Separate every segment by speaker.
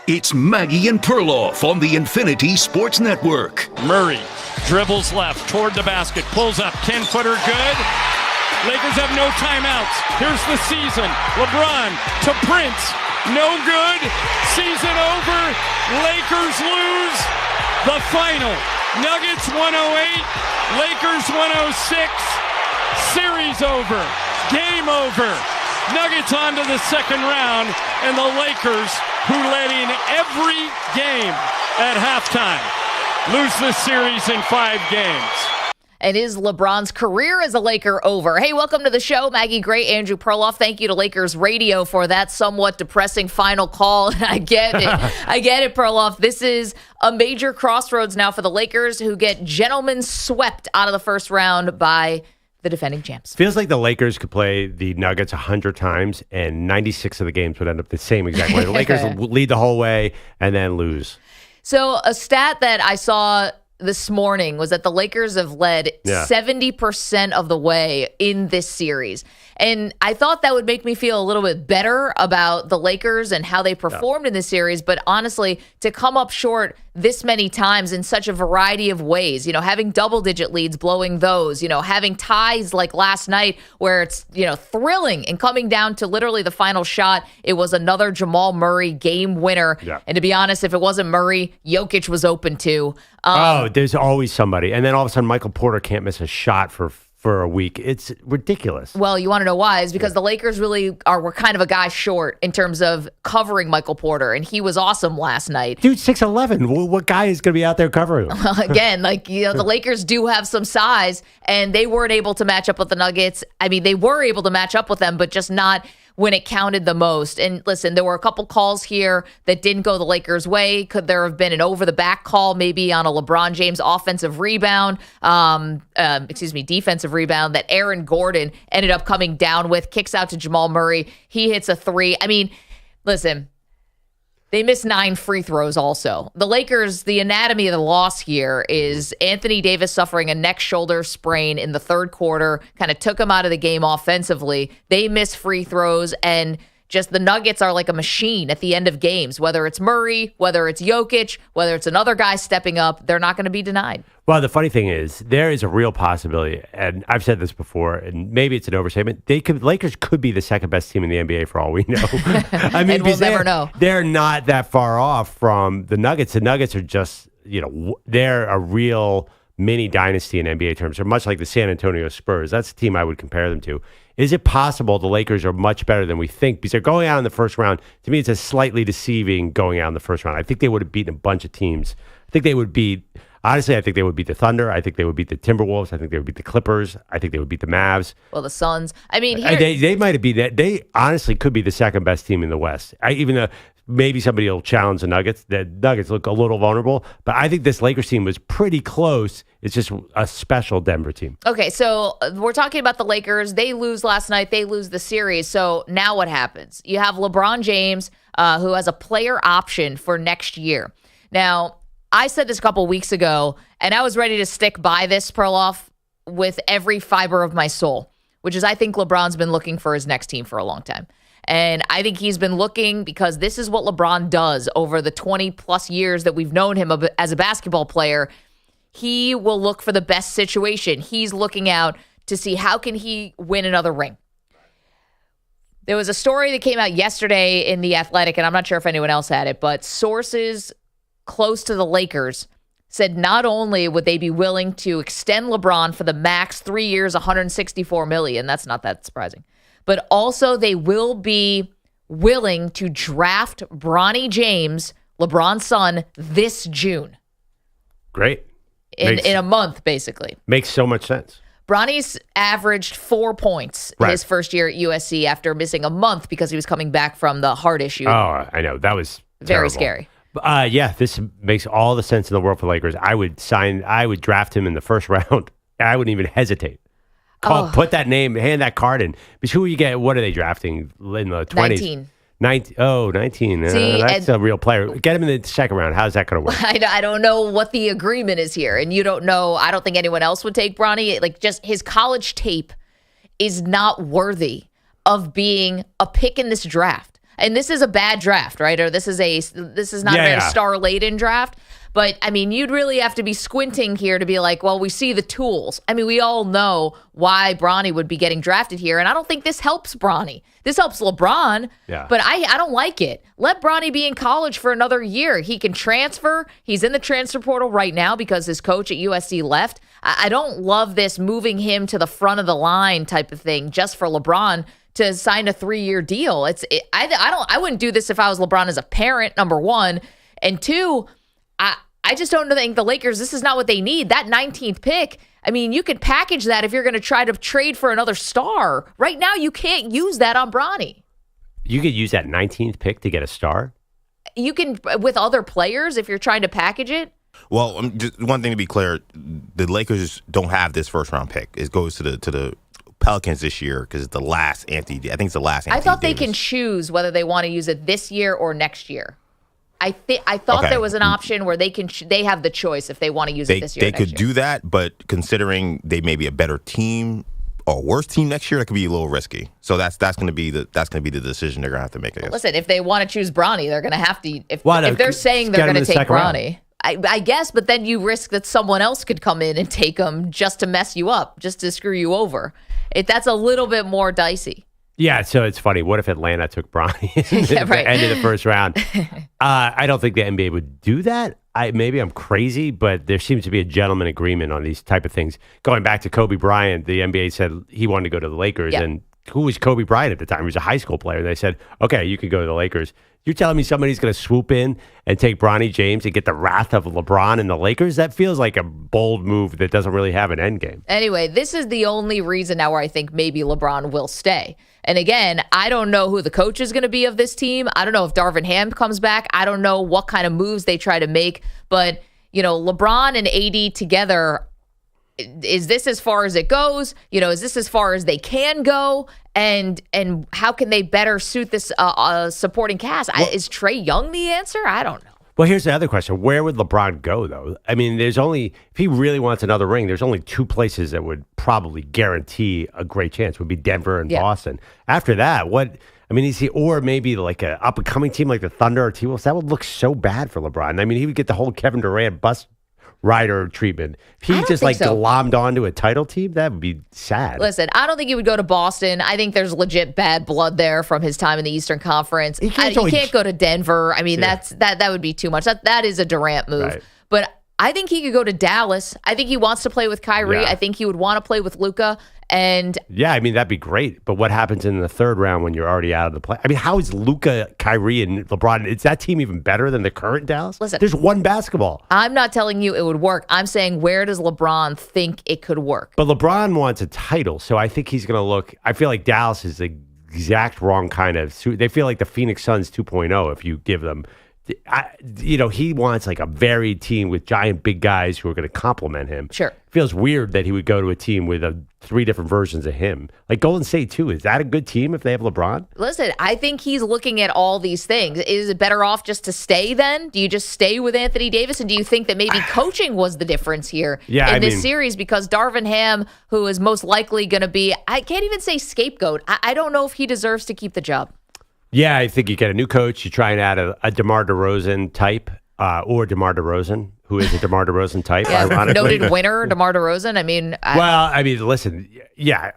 Speaker 1: It's Maggie and Perloff on the Infinity Sports Network.
Speaker 2: Murray dribbles left toward the basket, pulls up, 10-footer good. Lakers have no timeouts. Here's the season. LeBron to Prince. No good. Season over. Lakers lose the final. Nuggets 108. Lakers 106. Series over. Game over. Nuggets on to the second round, and the Lakers, who led in every game at halftime, lose the series in 5 games.
Speaker 3: And is LeBron's career as a Laker over? Hey, welcome to the show. Maggie Gray, Andrew Perloff. Thank you to Lakers Radio for that somewhat depressing final call. I get it. I get it, Perloff. This is a major crossroads now for the Lakers, who get gentlemen swept out of the first round by the defending champs.
Speaker 4: Feels like the Lakers could play the Nuggets 100 times, and 96 of the games would end up the same exact way. The Lakers lead the whole way and then lose.
Speaker 3: So a stat that I saw this morning was that the Lakers have led 70% of the way in this series. And I thought that would make me feel a little bit better about the Lakers and how they performed in this series. But honestly, to come up short this many times in such a variety of ways, having double-digit leads, blowing those, having ties like last night where it's, thrilling and coming down to literally the final shot. It was another Jamal Murray game winner. Yeah. And to be honest, if it wasn't Murray, Jokic was open too.
Speaker 4: There's always somebody. And then all of a sudden, Michael Porter can't miss a shot for a week. It's ridiculous.
Speaker 3: Well, you want to know why? Is because the Lakers really were kind of a guy short in terms of covering Michael Porter, and he was awesome last night.
Speaker 4: Dude, 6'11". What guy is going to be out there covering him?
Speaker 3: Again, the Lakers do have some size, and they weren't able to match up with the Nuggets. I mean, they were able to match up with them, but just not when it counted the most. And listen, there were a couple calls here that didn't go the Lakers' way. Could there have been an over-the-back call maybe on a LeBron James offensive rebound, defensive rebound that Aaron Gordon ended up coming down with, kicks out to Jamal Murray. He hits a 3. I mean, listen, they missed 9 free throws also. The Lakers, the anatomy of the loss here is Anthony Davis suffering a neck shoulder sprain in the third quarter, kind of took him out of the game offensively. They miss free throws, and just the Nuggets are like a machine at the end of games. Whether it's Murray, whether it's Jokic, whether it's another guy stepping up, they're not going to be denied.
Speaker 4: Well, the funny thing is, there is a real possibility, and I've said this before, and maybe it's an overstatement. Lakers could be the second best team in the NBA for all we know. I mean,
Speaker 3: and we'll never know.
Speaker 4: They're not that far off from the Nuggets. The Nuggets are just, they're a real mini dynasty in NBA terms. They're much like the San Antonio Spurs. That's the team I would compare them to. Is it possible the Lakers are much better than we think? Because they're going out in the first round. To me, it's a slightly deceiving going out in the first round. I think they would have beaten a bunch of teams. I think they would beat the Thunder. I think they would beat the Timberwolves. I think they would beat the Clippers. I think they would beat the Mavs.
Speaker 3: Well, the Suns. I mean,
Speaker 4: they might have been that. They honestly could be the second best team in the West. Even though maybe somebody will challenge the Nuggets. The Nuggets look a little vulnerable, but I think this Lakers team was pretty close. It's just a special Denver team.
Speaker 3: Okay, so we're talking about the Lakers. They lose last night. They lose the series. So now what happens? You have LeBron James, who has a player option for next year. Now, I said this a couple weeks ago, and I was ready to stick by this, Perloff, with every fiber of my soul, which is I think LeBron's been looking for his next team for a long time. And I think he's been looking because this is what LeBron does over the 20-plus years that we've known him as a basketball player. He will look for the best situation. He's looking out to see how can he win another ring. There was a story that came out yesterday in The Athletic, and I'm not sure if anyone else had it, but sources close to the Lakers said not only would they be willing to extend LeBron for the max 3 years, $164 million, that's not that surprising, but also they will be willing to draft Bronny James, LeBron's son, this June.
Speaker 4: Great.
Speaker 3: In a month, basically.
Speaker 4: Makes so much sense.
Speaker 3: Bronny's averaged 4 points his first year at USC after missing a month because he was coming back from the heart issue.
Speaker 4: Oh, I know. That was
Speaker 3: very
Speaker 4: terrible.
Speaker 3: Scary.
Speaker 4: This makes all the sense in the world for Lakers. I would draft him in the first round. I wouldn't even hesitate. Put that name, hand that card in. Because who you get? What are they drafting in the 20s? 19. 19.
Speaker 3: See,
Speaker 4: that's a real player. Get him in the second round. How's that going to work?
Speaker 3: I don't know what the agreement is here. And you don't know. I don't think anyone else would take Bronny. Like, just his college tape is not worthy of being a pick in this draft. and this is a bad draft, right? Or this is not a very star-laden draft. But, I mean, you'd really have to be squinting here to be like, well, we see the tools. I mean, we all know why Bronny would be getting drafted here, and I don't think this helps Bronny. This helps LeBron, but I don't like it. Let Bronny be in college for another year. He can transfer. He's in the transfer portal right now because his coach at USC left. I don't love this moving him to the front of the line type of thing just for LeBron to sign a 3-year deal. I wouldn't do this if I was LeBron as a parent, number one. And two, I just don't think the Lakers, this is not what they need. That 19th pick, I mean, you could package that if you're going to try to trade for another star. Right now, you can't use that on Bronny.
Speaker 4: You could use that 19th pick to get a star?
Speaker 3: You can, with other players, if you're trying to package it.
Speaker 5: Well, just one thing to be clear, the Lakers don't have this first-round pick. It goes to the Pelicans this year because it's the last Anthony. I think it's the last Anthony
Speaker 3: I thought
Speaker 5: Davis.
Speaker 3: They can choose whether they want to use it this year or next year. I thought there was an option where they have the choice if they want to use it this year.
Speaker 5: They could do that, but considering they may be a better team or worse team next year, that could be a little risky. So that's going to be the decision they're going to have to make. I guess.
Speaker 3: Listen, if they want to choose Bronny, they're going to have to. If they're saying they're going to take Bronny, I guess, but then you risk that someone else could come in and take him just to mess you up, just to screw you over. That's a little bit more dicey.
Speaker 4: Yeah, so it's funny. What if Atlanta took Bronny at the end of the first round? I don't think the NBA would do that. Maybe I'm crazy, but there seems to be a gentleman agreement on these type of things. Going back to Kobe Bryant, the NBA said he wanted to go to the Lakers, and who was Kobe Bryant at the time? He was a high school player. They said, okay, you can go to the Lakers. You're telling me somebody's going to swoop in and take Bronny James and get the wrath of LeBron and the Lakers? That feels like a bold move that doesn't really have an end game.
Speaker 3: Anyway, this is the only reason now where I think maybe LeBron will stay. And again, I don't know who the coach is going to be of this team. I don't know if Darvin Ham comes back. I don't know what kind of moves they try to make. But, LeBron and AD together, is this as far as it goes? Is this as far as they can go? And how can they better suit this supporting cast? Is Trae Young the answer? I don't know.
Speaker 4: Well, here's the other question. Where would LeBron go, though? I mean, if he really wants another ring, there's only two places that would probably guarantee a great chance, would be Denver and Boston. After that, or maybe like an up-and-coming team like the Thunder or T-Wolves, that would look so bad for LeBron. I mean, he would get the whole Kevin Durant bus rider treatment. If he just glommed onto a title team, that would be sad.
Speaker 3: Listen, I don't think he would go to Boston. I think there's legit bad blood there from his time in the Eastern Conference. He can't go to Denver. I mean, that would be too much. That is a Durant move. Right. But I think he could go to Dallas. I think he wants to play with Kyrie. Yeah. I think he would want to play with Luka. And
Speaker 4: that'd be great. But what happens in the third round when you're already out of the play? I mean, how is Luka, Kyrie, and LeBron? Is that team even better than the current Dallas?
Speaker 3: Listen,
Speaker 4: there's one basketball.
Speaker 3: I'm not telling you it would work. I'm saying, where does LeBron think it could work?
Speaker 4: But LeBron wants a title, so I think he's going to look. I feel like Dallas is the exact wrong kind of. They feel like the Phoenix Suns 2.0 if you give them. He wants like a varied team with giant big guys who are going to complement him.
Speaker 3: Sure.
Speaker 4: It feels weird that he would go to a team with 3 different versions of him. Like Golden State, too. Is that a good team if they have LeBron?
Speaker 3: Listen, I think he's looking at all these things. Is it better off just to stay then? Do you just stay with Anthony Davis? And do you think that maybe coaching was the difference here in this series? Because Darvin Ham, who is most likely going to be, I can't even say scapegoat. I don't know if he deserves to keep the job.
Speaker 4: Yeah, I think you get a new coach. You try and add a DeMar DeRozan type or DeMar DeRozan, who is a DeMar DeRozan type, ironically.
Speaker 3: Noted winner, DeMar DeRozan. I mean...
Speaker 4: listen,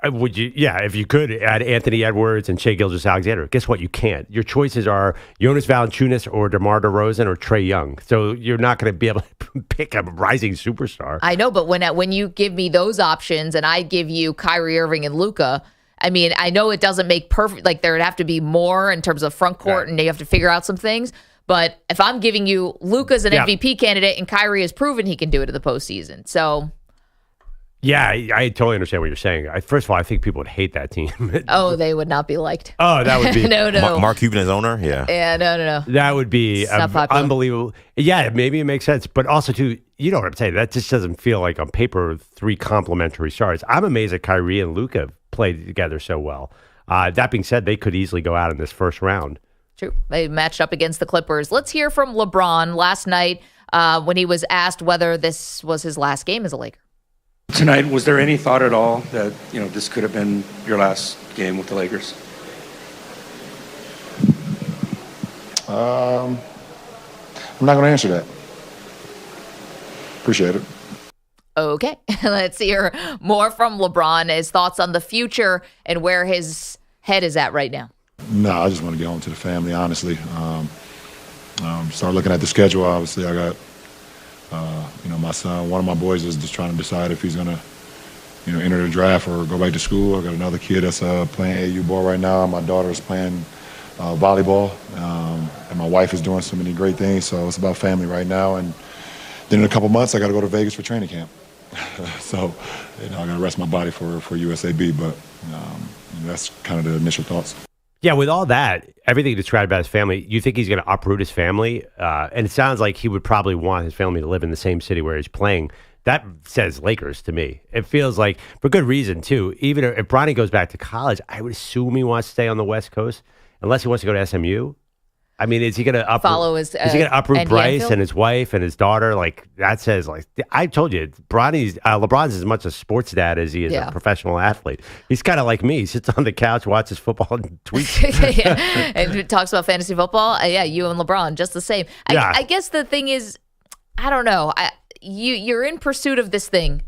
Speaker 4: would you... Yeah, if you could add Anthony Edwards and Shai Gilgeous-Alexander, guess what? You can't. Your choices are Jonas Valanciunas or DeMar DeRozan or Trae Young. So you're not going to be able to pick a rising superstar.
Speaker 3: I know, but when you give me those options and I give you Kyrie Irving and Luka... I mean, I know it doesn't make perfect, like there would have to be more in terms of front court and you have to figure out some things. But if I'm giving you Luka's an MVP candidate and Kyrie has proven he can do it in the postseason. So.
Speaker 4: Yeah, I totally understand what you're saying. First of all, I think people would hate that team.
Speaker 3: Oh, they would not be liked.
Speaker 4: Oh, that would be.
Speaker 3: No.
Speaker 5: Mark Cuban as owner? Yeah.
Speaker 3: Yeah, no.
Speaker 4: That would be unbelievable. Yeah, maybe it makes sense. But also, too, you know what I'm saying? That just doesn't feel like on paper 3 complementary stars. I'm amazed that Kyrie and Luka played together so well. That being said, they could easily go out in this first round.
Speaker 3: True. They matched up against the Clippers. Let's hear from LeBron last night when he was asked whether this was his last game as a Laker.
Speaker 6: Tonight, was there any thought at all that, this could have been your last game with the Lakers?
Speaker 7: I'm not going to answer that. Appreciate it.
Speaker 3: Okay, let's hear more from LeBron, his thoughts on the future and where his head is at right now.
Speaker 7: No, I just want to get home to the family, honestly. Start looking at the schedule. Obviously, I got, my son. One of my boys is just trying to decide if he's going to, enter the draft or go back to school. I got another kid that's playing AU ball right now. My daughter is playing volleyball, and my wife is doing so many great things. So it's about family right now. And then in a couple months, I got to go to Vegas for training camp. So, I got to rest my body for USAB. But that's kind of the initial thoughts.
Speaker 4: Yeah, with all that, everything you described about his family, you think he's going to uproot his family? And it sounds like he would probably want his family to live in the same city where he's playing. That says Lakers to me. It feels like, for good reason, too. Even if Bronny goes back to college, I would assume he wants to stay on the West Coast, unless he wants to go to SMU. I mean, is he going to uproot Bryce and his wife and his daughter? Like, that says, like, I told you, LeBron's as much a sports dad as he is a professional athlete. He's kind of like me. He sits on the couch, watches football, and tweets.
Speaker 3: And talks about fantasy football. You and LeBron, just the same. I guess the thing is, I don't know. You're in pursuit of this thing.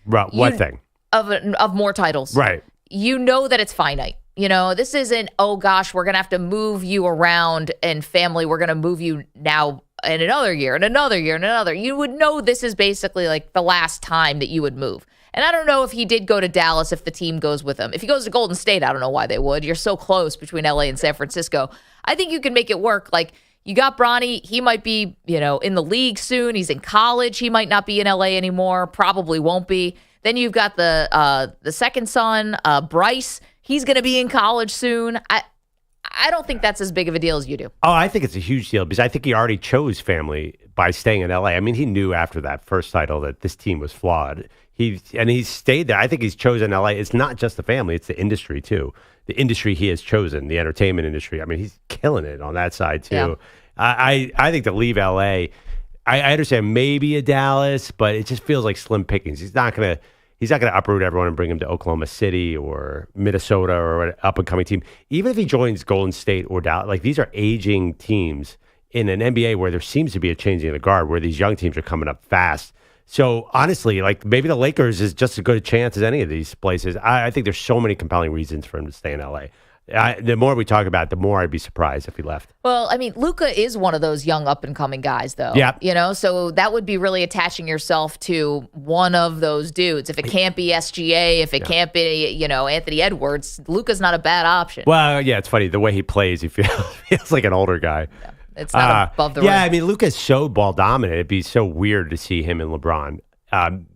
Speaker 4: Right. What thing?
Speaker 3: Of more titles.
Speaker 4: Right.
Speaker 3: You know that it's finite. This isn't, oh gosh, we're going to have to move you around and family. We're going to move you now in another year and another year and another. You would know this is basically like the last time that you would move. And I don't know if he did go to Dallas, if the team goes with him. If he goes to Golden State, I don't know why they would. You're so close between LA and San Francisco. I think you can make it work. Like, you got Bronny. He might be, in the league soon. He's in college. He might not be in LA anymore. Probably won't be. Then you've got the second son, Bryce. He's going to be in college soon. I don't think that's as big of a deal as you do.
Speaker 4: Oh, I think it's a huge deal because I think he already chose family by staying in LA. I mean, he knew after that first title that this team was flawed. He stayed there. I think he's chosen LA. It's not just the family; it's the industry too. The industry he has chosen, the entertainment industry. I mean, he's killing it on that side too. Yeah. I think to leave LA, I understand maybe a Dallas, but it just feels like slim pickings. He's not gonna uproot everyone and bring him to Oklahoma City or Minnesota or an up-and-coming team. Even if he joins Golden State or Dallas, like, these are aging teams in an NBA where there seems to be a changing of the guard, where these young teams are coming up fast. So, honestly, like, maybe the Lakers is just as good a chance as any of these places. I think there's so many compelling reasons for him to stay in LA. The more we talk about it, the more I'd be surprised if he left. Well,
Speaker 3: I mean, Luka is one of those young up-and-coming guys, though.
Speaker 4: Yeah.
Speaker 3: So that would be really attaching yourself to one of those dudes. If it can't be SGA, if it can't be, Anthony Edwards, Luka's not a bad option.
Speaker 4: Well, yeah, it's funny. The way he plays, he feels like an older guy.
Speaker 3: Yeah. It's not above the rim.
Speaker 4: Yeah, I mean, Luka's so ball dominant. It'd be so weird to see him and LeBron.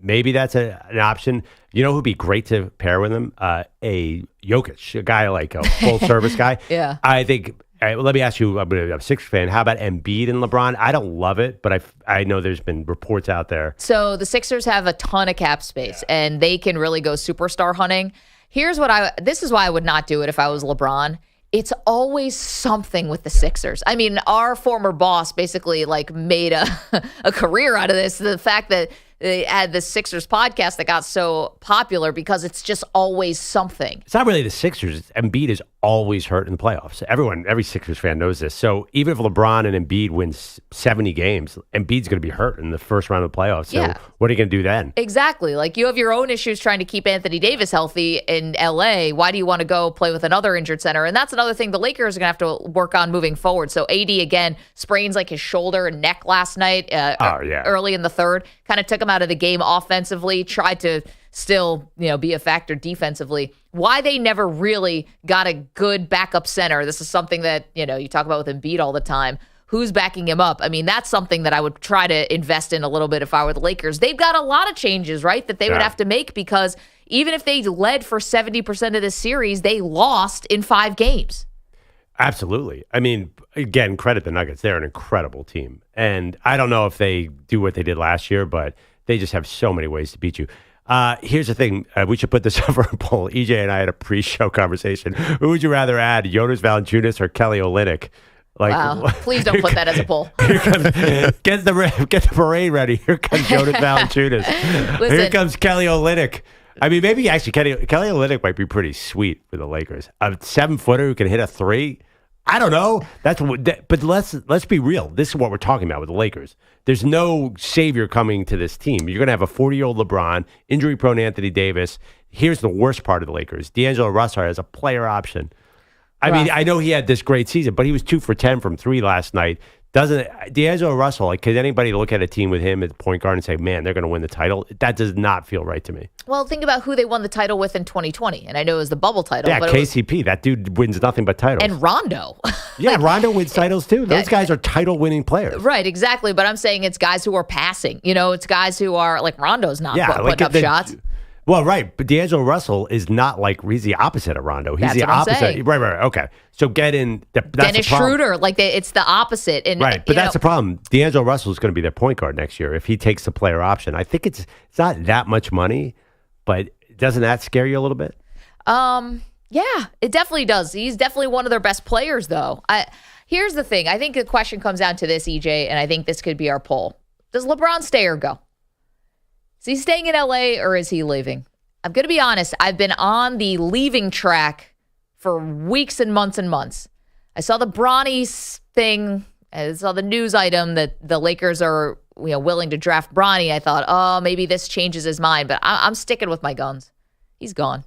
Speaker 4: Maybe that's an option. You know who'd be great to pair with him? A Jokic, a guy like a full service guy.
Speaker 3: Yeah.
Speaker 4: I think. Let me ask you. I'm a Sixers fan. How about Embiid and LeBron? I don't love it, but I know there's been reports out there.
Speaker 3: So the Sixers have a ton of cap space, and they can really go superstar hunting. This is why I would not do it if I was LeBron. It's always something with the Sixers. I mean, our former boss basically made a career out of this. The fact that they had the Sixers podcast that got so popular because it's just always something.
Speaker 4: It's not really the Sixers. Embiid is always hurt in the playoffs. Every Sixers fan knows this. So even if LeBron and Embiid wins 70 games, Embiid's going to be hurt in the first round of the playoffs. So what are you going to do then?
Speaker 3: Exactly. Like, you have your own issues trying to keep Anthony Davis healthy in LA. Why do you want to go play with another injured center? And that's another thing the Lakers are going to have to work on moving forward. So AD, again, sprains his shoulder and neck last night early in the third. Kind of took him out of the game offensively, tried to still, be a factor defensively. Why they never really got a good backup center. This is something that, you talk about with Embiid all the time. Who's backing him up? I mean, that's something that I would try to invest in a little bit if I were the Lakers. They've got a lot of changes, right, that they would have to make, because even if they led for 70% of this series, they lost in 5 games.
Speaker 4: Absolutely. I mean, again, credit the Nuggets. They're an incredible team. And I don't know if they do what they did last year, but they just have so many ways to beat you. Here's the thing. We should put this over a poll. EJ and I had a pre-show conversation. Who would you rather add, Jonas Valanciunas or Kelly Olynyk?
Speaker 3: Wow. Please don't put that as a poll.
Speaker 4: Get the parade ready. Here comes Jonas Valanciunas. Here comes Kelly Olynyk. I mean, maybe actually Kelly Olynyk might be pretty sweet for the Lakers. A 7-footer who can hit a 3. I don't know. But let's be real. This is what we're talking about with the Lakers. There's no savior coming to this team. You're going to have a 40-year-old LeBron, injury-prone Anthony Davis. Here's the worst part of the Lakers. D'Angelo Russell has a player option. I mean, I know he had this great season, but he was 2 for 10 from 3 last night. D'Angelo Russell, like, could anybody look at a team with him at the point guard and say, man, they're going to win the title? That does not feel right to me.
Speaker 3: Well, think about who they won the title with in 2020. And I know it was the bubble title.
Speaker 4: Yeah, KCP. That dude wins nothing but titles.
Speaker 3: And Rondo.
Speaker 4: Yeah, Rondo wins titles too. Those guys are title-winning players.
Speaker 3: Right, exactly. But I'm saying it's guys who are passing. It's guys who are, like, Rondo's not putting up shots.
Speaker 4: Well, right, but D'Angelo Russell is not like, he's the opposite of Rondo. He's
Speaker 3: That's
Speaker 4: the
Speaker 3: what I'm
Speaker 4: opposite.
Speaker 3: saying.
Speaker 4: Right. Okay, so get in. That's
Speaker 3: Dennis
Speaker 4: the problem.
Speaker 3: Schroeder, it's the opposite. And,
Speaker 4: right, but that's the problem. D'Angelo Russell is going to be their point guard next year if he takes the player option. I think it's not that much money, but doesn't that scare you a little bit?
Speaker 3: Yeah, it definitely does. He's definitely one of their best players, though. Here's the thing. I think the question comes down to this, EJ, and I think this could be our poll. Does LeBron stay or go? Is he staying in LA or is he leaving? I'm going to be honest. I've been on the leaving track for weeks and months and months. I saw the Bronny thing. I saw the news item that the Lakers are willing to draft Bronny. I thought, oh, maybe this changes his mind. But I'm sticking with my guns. He's gone.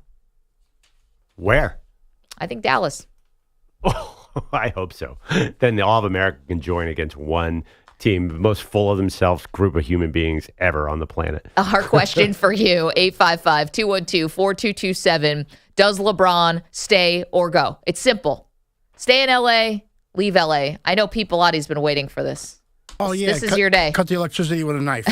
Speaker 4: Where?
Speaker 3: I think Dallas.
Speaker 4: I hope so. Then the All of America can join against one team, the most full of themselves group of human beings ever on the planet.
Speaker 3: Our question for you, 855-212-4227. Does LeBron stay or go? It's simple. Stay in LA, leave LA. I know Pete Pilotti's been waiting for this.
Speaker 8: Oh, yeah.
Speaker 3: This is your day.
Speaker 8: Cut the electricity with a knife.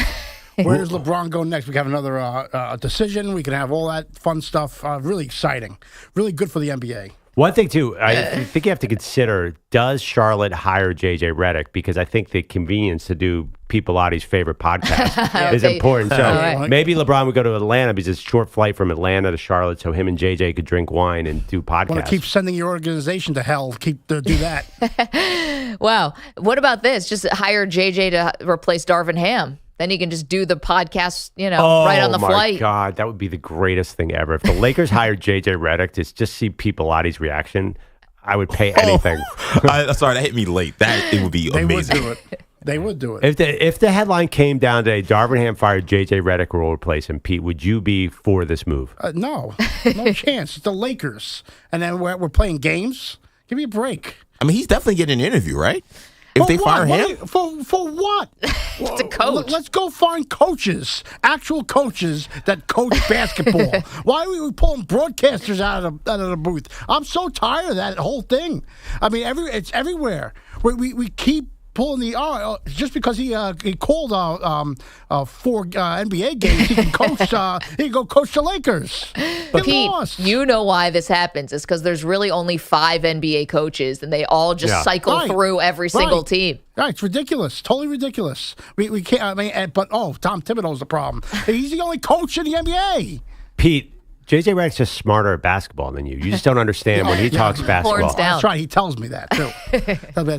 Speaker 8: Where does LeBron go next? We can have another decision. We can have all that fun stuff. Really exciting. Really good for the NBA.
Speaker 4: One thing, too, I think you have to consider, does Charlotte hire J.J. Redick? Because I think the convenience to do Pete Pilotti's favorite podcast is important. So maybe LeBron would go to Atlanta because it's a short flight from Atlanta to Charlotte so him and J.J. could drink wine and do podcasts.
Speaker 8: Want to keep sending your organization to hell. Do that.
Speaker 3: Wow. What about this? Just hire J.J. to replace Darvin Ham. Then you can just do the podcast, right on the flight.
Speaker 4: Oh, my God. That would be the greatest thing ever. If the Lakers hired J.J. Redick to just see Pete Pilotti's reaction, I would pay anything.
Speaker 5: Sorry, that hit me late. It would be amazing.
Speaker 8: They would do it.
Speaker 4: If the headline came down today, Darvin Ham fired J.J. Redick will replace him, Pete, would you be for this move?
Speaker 8: No chance. It's the Lakers. And then we're playing games. Give me a break.
Speaker 5: I mean, he's definitely getting an interview, right? If they fire him?
Speaker 8: For what?
Speaker 3: It's a coach.
Speaker 8: Let's go find coaches, actual coaches that coach basketball. Why are we pulling broadcasters out of the booth? I'm so tired of that whole thing. I mean, it's everywhere. We keep pulling the just because he called 4 NBA games, he can coach. He can go coach the Lakers.
Speaker 3: But Pete, you know why this happens? It's because there's really only 5 NBA coaches, and they all just cycle through every single team.
Speaker 8: Right, it's ridiculous, totally ridiculous. We can't. I mean, but Tom Thibodeau's the problem. He's the only coach in the NBA.
Speaker 4: Pete. J.J. Redick's just smarter at basketball than you. You just don't understand when he talks basketball.
Speaker 3: Horns down.
Speaker 8: That's right. He tells me that, too.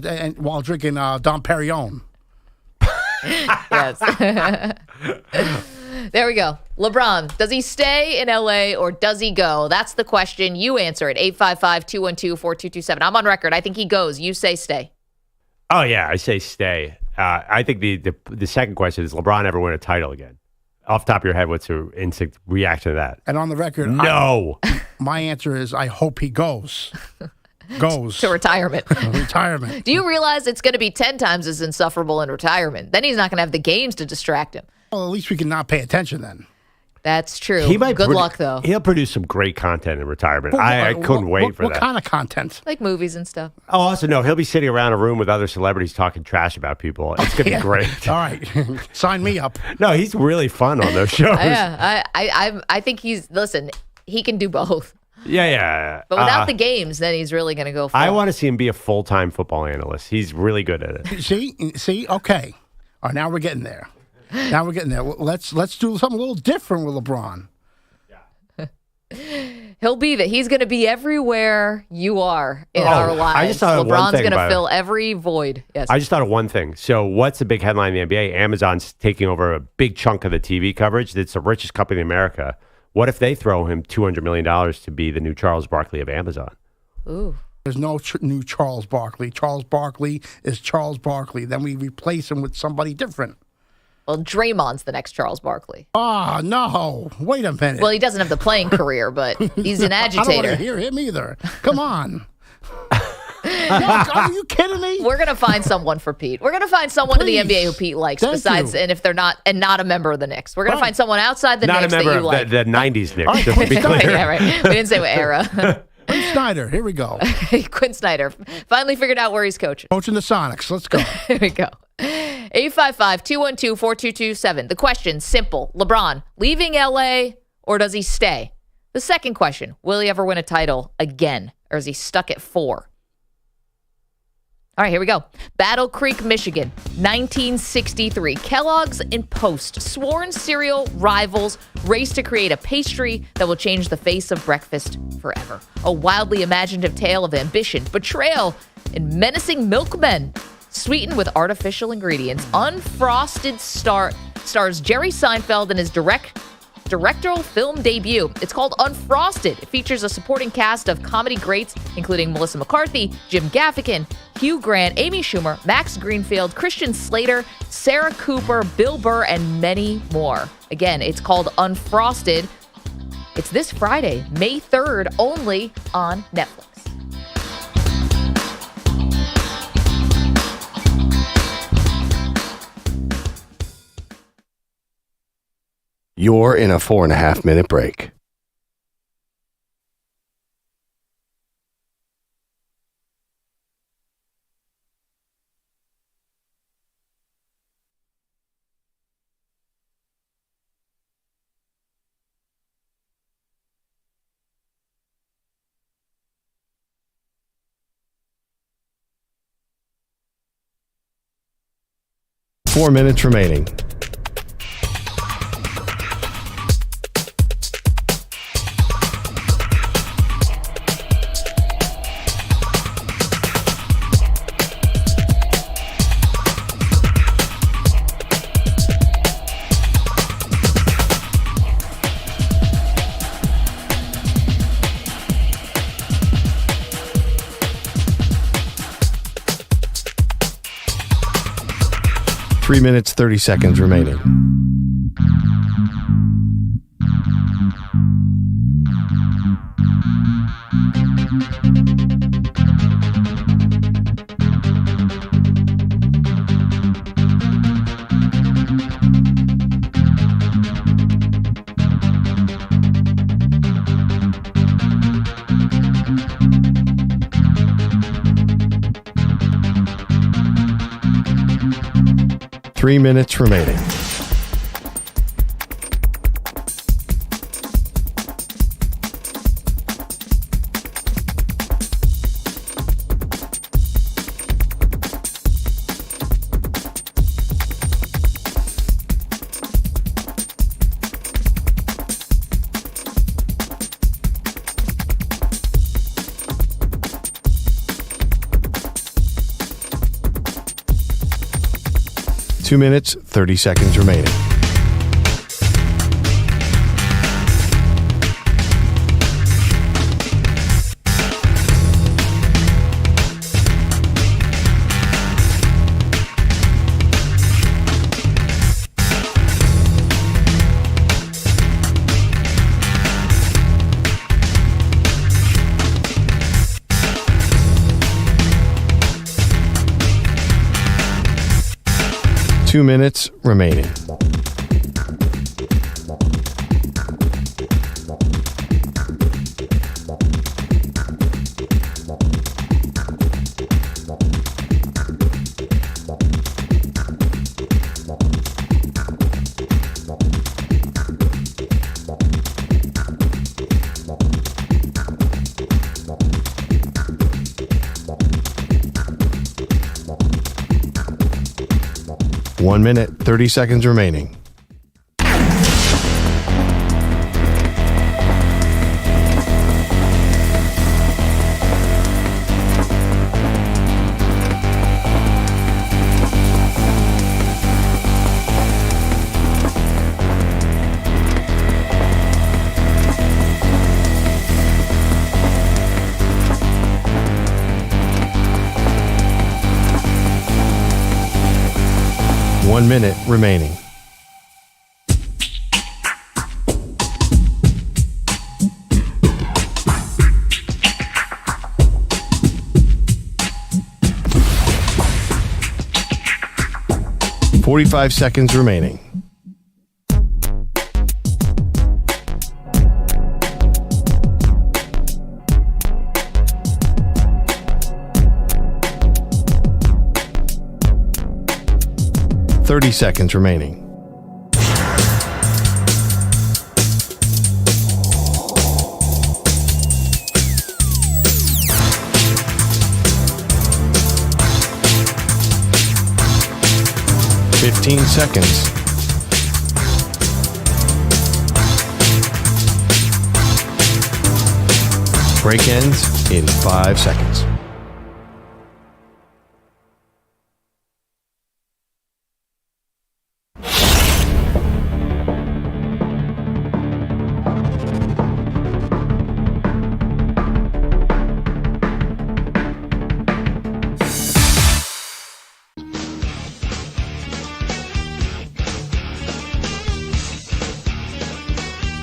Speaker 8: And while drinking Dom Perignon.
Speaker 3: Yes. There we go. LeBron, does he stay in L.A. or does he go? That's the question. You answer it. 855-212-4227. I'm on record. I think he goes. You say stay.
Speaker 4: Oh, yeah. I say stay. I think the second question is LeBron ever win a title again? Off the top of your head, what's your instinct reaction to that?
Speaker 8: And on the record,
Speaker 4: no.
Speaker 8: My answer is I hope he goes.
Speaker 3: To retirement.
Speaker 8: Retirement.
Speaker 3: Do you realize it's going to be 10 times as insufferable in retirement? Then he's not going to have the games to distract him.
Speaker 8: Well, at least we can not pay attention then.
Speaker 3: That's true. Good luck, though.
Speaker 4: He'll produce some great content in retirement. I couldn't wait for that.
Speaker 8: What kind of content?
Speaker 3: Like movies and stuff.
Speaker 4: Oh, also, no, he'll be sitting around a room with other celebrities talking trash about people. It's going to be great.
Speaker 8: All right. Sign me up.
Speaker 4: No, he's really fun on those shows.
Speaker 3: Yeah, I think he can do both.
Speaker 4: Yeah.
Speaker 3: But without the games, then he's really going to go for
Speaker 4: I want to see him be a full-time football analyst. He's really good at it.
Speaker 8: See? Okay. All right, now we're getting there. Let's do something a little different with LeBron.
Speaker 3: He'll be there. He's going to be everywhere you are in our lives.
Speaker 4: I just thought of
Speaker 3: LeBron's
Speaker 4: going
Speaker 3: to fill every void. Yes.
Speaker 4: I just thought of one thing. So what's the big headline in the NBA? Amazon's taking over a big chunk of the TV coverage. It's the richest company in America. What if they throw him $200 million to be the new Charles Barkley of Amazon?
Speaker 3: Ooh.
Speaker 8: There's no new Charles Barkley. Charles Barkley is Charles Barkley. Then we replace him with somebody different.
Speaker 3: Well, Draymond's the next Charles Barkley.
Speaker 8: Ah, no. Wait a minute.
Speaker 3: Well, he doesn't have the playing career, but he's an
Speaker 8: I don't want
Speaker 3: agitator.
Speaker 8: to hear him either. Come on. No, are you kidding me?
Speaker 3: We're going to find someone for Pete. We're going to find someone
Speaker 8: Please.
Speaker 3: in the NBA who Pete likes
Speaker 8: Thank
Speaker 3: besides,
Speaker 8: you.
Speaker 3: and if they're not a member of the Knicks. We're going to find someone outside the
Speaker 4: Not
Speaker 3: Knicks
Speaker 4: a member
Speaker 3: that you
Speaker 4: of
Speaker 3: like.
Speaker 4: the 90s Knicks,
Speaker 8: All right,
Speaker 4: just to be
Speaker 8: Quinn
Speaker 4: clear.
Speaker 3: Yeah, right. We didn't say what era.
Speaker 8: Quinn Snyder, here we go.
Speaker 3: Quinn Snyder finally figured out where he's coaching.
Speaker 8: Coaching the Sonics. Let's go.
Speaker 3: Here we go. 855-212-4227. The question, simple. LeBron, leaving L.A. or does he stay? The second question, will he ever win a title again? Or is he stuck at 4? All right, here we go. Battle Creek, Michigan, 1963. Kellogg's and Post, sworn cereal rivals, race to create a pastry that will change the face of breakfast forever. A wildly imaginative tale of ambition, betrayal, and menacing milkmen, sweetened with artificial ingredients. Unfrosted stars Jerry Seinfeld in his directorial film debut. It's called Unfrosted. It features a supporting cast of comedy greats, including Melissa McCarthy, Jim Gaffigan, Hugh Grant, Amy Schumer, Max Greenfield, Christian Slater, Sarah Cooper, Bill Burr, and many more. Again, it's called Unfrosted. It's this Friday, May 3rd, only on Netflix.
Speaker 9: You're in a 4.5-minute break. Four minutes remaining. Three minutes, 30 seconds remaining. Three minutes remaining. Two minutes, 30 seconds remaining. Two minutes remaining. One minute, 30 seconds remaining. 1 minute remaining. "45 seconds remaining. "30 seconds remaining. "15 seconds. Break ends in 5 seconds.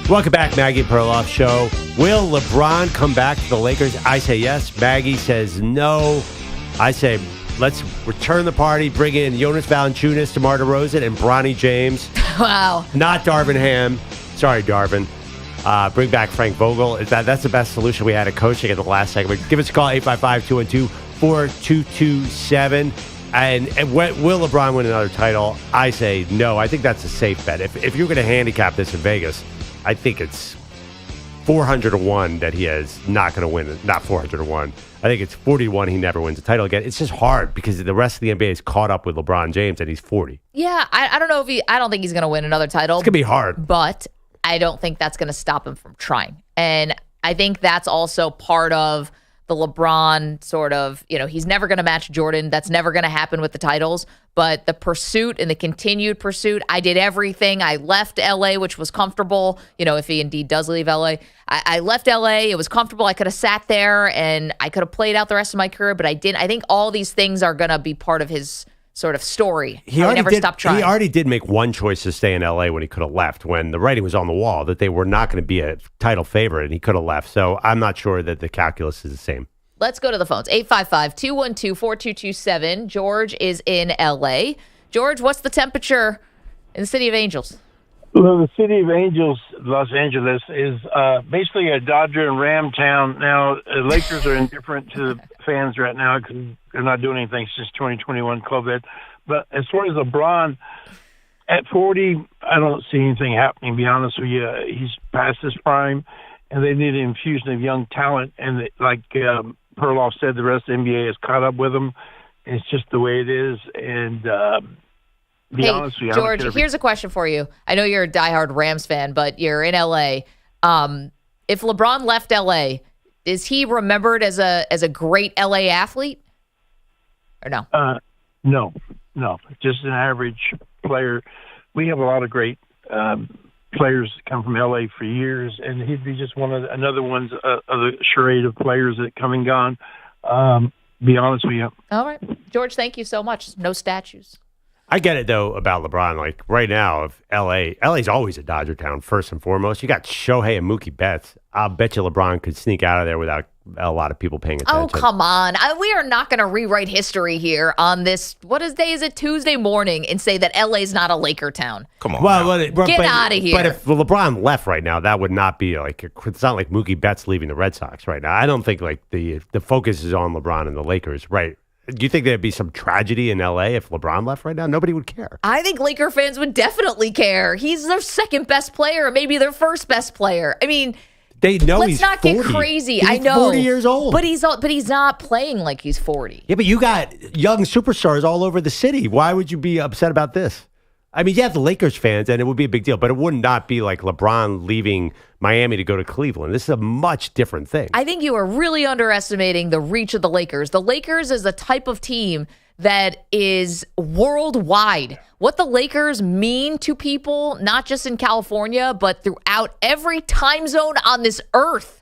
Speaker 4: Welcome back, Maggie Perloff Show. Will LeBron come back to the Lakers? I say yes. Maggie says no. I say let's return the party, bring in Jonas Valanciunas, DeMar DeRozan, and Bronny James.
Speaker 3: Wow.
Speaker 4: Not Darvin Ham. Sorry, Darvin. Bring back Frank Vogel. That's the best solution we had at coaching in the last segment. Give us a call, 855-212-4227. And will LeBron win another title? I say no. I think that's a safe bet. If you're going to handicap this in Vegas, I think it's 400-1 that he is not going to win. Not 400-1. I think it's 40-1 he never wins a title again. It's just hard because the rest of the NBA is caught up with LeBron James and he's 40.
Speaker 3: Yeah, I don't know I don't think he's going to win another title.
Speaker 4: It's going to be hard.
Speaker 3: But I don't think that's going to stop him from trying. And I think that's also part of the LeBron sort of, he's never going to match Jordan. That's never going to happen with the titles. But the pursuit and the continued pursuit, I did everything. I left LA, which was comfortable, if he indeed does leave LA. I left LA. It was comfortable. I could have sat there and I could have played out the rest of my career, but I didn't. I think all these things are going to be part of his sort of story. He never stopped trying.
Speaker 4: He already did make one choice to stay in LA when he could have left, when the writing was on the wall that they were not going to be a title favorite, and he could have left. So I'm not sure that the calculus is the same.
Speaker 3: Let's go to the phones. 855-212-4227. George is in L.A. George, what's the temperature in the City of Angels?
Speaker 10: Well, the City of Angels, Los Angeles, is basically a Dodger and Ram town. Now, Lakers are indifferent to the fans right now because they're not doing anything since 2021 COVID. But as far as LeBron, at 40, I don't see anything happening, to be honest with you. He's past his prime, and they need an infusion of young talent. And Perloff said, the rest of the NBA has caught up with them. It's just the way it is. And be honest with you,
Speaker 3: George, here's a question for you. I know you're a diehard Rams fan, but you're in LA. If LeBron left LA, is he remembered as a great LA athlete? Or no?
Speaker 10: No. Just an average player. We have a lot of great players come from LA for years, and he'd be just another one's of the charade of players that come and gone. Be honest with you.
Speaker 3: All right, George, thank you so much. No statues.
Speaker 4: I get it, though, about LeBron. Like, right now, if LA's always a Dodger town, first and foremost. You got Shohei and Mookie Betts. I'll bet you LeBron could sneak out of there without a lot of people paying attention.
Speaker 3: Oh, come on. We are not going to rewrite history here on this, day is it, Tuesday morning, and say that LA's not a Laker town.
Speaker 5: Come on.
Speaker 3: Get out of here.
Speaker 4: But if LeBron left right now, that would not be it's not like Mookie Betts leaving the Red Sox right now. I don't think the focus is on LeBron and the Lakers, right? Do you think there'd be some tragedy in LA if LeBron left right now? Nobody would care.
Speaker 3: I think Laker fans would definitely care. He's their second best player, maybe their first best player. I mean,
Speaker 4: they know
Speaker 3: let's
Speaker 4: he's
Speaker 3: not
Speaker 4: 40.
Speaker 3: Get crazy.
Speaker 4: He's
Speaker 3: I know
Speaker 4: 40 years old,
Speaker 3: but he's not playing like he's 40.
Speaker 4: Yeah, but you got young superstars all over the city. Why would you be upset about this? I mean, you have the Lakers fans, and it would be a big deal, but it would not be like LeBron leaving Miami to go to Cleveland. This is a much different thing.
Speaker 3: I think you are really underestimating the reach of the Lakers. The Lakers is a type of team that is worldwide. What the Lakers mean to people, not just in California, but throughout every time zone on this earth,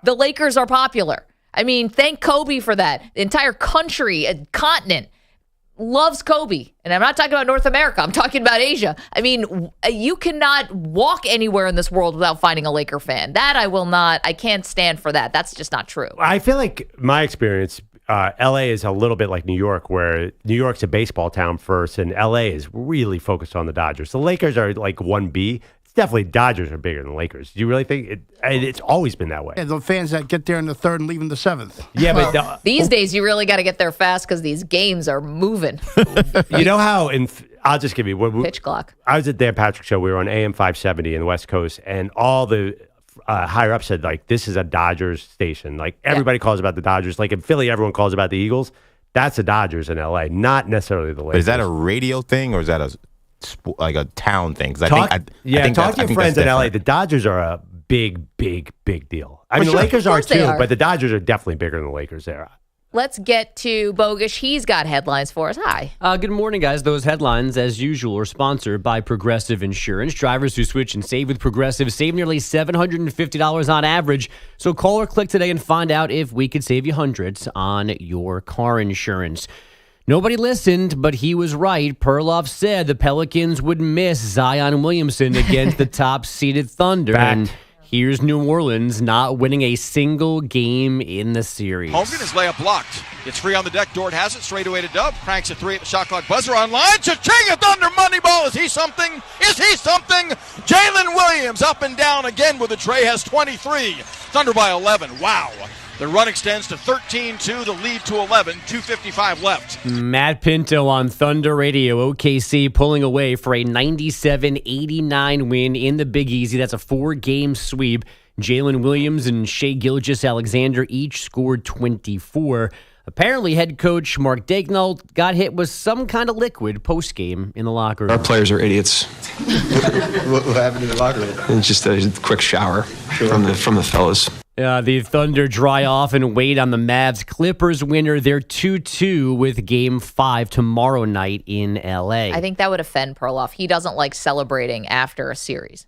Speaker 3: the Lakers are popular. I mean, thank Kobe for that. The entire country, continent, loves Kobe. And I'm not talking about North America. I'm talking about Asia. I mean, you cannot walk anywhere in this world without finding a Laker fan. That I can't stand for that. That's just not true.
Speaker 4: I feel like my experience, LA is a little bit like New York, where New York's a baseball town first, and LA is really focused on the Dodgers. The Lakers are like 1B. It's definitely Dodgers are bigger than the Lakers. Do you really think it? It's always been that way.
Speaker 8: Yeah, the fans that get there in the third and leave in the seventh.
Speaker 4: Yeah, but
Speaker 3: These days you really got to get there fast because these games are moving.
Speaker 4: you know how? I'll just give you
Speaker 3: Pitch clock.
Speaker 4: I was at Dan Patrick's show. We were on AM 570 in the West Coast, and all the higher up said like this is a Dodgers station. Like everybody calls about the Dodgers. Like in Philly, everyone calls about the Eagles. That's the Dodgers in LA, not necessarily the Lakers.
Speaker 5: But is that a radio thing or is that like a town thing? Because
Speaker 4: talk to your friends in LA. The Dodgers are a big deal. I mean, the Lakers are too, but the Dodgers are definitely bigger than the Lakers there.
Speaker 3: Let's get to Bogusch. He's got headlines for us. Hi.
Speaker 11: Good morning, guys. Those headlines, as usual, are sponsored by Progressive Insurance. Drivers who switch and save with Progressive save nearly $750 on average. So call or click today and find out if we could save you hundreds on your car insurance. Nobody listened, but he was right. Perloff said the Pelicans would miss Zion Williamson against the top-seeded Thunder. And here's New Orleans not winning a single game in the series.
Speaker 12: Holmgren is layup blocked. Gets free on the deck. Dort has it straight away to Dub. Cranks a three at the shot clock buzzer on line. Cha-ching! A Thunder money ball. Is he something? Is he something? Jalen Williams up and down again with a tray. Has 23. Thunder by 11. Wow. The run extends to 13-2, the lead to 11, 2:55 left.
Speaker 11: Matt Pinto on Thunder Radio. OKC pulling away for a 97-89 win in the Big Easy. That's a 4-game sweep. Jalen Williams and Shai Gilgeous-Alexander each scored 24. Apparently, head coach Mark Daigneault got hit with some kind of liquid post-game in the locker room.
Speaker 13: Our players are idiots.
Speaker 14: What happened in the locker room?
Speaker 13: And just a quick shower from the fellas.
Speaker 11: The Thunder dry off and wait on the Mavs. Clippers winner. They're 2-2 with Game 5 tomorrow night in L.A.
Speaker 3: I think that would offend Perloff. He doesn't like celebrating after a series.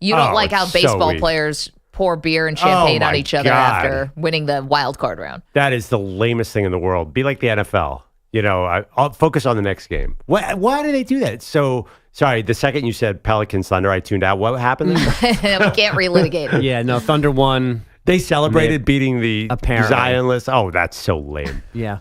Speaker 3: You don't like how baseball players pour beer and champagne on each other after winning the wild card round.
Speaker 4: That is the lamest thing in the world. Be like the NFL. You know, I'll focus on the next game. Why do they do that? So, sorry, the second you said Pelicans Thunder, I tuned out. What happened there?
Speaker 3: We can't relitigate it.
Speaker 11: Yeah, no, Thunder won.
Speaker 4: They celebrated beating the
Speaker 11: apparently
Speaker 4: Zionless. Oh, that's so lame.
Speaker 11: Yeah.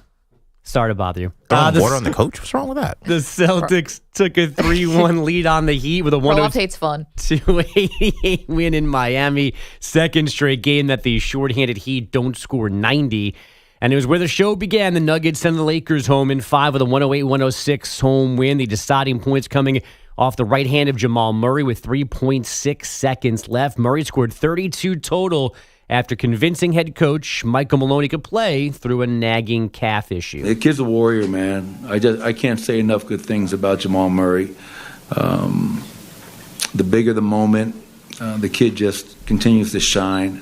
Speaker 11: Sorry to bother you.
Speaker 5: Water on the coach? What's wrong with that?
Speaker 11: The Celtics took a 3-1 lead on the Heat with a 102-88 win in Miami. Second straight game that the shorthanded Heat don't score 90. And it was where the show began. The Nuggets send the Lakers home in 5 with a 108-106 home win. The deciding points coming off the right hand of Jamal Murray with 3.6 seconds left. Murray scored 32 total after convincing head coach Michael Malone could play through a nagging calf issue.
Speaker 15: The kid's a warrior, man. I can't say enough good things about Jamal Murray. The bigger the moment, the kid just continues to shine,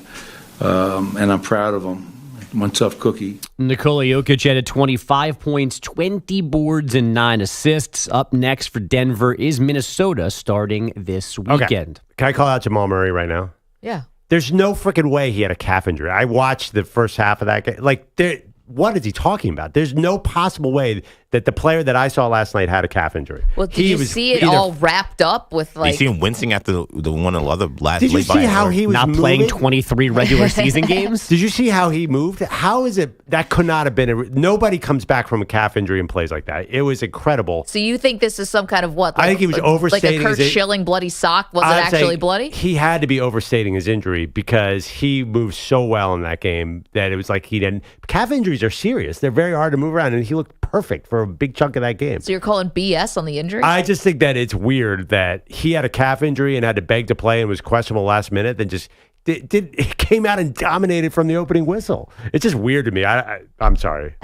Speaker 15: and I'm proud of him. One tough cookie.
Speaker 11: Nikola Jokic had 25 points, 20 boards, and 9 assists. Up next for Denver is Minnesota starting this weekend.
Speaker 4: Okay. Can I call out Jamal Murray right now?
Speaker 3: Yeah.
Speaker 4: There's no freaking way he had a calf injury. I watched the first half of that game. Like, what is he talking about? There's no possible way that the player that I saw last night had a calf injury.
Speaker 3: Well, did you see it all wrapped up with like?
Speaker 5: You see him wincing after the one of the other last.
Speaker 4: Did you see how he was
Speaker 11: not playing 23 regular season games?
Speaker 4: Did you see how he moved? How is it that could not have been? Nobody comes back from a calf injury and plays like that. It was incredible.
Speaker 3: So you think this is some kind of what? Like,
Speaker 4: I think he was overstating.
Speaker 3: Like a Kurt Schilling bloody sock? Was it actually bloody?
Speaker 4: He had to be overstating his injury because he moved so well in that game that it was like he didn't. Calf injuries are serious. They're very hard to move around, and he looked perfect for a big chunk of that game.
Speaker 3: So you're calling BS on the injury?
Speaker 4: I just think that it's weird that he had a calf injury and had to beg to play and was questionable last minute, then just came out and dominated from the opening whistle. It's just weird to me. I'm sorry.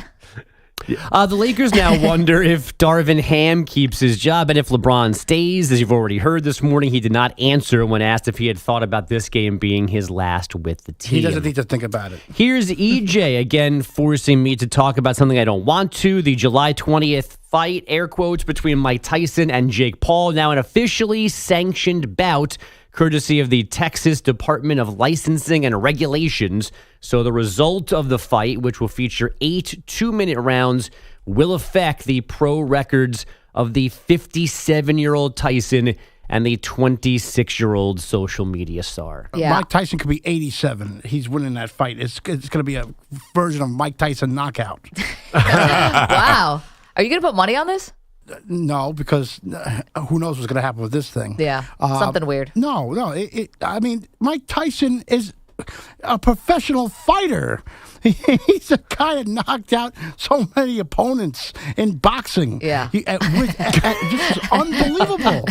Speaker 11: The Lakers now wonder if Darvin Ham keeps his job and if LeBron stays. As you've already heard this morning, he did not answer when asked if he had thought about this game being his last with the team.
Speaker 8: He doesn't need to think about it.
Speaker 11: Here's EJ again forcing me to talk about something I don't want to. The July 20th fight, air quotes, between Mike Tyson and Jake Paul. Now an officially sanctioned bout courtesy of the Texas Department of Licensing and Regulations. So the result of the fight, which will feature 8 2-minute rounds, will affect the pro records of the 57-year-old Tyson and the 26-year-old social media star.
Speaker 3: Yeah.
Speaker 8: Mike Tyson could be 87. He's winning that fight. It's going to be a version of Mike Tyson knockout.
Speaker 3: Wow. Are you going to put money on this?
Speaker 8: No, because who knows what's going to happen with this thing.
Speaker 3: Yeah, something weird.
Speaker 8: No. I mean, Mike Tyson is a professional fighter. He's a guy that knocked out so many opponents in boxing.
Speaker 3: Yeah,
Speaker 8: just unbelievable.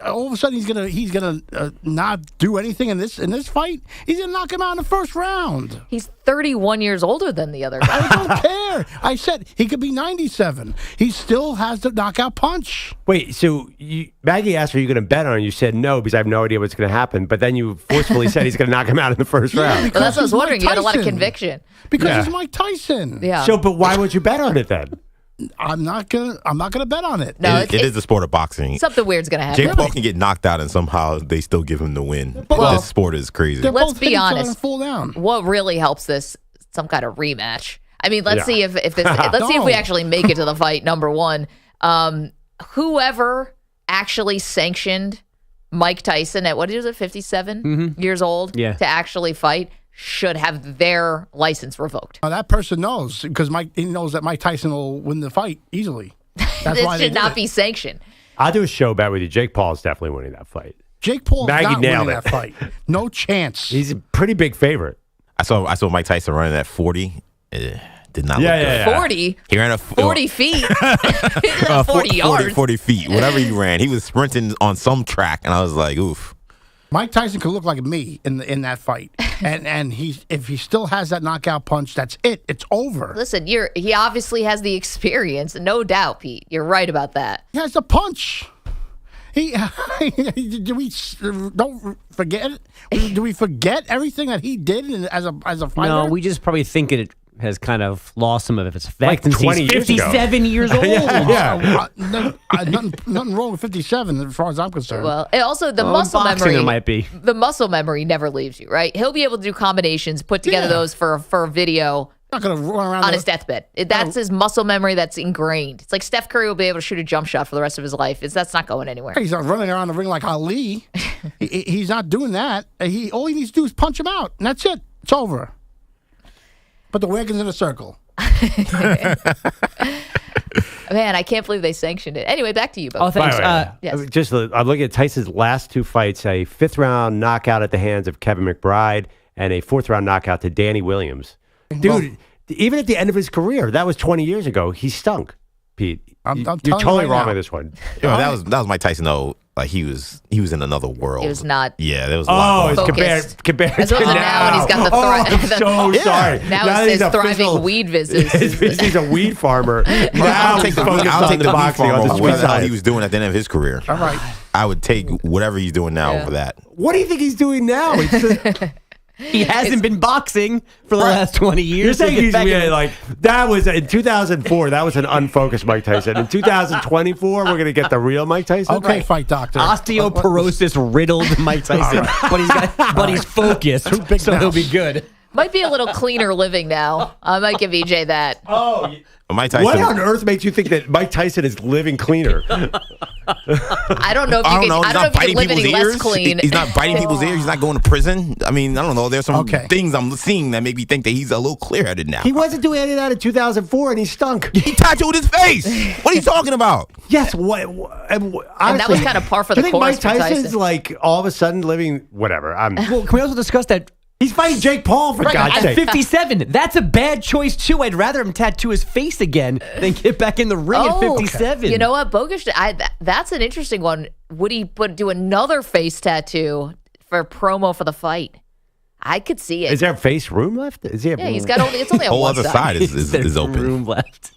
Speaker 8: All of a sudden, he's gonna not do anything in this fight. He's gonna knock him out in the first round.
Speaker 3: He's 31 years older than the other guy.
Speaker 8: I don't care. I said he could be 97. He still has the knockout punch.
Speaker 4: Wait, so Maggie asked, are you going to bet on it? You said no because I have no idea what's going to happen. But then you forcefully said he's going to knock him out in the first round.
Speaker 3: Well, that's what I was wondering. You had a lot of conviction.
Speaker 8: Because he's Mike Tyson.
Speaker 3: Yeah.
Speaker 4: So, but why would you bet on it then?
Speaker 8: I'm not gonna bet on it.
Speaker 3: No,
Speaker 5: it is the sport of boxing.
Speaker 3: Something weird's gonna happen.
Speaker 5: Jake Paul can get knocked out, and somehow they still give him the win. This sport is crazy.
Speaker 3: Let's be honest.
Speaker 8: Fall down.
Speaker 3: What really helps this? Some kind of rematch. I mean, let's see if this. Let's see if we actually make it to the fight. Number one, whoever actually sanctioned Mike Tyson at 57 years old to actually fight should have their license revoked.
Speaker 8: That person knows because he knows that Mike Tyson will win the fight easily. That's why
Speaker 3: this should not be sanctioned.
Speaker 4: I'll do a show bet with you. Jake Paul's definitely winning that fight.
Speaker 8: Jake Paul's
Speaker 4: Maggie
Speaker 8: not
Speaker 4: nailed
Speaker 8: winning
Speaker 4: it.
Speaker 8: that fight. No chance.
Speaker 4: He's a pretty big favorite.
Speaker 5: I saw Mike Tyson running at 40. Did not look good.
Speaker 3: 40?
Speaker 5: He ran
Speaker 3: 40 feet. 40 yards.
Speaker 5: 40 feet. Whatever he ran. He was sprinting on some track, and I was like, oof.
Speaker 8: Mike Tyson could look like me in that fight, and if he still has that knockout punch, that's it. It's over.
Speaker 3: Listen, he obviously has the experience, no doubt, Pete. You're right about that.
Speaker 8: He has the punch. Don't forget it. Do we forget everything that he did as a fighter?
Speaker 11: No, we just probably think it has kind of lost some of its effect.
Speaker 4: Like
Speaker 11: since
Speaker 4: 20
Speaker 11: he's
Speaker 4: years ago.
Speaker 11: 57 years old.
Speaker 8: Nothing wrong with 57 as far as I'm concerned.
Speaker 3: Well, also the muscle
Speaker 11: boxing
Speaker 3: memory
Speaker 11: there might be.
Speaker 3: The muscle memory never leaves you, right? He'll be able to do combinations, put together those for a video.
Speaker 8: Not gonna run around
Speaker 3: on his deathbed. That's his muscle memory that's ingrained. It's like Steph Curry will be able to shoot a jump shot for the rest of his life. That's not going anywhere.
Speaker 8: He's not running around the ring like Ali. He's not doing that. All he needs to do is punch him out, and that's it. It's over. Put the wagons in a circle.
Speaker 3: Man, I can't believe they sanctioned it. Anyway, back to you, Bo.
Speaker 11: Oh, thanks.
Speaker 3: Yes.
Speaker 4: I'm looking at Tyson's last two fights: a 5th-round knockout at the hands of Kevin McBride and a 4th-round knockout to Danny Williams. Dude, even at the end of his career, that was 20 years ago. He stunk, Pete.
Speaker 8: I'm
Speaker 4: You're
Speaker 8: telling
Speaker 4: totally
Speaker 8: you
Speaker 4: wrong
Speaker 8: right
Speaker 4: on
Speaker 8: now.
Speaker 4: this one.
Speaker 5: That was Mike Tyson though. Like he was in another world.
Speaker 3: It was not.
Speaker 5: Yeah, there was a lot.
Speaker 4: Oh, it's
Speaker 3: Focused.
Speaker 4: compared
Speaker 3: As
Speaker 4: to
Speaker 3: opposed to now when he's got the
Speaker 4: I'm so sorry.
Speaker 3: Now it
Speaker 4: he's
Speaker 3: says
Speaker 4: a
Speaker 3: thriving
Speaker 4: physical-
Speaker 3: weed business.
Speaker 4: He's a weed farmer. Now
Speaker 5: I'll
Speaker 4: he's
Speaker 5: take
Speaker 4: focused on the boxing on the sweet
Speaker 5: whatever the hell
Speaker 4: side.
Speaker 5: he was doing at the end of his career.
Speaker 8: All right.
Speaker 5: I would take whatever he's doing now over that.
Speaker 4: What do you think he's doing now?
Speaker 11: He hasn't been boxing for the last 20 years.
Speaker 4: You're saying
Speaker 11: So get
Speaker 4: he's
Speaker 11: back in
Speaker 4: really
Speaker 11: the-
Speaker 4: like that was in 2004. That was an unfocused Mike Tyson. In 2024, we're gonna get the real Mike Tyson.
Speaker 8: Okay, fight doctor.
Speaker 11: Osteoporosis riddled Mike Tyson, but he's focused, so he'll be good.
Speaker 3: Might be a little cleaner living now. I might give EJ that.
Speaker 4: Oh,
Speaker 5: Mike Tyson.
Speaker 4: what on earth makes you think that Mike Tyson is living cleaner?
Speaker 3: I don't know if you
Speaker 5: I don't
Speaker 3: can.
Speaker 5: know.
Speaker 3: I
Speaker 5: He's
Speaker 3: don't know
Speaker 5: not
Speaker 3: if you
Speaker 5: biting
Speaker 3: can live
Speaker 5: people's
Speaker 3: any
Speaker 5: ears.
Speaker 3: less clean.
Speaker 5: He's not biting people's ears. He's not going to prison. I mean, I don't know. There's some things I'm seeing that make me think that he's a little clear-headed now.
Speaker 4: He wasn't doing any of that in 2004, and he stunk.
Speaker 5: He tattooed his face. What are you talking about?
Speaker 4: Yes, what?
Speaker 3: And that was kind of par for
Speaker 4: Do
Speaker 3: the
Speaker 4: you think
Speaker 3: course
Speaker 4: Mike
Speaker 3: for
Speaker 4: Tyson's
Speaker 3: Tyson.
Speaker 4: like all of a sudden living whatever?
Speaker 11: Well, can we also discuss that?
Speaker 4: He's fighting Jake Paul for God's
Speaker 11: At
Speaker 4: sake.
Speaker 11: 57, that's a bad choice too. I'd rather him tattoo his face again than get back in the ring at 57.
Speaker 3: You know what, Bogusch? That's an interesting one. Would he do another face tattoo for promo for the fight? I could see it.
Speaker 4: Is there face room left? Is he?
Speaker 3: Yeah, he's got only. It's only on
Speaker 5: whole
Speaker 3: one
Speaker 5: other side is open.
Speaker 11: Room left.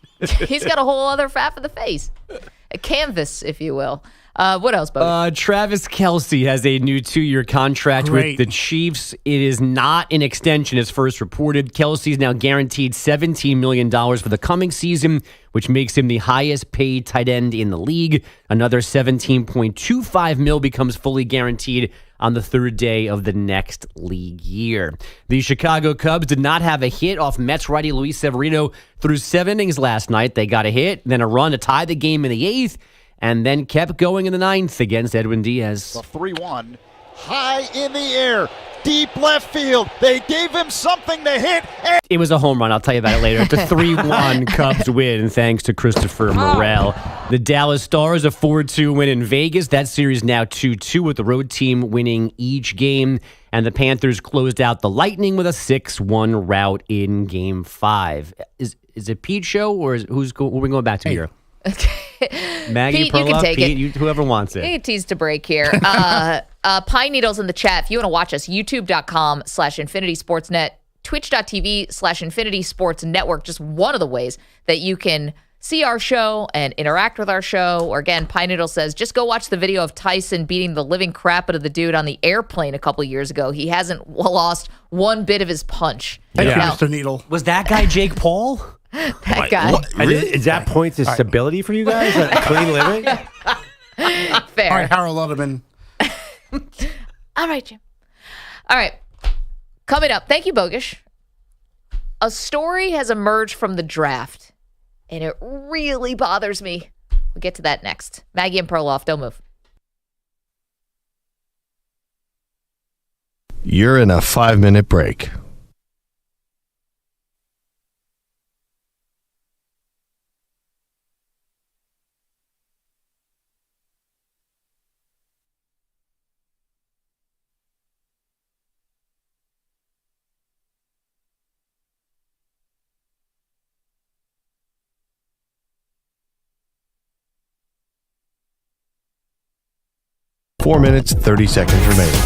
Speaker 3: He's got a whole other half of the face, a canvas, if you will. What else, Bogusch?
Speaker 11: Travis Kelce has a new 2-year contract with the Chiefs. It is not an extension as first reported. Kelce's now guaranteed $17 million for the coming season, which makes him the highest paid tight end in the league. Another $17.25 million becomes fully guaranteed on the third day of the next league year. The Chicago Cubs did not have a hit off Mets righty Luis Severino through 7 innings last night. They got a hit, then a run to tie the game in the 8th, and then kept going in the 9th against Edwin Diaz.
Speaker 16: The 3-1, high in the air, deep left field. They gave him something to hit.
Speaker 11: It was a home run. I'll tell you about it later. It's a 3-1 Cubs win, thanks to Christopher Morel. The Dallas Stars, a 4-2 win in Vegas. That series now 2-2 with the road team winning each game. And the Panthers closed out the Lightning with a 6-1 rout in Game 5. Is it Pete's show, or who are we going back to here? Maggie
Speaker 3: Pete,
Speaker 11: Perloff,
Speaker 3: you can take
Speaker 11: Pete, whoever wants it.
Speaker 3: You can tease to break here. Pine Needles in the chat. If you want to watch us, youtube.com/Infinity Sportsnet, twitch.tv/Infinity Sports Network. Just one of the ways that you can see our show and interact with our show. Or again, Pine Needle says, just go watch the video of Tyson beating the living crap out of the dude on the airplane a couple years ago. He hasn't lost one bit of his punch.
Speaker 8: Thank you, Mr. Needle.
Speaker 11: Was that guy Jake Paul?
Speaker 3: That guy.
Speaker 4: Is that point to stability for you guys? Clean living?
Speaker 3: Fair.
Speaker 8: All right, Harold Letterman.
Speaker 3: All right, Jim. All right. Coming up, thank you, Bogusch. A story has emerged from the draft, and it really bothers me. We'll get to that next. Maggie and Perloff, don't move.
Speaker 9: You're in a 5-minute break. Four minutes, 30 seconds remaining.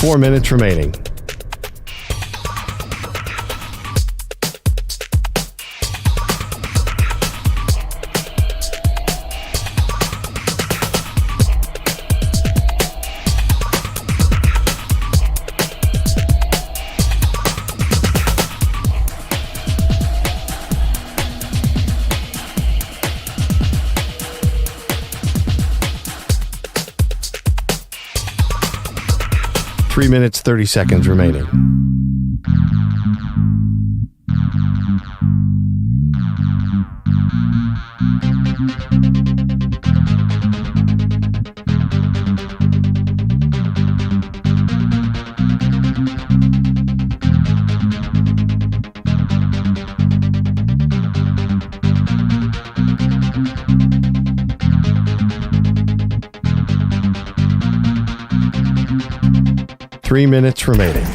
Speaker 9: Four minutes remaining. Three minutes, 30 seconds remaining. Three minutes remaining.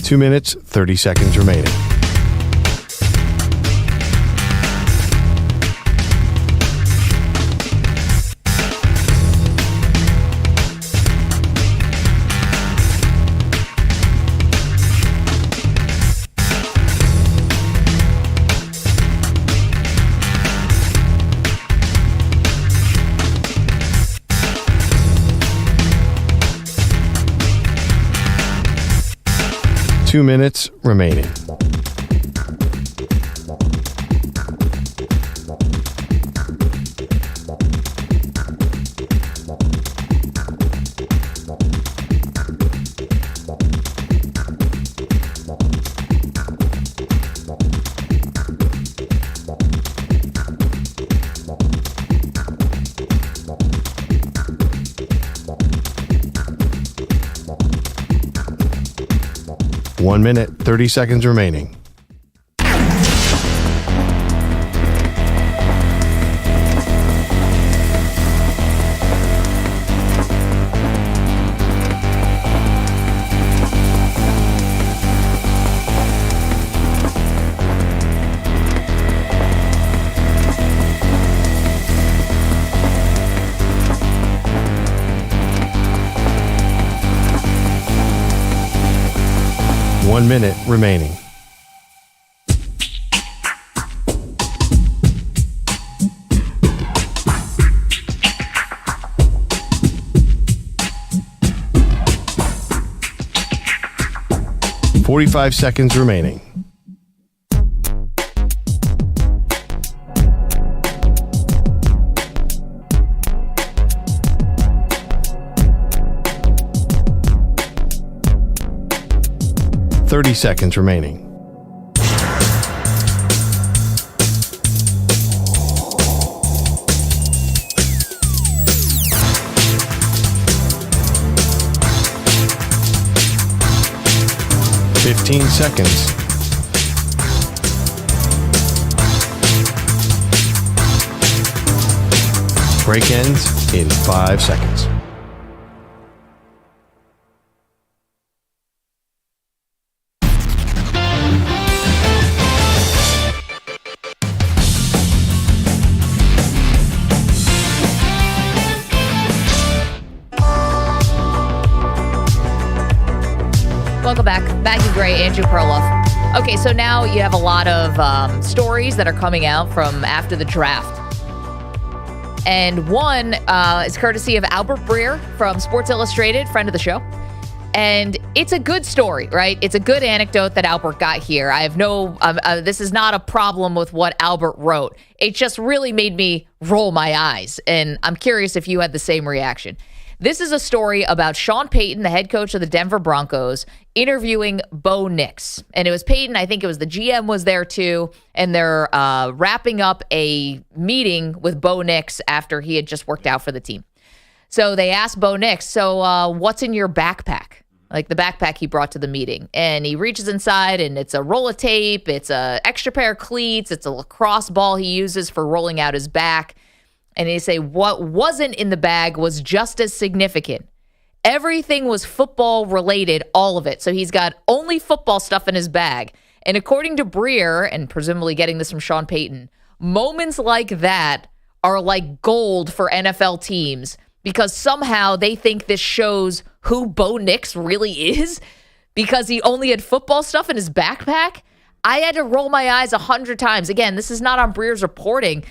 Speaker 9: Two minutes, 30 seconds remaining. Two minutes remaining. 1 minute, 30 seconds remaining. One minute remaining. "45 seconds remaining. "30 seconds remaining. "15 seconds. Break ends in 5 seconds.
Speaker 3: Welcome back. Maggie Gray, Andrew Perloff. Okay, so now you have a lot of stories that are coming out from after the draft. And one is courtesy of Albert Breer from Sports Illustrated, friend of the show. And it's a good story, right? It's a good anecdote that Albert got here. I have this is not a problem with what Albert wrote. It just really made me roll my eyes. And I'm curious if you had the same reaction. This is a story about Sean Payton, the head coach of the Denver Broncos, interviewing Bo Nix. And it was Payton, I think it was the GM was there too, and they're wrapping up a meeting with Bo Nix after he had just worked out for the team. So they asked Bo Nix, so what's in your backpack? Like the backpack he brought to the meeting. And he reaches inside and it's a roll of tape, it's a extra pair of cleats, it's a lacrosse ball he uses for rolling out his back. And they say what wasn't in the bag was just as significant. Everything was football related, all of it. So he's got only football stuff in his bag. And according to Breer, and presumably getting this from Sean Payton, moments like that are like gold for NFL teams because somehow they think this shows who Bo Nix really is because he only had football stuff in his backpack. I had to roll my eyes 100 times. Again, this is not on Breer's reporting.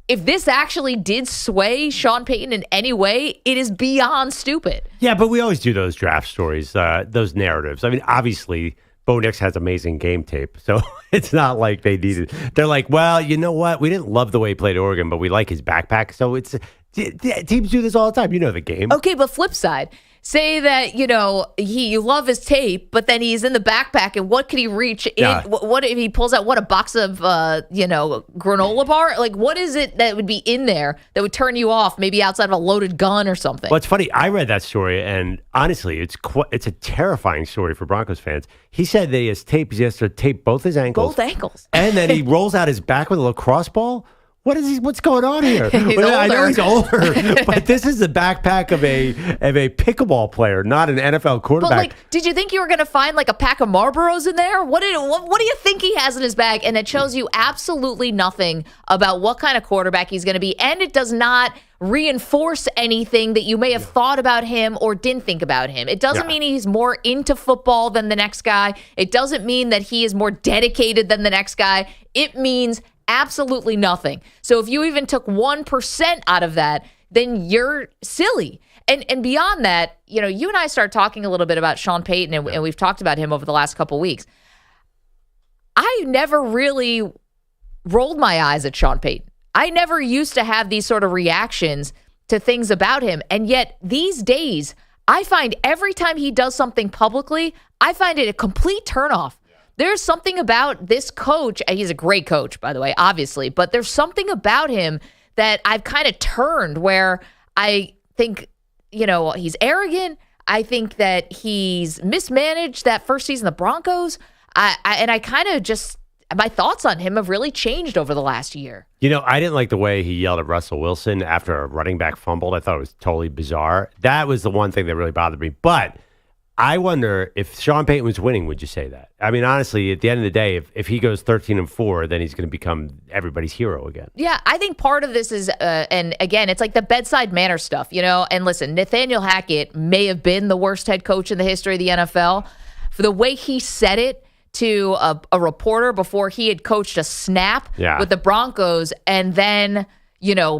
Speaker 3: If this actually did sway Sean Payton in any way, it is beyond stupid.
Speaker 4: Yeah, but we always do those draft stories, those narratives. I mean, obviously, Bo Nix has amazing game tape, so it's not like they needed. They're like, well, you know what? We didn't love the way he played Oregon, but we like his backpack. So it's teams do this all the time. You know the game.
Speaker 3: Okay, but flip side. Say that, you love his tape, but then he's in the backpack, and what could he reach in?
Speaker 4: Yeah.
Speaker 3: What if he pulls out, a box of, granola bar? Like, what is it that would be in there that would turn you off, maybe outside of a loaded gun or something?
Speaker 4: Well, it's funny. I read that story, and honestly, it's a terrifying story for Broncos fans. He said that he has to tape both his ankles.
Speaker 3: Both ankles.
Speaker 4: And then he rolls out his back with a lacrosse ball. What's going on here? I know he's older, but this is the backpack of a pickleball player, not an NFL quarterback.
Speaker 3: But did you think you were going to find like a pack of Marlboros in there? What do you think he has in his bag? And it shows you absolutely nothing about what kind of quarterback he's going to be, and it does not reinforce anything that you may have thought about him or didn't think about him. It doesn't mean he's more into football than the next guy. It doesn't mean that he is more dedicated than the next guy. It means absolutely nothing. So if you even took 1% out of that, then you're silly. And beyond that, you and I started talking a little bit about Sean Payton, and we've talked about him over the last couple of weeks. I never really rolled my eyes at Sean Payton. I never used to have these sort of reactions to things about him. And yet these days, I find every time he does something publicly, I find it a complete turnoff. There's something about this coach. He's a great coach, by the way, obviously, but there's something about him that I've kind of turned where I think, he's arrogant. I think that he's mismanaged that first season of the Broncos. I kind of just, my thoughts on him have really changed over the last year.
Speaker 4: You know, I didn't like the way he yelled at Russell Wilson after a running back fumbled. I thought it was totally bizarre. That was the one thing that really bothered me. But I wonder if Sean Payton was winning, would you say that? I mean, honestly, at the end of the day, if he goes 13-4, then he's going to become everybody's hero again.
Speaker 3: Yeah, I think part of this is, and again, it's like the bedside manner stuff, you know? And listen, Nathaniel Hackett may have been the worst head coach in the history of the NFL. For the way he said it to a reporter before he had coached a snap with the Broncos, and then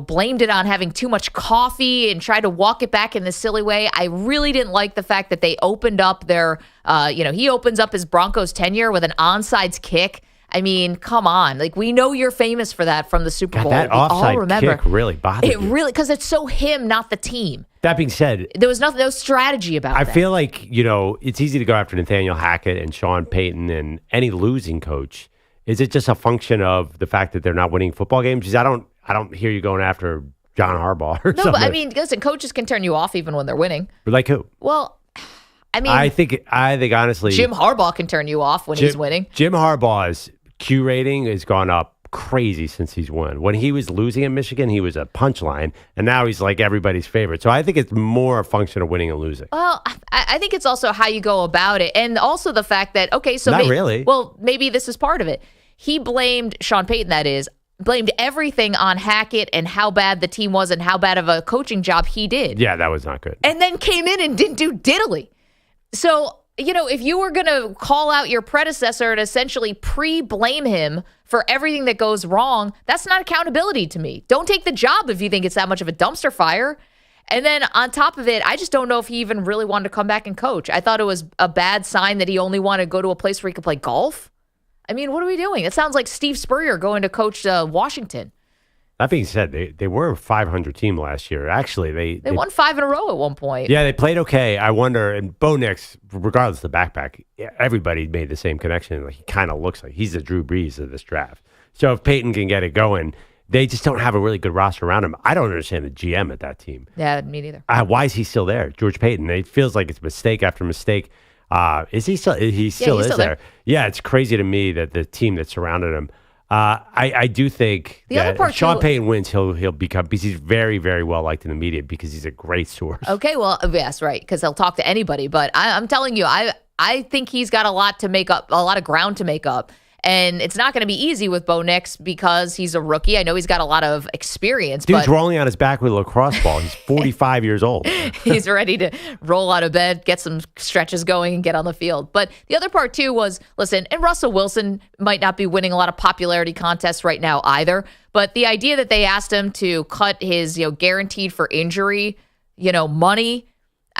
Speaker 3: blamed it on having too much coffee and tried to walk it back in this silly way. I really didn't like the fact that they opened up their, he opens up his Broncos tenure with an onside kick. I mean, come on. Like, we know you're famous for that from the Super Bowl.
Speaker 4: That offside kick really bothered me.
Speaker 3: Really, because it's so him, not the team.
Speaker 4: That being said,
Speaker 3: there was no strategy about that.
Speaker 4: I feel like, it's easy to go after Nathaniel Hackett and Sean Payton and any losing coach. Is it just a function of the fact that they're not winning football games? Because I don't hear you going after John Harbaugh or something.
Speaker 3: No, but I mean, listen, coaches can turn you off even when they're winning.
Speaker 4: Like who?
Speaker 3: Well, I mean,
Speaker 4: I think honestly,
Speaker 3: Jim Harbaugh can turn you off when he's winning.
Speaker 4: Jim Harbaugh's Q rating has gone up crazy since he's won. When he was losing in Michigan, he was a punchline, and now he's like everybody's favorite. So I think it's more a function of winning and losing.
Speaker 3: Well, I think it's also how you go about it, and also the fact that
Speaker 4: really.
Speaker 3: Well, maybe this is part of it. He blamed Sean Payton. That is. Blamed everything on Hackett and how bad the team was and how bad of a coaching job he did.
Speaker 4: Yeah, that was not good.
Speaker 3: And then came in and didn't do diddly. So, if you were going to call out your predecessor and essentially pre-blame him for everything that goes wrong, that's not accountability to me. Don't take the job if you think it's that much of a dumpster fire. And then on top of it, I just don't know if he even really wanted to come back and coach. I thought it was a bad sign that he only wanted to go to a place where he could play golf. I mean, what are we doing? It sounds like Steve Spurrier going to coach Washington.
Speaker 4: That being said, they were a 500 team last year. Actually,
Speaker 3: they won 5 in a row at one point.
Speaker 4: Yeah, they played okay. I wonder, and Bo Nix, regardless of the backpack, everybody made the same connection. Like, he kind of looks like he's the Drew Brees of this draft. So if Payton can get it going, they just don't have a really good roster around him. I don't understand the GM at that team.
Speaker 3: Yeah, me neither.
Speaker 4: Why is he still there? George Payton. It feels like it's mistake after mistake. Is he still? He still is there. Yeah, it's crazy to me that the team that surrounded him. I do think that if Sean Payton wins, he'll become, because he's very, very well liked in the media because he's a great source.
Speaker 3: Okay, well, yes, right, because he'll talk to anybody. But I'm telling you, I think he's got a lot to make up, a lot of ground to make up. And it's not going to be easy with Bo Nix because he's a rookie. I know he's got a lot of experience.
Speaker 4: Dude's rolling on his back with a lacrosse ball. He's 45 years old.
Speaker 3: He's ready to roll out of bed, get some stretches going, and get on the field. But the other part, too, was, listen, and Russell Wilson might not be winning a lot of popularity contests right now either. But the idea that they asked him to cut his guaranteed for injury, money,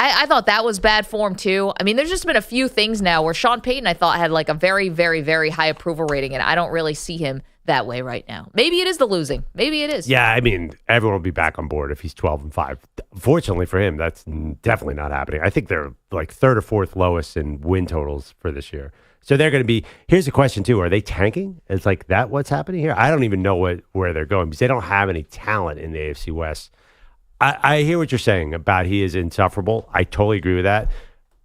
Speaker 3: I thought that was bad form, too. I mean, there's just been a few things now where Sean Payton, I thought, had like a very, very, very high approval rating, and I don't really see him that way right now. Maybe it is the losing. Maybe it is.
Speaker 4: Yeah, I mean, everyone will be back on board if he's 12-5. Fortunately for him, that's definitely not happening. I think they're like third or fourth lowest in win totals for this year. So they're going to be, here's a question, too. Are they tanking? It's like that what's happening here? I don't even know where they're going because they don't have any talent in the AFC West. I hear what you're saying about he is insufferable. I totally agree with that.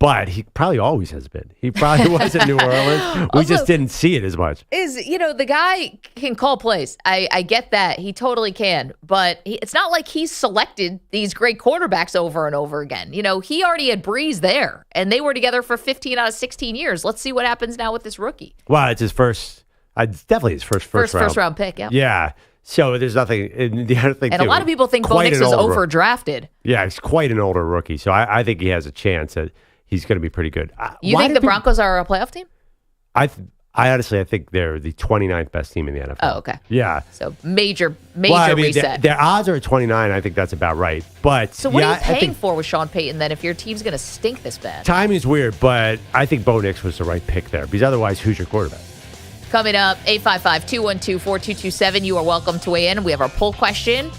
Speaker 4: But he probably always has been. He probably was in New Orleans. We just didn't see it as much.
Speaker 3: The guy can call plays. I get that. He totally can. But it's not like he's selected these great quarterbacks over and over again. He already had Breeze there, and they were together for 15 out of 16 years. Let's see what happens now with this rookie.
Speaker 4: Well, it's his first, definitely his first
Speaker 3: round pick, yeah.
Speaker 4: Yeah. So there's nothing. And the other thing,
Speaker 3: and a lot of people think Bo Nix was overdrafted.
Speaker 4: Yeah, he's quite an older rookie. So I think he has a chance that he's going to be pretty good.
Speaker 3: You think the Broncos are a playoff team?
Speaker 4: I honestly think they're the 29th best team in the NFL.
Speaker 3: Oh, okay.
Speaker 4: Yeah.
Speaker 3: So major reset.
Speaker 4: Their odds are at 29. I think that's about right. But
Speaker 3: so what are you paying for with Sean Payton then if your team's going to stink this bad?
Speaker 4: Timing is weird, but I think Bo Nix was the right pick there because otherwise, who's your quarterback?
Speaker 3: Coming up, 855-212-4227. You are welcome to weigh in. We have our poll question.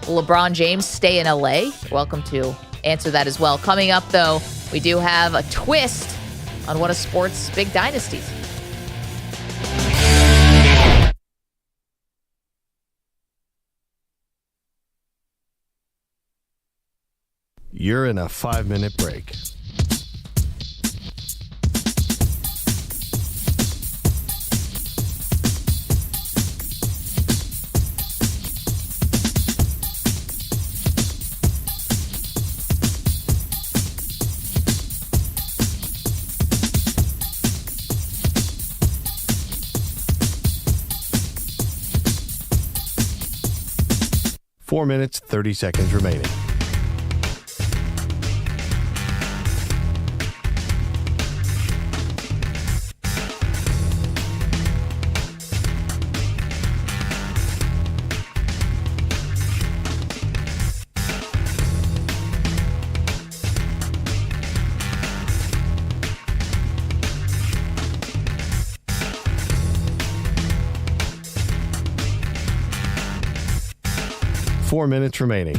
Speaker 3: Will LeBron James stay in LA? You're welcome to answer that as well. Coming up, though, we do have a twist on one of sports' big dynasties.
Speaker 9: You're in a 5-minute break. Four minutes, 30 seconds remaining. Four minutes remaining.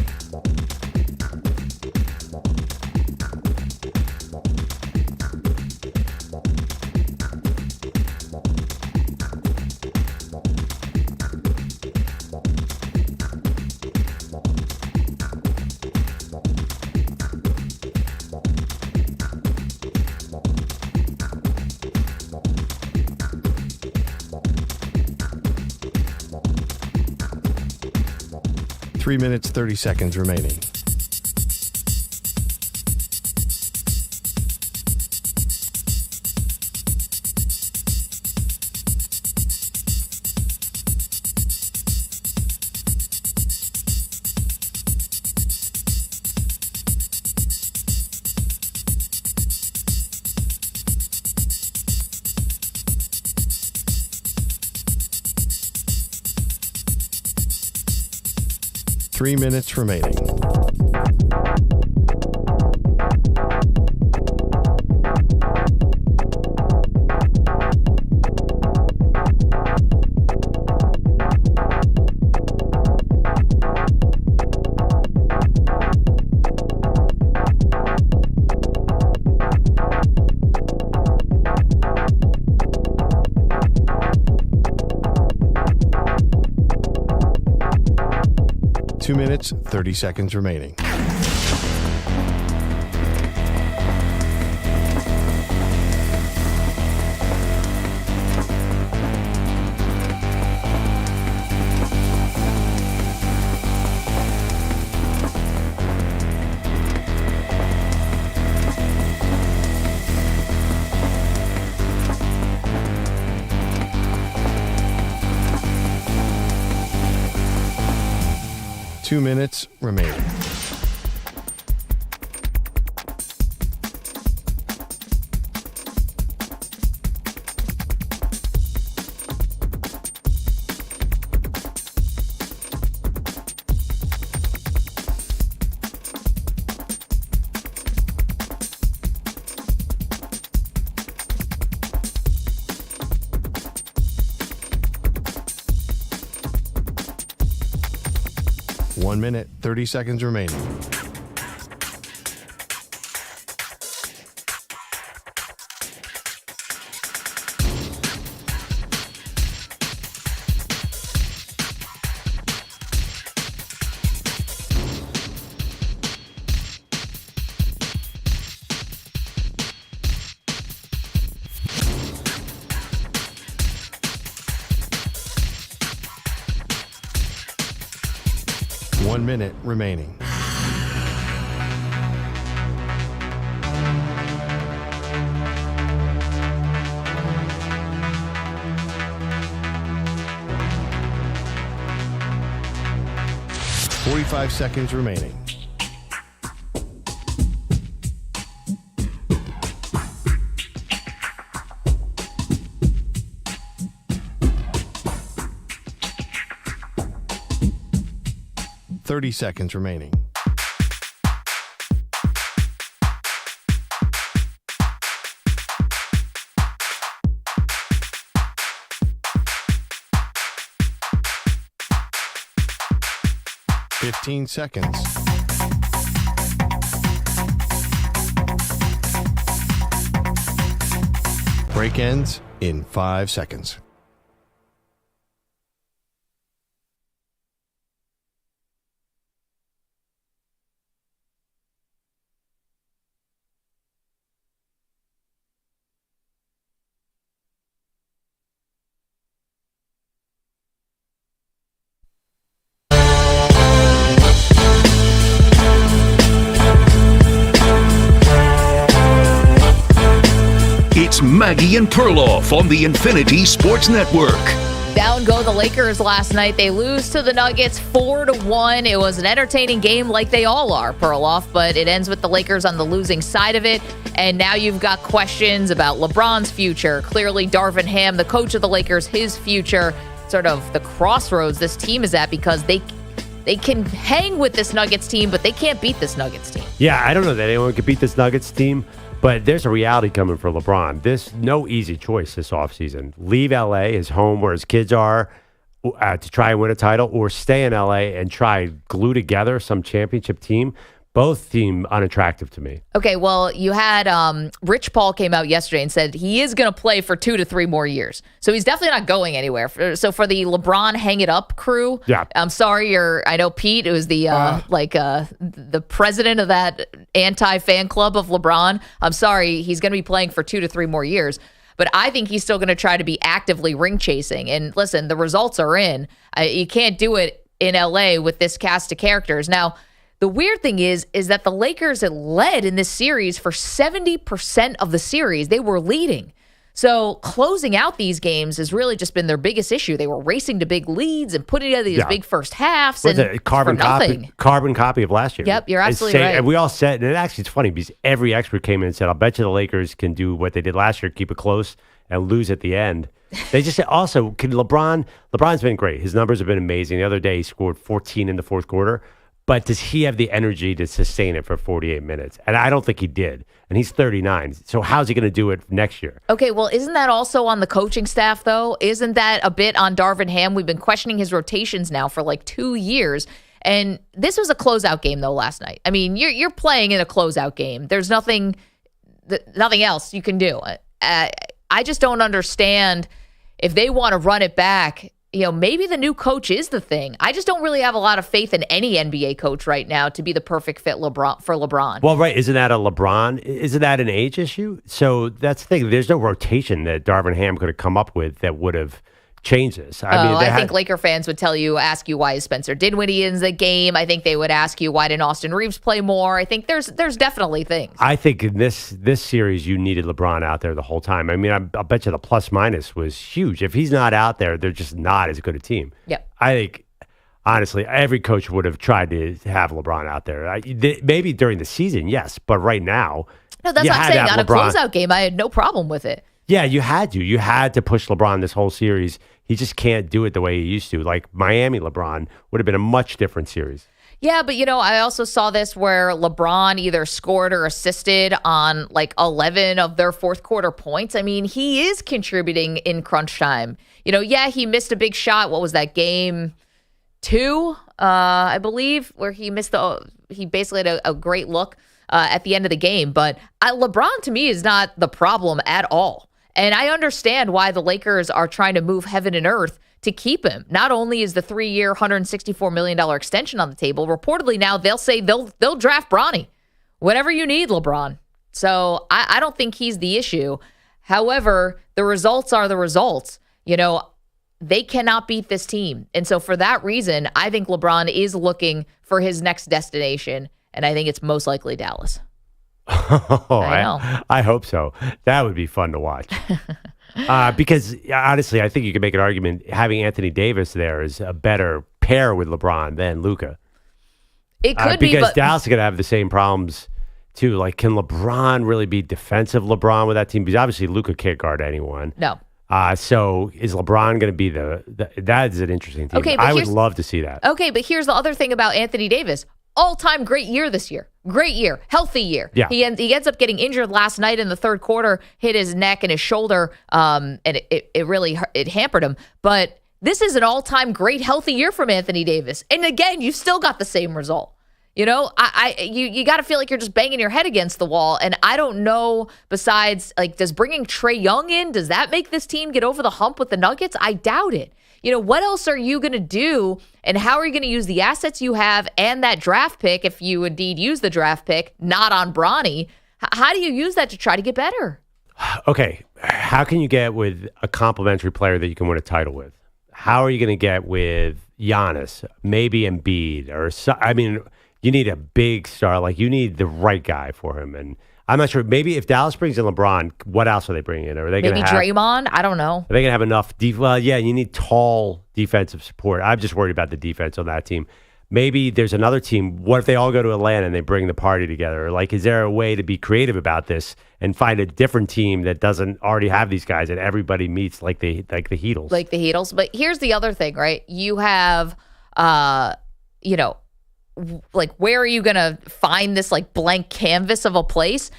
Speaker 9: Three minutes, 30 seconds remaining. Three minutes remaining. Two minutes, 30 seconds remaining. Two minutes remaining. One minute, 30 seconds remaining. One minute remaining. Forty-five seconds remaining. Thirty seconds remaining. Fifteen seconds. Break ends in 5 seconds.
Speaker 1: Maggie and Perloff on the Infinity Sports Network.
Speaker 3: Down go the Lakers last night. They lose to the Nuggets 4-1. It was an entertaining game like they all are, Perloff, but it ends with the Lakers on the losing side of it. And now you've got questions about LeBron's future. Clearly, Darvin Ham, the coach of the Lakers, his future, sort of the crossroads this team is at because they can hang with this Nuggets team, but they can't beat this Nuggets team.
Speaker 4: Yeah, I don't know that anyone could beat this Nuggets team. But there's a reality coming for LeBron. There's no easy choice this offseason. Leave L.A., his home where his kids are, to try and win a title, or stay in L.A. and try glue together some championship team. Both seem unattractive to me.
Speaker 3: Okay, well, you had Rich Paul came out yesterday and said he is going to play for 2 to 3 more years. So he's definitely not going anywhere. So for the LeBron Hang It Up crew,
Speaker 4: yeah.
Speaker 3: I'm sorry, I know Pete, who's the the president of that anti-fan club of LeBron. I'm sorry, he's going to be playing for 2 to 3 more years. But I think he's still going to try to be actively ring chasing. And listen, the results are in. You can't do it in LA with this cast of characters. Now, the weird thing is that the Lakers had led in this series for 70% of the series. They were leading. So closing out these games has really just been their biggest issue. They were racing to big leads and putting together these big first halves.
Speaker 4: What's
Speaker 3: and
Speaker 4: it, carbon copy of last year.
Speaker 3: Yep, you're absolutely right.
Speaker 4: And we all said, and actually it's funny because every expert came in and said, I'll bet you the Lakers can do what they did last year, keep it close and lose at the end. They just said, also, can LeBron's been great. His numbers have been amazing. The other day he scored 14 in the fourth quarter. But does he have the energy to sustain it for 48 minutes? And I don't think he did. And he's 39. So how's he going to do it next year?
Speaker 3: Okay, well, isn't that also on the coaching staff, though? Isn't that a bit on Darvin Ham? We've been questioning his rotations now for like 2 years. And this was a closeout game, though, last night. I mean, you're playing in a closeout game. There's nothing else you can do. I just don't understand if they want to run it back. You know, maybe the new coach is the thing. I just don't really have a lot of faith in any NBA coach right now to be the perfect fit for LeBron.
Speaker 4: Well, right. Isn't that an age issue? So that's the thing. There's no rotation that Darvin Ham could have come up with that would have changed this.
Speaker 3: I think Laker fans would ask you why is Spencer Dinwiddie in the game. I think they would ask you why didn't Austin Reeves play more. I think there's definitely things.
Speaker 4: I think in this series you needed LeBron out there the whole time. I mean, I'll bet you the plus minus was huge. If he's not out there, they're just not as good a team.
Speaker 3: Yep.
Speaker 4: I think honestly, every coach would have tried to have LeBron out there. Maybe during the season, yes, but right now,
Speaker 3: no, that's what I'm saying. On a closeout game, I had no problem with it.
Speaker 4: Yeah, you had to. You had to push LeBron this whole series. He just can't do it the way he used to. Like Miami LeBron would have been a much different series.
Speaker 3: Yeah, but I also saw this where LeBron either scored or assisted on like 11 of their fourth quarter points. I mean, he is contributing in crunch time. Yeah, he missed a big shot. What was that, game 2, I believe, where he basically had a great look at the end of the game. But LeBron, to me, is not the problem at all. And I understand why the Lakers are trying to move heaven and earth to keep him. Not only is the 3-year, $164 million extension on the table, reportedly now they'll say they'll draft Bronny. Whatever you need, LeBron. So I don't think he's the issue. However, the results are the results. They cannot beat this team. And so for that reason, I think LeBron is looking for his next destination, and I think it's most likely Dallas. I know.
Speaker 4: I hope so. That would be fun to watch. Because honestly, I think you could make an argument having Anthony Davis there is a better pair with LeBron than Luka.
Speaker 3: It could be,
Speaker 4: because Dallas is going to have the same problems too. Like, can LeBron really be defensive LeBron with that team? Because obviously Luka can't guard anyone.
Speaker 3: No.
Speaker 4: So is LeBron going to be that is an interesting team. Okay, I would love to see that.
Speaker 3: Okay, but here's the other thing about Anthony Davis. All-time great year this year. Great year. Healthy year.
Speaker 4: Yeah.
Speaker 3: He ends up getting injured last night in the third quarter, hit his neck and his shoulder, and it really hampered him. But this is an all-time great healthy year from Anthony Davis. And again, you still got the same result. You got to feel like you're just banging your head against the wall. And I don't know, besides, like, does bringing Trae Young in, does that make this team get over the hump with the Nuggets? I doubt it. What else are you going to do, and how are you going to use the assets you have and that draft pick, if you indeed use the draft pick, not on Bronny? How do you use that to try to get better?
Speaker 4: Okay, how can you get with a complimentary player that you can win a title with? How are you going to get with Giannis, maybe Embiid, you need a big star, like you need the right guy for him. And I'm not sure. Maybe if Dallas brings in LeBron, what else are they bringing in? Are they going to
Speaker 3: Maybe
Speaker 4: have
Speaker 3: Draymond? I don't know.
Speaker 4: Are they going to have enough? Well, yeah, you need tall defensive support. I'm just worried about the defense on that team. Maybe there's another team. What if they all go to Atlanta and they bring the party together? Like, is there a way to be creative about this and find a different team that doesn't already have these guys and everybody meets like the Heatles?
Speaker 3: Like the Heatles. But here's the other thing, right? You have, like, where are you going to find this like blank canvas of a place?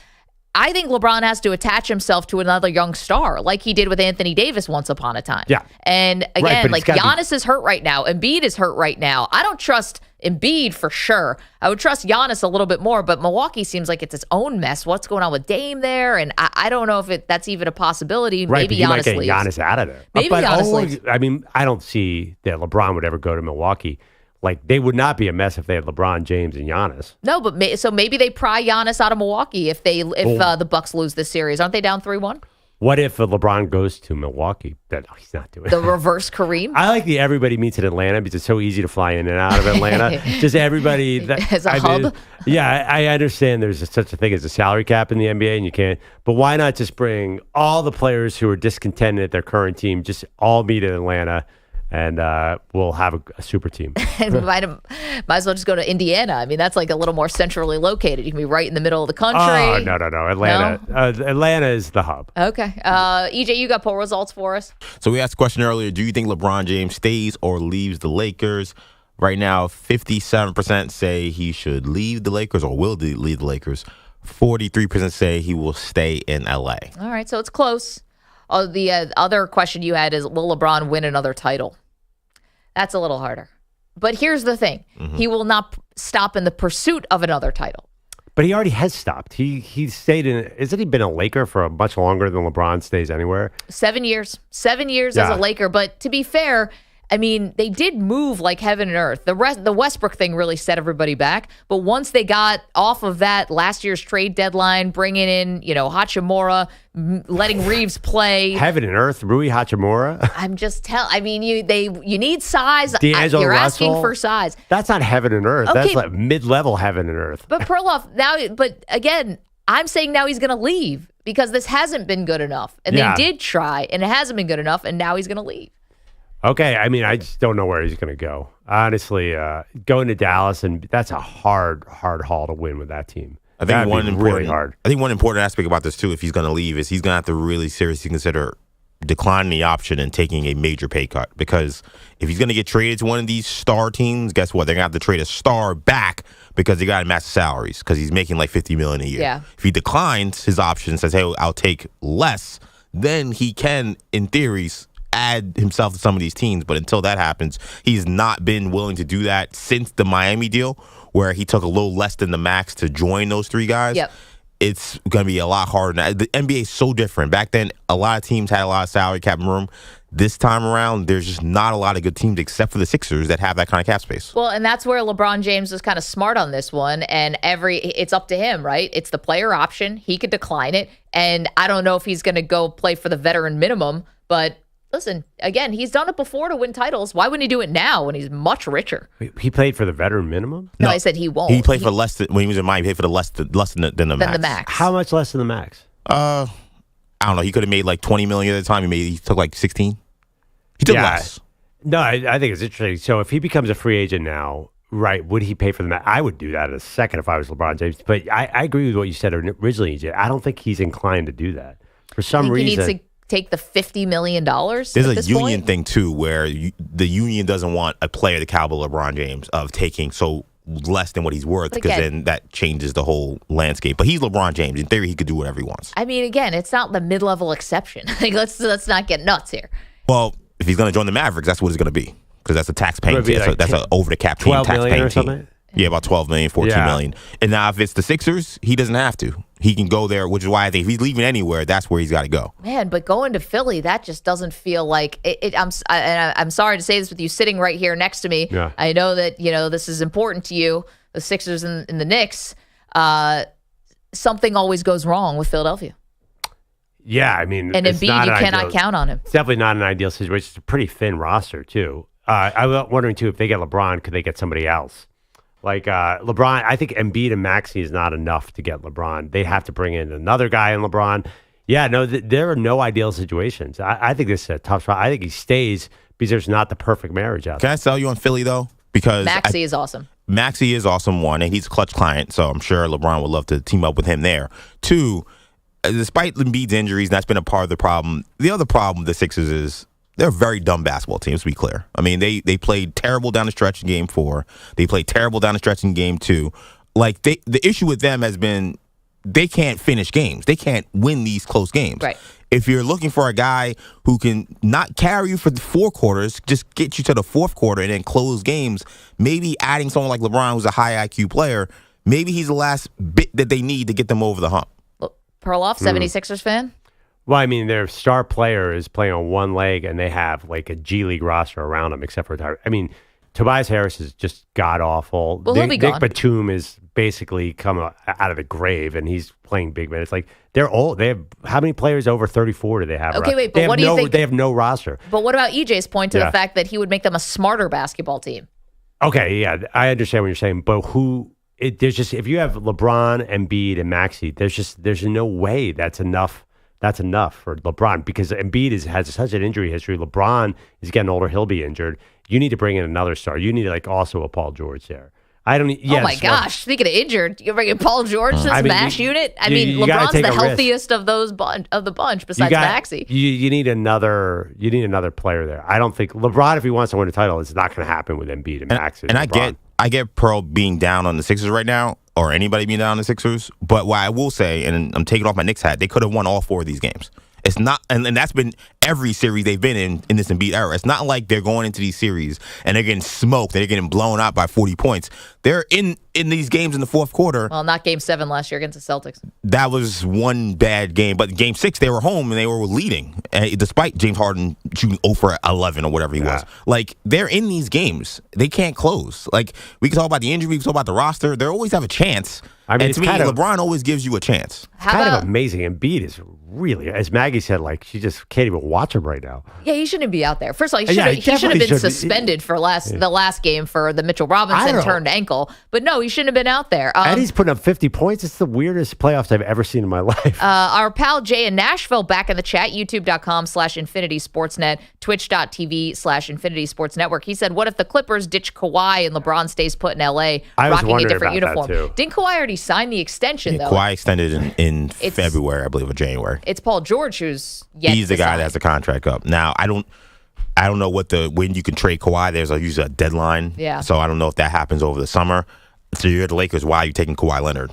Speaker 3: I think LeBron has to attach himself to another young star like he did with Anthony Davis once upon a time.
Speaker 4: Yeah.
Speaker 3: And again,
Speaker 4: right,
Speaker 3: like Giannis is hurt right now. Embiid is hurt right now. I don't trust Embiid for sure. I would trust Giannis a little bit more, but Milwaukee seems like it's its own mess. What's going on with Dame there? And I don't know if that's even a possibility.
Speaker 4: Right,
Speaker 3: Maybe
Speaker 4: but you might
Speaker 3: Giannis
Speaker 4: get
Speaker 3: leaves.
Speaker 4: Giannis out of there.
Speaker 3: Maybe Giannis leaves.
Speaker 4: I mean, I don't see that LeBron would ever go to Milwaukee. Like, they would not be a mess if they had LeBron James and Giannis.
Speaker 3: No, but so maybe they pry Giannis out of Milwaukee if the Bucks lose this series. Aren't they down 3-1?
Speaker 4: What if LeBron goes to Milwaukee? Then he's not doing
Speaker 3: The
Speaker 4: it.
Speaker 3: reverse Kareem?
Speaker 4: I like the everybody meets in Atlanta because it's so easy to fly in and out of Atlanta. Just everybody.
Speaker 3: As a hub?
Speaker 4: Yeah, I understand there's such a thing as a salary cap in the NBA and you can't. But why not just bring all the players who are discontented at their current team, just all meet in Atlanta? And we'll have a super team.
Speaker 3: might as well just go to Indiana. I mean, that's like a little more centrally located. You can be right in the middle of the country.
Speaker 4: Oh, no. Atlanta.
Speaker 3: No?
Speaker 4: Atlanta is the hub.
Speaker 3: Okay. EJ, you got poll results for us?
Speaker 5: So we asked a question earlier, do you think LeBron James stays or leaves the Lakers? Right now, 57% say he should leave the Lakers or will leave the Lakers. 43% say he will stay in LA.
Speaker 3: All right, so it's close. Oh, the other question you had is, will LeBron win another title? That's a little harder. But here's the thing.
Speaker 4: Mm-hmm.
Speaker 3: He will not stop in the pursuit of another title.
Speaker 4: But he already has stopped. He stayed in. Isn't he been a Laker for much longer than LeBron stays anywhere?
Speaker 3: 7 years. 7 years as a Laker. But to be fair, I mean, they did move like heaven and earth. The Westbrook thing really set everybody back. But once they got off of that last year's trade deadline, bringing in, Hachimura, letting Reeves play.
Speaker 4: Heaven and earth, Rui Hachimura.
Speaker 3: I'm just I mean, you need size.
Speaker 4: D'Angelo
Speaker 3: You're asking
Speaker 4: Russell.
Speaker 3: for size.
Speaker 4: That's not heaven and earth.
Speaker 3: Okay.
Speaker 4: That's like mid-level heaven and earth.
Speaker 3: But Perloff, but again, I'm saying now he's going to leave because this hasn't been good enough. And they did try, and it hasn't been good enough, and now he's going to leave.
Speaker 4: Okay, I mean, I just don't know where he's going to go. Honestly, going to Dallas, and that's a hard haul to win with that team.
Speaker 5: I think
Speaker 4: really hard.
Speaker 5: I think one important aspect about this too, if he's going to leave, is he's going to have to really seriously consider declining the option and taking a major pay cut. Because if he's going to get traded to one of these star teams, guess what? They're going to have to trade a star back because they got to match the salaries because he's making like $50 million a year.
Speaker 3: Yeah.
Speaker 5: If he declines his option and says, "Hey, I'll take less," then he can, in theory, add himself to some of these teams. But until that happens, he's not been willing to do that since the Miami deal, where he took a little less than the max to join those three guys.
Speaker 3: Yep.
Speaker 5: It's going to be a lot harder now. The NBA is so different. Back then, a lot of teams had a lot of salary cap room. This time around, there's just not a lot of good teams except for the Sixers that have that kind of cap space.
Speaker 3: Well, and that's where LeBron James was kind of smart on this one. And it's up to him, right? It's the player option. He could decline it. And I don't know if he's going to go play for the veteran minimum, but listen, again, he's done it before to win titles. Why wouldn't he do it now when he's much richer?
Speaker 4: He played for the veteran minimum?
Speaker 3: No, I said he won't.
Speaker 5: He played for less than, when he was in Miami, he played for less than the max.
Speaker 4: How much less than the max?
Speaker 5: I don't know. He could have made like $20 million at the time. He took like 16. He took less.
Speaker 4: No, I think it's interesting. So if he becomes a free agent now, right, would he pay for the max? I would do that in a second if I was LeBron James. But I agree with what you said originally, EJ. I don't think he's inclined to do that. For some reason.
Speaker 3: He needs to take the $50 million.
Speaker 5: There's a union thing too, where the union doesn't want a player the caliber of LeBron James of taking so less than what he's worth, because then that changes the whole landscape. But he's LeBron James. In theory, he could do whatever he wants.
Speaker 3: I mean, again, it's not the mid-level exception. Like, let's not get nuts here.
Speaker 5: Well, if he's going to join the Mavericks, that's what it's going to be, because that's a tax-paying team. That's an over-the-cap team, tax-paying team. Yeah, about $12 million, $14 million. And now if it's the Sixers, he doesn't have to. He can go there, which is why I think if he's leaving anywhere, that's where he's got to go.
Speaker 3: Man, but going to Philly, that just doesn't feel like it. I'm sorry to say this with you sitting right here next to me.
Speaker 4: Yeah.
Speaker 3: I know that this is important to you, the Sixers and the Knicks. Something always goes wrong with Philadelphia.
Speaker 4: Yeah, I mean,
Speaker 3: and Embiid, you cannot count on him.
Speaker 4: It's definitely not an ideal situation. It's a pretty thin roster too. I was wondering too, if they get LeBron, could they get somebody else? Like LeBron, I think Embiid and Maxey is not enough to get LeBron. They have to bring in another guy in LeBron. Yeah, no, there are no ideal situations. I think this is a tough spot. I think he stays because there's not the perfect marriage out there.
Speaker 5: Can I sell you on Philly, though? Because
Speaker 3: Maxey is awesome.
Speaker 5: Maxey is awesome, one, and he's a clutch client, so I'm sure LeBron would love to team up with him there. Two, despite Embiid's injuries, that's been a part of the problem. The other problem with the Sixers is they're a very dumb basketball team, to be clear. I mean, they played terrible down the stretch in Game 4. They played terrible down the stretch in Game 2. Like, the issue with them has been they can't finish games. They can't win these close games.
Speaker 3: Right.
Speaker 5: If you're looking for a guy who can not carry you for the 4 quarters, just get you to the 4th quarter and then close games, maybe adding someone like LeBron, who's a high IQ player, maybe he's the last bit that they need to get them over the hump.
Speaker 3: Perloff, 76ers fan?
Speaker 4: Well, I mean, their star player is playing on one leg, and they have like a G League roster around him, except for I mean, Tobias Harris is just god awful.
Speaker 3: Well, he'll be
Speaker 4: Nick
Speaker 3: gone.
Speaker 4: Batum is basically come out of the grave, and he's playing big minutes. Like they're old. They have how many players over 34 do they have?
Speaker 3: Okay, wait, but
Speaker 4: they have
Speaker 3: what do you think?
Speaker 4: They have no roster.
Speaker 3: But what about EJ's point to
Speaker 4: Yeah.
Speaker 3: the fact that he would make them a smarter basketball team?
Speaker 4: Okay, yeah, I understand what you're saying, but there's just if you have LeBron, Embiid, and Maxey, there's no way that's enough. That's enough for LeBron because Embiid has such an injury history. LeBron is getting older; he'll be injured. You need to bring in another star. You need like also a Paul George there. I don't. Yes,
Speaker 3: oh my gosh! Speaking of injured, you're bringing Paul George to this MASH unit. I mean,
Speaker 4: you gotta
Speaker 3: LeBron's
Speaker 4: take
Speaker 3: the
Speaker 4: a risk.
Speaker 3: healthiest of the bunch besides Maxey.
Speaker 4: You need another. You need another player there. I don't think LeBron, if he wants to win a title, it's not going to happen with Embiid and Maxey.
Speaker 5: And I get Pearl being down on the Sixers right now, or anybody being down on the Sixers. But what I will say, and I'm taking off my Knicks hat, they could have won all 4 of these games. It's not, and that's been every series they've been in this Embiid era. It's not like they're going into these series and they're getting smoked, they're getting blown out by 40 points. They're in these games in the 4th quarter.
Speaker 3: Well, not Game 7 last year against the Celtics.
Speaker 5: That was one bad game, but Game 6 they were home and they were leading, despite James Harden shooting 0 for 11 or whatever he was. Like they're in these games, they can't close. Like we can talk about the injury, we can talk about the roster. They always have a chance.
Speaker 4: I mean,
Speaker 5: and
Speaker 4: it's
Speaker 5: to me,
Speaker 4: kind of-
Speaker 5: LeBron always gives you a chance.
Speaker 4: It's kind of amazing. Embiid is really, as Maggie said, like she just can't even watch him right now.
Speaker 3: Yeah, he shouldn't be out there. First of all, he
Speaker 4: Yeah,
Speaker 3: should
Speaker 4: he
Speaker 3: have
Speaker 4: definitely
Speaker 3: been
Speaker 4: should be.
Speaker 3: suspended for the last game for the Mitchell
Speaker 4: I
Speaker 3: Robinson
Speaker 4: don't know.
Speaker 3: turned ankle. But no, he shouldn't have been out there.
Speaker 4: And he's putting up 50 points. It's the weirdest playoffs I've ever seen in my life.
Speaker 3: Our pal Jay in Nashville back in the chat, youtube.com/Infinity Sportsnet, twitch.tv/Infinity Sports Network. He said, what if the Clippers ditch Kawhi and LeBron stays put in LA
Speaker 4: I was
Speaker 3: rocking a
Speaker 4: wondering
Speaker 3: different
Speaker 4: about that,
Speaker 3: uniform?
Speaker 4: too.
Speaker 3: Didn't Kawhi already sign the extension, though?
Speaker 5: Kawhi extended in
Speaker 3: It's-
Speaker 5: February, I believe, or January.
Speaker 3: It's Paul George who's yet
Speaker 5: He's the
Speaker 3: to
Speaker 5: guy
Speaker 3: sign.
Speaker 5: that has the contract up. Now, I don't know when you can trade Kawhi. There's usually a deadline.
Speaker 3: Yeah.
Speaker 5: So I don't know if that happens over the summer. So you're the Lakers. Why are you taking Kawhi Leonard?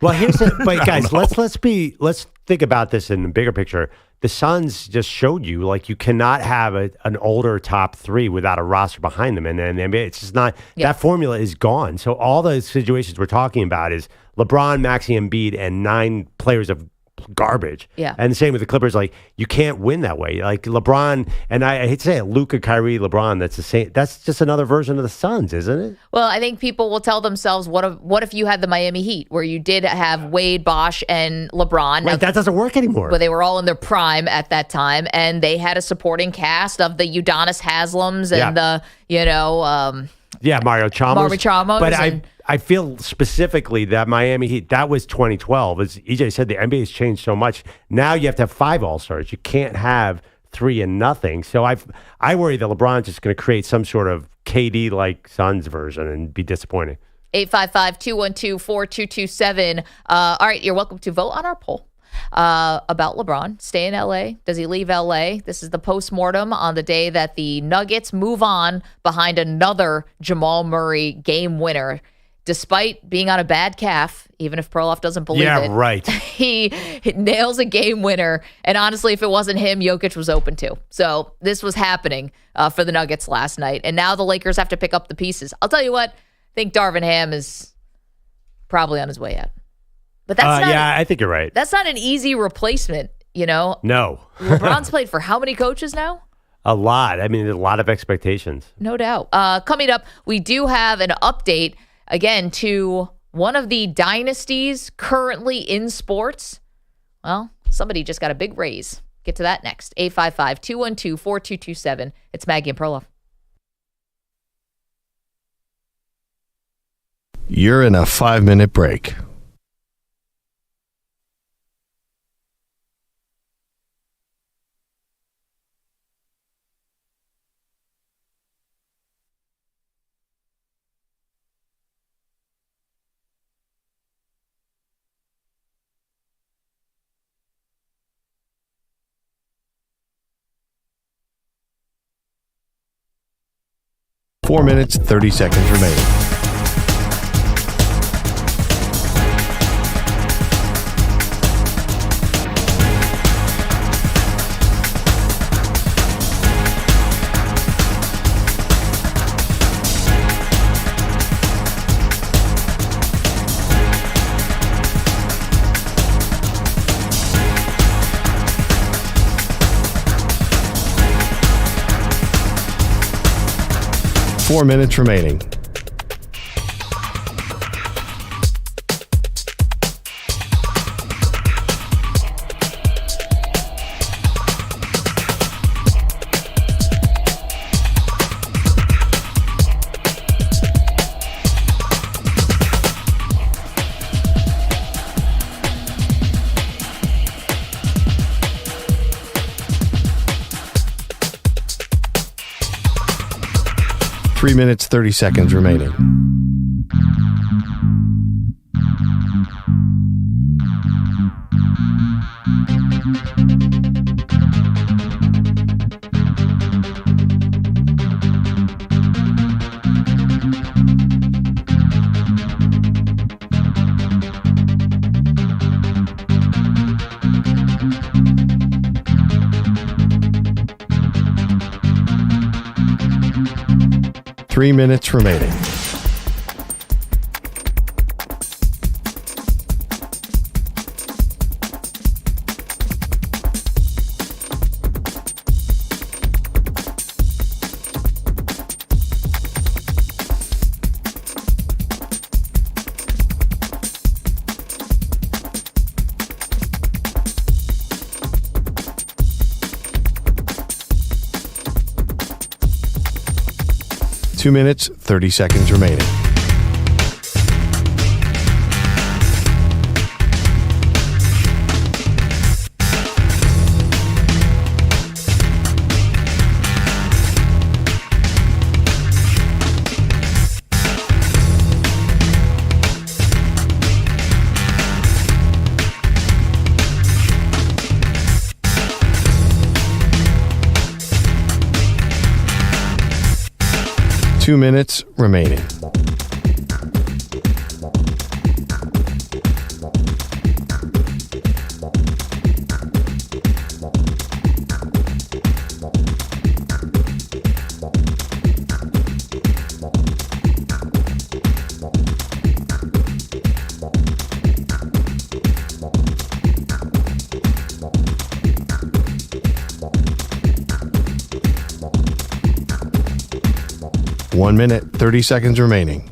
Speaker 4: Well, here's the but guys, let's think about this in the bigger picture. The Suns just showed you like you cannot have an older top 3 without a roster behind them, and then it's just not that formula is gone. So all the situations we're talking about is LeBron, Maxey, Embiid, and 9 players of garbage.
Speaker 3: Yeah.
Speaker 4: And the same with the Clippers. Like you can't win that way. Like LeBron and I hate to say it, Luka, Kyrie, LeBron. That's the same. That's just another version of the Suns, isn't it?
Speaker 3: Well, I think people will tell themselves, what if you had the Miami Heat, where you did have Wade, Bosch, and LeBron? Now,
Speaker 4: Like that doesn't work anymore.
Speaker 3: but they were all in their prime at that time, and they had a supporting cast of the Udonis Haslams and the,
Speaker 4: Yeah, Mario Chalmers.
Speaker 3: Mario Chalmers
Speaker 4: But
Speaker 3: and-
Speaker 4: I feel specifically that Miami Heat, that was 2012. As EJ said, the NBA has changed so much. Now you have to have 5 All-Stars. You can't have 3 and nothing. So I worry that LeBron's just going to create some sort of KD-like Suns version and be disappointing.
Speaker 3: 855-212-4227. All right, you're welcome to vote on our poll about LeBron. Stay in L.A. Does he leave L.A.? This is the postmortem on the day that the Nuggets move on behind another Jamal Murray game winner. Despite being on a bad calf, even if Perloff doesn't believe it.
Speaker 4: Yeah, right.
Speaker 3: He nails a game winner. And honestly, if it wasn't him, Jokic was open too. So this was happening for the Nuggets last night. And now the Lakers have to pick up the pieces. I'll tell you what, I think Darvin Ham is probably on his way out. But that's not
Speaker 4: I think you're right.
Speaker 3: That's not an easy replacement,
Speaker 4: No.
Speaker 3: LeBron's played for how many coaches now?
Speaker 4: A lot. I mean, there's a lot of expectations.
Speaker 3: No doubt. Coming up, we do have an update, again, to one of the dynasties currently in sports. Well, somebody just got a big raise. Get to that next. 855-212-4227. It's Maggie and Perloff.
Speaker 9: You're in a 5-minute break. Four minutes, 30 seconds remaining. Four minutes remaining. Three minutes, 30 seconds remaining. Three minutes remaining. Two minutes, 30 seconds remaining. Two minutes remaining. One minute, 30 seconds remaining.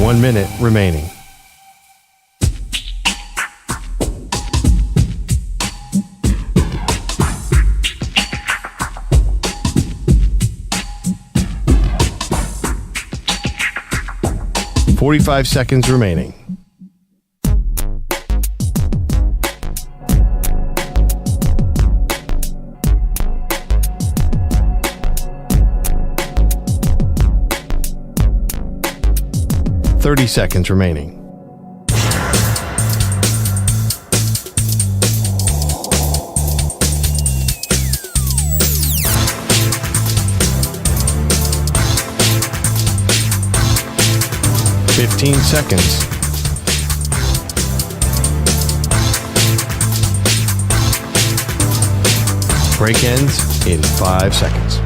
Speaker 9: One minute remaining. $45 seconds remaining. $30 seconds remaining. $15 seconds. Break ends in 5 seconds.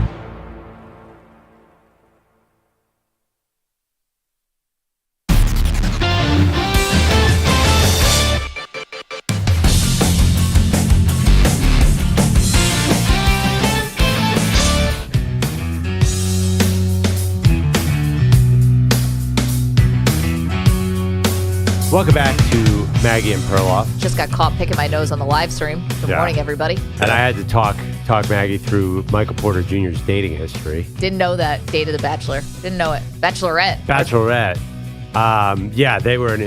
Speaker 4: Welcome back to Maggie and Perloff.
Speaker 3: Just got caught picking my nose on the live stream. Good morning, everybody.
Speaker 4: And I had to talk Maggie through Michael Porter Jr.'s dating history.
Speaker 3: Didn't know that. Dated the Bachelor. Didn't know it. Bachelorette.
Speaker 4: Yeah, they were an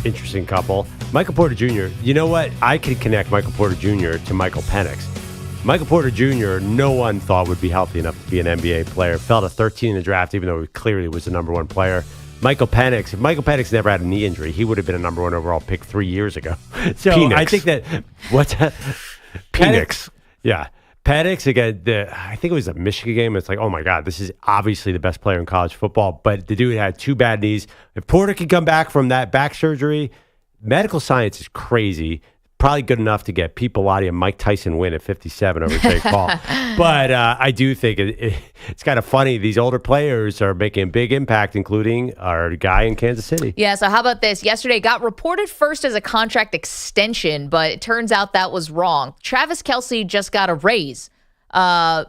Speaker 4: interesting couple. Michael Porter Jr., you know what? I could connect Michael Porter Jr. to Michael Penix. Michael Porter Jr., no one thought would be healthy enough to be an NBA player. Fell to 13 in the draft, even though he clearly was the number one player. Michael Penix, if Michael Penix never had a knee injury, he would have been a number one overall pick 3 years ago. So
Speaker 5: Penix.
Speaker 4: I think that, what's that? Penix. Yeah. Penix, again, I think it was a Michigan game. It's like, oh my God, this is obviously the best player in college football. But the dude had 2 bad knees. If Porter could come back from that back surgery, medical science is crazy. Probably good enough to get Pete Bellotti and Mike Tyson win at 57 over Jake Paul. But I do think it's kind of funny. These older players are making a big impact, including our guy in Kansas City.
Speaker 3: Yeah, so how about this? Yesterday got reported first as a contract extension, but it turns out that was wrong. Travis Kelce just got a raise. So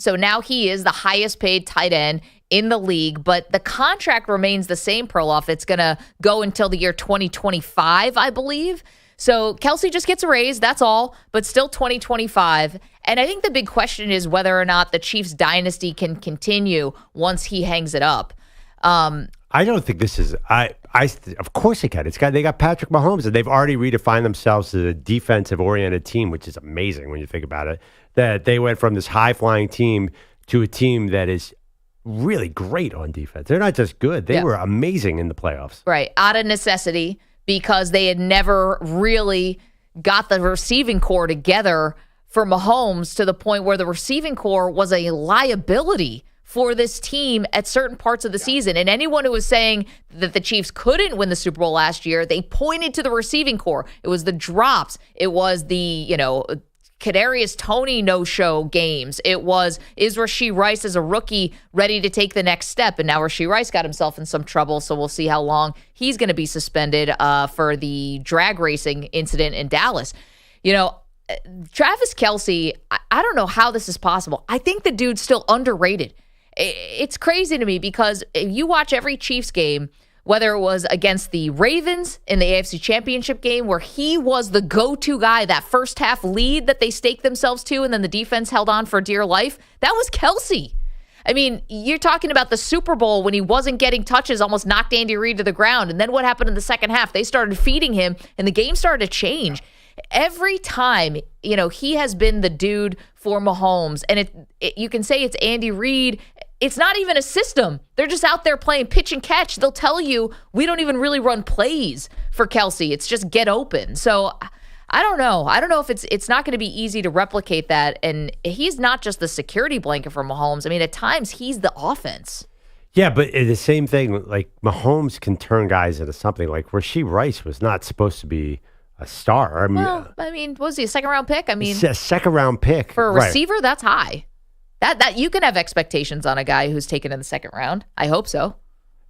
Speaker 3: now he is the highest paid tight end in the league, but the contract remains the same, Perloff. It's going to go until the year 2025, I believe. So Kelce just gets a raise, that's all, but still 2025. And I think the big question is whether or not the Chiefs dynasty can continue once he hangs it up.
Speaker 4: I don't think this is. Of course they can. They got Patrick Mahomes, and they've already redefined themselves as a defensive-oriented team, which is amazing when you think about it. That they went from this high-flying team to a team that is really great on defense. They're not just good; they were amazing in the playoffs.
Speaker 3: Right, out of necessity, because they had never really got the receiving core together for Mahomes to the point where the receiving core was a liability for this team at certain parts of the season. And anyone who was saying that the Chiefs couldn't win the Super Bowl last year, they pointed to the receiving core. It was the drops. It was the, Kadarius Toney no-show games. It was, is Rashee Rice as a rookie ready to take the next step? And now Rashee Rice got himself in some trouble, so we'll see how long he's going to be suspended for the drag racing incident in Dallas. Travis Kelce, I don't know how this is possible. I think the dude's still underrated. It's crazy to me because you watch every Chiefs game, whether it was against the Ravens in the AFC Championship game where he was the go-to guy, that first half lead that they staked themselves to and then the defense held on for dear life, that was Kelce. I mean, you're talking about the Super Bowl when he wasn't getting touches, almost knocked Andy Reid to the ground. And then what happened in the second half? They started feeding him and the game started to change. Every time, he has been the dude for Mahomes. And you can say it's Andy Reid. It's not even a system. They're just out there playing pitch and catch. They'll tell you, we don't even really run plays for Kelce. It's just get open. So I don't know. I don't know if it's not going to be easy to replicate that. And he's not just the security blanket for Mahomes. I mean, at times he's the offense.
Speaker 4: Yeah, but the same thing, like Mahomes can turn guys into something. Like Rashee Rice was not supposed to be a star.
Speaker 3: Was he a second-round pick?
Speaker 4: A second-round pick.
Speaker 3: For a receiver, that's high. That you can have expectations on a guy who's taken in the second round. I hope so.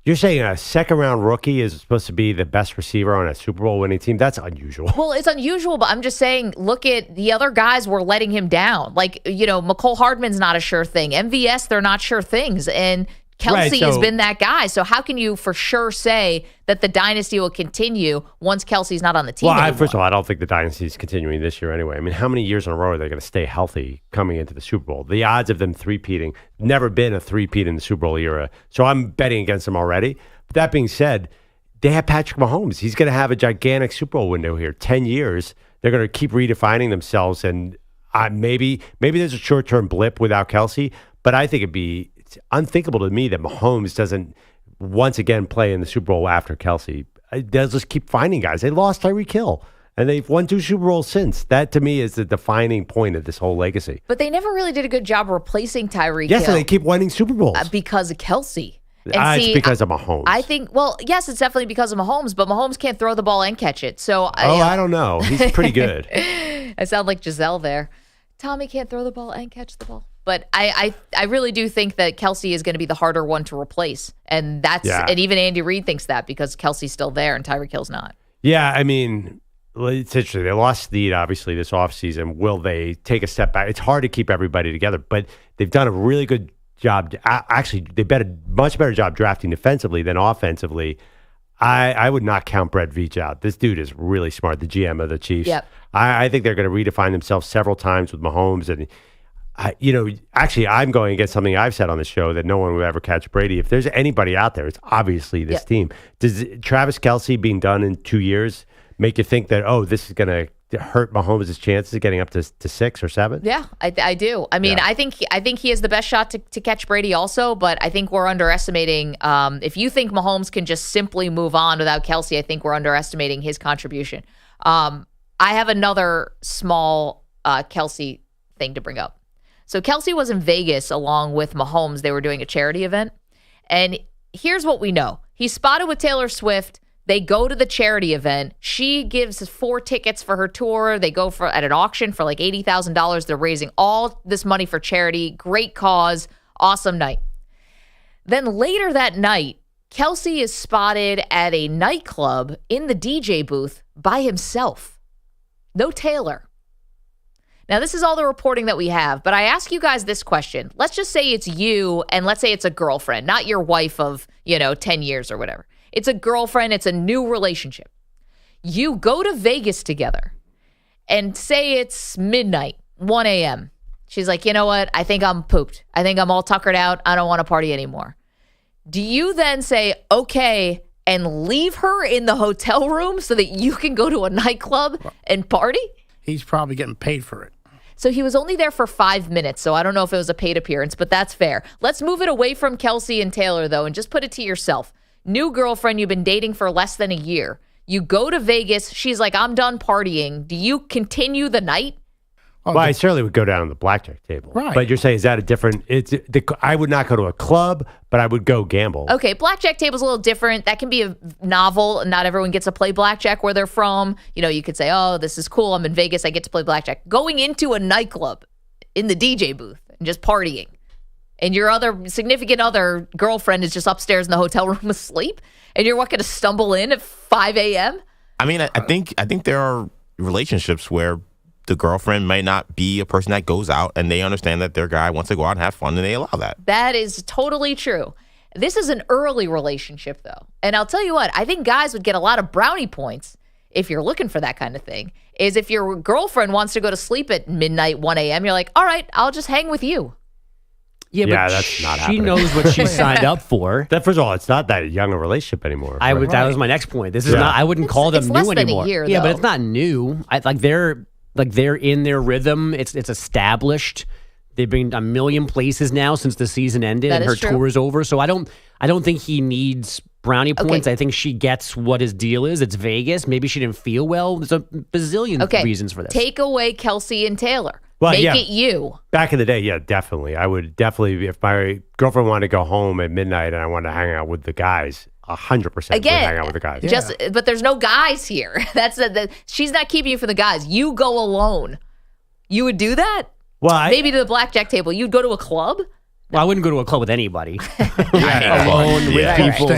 Speaker 4: You're saying a second-round rookie is supposed to be the best receiver on a Super Bowl winning team? That's unusual.
Speaker 3: Well, it's unusual, but I'm just saying, look at the other guys were letting him down. Like, McCole Hardman's not a sure thing. MVS, they're not sure things. And Kelce has been that guy. So how can you for sure say that the dynasty will continue once Kelce's not on the team anymore?
Speaker 4: First of all, I don't think the dynasty is continuing this year anyway. I mean, how many years in a row are they going to stay healthy coming into the Super Bowl? The odds of them three-peating, never been a three-peat in the Super Bowl era. So I'm betting against them already. But that being said, they have Patrick Mahomes. He's going to have a gigantic Super Bowl window here. 10 years. They're going to keep redefining themselves. And maybe there's a short-term blip without Kelce, but I think it's unthinkable to me that Mahomes doesn't once again play in the Super Bowl after Kelce. They'll just keep finding guys. They lost Tyreek Hill, and they've won 2 Super Bowls since. That, to me, is the defining point of this whole legacy.
Speaker 3: But they never really did a good job replacing Tyreek Hill.
Speaker 4: Yes, and they keep winning Super Bowls.
Speaker 3: Because of Kelce.
Speaker 4: It's because of Mahomes.
Speaker 3: I think, yes, it's definitely because of Mahomes, but Mahomes can't throw the ball and catch it. So
Speaker 4: I don't know. He's pretty good.
Speaker 3: I sound like Giselle there. Tommy can't throw the ball and catch the ball. But I really do think that Kelce is going to be the harder one to replace. And and even Andy Reid thinks that because Kelsey's still there and Tyreek Hill's not.
Speaker 4: Yeah, I mean, it's interesting. They lost Snead, obviously, this offseason. Will they take a step back? It's hard to keep everybody together, but they've done a really good job. Actually, they did a much better job drafting defensively than offensively. I would not count Brett Veach out. This dude is really smart, the GM of the Chiefs.
Speaker 3: Yep.
Speaker 4: I think they're going to redefine themselves several times with Mahomes. And, actually, I'm going against something I've said on the show that no one will ever catch Brady. If there's anybody out there, it's obviously this team. Does Travis Kelce being done in 2 years make you think that, this is going to hurt Mahomes' chances of getting up to 6 or 7?
Speaker 3: Yeah, I do. I mean, I think he has the best shot to catch Brady also, but I think we're underestimating. If you think Mahomes can just simply move on without Kelce, I think we're underestimating his contribution. I have another small Kelce thing to bring up. So Kelce was in Vegas along with Mahomes. They were doing a charity event. And here's what we know. He's spotted with Taylor Swift. They go to the charity event. She gives 4 tickets for her tour. They go at an auction for like $80,000. They're raising all this money for charity. Great cause. Awesome night. Then later that night, Kelce is spotted at a nightclub in the DJ booth by himself. No Taylor. Now, this is all the reporting that we have, but I ask you guys this question. Let's just say it's you, and let's say it's a girlfriend, not your wife of, 10 years or whatever. It's a girlfriend. It's a new relationship. You go to Vegas together and say it's midnight, 1 a.m. She's like, you know what? I think I'm pooped. I think I'm all tuckered out. I don't want to party anymore. Do you then say, okay, and leave her in the hotel room so that you can go to a nightclub and party?
Speaker 8: He's probably getting paid for it.
Speaker 3: So he was only there for 5 minutes, so I don't know if it was a paid appearance, but that's fair. Let's move it away from Kelce and Taylor, though, and just put it to yourself. New girlfriend you've been dating for less than a year. You go to Vegas. She's like, I'm done partying. Do you continue the night?
Speaker 4: Well, I certainly would go down to the blackjack table.
Speaker 8: Right.
Speaker 4: But you're saying, is that a different... I would not go to a club, but I would go gamble.
Speaker 3: Okay, blackjack table's a little different. That can be a novel. Not everyone gets to play blackjack where they're from. You could say, oh, this is cool. I'm in Vegas. I get to play blackjack. Going into a nightclub in the DJ booth and just partying. And your other significant other girlfriend is just upstairs in the hotel room asleep, and you're going to stumble in at 5 a.m.?
Speaker 5: I mean, I think there are relationships where the girlfriend might not be a person that goes out, and they understand that their guy wants to go out and have fun, and they allow that.
Speaker 3: That is totally true. This is an early relationship, though. And I'll tell you what, I think guys would get a lot of brownie points if you're looking for that kind of thing, is if your girlfriend wants to go to sleep at midnight, 1 a.m., you're like, all right, I'll just hang with you.
Speaker 11: Yeah, but
Speaker 4: that's not
Speaker 11: she
Speaker 4: happening.
Speaker 11: knows what she signed up for.
Speaker 4: First of all, it's not that young a relationship anymore.
Speaker 11: That was my next point. This is not. I wouldn't call them
Speaker 3: it's
Speaker 11: new
Speaker 3: less than
Speaker 11: anymore.
Speaker 3: a year,
Speaker 11: yeah,
Speaker 3: though.
Speaker 11: but it's not new. They're in their rhythm. It's established. They've been a million places now since the season ended and her tour is over. So I don't think he needs brownie points.
Speaker 3: Okay.
Speaker 11: I think she gets what his deal is. It's Vegas. Maybe she didn't feel well. There's a bazillion reasons for this.
Speaker 3: Take away Kelce and Taylor.
Speaker 4: Well,
Speaker 3: Make it you.
Speaker 4: Back in the day, yeah, definitely. I would definitely, if my girlfriend wanted to go home at midnight and I wanted to hang out with the guys, 100% would hang out with the guys.
Speaker 3: But there's no guys here. She's not keeping you for the guys. You go alone. You would do that?
Speaker 4: Well,
Speaker 3: maybe to the blackjack table. You'd go to a club?
Speaker 11: Well, I wouldn't go to a club with anybody. Alone with people. So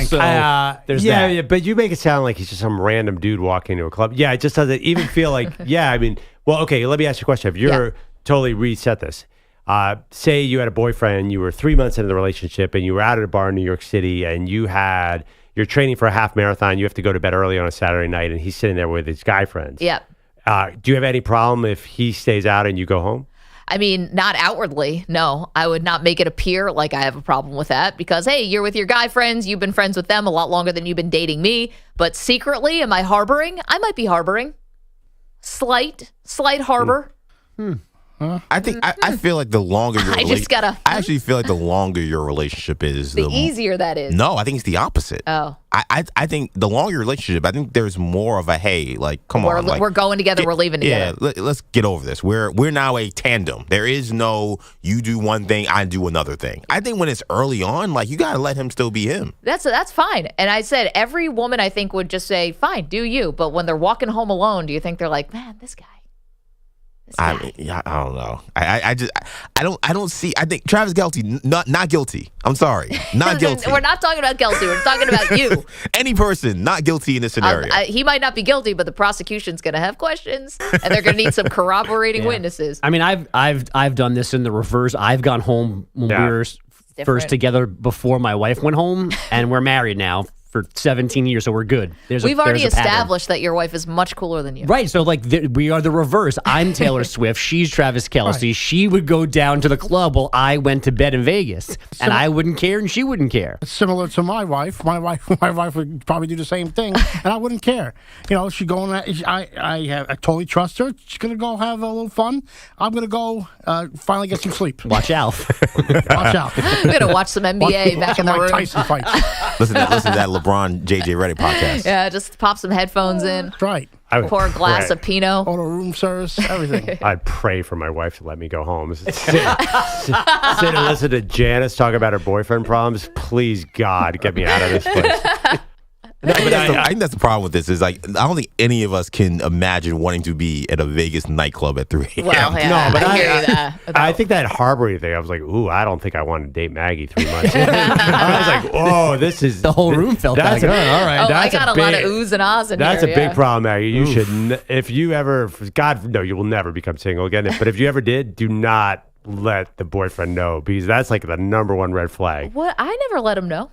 Speaker 11: there's that.
Speaker 4: Yeah, but you make it sound like he's just some random dude walking into a club. Yeah, it just doesn't even feel like, let me ask you a question. If you're totally reset this, say you had a boyfriend, you were 3 months into the relationship, and you were out at a bar in New York City, and you're training for a half marathon, you have to go to bed early on a Saturday night, and he's sitting there with his guy friends.
Speaker 3: Yeah.
Speaker 4: Do you have any problem if he stays out and you go home?
Speaker 3: I mean, not outwardly. No, I would not make it appear like I have a problem with that because, hey, you're with your guy friends. You've been friends with them a lot longer than you've been dating me. But secretly, am I harboring? I might be harboring. Slight harbor.
Speaker 5: I think I feel like the longer your
Speaker 3: I
Speaker 5: actually feel like the longer your relationship is,
Speaker 3: the easier that is.
Speaker 5: No, I think it's the opposite.
Speaker 3: Oh.
Speaker 5: I think the longer your relationship, I think there's more of a hey, like come on, like,
Speaker 3: we're going together, we're leaving together.
Speaker 5: Yeah, let's get over this. We're now a tandem. There is no you do one thing, I do another thing. I think when it's early on, like you gotta let him still be him.
Speaker 3: That's fine. And I said every woman I think would just say, fine, do you. But when they're walking home alone, do you think they're like, man, this guy?
Speaker 5: I don't know. I don't see. I think Travis Kelce not guilty. I'm sorry, not guilty.
Speaker 3: We're not talking about Kelce. We're talking about you.
Speaker 5: Any person not guilty in this scenario.
Speaker 3: He might not be guilty, but the prosecution's going to have questions, and they're going to need some corroborating witnesses.
Speaker 11: I mean, I've done this in the reverse. I've gone home when we were first together before my wife went home, and we're married now for 17 years, so we're good.
Speaker 3: We've already established that your wife is much cooler than you.
Speaker 11: Right, so like we are the reverse. I'm Taylor Swift. She's Travis Kelce. Right. She would go down to the club while I went to bed in Vegas, and I wouldn't care, and she wouldn't care.
Speaker 8: It's similar to my wife. My wife would probably do the same thing, and I wouldn't care. You know, she going. I totally trust her. She's gonna go have a little fun. I'm gonna go finally get some sleep.
Speaker 11: Watch out.
Speaker 8: Watch out.
Speaker 3: We're gonna watch some NBA back in the room.
Speaker 8: Tyson fights.
Speaker 5: Listen to that LeBron JJ Reddick podcast.
Speaker 3: Yeah, just pop some headphones in.
Speaker 8: That's right.
Speaker 3: Pour a glass of Pinot.
Speaker 8: Order room service, everything.
Speaker 4: I'd pray for my wife to let me go home. Sit and listen to Janice talk about her boyfriend problems. Please, God, get me out of this place.
Speaker 5: I think that's the problem with this is like I don't think any of us can imagine wanting to be at a Vegas nightclub at 3 a.m.
Speaker 3: Well, yeah,
Speaker 4: no, but
Speaker 3: I hear you that.
Speaker 4: I think that harboring thing, I was like, ooh, I don't think I want to date Maggie 3 months. I was like, oh, this is...
Speaker 11: The whole room felt
Speaker 4: that's
Speaker 11: that.
Speaker 4: All right.
Speaker 3: Oh,
Speaker 4: That's
Speaker 3: I got a lot of oohs and ahs in
Speaker 4: That's
Speaker 3: here.
Speaker 4: a big problem, Maggie. You should, if you ever, God, no, you will never become single again. But if you ever did, do not let the boyfriend know because that's like the number one red flag.
Speaker 3: What? I never let him know.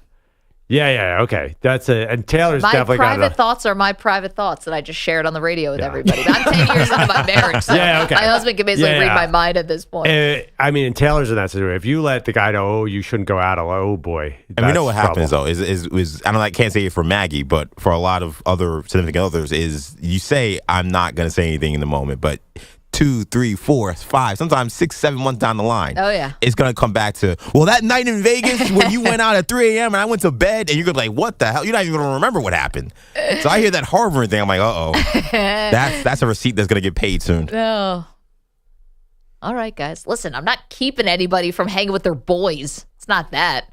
Speaker 4: Yeah, okay. And Taylor's
Speaker 3: my
Speaker 4: definitely got
Speaker 3: private thoughts are my private thoughts that I just shared on the radio with everybody. I'm 10 years into my marriage, so my husband can basically read my mind at this point.
Speaker 4: I mean, and Taylor's in that situation. If you let the guy know, oh, you shouldn't go out, oh boy.
Speaker 5: And we know what happens though is I don't I can't say it for Maggie, but for a lot of other significant others is you say I'm not going to say anything in the moment, but 2, 3, 4, 5, sometimes 6, 7 months down the line.
Speaker 3: Oh, yeah.
Speaker 5: It's going to come back to, well, that night in Vegas when you went out at 3 a.m. and I went to bed and you're going to be like, what the hell? You're not even going to remember what happened. So I hear that harboring thing. I'm like, uh-oh. That's a receipt that's going to get paid soon.
Speaker 3: No. All right, guys. Listen, I'm not keeping anybody from hanging with their boys. It's not that.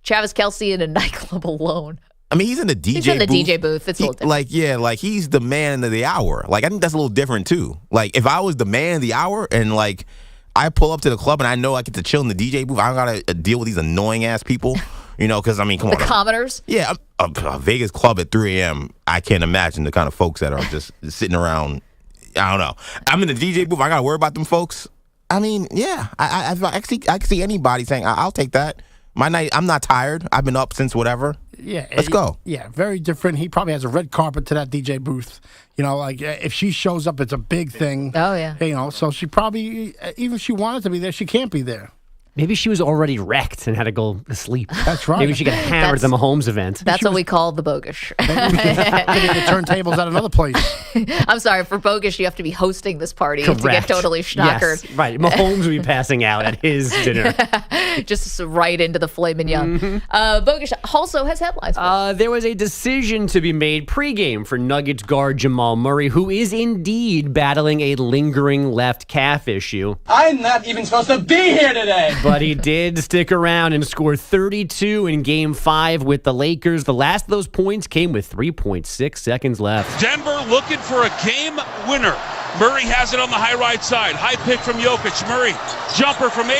Speaker 3: Travis Kelce in a nightclub alone.
Speaker 5: I mean, he's in the DJ booth.
Speaker 3: He's in the DJ booth. It's a little different.
Speaker 5: Like he's the man of the hour. Like, I think that's a little different, too. Like, if I was the man of the hour and, like, I pull up to the club and I know I get to chill in the DJ booth, I don't got to deal with these annoying-ass people, you know, because, I mean, come on.
Speaker 3: The commoners?
Speaker 5: Yeah, a Vegas club at 3 a.m., I can't imagine the kind of folks that are just sitting around. I don't know. I'm in the DJ booth. I got to worry about them folks. I mean, yeah, I can see anybody saying, I'll take that. My night, I'm not tired. I've been up since whatever.
Speaker 8: Yeah,
Speaker 5: let's go.
Speaker 8: Yeah, very different. He probably has a red carpet to that DJ booth. You know, like if she shows up, it's a big thing.
Speaker 3: Oh, yeah.
Speaker 8: You know, so she probably, even if she wanted to be there, she can't be there.
Speaker 11: Maybe she was already wrecked and had to go to sleep.
Speaker 8: That's right.
Speaker 11: Maybe she got hammered at the Mahomes event.
Speaker 3: That's what we call the Bogusch.
Speaker 8: Maybe the turntables at another place.
Speaker 3: I'm sorry, for Bogusch, you have to be hosting this party to get totally schnockered.
Speaker 11: Yes, right. Mahomes would be passing out at his dinner.
Speaker 3: Just right into the filet mignon. Bogusch also has headlines.
Speaker 11: There was a decision to be made pregame for Nuggets guard Jamal Murray, who is indeed battling a lingering left calf issue.
Speaker 17: I'm not even supposed to be here today.
Speaker 11: But he did stick around and score 32 in Game 5 with the Lakers. The last of those points came with 3.6 seconds left.
Speaker 18: Denver looking for a game winner. Murray has it on the high right side. High pick from Jokic. Murray, jumper from 8.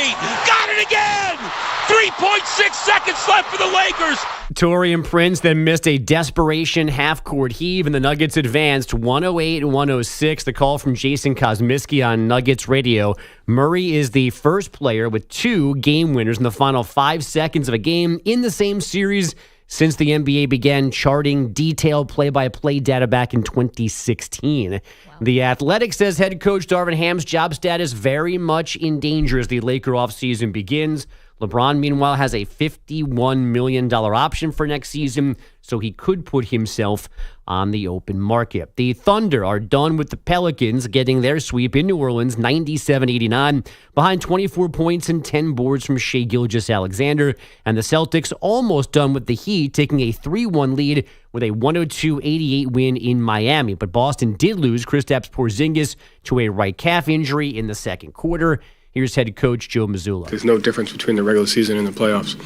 Speaker 18: Got it again! 3.6 seconds left for the Lakers.
Speaker 11: Taurean Prince then missed a desperation half-court heave, and the Nuggets advanced 108-106. The call from Jason Kosmiski on Nuggets radio. Murray is the first player with 2 game winners in the final 5 seconds of a game in the same series since the NBA began charting detailed play-by-play data back in 2016. Wow. The Athletic says head coach Darvin Ham's job status very much in danger as the Laker offseason begins. LeBron, meanwhile, has a $51 million option for next season, so he could put himself on the open market. The Thunder are done with the Pelicans, getting their sweep in New Orleans, 97-89, behind 24 points and 10 boards from Shai Gilgeous-Alexander. And the Celtics almost done with the Heat, taking a 3-1 lead with a 102-88 win in Miami. But Boston did lose Kristaps Porzingis to a right calf injury in the second quarter. Here's head coach Joe Mazzulla.
Speaker 19: There's no difference between the regular season and the playoffs.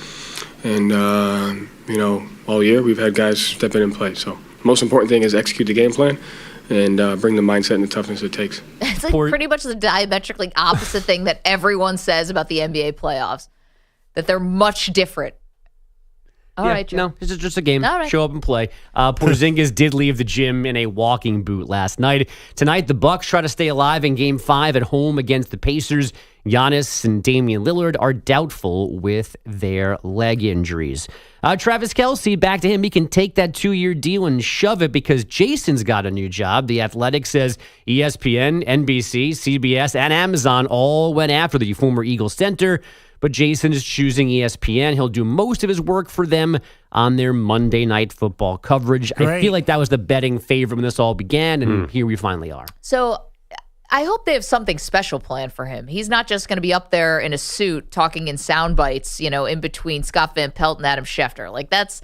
Speaker 19: And, all year we've had guys step in and play. So the most important thing is execute the game plan and bring the mindset and the toughness it takes.
Speaker 3: It's like pretty much the diametrically opposite thing that everyone says about the NBA playoffs, that they're much different. All right, Joe.
Speaker 11: No, this is just a game.
Speaker 3: All right.
Speaker 11: Show up and play. Porzingis did leave the gym in a walking boot last night. Tonight, the Bucks try to stay alive in Game 5 at home against the Pacers. Giannis and Damian Lillard are doubtful with their leg injuries. Travis Kelce, back to him. He can take that 2-year deal and shove it because Jason's got a new job. The Athletic says ESPN, NBC, CBS, and Amazon all went after the former Eagles center, but Jason is choosing ESPN. He'll do most of his work for them on their Monday Night Football coverage.
Speaker 8: Great.
Speaker 11: I feel like that was the betting favorite when this all began, and here we finally are.
Speaker 3: So I hope they have something special planned for him. He's not just going to be up there in a suit talking in sound bites, in between Scott Van Pelt and Adam Schefter. Like that's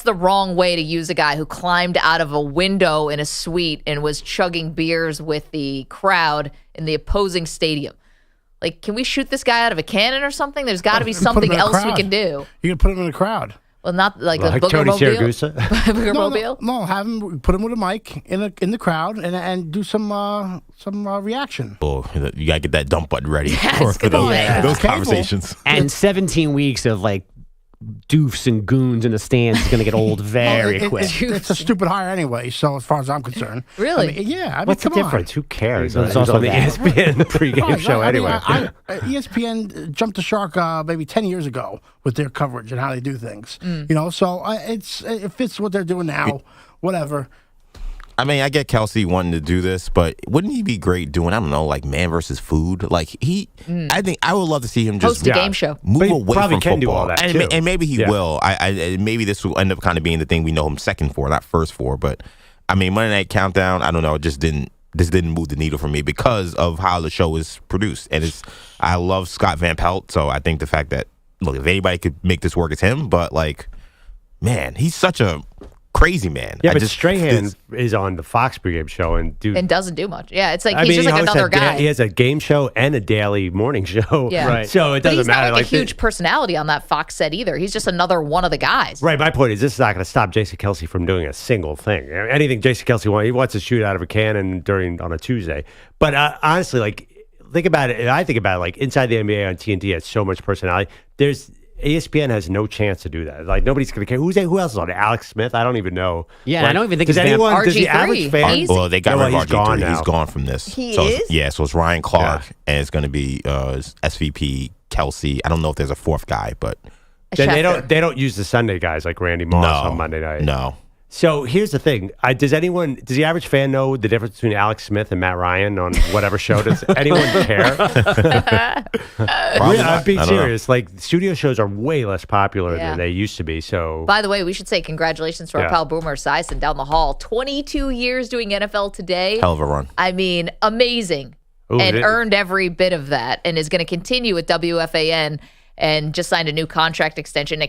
Speaker 3: the wrong way to use a guy who climbed out of a window in a suite and was chugging beers with the crowd in the opposing stadium. Like, can we shoot this guy out of a cannon or something? There's got to be something else we can do.
Speaker 8: You can put him in a crowd.
Speaker 3: Well, not like a
Speaker 4: Tony
Speaker 3: Booger
Speaker 4: Siragusa?
Speaker 3: Booger Mobile?
Speaker 8: No, have him put him with a mic in the crowd and do some reaction.
Speaker 5: Oh, you gotta get that dump button ready for
Speaker 3: on.
Speaker 5: those conversations.
Speaker 11: And 17 weeks of like doofs and goons in the stands is going to get old very quick.
Speaker 8: It's a stupid hire anyway, so as far as I'm concerned.
Speaker 3: Really?
Speaker 4: What's the
Speaker 8: come on.
Speaker 4: difference? Who cares?
Speaker 11: It's
Speaker 4: It's
Speaker 11: also
Speaker 4: on the
Speaker 11: that.
Speaker 4: ESPN pregame show anyway.
Speaker 8: ESPN jumped the shark maybe 10 years ago with their coverage and how they do things. So it fits what they're doing now. Whatever.
Speaker 5: I mean, I get Kelce wanting to do this, but wouldn't he be great doing, I don't know, like Man versus Food? Like I think I would love to see him just
Speaker 3: host a game show.
Speaker 5: move
Speaker 4: But he
Speaker 5: away
Speaker 4: probably
Speaker 5: from
Speaker 4: can
Speaker 5: football.
Speaker 4: do all that,
Speaker 5: and,
Speaker 4: too.
Speaker 5: and maybe he will. Maybe this will end up kind of being the thing we know him second for, not first for. But I mean, Monday Night Countdown, I don't know, it just didn't move the needle for me because of how the show is produced. And I love Scott Van Pelt, so I think the fact that look, if anybody could make this work, it's him. But like, man, he's such a crazy man.
Speaker 4: Yeah, but Strahan is on the Fox pregame show and
Speaker 3: doesn't do much. Yeah, it's like he's just like another guy.
Speaker 4: He has a game show and a daily morning show.
Speaker 3: Yeah.
Speaker 4: Right. So it doesn't
Speaker 3: he's
Speaker 4: matter.
Speaker 3: Not like a huge personality on that Fox set either. He's just another one of the guys.
Speaker 4: Right. My point is, this is not going to stop Jason Kelce from doing a single thing. Anything Jason Kelce wants, he wants to shoot out of a cannon on a Tuesday. But honestly, like, think about it. I think about it like inside the NBA on TNT has so much personality. ESPN has no chance to do that. Like nobody's going to care. Who else is on it? Alex Smith? I don't even know.
Speaker 11: Yeah,
Speaker 4: like,
Speaker 11: I don't even think
Speaker 4: does
Speaker 11: anyone.
Speaker 4: does the average fan?
Speaker 5: Well, they got rid of RG3.
Speaker 4: Gone now.
Speaker 5: He's gone from this.
Speaker 3: He
Speaker 5: so
Speaker 3: is?
Speaker 5: So it's Ryan Clark, and it's going to be SVP Kelce. I don't know if there's a fourth guy, but
Speaker 4: then they don't use the Sunday guys like Randy Moss on Monday night.
Speaker 5: No.
Speaker 4: So here's the thing: does the average fan know the difference between Alex Smith and Matt Ryan on whatever show? Does anyone care? I'm being serious. Like studio shows are way less popular than they used to be. So,
Speaker 3: by the way, we should say congratulations to our pal Boomer Esiason down the hall. 22 years doing NFL Today.
Speaker 5: Hell of a run.
Speaker 3: I mean, amazing, and earned every bit of that, and is going to continue with WFAN. And just signed a new contract extension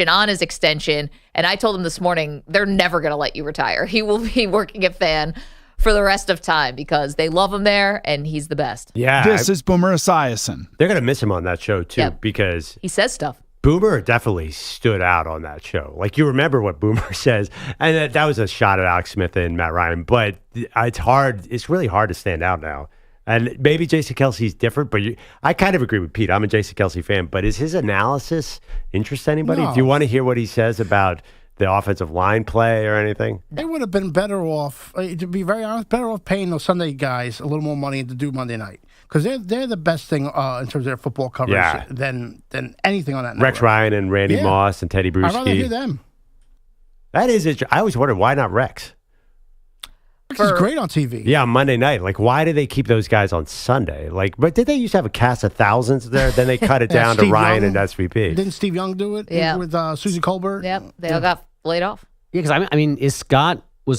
Speaker 3: on his extension. And I told him this morning, they're never going to let you retire. He will be working at FAN for the rest of time because they love him there and he's the best.
Speaker 4: Yeah.
Speaker 20: This is Boomer Esiason.
Speaker 4: They're going to miss him on that show, too, because
Speaker 3: he says stuff.
Speaker 4: Boomer definitely stood out on that show. Like, you remember what Boomer says. And that was a shot at Alex Smith and Matt Ryan. But it's really hard to stand out now. And maybe Jason Kelce's different, but I kind of agree with Pete. I'm a Jason Kelce fan, but is his analysis interest anybody?
Speaker 8: No.
Speaker 4: Do you want to hear what he says about the offensive line play or anything?
Speaker 8: They would have been better off, to be very honest, better off paying those Sunday guys a little more money to do Monday night. Because they're the best thing in terms of their football coverage than anything on that network.
Speaker 4: Rex Ryan and Randy Moss and Teddy Bruschi.
Speaker 8: I'd rather hear them.
Speaker 4: That is it. I always wondered, why not Rex?
Speaker 8: Rex is great on TV.
Speaker 4: Yeah, on Monday night. Like, why do they keep those guys on Sunday? Like, but did they used to have a cast of thousands there? Then they cut it down to
Speaker 8: Steve
Speaker 4: Ryan
Speaker 8: Young.
Speaker 4: and SVP.
Speaker 8: Didn't Steve Young do it with Susie Colbert?
Speaker 3: Yep, they all got laid off.
Speaker 11: Yeah, because I mean, was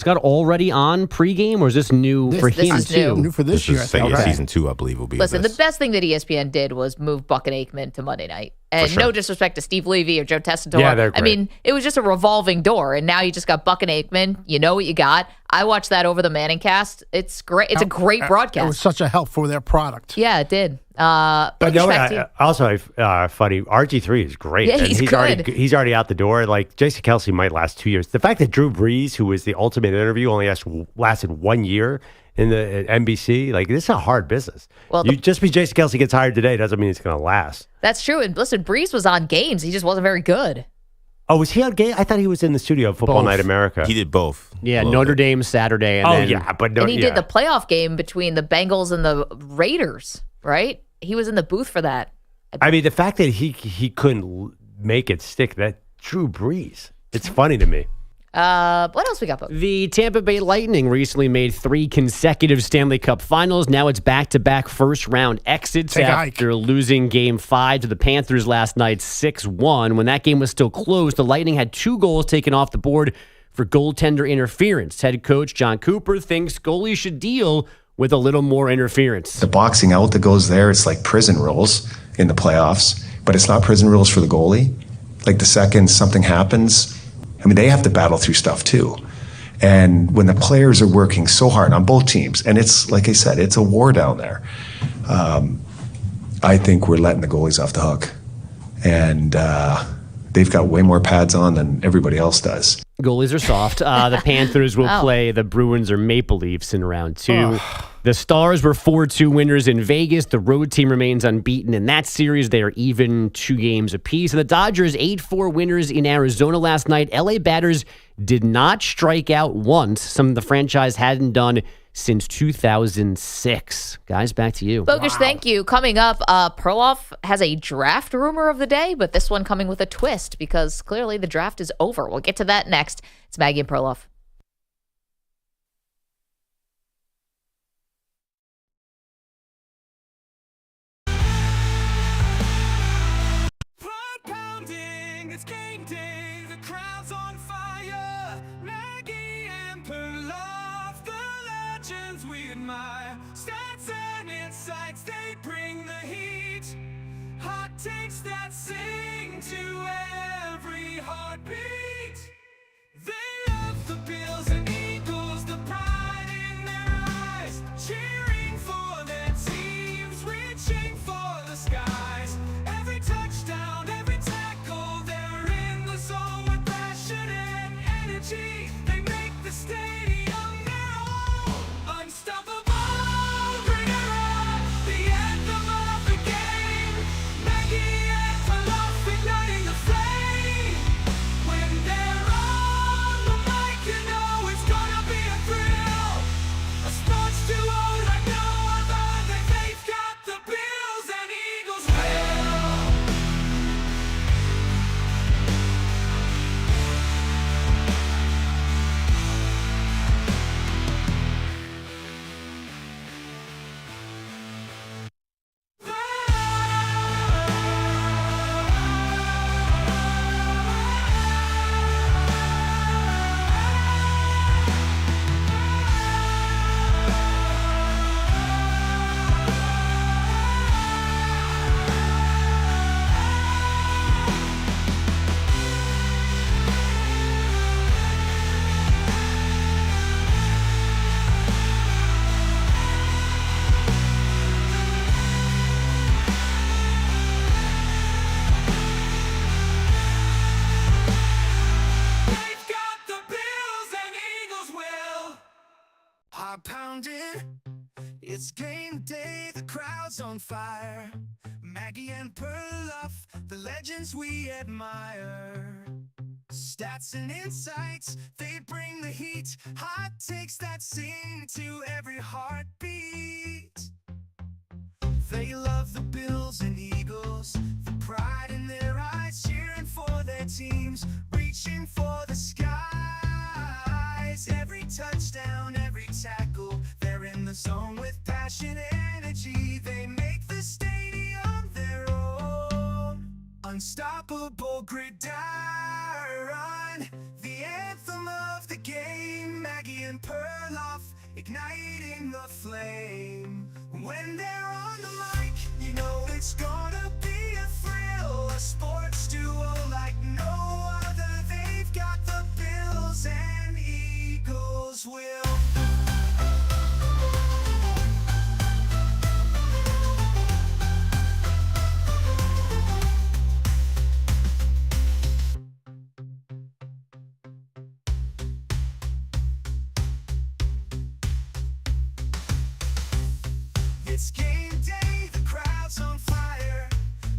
Speaker 11: Scott already on pregame, or is this new for him
Speaker 3: is
Speaker 11: too?
Speaker 3: new.
Speaker 8: New for this year.
Speaker 5: Season 2, I believe, will be.
Speaker 3: Listen, the best thing that ESPN did was move Buck and Aikman to Monday night. And no disrespect to Steve Levy or Joe Tessitore.
Speaker 4: Yeah, they're great.
Speaker 3: I mean, it was just a revolving door, and now you just got Buck and Aikman. You know what you got. I watched that over the Manning cast. It's great. It's a great broadcast.
Speaker 8: It was such a help for their product.
Speaker 3: Yeah, it did.
Speaker 4: But no, also funny. RG3 is great.
Speaker 3: Yeah,
Speaker 4: and
Speaker 3: he's good.
Speaker 4: He's already out the door. Like Jason Kelce might last 2 years. The fact that Drew Brees, who was the ultimate interview, only lasted 1 year in the NBC, like this is a hard business. Well, just because Jason Kelce gets hired today doesn't mean it's going to last.
Speaker 3: That's true. And listen, Brees was on games. He just wasn't very good.
Speaker 4: Oh, was he on game? I thought he was in the studio of Football Night America.
Speaker 5: He did both.
Speaker 11: Yeah, Notre Dame Saturday. And
Speaker 3: he did the playoff game between the Bengals and the Raiders, right? he was in the booth for that.
Speaker 4: I mean, the fact that he couldn't make it stick, that Drew Brees. It's funny to me.
Speaker 3: What else we got, Bogusch?
Speaker 11: The Tampa Bay Lightning recently made 3 consecutive Stanley Cup finals. Now it's back-to-back first-round exits
Speaker 8: Take a hike.
Speaker 11: after losing Game 5 to the Panthers last night 6-1. When that game was still closed, the Lightning had 2 goals taken off the board for goaltender interference. Head coach John Cooper thinks goalies should deal with a little more interference.
Speaker 14: The boxing out that goes there, it's like prison rules in the playoffs, but it's not prison rules for the goalie. Like the second something happens, I mean, they have to battle through stuff too. And when the players are working so hard on both teams, and it's, like I said, it's a war down there, I think we're letting the goalies off the hook. And they've got way more pads on than everybody else does.
Speaker 11: Goalies are soft. The Panthers will
Speaker 3: Oh.
Speaker 11: play the Bruins or Maple Leafs in round 2. The Stars were 4-2 winners in Vegas. The road team remains unbeaten in that series. They are even 2 games apiece. And the Dodgers 8-4 winners in Arizona last night. LA batters did not strike out once, something the franchise hadn't done since 2006. Guys, back to you.
Speaker 3: Bogusch, thank you. Coming up, Perloff has a draft rumor of the day, but this one coming with a twist because clearly the draft is over. We'll get to that next. It's Maggie and Perloff.
Speaker 20: It's game day, the crowd's on fire. Maggie and Perloff, the legends we admire. Stats and insights, they bring the heat. Hot takes that sing to every heartbeat. They love the Bills and Eagles, the pride in their eyes. Cheering for their teams, reaching for the skies. Every touchdown, every tackle, they're in the zone with passion and energy. They make the stadium their own. Unstoppable, bring it on. The anthem of the game. Maggie and Perloff igniting the flame. When they're on the mic, you know it's gonna be a thrill. A sports duo like no other. They've got the Bills and Eagles will. They've got the Bills and Eagles will. Heart pounding, it's game day, the crowd's on fire. Maggie and Perloff, the legends we admire. Stats and insights, they bring the heat. Hot takes that sing to every heartbeat. They love the Bills and Eagles, the pride in their eyes, cheering for their teams, reaching for the skies. Every touchdown, every tackle, they're in the zone with passion and energy. They make the stadium their own. Unstoppable gridiron, the anthem of the game. Maggie and Perloff igniting the flame. When they're on the mic, you know it's gonna be a thrill. A sports duo like no other. They've got the Bills and Eagles will. It's game day, the crowd's on fire.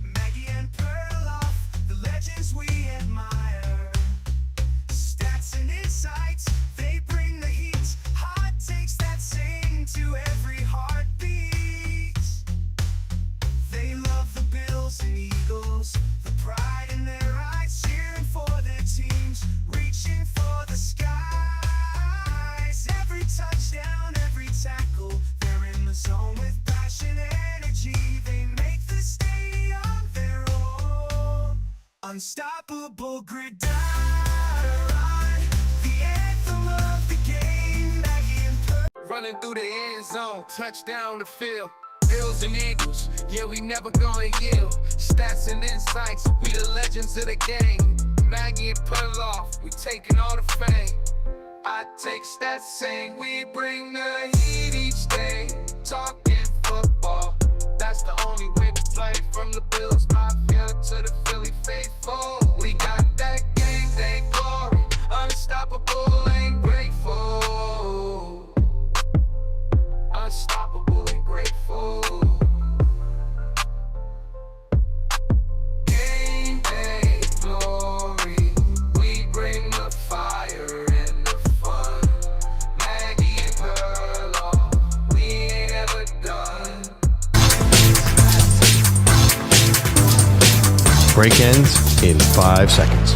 Speaker 20: Maggie and Perloff, the legends we admire. Stats and insights, they bring the heat. Hot takes that sing to every heartbeat. Unstoppable gridiron, the anthem of the game. Maggie and Perloff.
Speaker 21: Running through the end zone, touchdown the field. Bills and Eagles, yeah, we never gonna yield. Stats and insights, we the legends of the game. Maggie and Perloff, we taking all the fame. I take stats, saying we bring the heat each day. Talking football, that's the only way to play. From the Bills Mafia to the Philly faithful, we got that game day glory. Unstoppable and grateful. Unstoppable and grateful. Game day glory, we bring the fire and the fun. Maggie and Perloff, we ain't ever done.
Speaker 9: Break ends in 5 seconds.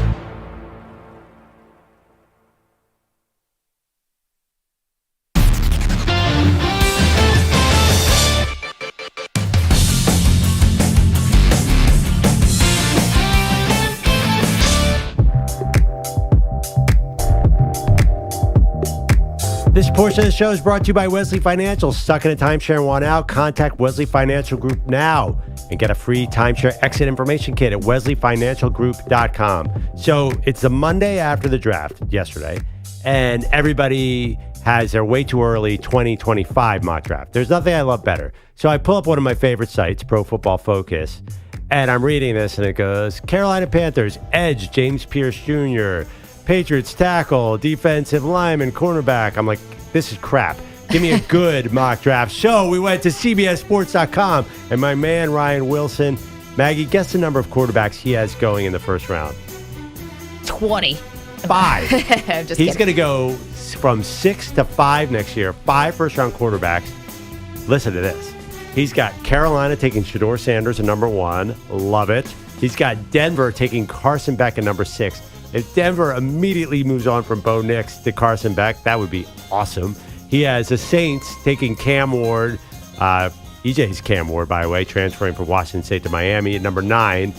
Speaker 4: This portion of the show is brought to you by Wesley Financial. Stuck in a timeshare and want out? Contact Wesley Financial Group now and get a free timeshare exit information kit at wesleyfinancialgroup.com. So it's the Monday after the draft yesterday, and everybody has their way too early 2025 mock draft. There's nothing I love better. So I pull up one of my favorite sites, Pro Football Focus, and I'm reading this, and it goes, Carolina Panthers, edge, James Pierce Jr., Patriots tackle, defensive lineman, cornerback. I'm like, this is crap. Give me a good mock draft. So we went to CBSSports.com, and my man Ryan Wilson, Maggie, guess the number of quarterbacks he has going in the first round.
Speaker 3: 20.
Speaker 4: 5.
Speaker 3: I'm just
Speaker 4: He's
Speaker 3: kidding.
Speaker 4: going to go from 6 to 5 next year. 5 first-round quarterbacks. Listen to this. He's got Carolina taking Shedeur Sanders at number 1. Love it. He's got Denver taking Carson Beck at number 6. If Denver immediately moves on from Bo Nix to Carson Beck, that would be awesome. He has the Saints taking Cam Ward. EJ's Cam Ward, by the way, transferring from Washington State to Miami at number 9.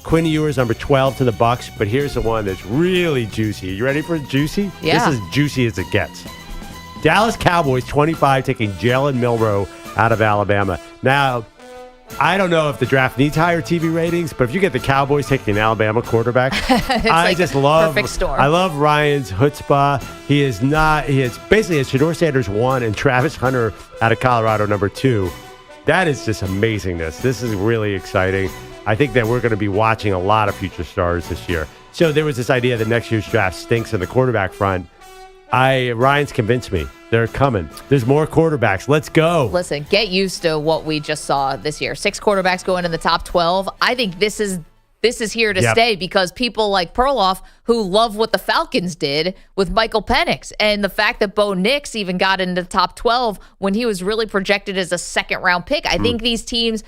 Speaker 4: Quinn Ewers, number 12 to the Bucks. But here's the one that's really juicy. You ready for juicy?
Speaker 3: Yeah.
Speaker 4: This is juicy as it gets. Dallas Cowboys, 25, taking Jalen Milroe out of Alabama. Now, I don't know if the draft needs higher TV ratings, but if you get the Cowboys taking an Alabama quarterback, I just love.
Speaker 3: Perfect storm.
Speaker 4: I love Ryan's chutzpah. He is basically Shedeur Sanders 1 and Travis Hunter out of Colorado number 2. That is just amazingness. This is really exciting. I think that we're going to be watching a lot of future stars this year. So there was this idea that next year's draft stinks in the quarterback front. Ryan's convinced me. They're coming. There's more quarterbacks. Let's go.
Speaker 3: Listen, get used to what we just saw this year. 6 quarterbacks going in the top 12. I think this is here to stay because people like Perloff who love what the Falcons did with Michael Penix and the fact that Bo Nix even got into the top 12 when he was really projected as a second-round pick. I think these teams,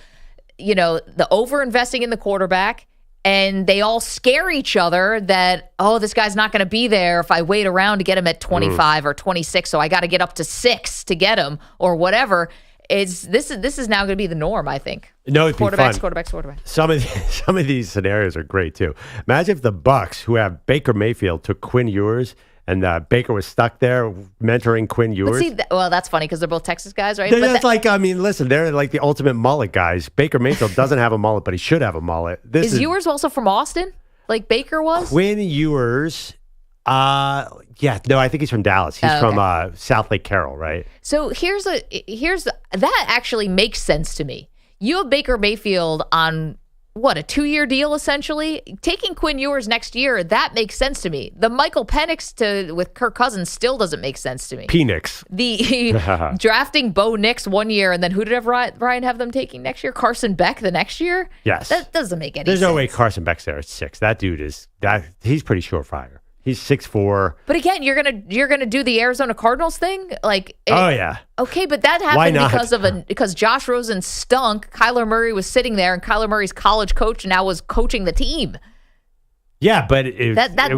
Speaker 3: the over-investing in the quarterback, and they all scare each other that, oh, this guy's not going to be there if I wait around to get him at 25 or 26, so I got to get up to 6 to get him or whatever. This is now going to be the norm, I think.
Speaker 4: No, it'd be fun.
Speaker 3: Quarterbacks.
Speaker 4: Some of these scenarios are great too. Imagine if the Bucks, who have Baker Mayfield, took Quinn Ewers, and Baker was stuck there mentoring Quinn Ewers.
Speaker 3: Well, that's funny because they're both Texas guys, right?
Speaker 4: Listen, they're like the ultimate mullet guys. Baker Mayfield doesn't have a mullet, but he should have a mullet.
Speaker 3: Is Ewers also from Austin, like Baker was?
Speaker 4: Quinn Ewers, I think he's from Dallas. He's from South Lake Carroll, right?
Speaker 3: So here's that actually makes sense to me. You have Baker Mayfield on a 2-year deal essentially. Taking Quinn Ewers next year, that makes sense to me. The Michael Penix with Kirk Cousins still doesn't make sense to me.
Speaker 4: Penix.
Speaker 3: The drafting Bo Nix 1 year, and then who did Ryan have them taking next year? Carson Beck the next year?
Speaker 4: Yes.
Speaker 3: That doesn't make any sense.
Speaker 4: There's no way Carson Beck's there at 6. That dude he's pretty surefire. He's 6'4".
Speaker 3: But again, you're gonna do the Arizona Cardinals thing,
Speaker 4: oh yeah.
Speaker 3: Okay, but that happened because Josh Rosen stunk. Kyler Murray was sitting there, and Kyler Murray's college coach now was coaching the team.
Speaker 4: Yeah, but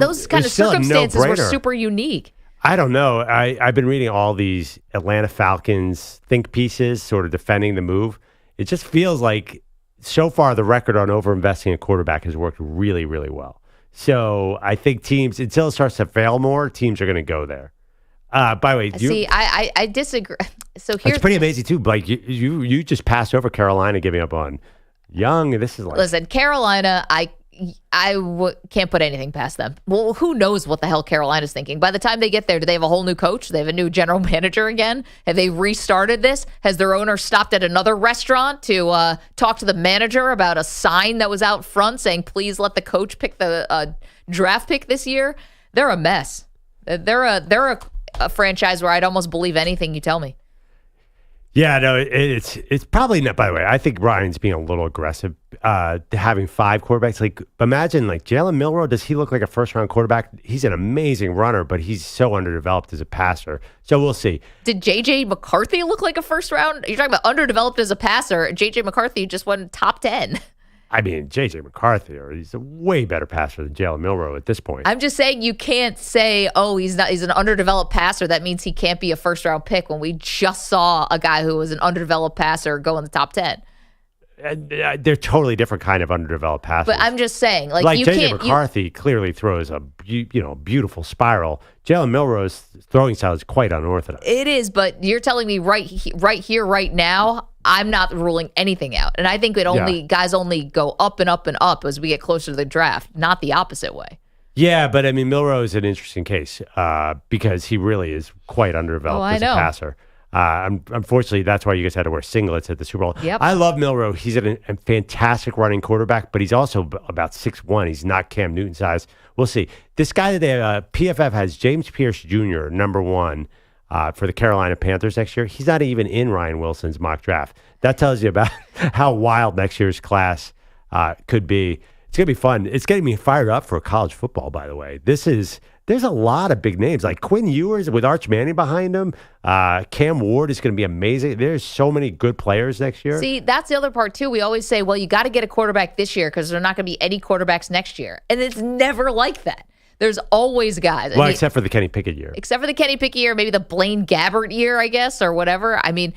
Speaker 3: those kind of circumstances were super unique.
Speaker 4: I don't know. I've been reading all these Atlanta Falcons think pieces, sort of defending the move. It just feels like so far the record on overinvesting a quarterback has worked really, really well. So I think teams, until it starts to fail more, teams are going to go there. By the way,
Speaker 3: I disagree. So here's
Speaker 4: it's pretty amazing too. Like you just passed over Carolina giving up on Young. This is like,
Speaker 3: listen, Carolina. I can't put anything past them. Well, who knows what the hell Carolina's thinking? By the time they get there, do they have a whole new coach? Do they have a new general manager again? Have they restarted this? Has their owner stopped at another restaurant to talk to the manager about a sign that was out front saying, please let the coach pick the draft pick this year? They're a mess. They're a franchise where I'd almost believe anything you tell me.
Speaker 4: Yeah, no, it's probably not. By the way, I think Ryan's being a little aggressive, having 5 quarterbacks. Like, imagine like Jalen Milroe. Does he look like a first-round quarterback? He's an amazing runner, but he's so underdeveloped as a passer. So we'll see.
Speaker 3: Did J.J. McCarthy look like a first-round? You're talking about underdeveloped as a passer. J.J. McCarthy just won top 10.
Speaker 4: I mean, J.J. McCarthy, he's a way better passer than Jalen Milroe at this point.
Speaker 3: I'm just saying you can't say, oh, he's an underdeveloped passer. That means he can't be a first-round pick when we just saw a guy who was an underdeveloped passer go in the top 10.
Speaker 4: They're totally different kind of underdeveloped passers.
Speaker 3: But I'm just saying, like you
Speaker 4: J.J.
Speaker 3: can't.
Speaker 4: McCarthy clearly throws a beautiful spiral. Jalen Milroe's throwing style is quite unorthodox.
Speaker 3: It is, but you're telling me right here, right now, I'm not ruling anything out. And I think guys only go up and up and up as we get closer to the draft, not the opposite way.
Speaker 4: Yeah, but I mean, Milroe is an interesting case because he really is quite underdeveloped as a passer. Unfortunately, that's why you guys had to wear singlets at the Super Bowl.
Speaker 3: Yep.
Speaker 4: I love Milroe. He's a fantastic running quarterback, but he's also about 6'1". He's not Cam Newton size. We'll see. This guy that PFF has, James Pierce Jr., number 1 for the Carolina Panthers next year. He's not even in Ryan Wilson's mock draft. That tells you about how wild next year's class could be. It's going to be fun. It's getting me fired up for college football, by the way. There's a lot of big names, like Quinn Ewers with Arch Manning behind him. Cam Ward is going to be amazing. There's so many good players next year.
Speaker 3: See, that's the other part, too. We always say, well, you got to get a quarterback this year because there are not going to be any quarterbacks next year. And it's never like that. There's always guys.
Speaker 4: Well, except for the Kenny Pickett year.
Speaker 3: Except for the Kenny Pickett year, maybe the Blaine Gabbert year, I guess, or whatever. I mean,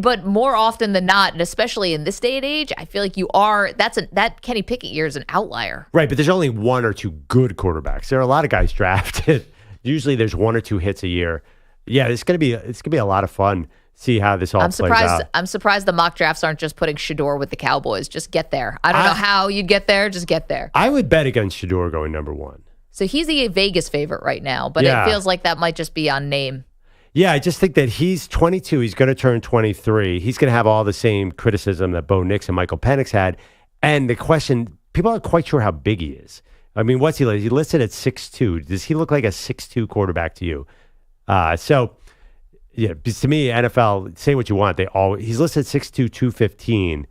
Speaker 3: but more often than not, and especially in this day and age, I feel like that Kenny Pickett year is an outlier.
Speaker 4: Right, but there's only 1 or 2 good quarterbacks. There are a lot of guys drafted. Usually there's 1 or 2 hits a year. Yeah, it's gonna be a lot of fun. See how this all plays out.
Speaker 3: I'm surprised the mock drafts aren't just putting Shedeur with the Cowboys. Just get there. I don't know how you'd get there. Just get there.
Speaker 4: I would bet against Shedeur going number 1.
Speaker 3: So he's the Vegas favorite right now, but it feels like that might just be on name.
Speaker 4: Yeah, I just think that he's 22. He's going to turn 23. He's going to have all the same criticism that Bo Nix and Michael Penix had. And the question, people aren't quite sure how big he is. I mean, what's he like? He listed at 6'2". Does he look like a 6'2" quarterback to you? So, yeah, to me, NFL, say what you want. He's listed 6'2", 215.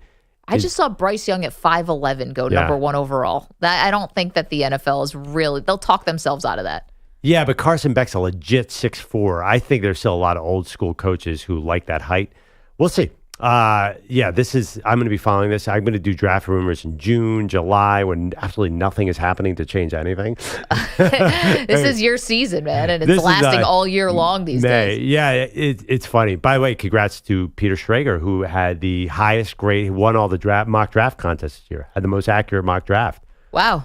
Speaker 3: I just saw Bryce Young at 5'11" go number 1 overall. I don't think that the NFL is really, they'll talk themselves out of that.
Speaker 4: Yeah, but Carson Beck's a legit 6'4". I think there's still a lot of old school coaches who like that height. We'll see. I'm going to be following this. I'm going to do draft rumors in June, July, when absolutely nothing is happening to change anything.
Speaker 3: This is your season, man, and it's lasting all year long these days.
Speaker 4: Yeah, it's funny. By the way, congrats to Peter Schrager, who had the highest grade, he won all the mock draft contests this year, had the most accurate mock draft.
Speaker 3: Wow.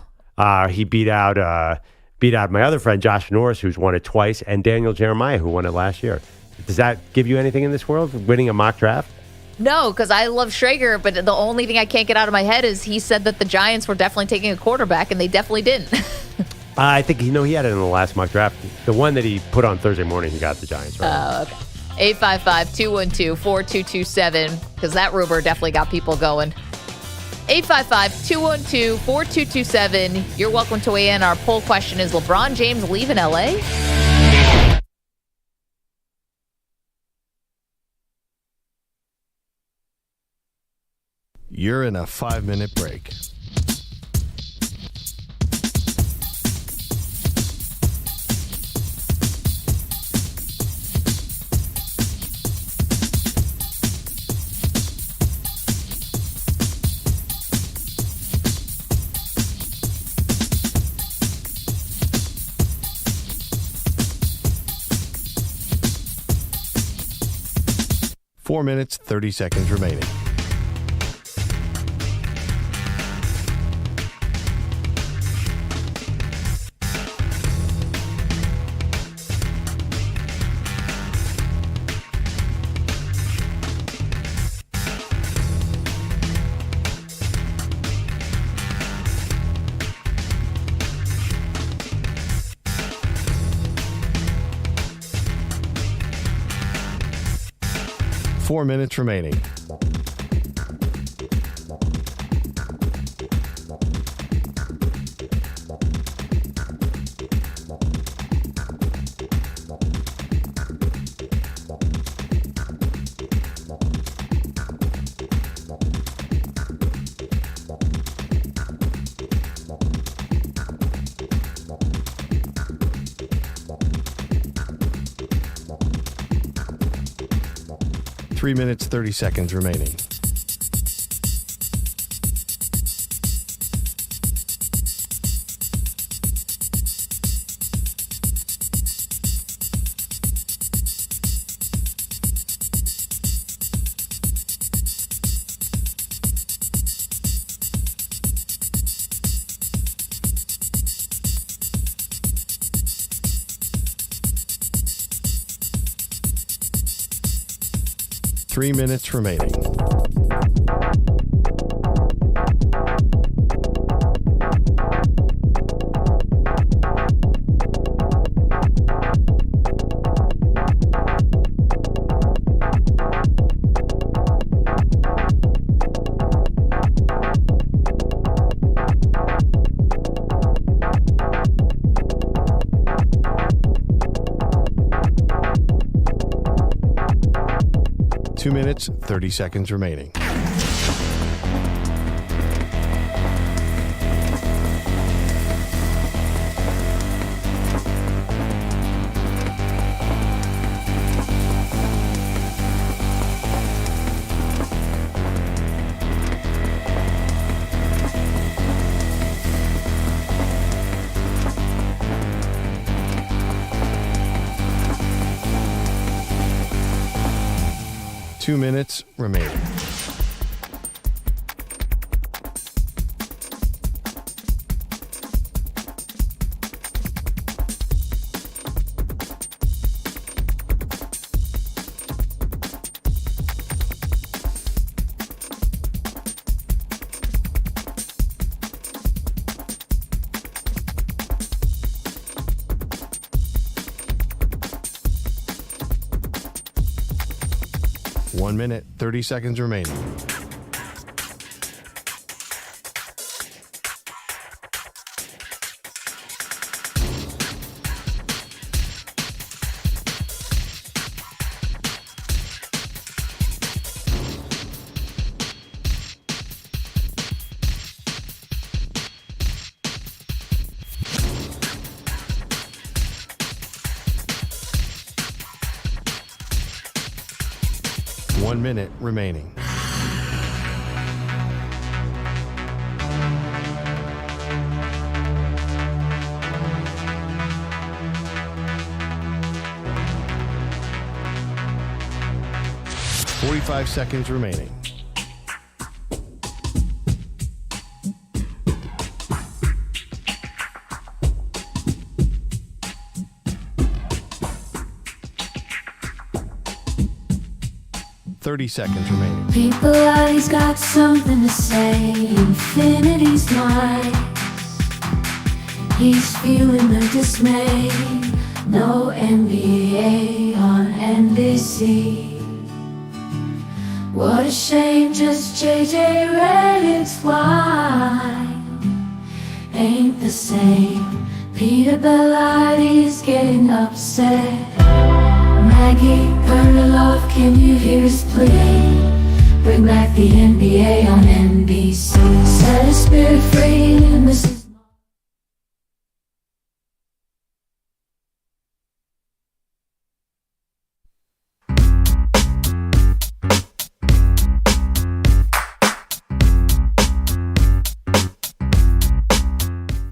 Speaker 4: He beat out my other friend, Josh Norris, who's won it twice, and Daniel Jeremiah, who won it last year. Does that give you anything in this world, winning a mock draft?
Speaker 3: No, because I love Schrager, but the only thing I can't get out of my head is he said that the Giants were definitely taking a quarterback, and they definitely didn't.
Speaker 4: I think, he had it in the last mock draft. The one that he put on Thursday morning, he got the Giants right.
Speaker 3: Okay. 855-212-4227, because that rumor definitely got people going. 855-212-4227. You're welcome to weigh in. Our poll question is, LeBron James leaving L.A.?
Speaker 9: You're in a 5-minute break. Four minutes, 30 seconds remaining. 4 minutes remaining. Three minutes, 30 seconds remaining. Three minutes remaining. Two minutes, 30 seconds remaining. Two minutes remaining. One minute, 30 seconds remaining. One minute remaining. Forty-five seconds remaining. Seconds remaining.
Speaker 2: People always got something to say. Infinity's nice. He's feeling the dismay. No NBA on NBC. What a shame, just JJ Redick's wine ain't the same. Peter Bellatti's getting upset. Maggie Perloff, can you hear his plea? Bring back the NBA on NBC. Set his spirit free and this is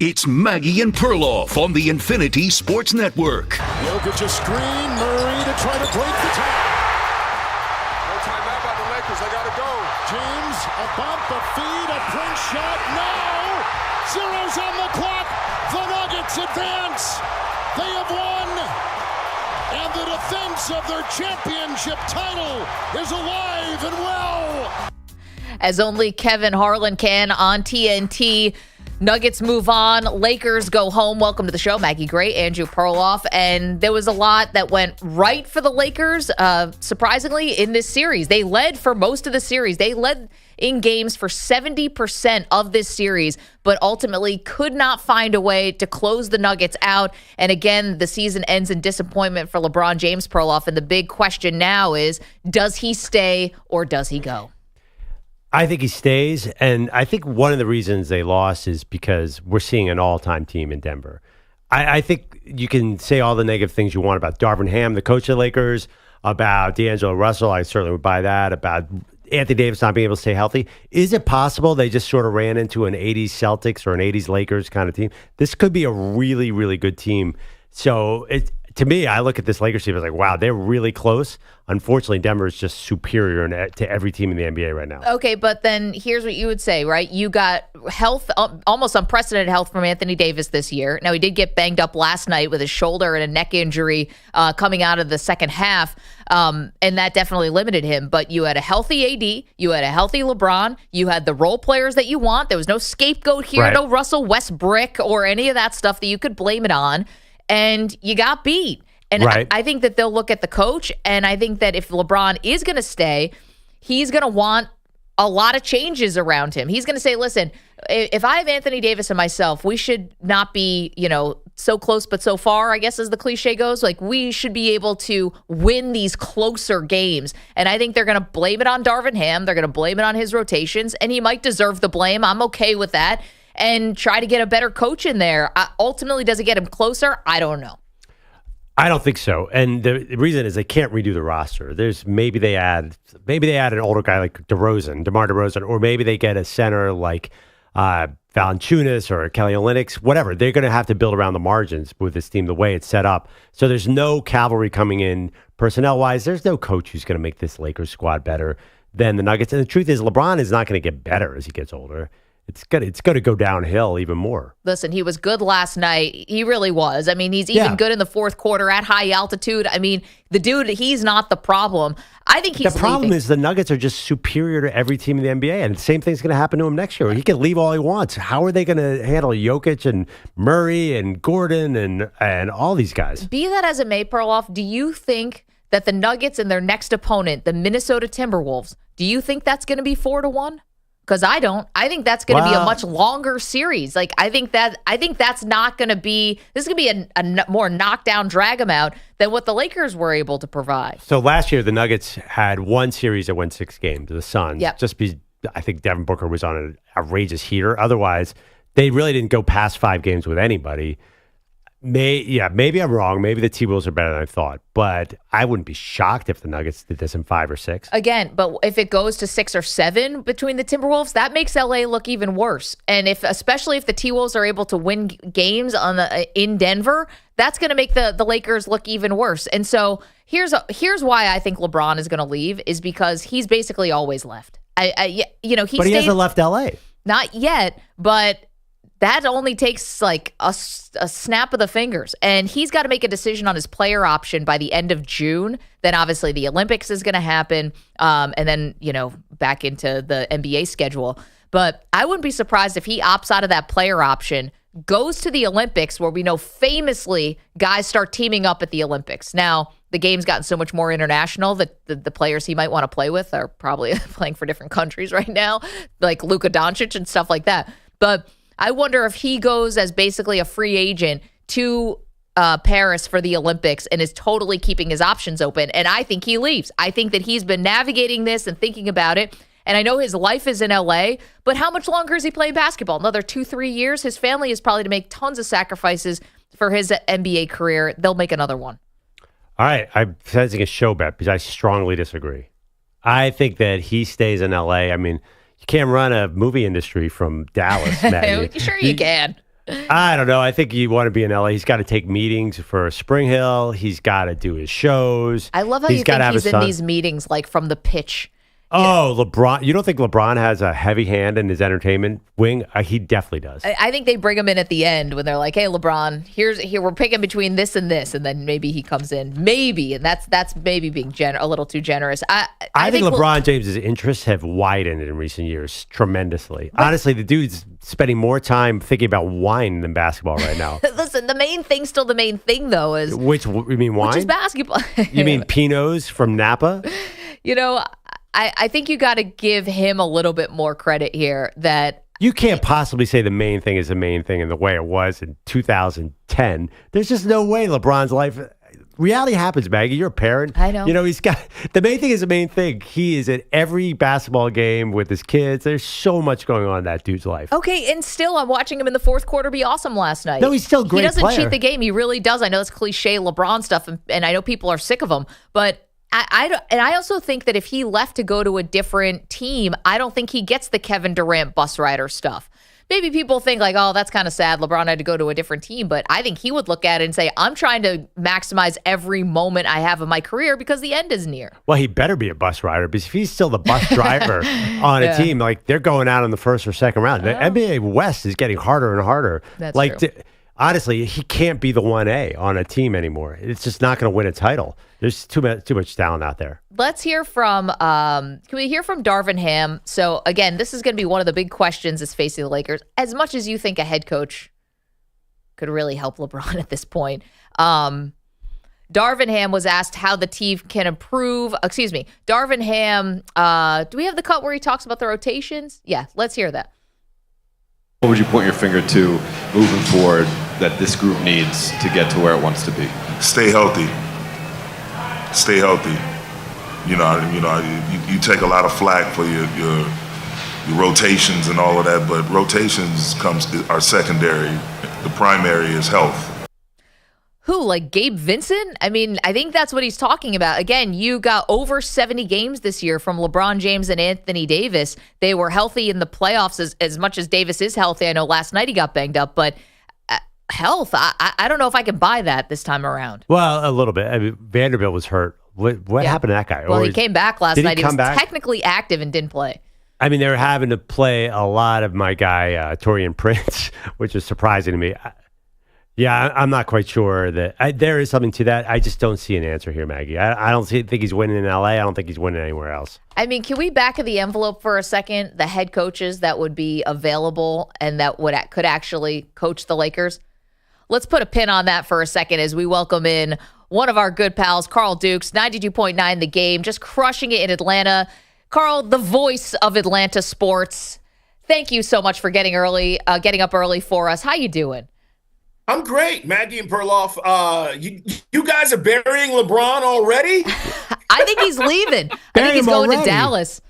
Speaker 1: It's Maggie and Perloff on the Infinity Sports Network.
Speaker 16: Jokic a screen, Murray to try to break the tie.
Speaker 22: No timeout by the Lakers, they gotta go.
Speaker 16: James, a bump, a feed, a Prince shot, no! Zero's on the clock, the Nuggets advance. They have won, and the defense of their championship title is alive and well.
Speaker 3: As only Kevin Harlan can on TNT. Nuggets move on. Lakers go home. Welcome to the show. Maggie Gray, Andrew Perloff. And there was a lot that went right for the Lakers, surprisingly, in this series. They led for most of the series. They led in games for 70% of this series, but ultimately could not find a way to close the Nuggets out. And again, the season ends in disappointment for LeBron James, Perloff. And the big question now is, does he stay or does he go?
Speaker 4: I think he stays, and I think one of the reasons they lost is because we're seeing an all-time team in Denver. I think you can say all the negative things you want about Darvin Ham, the coach of the Lakers, about D'Angelo Russell. I certainly would buy that, about Anthony Davis not being able to stay healthy. Is it possible they just sort of ran into an 80s Celtics or an 80s Lakers kind of team? This could be a really, really good team. So to me, I look at this Lakers team, I was like, wow, they're really close. Unfortunately, Denver is just superior to every team in the NBA right now.
Speaker 3: Okay, but then here's what you would say, right? You got health, almost unprecedented health from Anthony Davis this year. Now, he did get banged up last night with his shoulder and a neck injury coming out of the second half, and that definitely limited him. But you had a healthy AD, you had a healthy LeBron, you had the role players that you want. There was no scapegoat here,
Speaker 4: right.
Speaker 3: No Russell Westbrook or any of that stuff that you could blame it on, and you got beat. And
Speaker 4: right.
Speaker 3: I think that they'll look at the coach, and I think that if LeBron is going to stay, he's going to want a lot of changes around him. He's going to say, listen, if I have Anthony Davis and myself, we should not be, so close but so far, I guess as the cliche goes. Like, we should be able to win these closer games. And I think they're going to blame it on Darvin Ham. They're going to blame it on his rotations, and he might deserve the blame. I'm okay with that. And try to get a better coach in there. Ultimately, does it get him closer? I don't know.
Speaker 4: I don't think so, and the reason is they can't redo the roster. Maybe they add an older guy like DeMar DeRozan, or maybe they get a center like Valanciunas or Kelly Olynyk, whatever. They're going to have to build around the margins with this team the way it's set up. So there's no cavalry coming in personnel wise. There's no coach who's going to make this Lakers squad better than the Nuggets. And the truth is, LeBron is not going to get better as he gets older. It's going to go downhill even more.
Speaker 3: Listen, he was good last night. He really was. I mean, he's even good in the fourth quarter at high altitude. I mean, the dude, he's not the problem. I think he's
Speaker 4: the problem is the Nuggets are just superior to every team in the NBA, and the same thing's going to happen to him next year. He can leave all he wants. How are they going to handle Jokic and Murray and Gordon and all these guys?
Speaker 3: Be that as it may, Perloff, do you think that the Nuggets and their next opponent, the Minnesota Timberwolves, do you think that's going to be 4-1? Because I don't. I think that's going to be a much longer series. Like, I think that's not going to be. This is going to be a more knockdown, drag 'em out than what the Lakers were able to provide.
Speaker 4: So last year the Nuggets had one series that went 6 games. The Suns.
Speaker 3: Yep.
Speaker 4: Just because I think Devin Booker was on an outrageous heater. Otherwise, they really didn't go past 5 games with anybody. Maybe I'm wrong. Maybe the T-Wolves are better than I thought, but I wouldn't be shocked if the Nuggets did this in 5 or 6.
Speaker 3: Again, but if it goes to 6 or 7 between the Timberwolves, that makes LA look even worse. And especially if the T-Wolves are able to win games in Denver, that's going to make the Lakers look even worse. And so here's why I think LeBron is going to leave, is because he's basically always left. But
Speaker 4: he hasn't left LA.
Speaker 3: Not yet, but that only takes like a snap of the fingers. And he's got to make a decision on his player option by the end of June. Then obviously the Olympics is going to happen. And then, back into the NBA schedule. But I wouldn't be surprised if he opts out of that player option, goes to the Olympics, where we know famously guys start teaming up at the Olympics. Now, the game's gotten so much more international that the players he might want to play with are probably playing for different countries right now, like Luka Doncic and stuff like that. But I wonder if he goes as basically a free agent to Paris for the Olympics and is totally keeping his options open. And I think he leaves. I think that he's been navigating this and thinking about it. And I know his life is in LA, but how much longer is he playing basketball? Another 2-3 years? His family is probably to make tons of sacrifices for his NBA career. They'll make another one.
Speaker 4: All right. I'm sensing a show bet because I strongly disagree. I think that he stays in LA. I mean, you can't run a movie industry from Dallas, Maggie.
Speaker 3: Sure you can.
Speaker 4: I don't know. I think you want to be in LA. He's got to take meetings for Spring Hill. He's got to do his shows.
Speaker 3: I love how you think he's in these meetings like from the pitch.
Speaker 4: Oh, LeBron. You don't think LeBron has a heavy hand in his entertainment wing? He definitely does.
Speaker 3: I think they bring him in at the end when they're like, "Hey, LeBron, here we're picking between this and this," and then maybe he comes in, maybe, and that's maybe being a little too generous.
Speaker 4: I think LeBron James's interests have widened in recent years tremendously. Honestly, the dude's spending more time thinking about wine than basketball right now.
Speaker 3: Listen, the main thing's still the main thing, though, is
Speaker 4: Which you mean wine?
Speaker 3: which is basketball.
Speaker 4: You mean Pinots from Napa?
Speaker 3: You know, I think you got to give him a little bit more credit here. That
Speaker 4: you can't possibly say the main thing is the main thing in the way it was in 2010. There's just no way LeBron's life. Reality happens, Maggie. You're a parent.
Speaker 3: I know.
Speaker 4: You know, he's got the main thing is the main thing. He is at every basketball game with his kids. There's so much going on in that dude's life.
Speaker 3: Okay, and still, I'm watching him in the fourth quarter be awesome last night.
Speaker 4: No, he's still a great
Speaker 3: He doesn't
Speaker 4: player.
Speaker 3: cheat the game. He really does. I know it's cliche LeBron stuff, and I know people are sick of him, but I also think that if he left to go to a different team, I don't think he gets the Kevin Durant bus rider stuff. Maybe people think like, oh, that's kind of sad. LeBron had to go to a different team. But I think he would look at it and say, I'm trying to maximize every moment I have of my career because the end is near.
Speaker 4: Well, he better be a bus rider because if he's still the bus driver on a team, like they're going out in the first or second round. The NBA West is getting harder and harder.
Speaker 3: That's
Speaker 4: like,
Speaker 3: true.
Speaker 4: Honestly, he can't be the 1A on a team anymore. It's just not going to win a title. There's too much talent out there.
Speaker 3: Let's hear from, can we hear from Darvin Ham? So, again, this is going to be one of the big questions that's facing the Lakers. As much as you think a head coach could really help LeBron at this point, Darvin Ham was asked how the team can improve. Darvin Ham, do we have the cut where he talks about the rotations? Yeah, let's hear that.
Speaker 6: What would you point your finger to moving forward that this group needs to get to where it wants to be?
Speaker 7: Stay healthy. Stay healthy. You take a lot of flack for your rotations and all of that, but rotations are secondary. The primary is health.
Speaker 3: Who, like Gabe Vincent? I mean, I think that's what he's talking about. Again, you got over 70 games this year from LeBron James and Anthony Davis. They were healthy in the playoffs as much as Davis is healthy. I know last night he got banged up, but health, I don't know if I can buy that this time around.
Speaker 4: Well, a little bit. I mean, Vanderbilt was hurt. What happened to that guy?
Speaker 3: Well, he came back last night. He was
Speaker 4: back?
Speaker 3: technically active and didn't play.
Speaker 4: I mean, they were having to play a lot of my guy, Torian Prince, which is surprising to me. I'm not quite sure that there is something to that. I just don't see an answer here, Maggie. I don't think he's winning in LA. I don't think he's winning anywhere else.
Speaker 3: I mean, can we back of the envelope for a second? The head coaches that would be available and that could actually coach the Lakers. Let's put a pin on that for a second as we welcome in one of our good pals, Carl Dukes, 92.9 The Game, just crushing it in Atlanta. Carl, the voice of Atlanta sports. Thank you so much for getting up early for us. How you doing?
Speaker 23: I'm great, Maggie and Perloff. You guys are burying LeBron already?
Speaker 3: I think he's leaving. I think he's going to Dallas.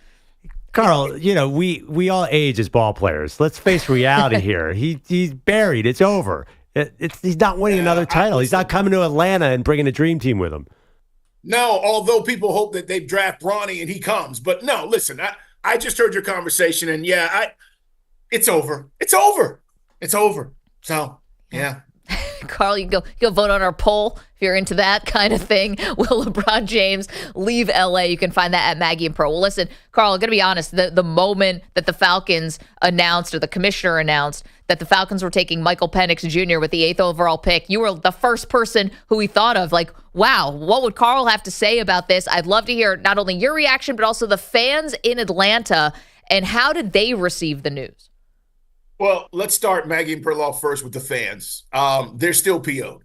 Speaker 4: Carl, we all age as ball players. Let's face reality here. He's buried. It's over. He's not winning another title. He's not coming to Atlanta and bringing a dream team with him.
Speaker 23: No, although people hope that they draft Bronny and he comes. But no, listen, I just heard your conversation, and it's over. It's over. It's over. So, yeah.
Speaker 3: Carl, you can go vote on our poll if you're into that kind of thing. Will LeBron James leave LA? You can find that at Maggie and Pro. Well, listen, Carl, I'm going to be honest. The moment that the Falcons announced, or the commissioner announced, that the Falcons were taking Michael Penix Jr. with the 8th overall pick, you were the first person who we thought of. Like, wow, what would Carl have to say about this? I'd love to hear not only your reaction, but also the fans in Atlanta, and how did they receive the news?
Speaker 23: Well, let's start, Maggie and Perloff, first with the fans. They're still PO'd.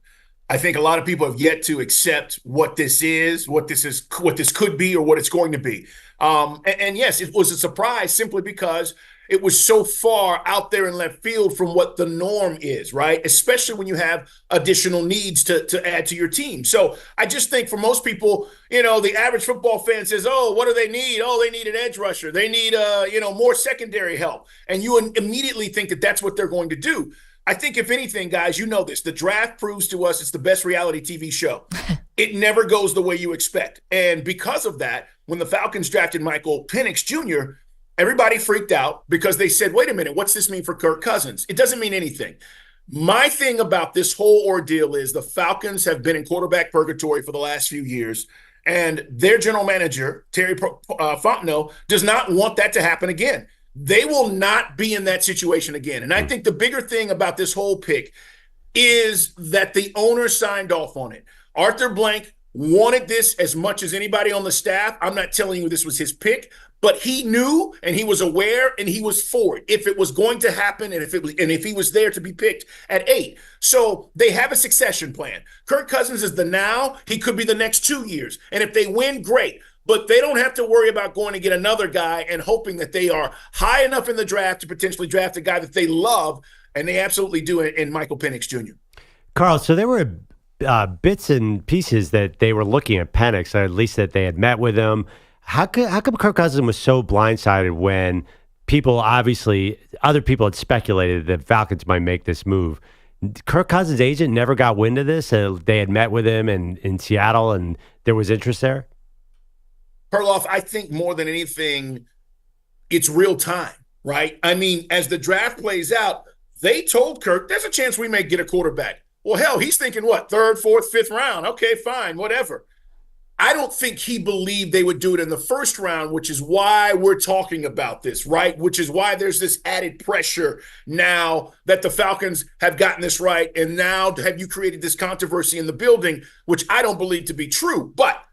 Speaker 23: I think a lot of people have yet to accept what this is, what this could be, or what it's going to be. And yes, it was a surprise simply because it was so far out there in left field from what the norm is, right? Especially when you have additional needs to add to your team. So I just think for most people, the average football fan says, oh, what do they need? Oh, they need an edge rusher. They need, more secondary help. And you immediately think that that's what they're going to do. I think if anything, guys, you know this, the draft proves to us it's the best reality TV show. It never goes the way you expect. And because of that, when the Falcons drafted Michael Penix Jr., everybody freaked out because they said, wait a minute, what's this mean for Kirk Cousins? It doesn't mean anything. My thing about this whole ordeal is the Falcons have been in quarterback purgatory for the last few years, And their general manager, Terry Fontenot, does not want that to happen again. They will not be in that situation again. And I think the bigger thing about this whole pick is that the owner signed off on it. Arthur Blank wanted this as much as anybody on the staff. I'm not telling you this was his pick, but he knew and he was aware and he was for it if it was going to happen and if he was there to be picked at 8. So they have a succession plan. Kirk Cousins is the now. He could be the next 2 years. And if they win, great. But they don't have to worry about going to get another guy and hoping that they are high enough in the draft to potentially draft a guy that they love, and they absolutely do it in Michael Penix Jr.
Speaker 4: Carl, so there were bits and pieces that they were looking at Penix, or at least that they had met with him. How come Kirk Cousins was so blindsided when other people had speculated that Falcons might make this move? Kirk Cousins' agent never got wind of this. They had met with him in Seattle, and there was interest there?
Speaker 23: Perloff, I think more than anything, it's real time, right? I mean, as the draft plays out, they told Kirk, there's a chance we may get a quarterback. Well, hell, he's thinking what, 3rd, 4th, 5th round? Okay, fine, whatever. I don't think he believed they would do it in the 1st round, which is why we're talking about this, right? Which is why there's this added pressure now that the Falcons have gotten this right, and now have you created this controversy in the building, which I don't believe to be true. But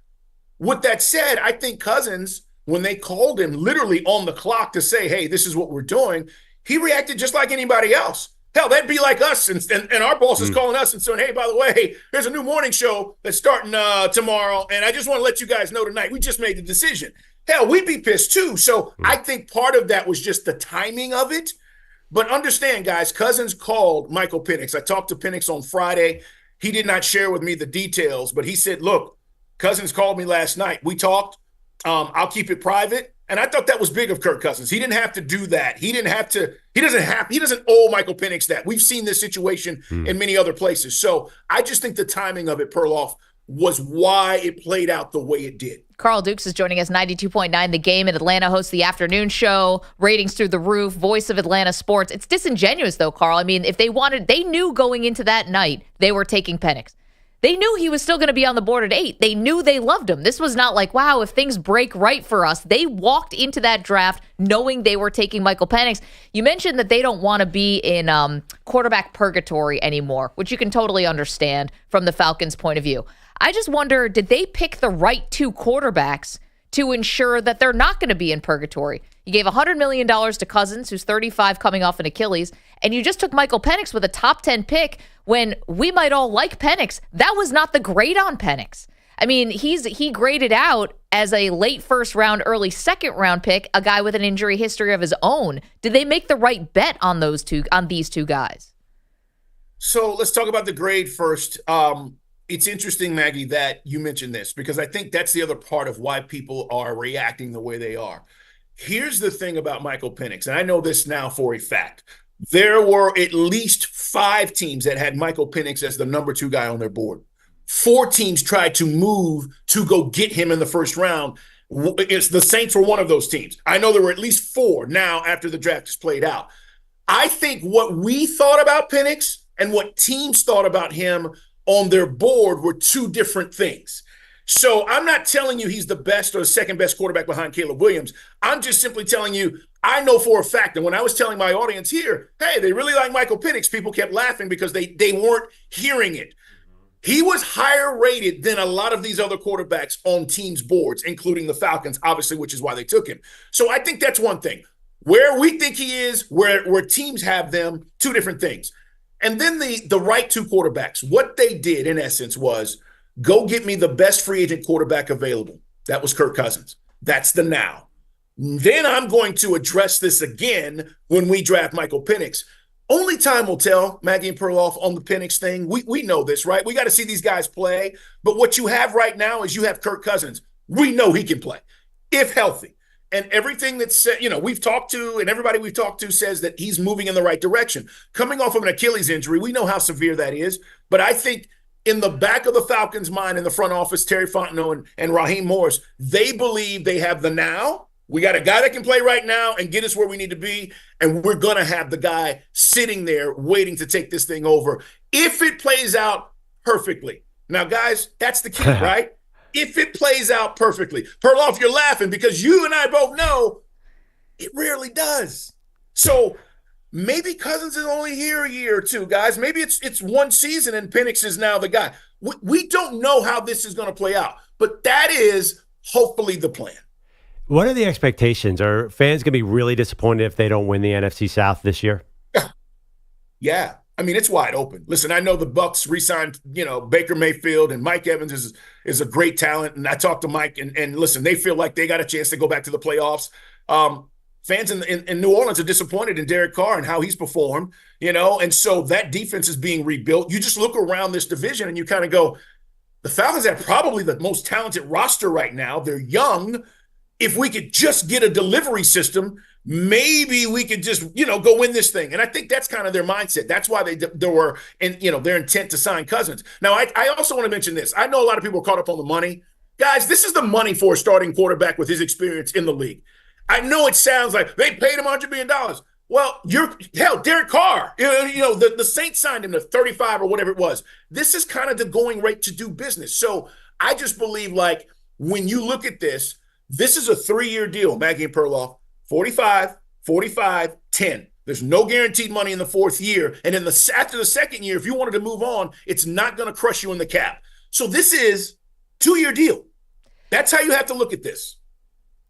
Speaker 23: with that said, I think Cousins, when they called him literally on the clock to say, hey, this is what we're doing, he reacted just like anybody else. Hell, that'd be like us, and our boss is calling us and saying, hey, by the way, there's a new morning show that's starting tomorrow, and I just want to let you guys know tonight, we just made the decision. Hell, we'd be pissed too. So I think part of that was just the timing of it. But understand, guys, Cousins called Michael Penix. I talked to Penix on Friday. He did not share with me the details, but he said, look, Cousins called me last night. We talked. I'll keep it private. And I thought that was big of Kirk Cousins. He didn't have to do that. He doesn't owe Michael Penix that. We've seen this situation in many other places. So I just think the timing of it, Perloff, was why it played out the way it did.
Speaker 3: Carl Dukes is joining us, 92.9 The Game in Atlanta, hosts the afternoon show, ratings through the roof, voice of Atlanta sports. It's disingenuous, though, Carl. I mean, if they knew going into that night they were taking Penix. They knew he was still going to be on the board at 8. They knew they loved him. This was not like, wow, if things break right for us. They walked into that draft knowing they were taking Michael Penix. You mentioned that they don't want to be in quarterback purgatory anymore, which you can totally understand from the Falcons' point of view. I just wonder, did they pick the right 2 quarterbacks to ensure that they're not going to be in purgatory? You gave $100 million to Cousins, who's 35 coming off an Achilles, and you just took Michael Penix with a top 10 pick when we might all like Penix. That was not the grade on Penix. I mean, he graded out as a late 1st round, early 2nd round pick, a guy with an injury history of his own. Did they make the right bet on these two guys?
Speaker 23: So let's talk about the grade first. It's interesting, Maggie, that you mentioned this, because I think that's the other part of why people are reacting the way they are. Here's the thing about Michael Penix, and I know this now for a fact. There were at least 5 teams that had Michael Penix as the number 2 guy on their board. 4 teams tried to move to go get him in the 1st round. It's the Saints were one of those teams. I know there were at least 4 now after the draft is played out. I think what we thought about Penix and what teams thought about him on their board were 2 different things. So I'm not telling you he's the best or the second best quarterback behind Caleb Williams. I'm just simply telling you, I know for a fact, and when I was telling my audience here, hey, they really like Michael Penix, people kept laughing because they weren't hearing it. He was higher rated than a lot of these other quarterbacks on teams' boards, including the Falcons, obviously, which is why they took him. So I think that's one thing. Where we think he is, where teams have them, 2 different things. And then the right 2 quarterbacks, what they did in essence was go get me the best free agent quarterback available. That was Kirk Cousins. That's the now. Then I'm going to address this again when we draft Michael Penix. Only time will tell, Maggie and Perloff, on the Penix thing. We know this, right? We got to see these guys play. But what you have right now is you have Kirk Cousins. We know he can play, if healthy. And everything that's said, we've talked to, and everybody we've talked to says that he's moving in the right direction. Coming off of an Achilles injury, we know how severe that is. But I think in the back of the Falcons' mind, in the front office, Terry Fontenot and Raheem Morris, they believe they have the now. We got a guy that can play right now and get us where we need to be, and we're going to have the guy sitting there waiting to take this thing over if it plays out perfectly. Now, guys, that's the key, right? if it plays out perfectly. Perloff, you're laughing because you and I both know it rarely does. So maybe Cousins is only here a year or two, guys. Maybe it's one season and Penix is now the guy. We don't know how this is going to play out, but that is hopefully the plan.
Speaker 4: What are the expectations? Are fans going to be really disappointed if they don't win the NFC South this year?
Speaker 23: Yeah. I mean, it's wide open. Listen, I know the Bucs re-signed, Baker Mayfield, and Mike Evans is a great talent. And I talked to Mike, and listen, they feel like they got a chance to go back to the playoffs. Fans in New Orleans are disappointed in Derek Carr and how he's performed, and so that defense is being rebuilt. You just look around this division and you kind of go, the Falcons have probably the most talented roster right now. They're young. If we could just get a delivery system, maybe we could just, go win this thing. And I think that's kind of their mindset. That's why they were, and their intent to sign Cousins. Now, I also want to mention this. I know a lot of people are caught up on the money. Guys, this is the money for a starting quarterback with his experience in the league. I know it sounds like they paid him $100 million. Well, Derek Carr, the Saints signed him to 35 or whatever it was. This is kind of the going rate to do business. So I just believe, like, when you look at this, this is a 3-year deal, Maggie and Perloff, 45, 45, 10. There's no guaranteed money in the 4th year. And after the 2nd year, if you wanted to move on, it's not going to crush you in the cap. So this is 2-year deal. That's how you have to look at this.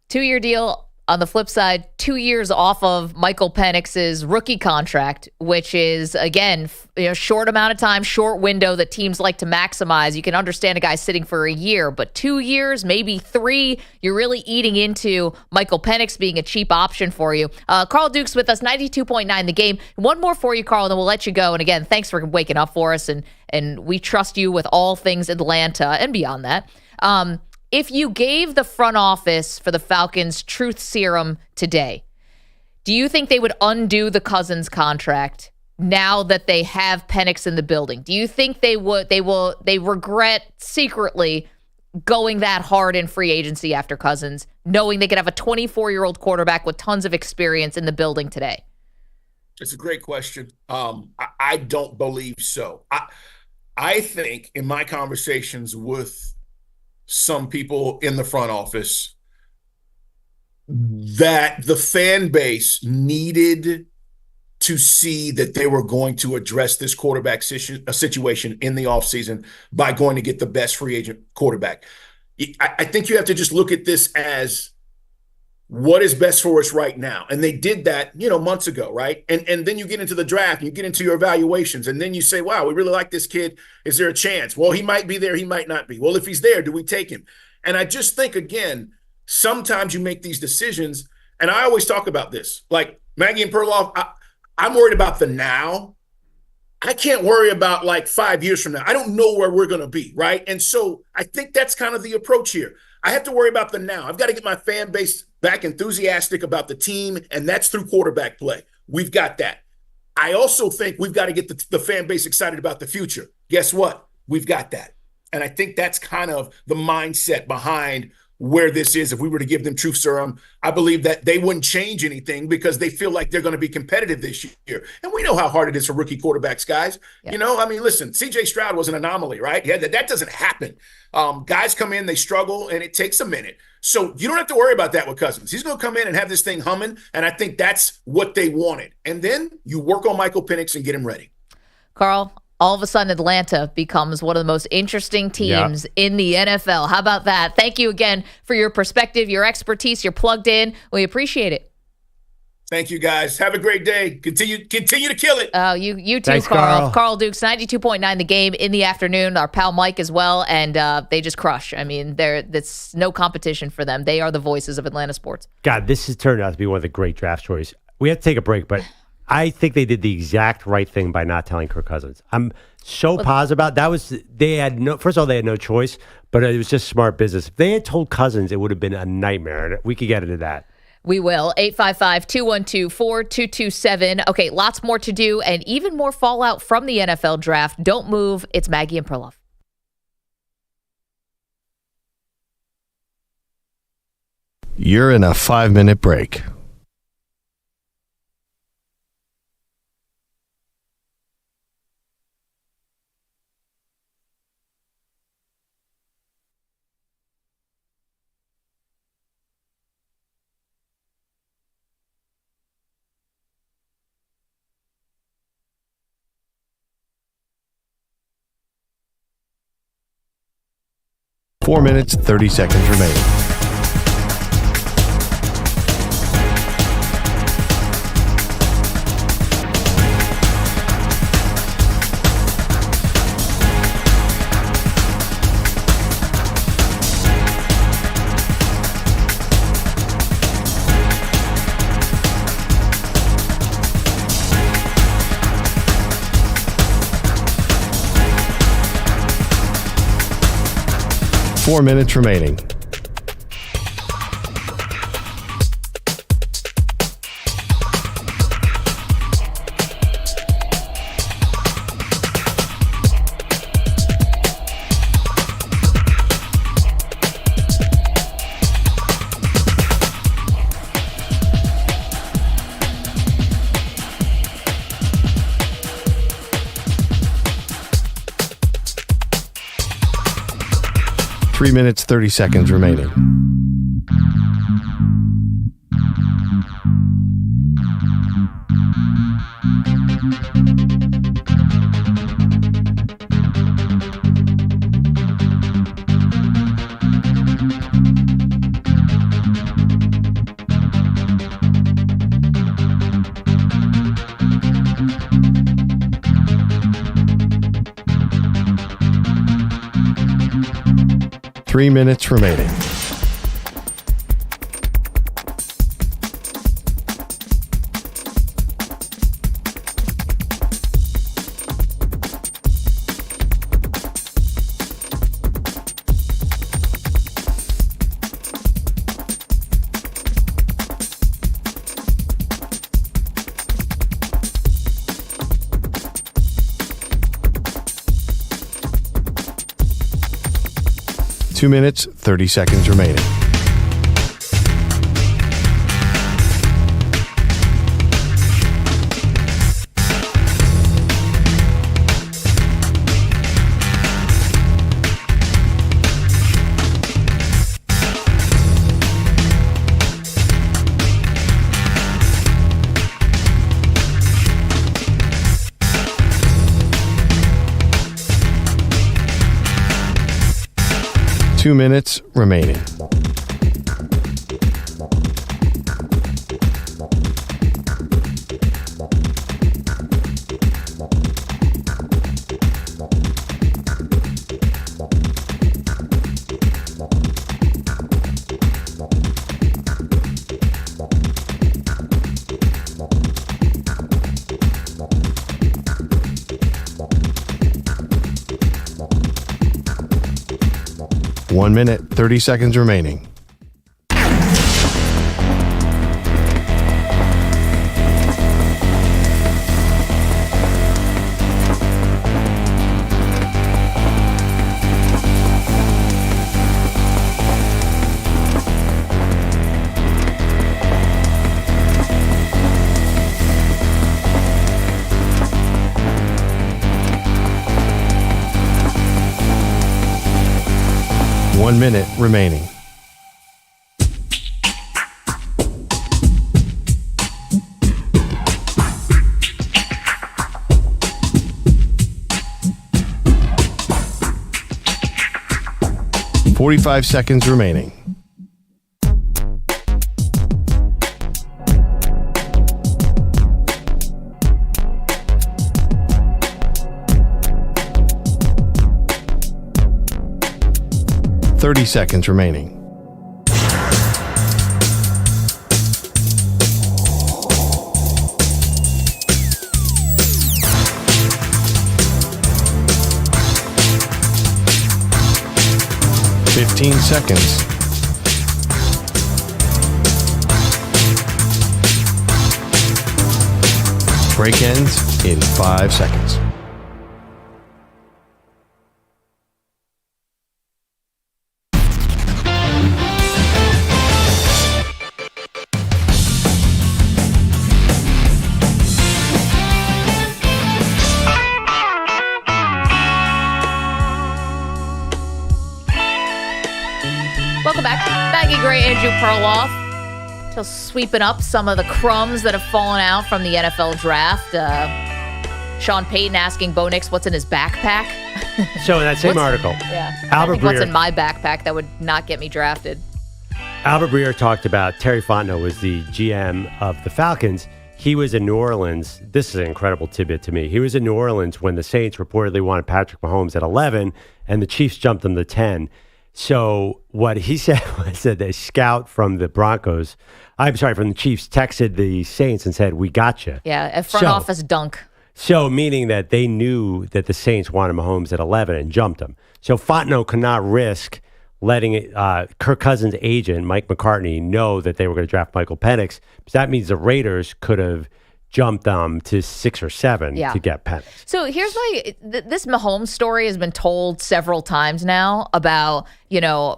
Speaker 3: 2-year deal. On the flip side, 2 years off of Michael Penix's rookie contract, which is, again, short amount of time, short window that teams like to maximize. You can understand a guy sitting for a year, but 2 years, maybe 3, you're really eating into Michael Penix being a cheap option for you. Carl Duke's with us, 92.9 The Game. One more for you, Carl, and then we'll let you go. And again, thanks for waking up for us, and we trust you with all things Atlanta and beyond that. If you gave the front office for the Falcons truth serum today, do you think they would undo the Cousins contract now that they have Penix in the building? Do you think they would? They regret secretly going that hard in free agency after Cousins, knowing they could have a 24-year-old quarterback with tons of experience in the building today?
Speaker 23: It's a great question. I don't believe so. I think in my conversations with some people in the front office that the fan base needed to see that they were going to address this quarterback situation in the offseason by going to get the best free agent quarterback. I think you have to just look at this as what is best for us right now. And they did that, months ago, right? And then you get into the draft, and you get into your evaluations, and then you say, wow, we really like this kid. Is there a chance? Well, he might be there, he might not be. Well, if he's there, do we take him? And I just think, again, sometimes you make these decisions, and I always talk about this. Like Maggie and Perloff, I'm worried about the now. I can't worry about like 5 years from now. I don't know where we're going to be, right? And so I think that's kind of the approach here. I have to worry about the now. I've got to get my fan base back enthusiastic about the team, and that's through quarterback play. We've got that. I also think we've got to get the fan base excited about the future. Guess what? We've got that. And I think that's kind of the mindset behind where this is. If we were to give them truth serum, I believe that they wouldn't change anything because they feel like they're going to be competitive this year. And we know how hard it is for rookie quarterbacks, guys. Yep. Listen, CJ Stroud was an anomaly, right? Yeah, that doesn't happen. Guys come in, they struggle, and it takes a minute. So you don't have to worry about that with Cousins. He's going to come in and have this thing humming, and I think that's what they wanted. And then you work on Michael Penix and get him ready.
Speaker 3: Carl, all of a sudden Atlanta becomes one of the most interesting teams in the NFL. How about that? Thank you again for your perspective, your expertise. You're plugged in. We appreciate it.
Speaker 23: Thank you, guys. Have a great day. Continue to kill it.
Speaker 3: Oh, you too,
Speaker 4: Thanks,
Speaker 3: Carl. Carl Dukes, 92.9 The Game in the afternoon. Our pal Mike as well, and they just crush. I mean, that's no competition for them. They are the voices of Atlanta sports. God, this has turned out to be one of the great draft stories. We have to take a break, but I think they did the exact right thing by not telling Kirk Cousins. I'm so positive about that. First of all, they had no choice, but it was just smart business. If they had told Cousins, it would have been a nightmare, and we could get into that. We will. 855-212-4227. Okay, lots more to do and even more fallout from the NFL draft. Don't move. It's Maggie and Perloff.
Speaker 9: You're in a 5-minute break. 4 minutes, 30 seconds remaining. Four minutes remaining. Three minutes, 30 seconds remaining. Three minutes remaining. Two minutes, 30 seconds remaining. Two minutes remaining. 1 minute, 30 seconds remaining. One minute remaining. .45 seconds remaining. .30 seconds remaining. .15 seconds. Break ends in 5 seconds.
Speaker 3: Welcome back. Maggie Gray, Andrew Perloff. Still sweeping up some of the crumbs that have fallen out from the NFL draft. Sean Payton asking Bo Nix what's in his backpack.
Speaker 4: So in that same article,
Speaker 3: I think what's in my backpack that would not get me drafted.
Speaker 4: Albert Breer talked about Terry Fontenot was the GM of the Falcons. He was in New Orleans. This is an incredible tidbit to me. He was in New Orleans when the Saints reportedly wanted Patrick Mahomes at 11, and the Chiefs jumped him to 10. So what he said was that a scout from the from the Chiefs texted the Saints and said, "We got you."
Speaker 3: Yeah, a front office dunk.
Speaker 4: So meaning that they knew that the Saints wanted Mahomes at 11 and jumped him. So Fontenot could not risk letting Kirk Cousins' agent, Mike McCartney, know that they were going to draft Michael Penix. Because that means the Raiders could have jumped them to 6 or 7 to get Penix.
Speaker 3: So here's this Mahomes story has been told several times now about,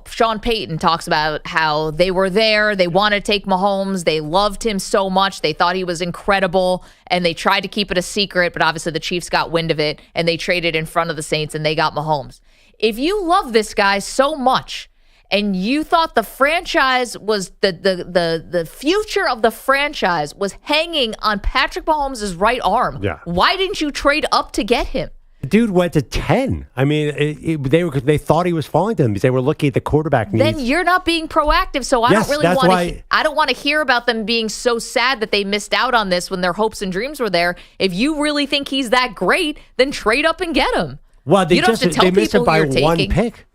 Speaker 3: Sean Payton talks about how they were there. They wanted to take Mahomes. They loved him so much. They thought he was incredible, and they tried to keep it a secret, but obviously the Chiefs got wind of it, and they traded in front of the Saints, and they got Mahomes. If you love this guy so much and you thought the franchise was the future of the franchise was hanging on Patrick Mahomes' right arm, why didn't you trade up to get him?
Speaker 4: Dude went to 10. I mean, they thought he was falling to them because they were looking at the quarterback needs.
Speaker 3: Then you're not being proactive. So I don't really I don't want to hear about them being so sad that they missed out on this when their hopes and dreams were there. If you really think he's that great, then trade up and get him.
Speaker 4: Well, they missed him by one pick.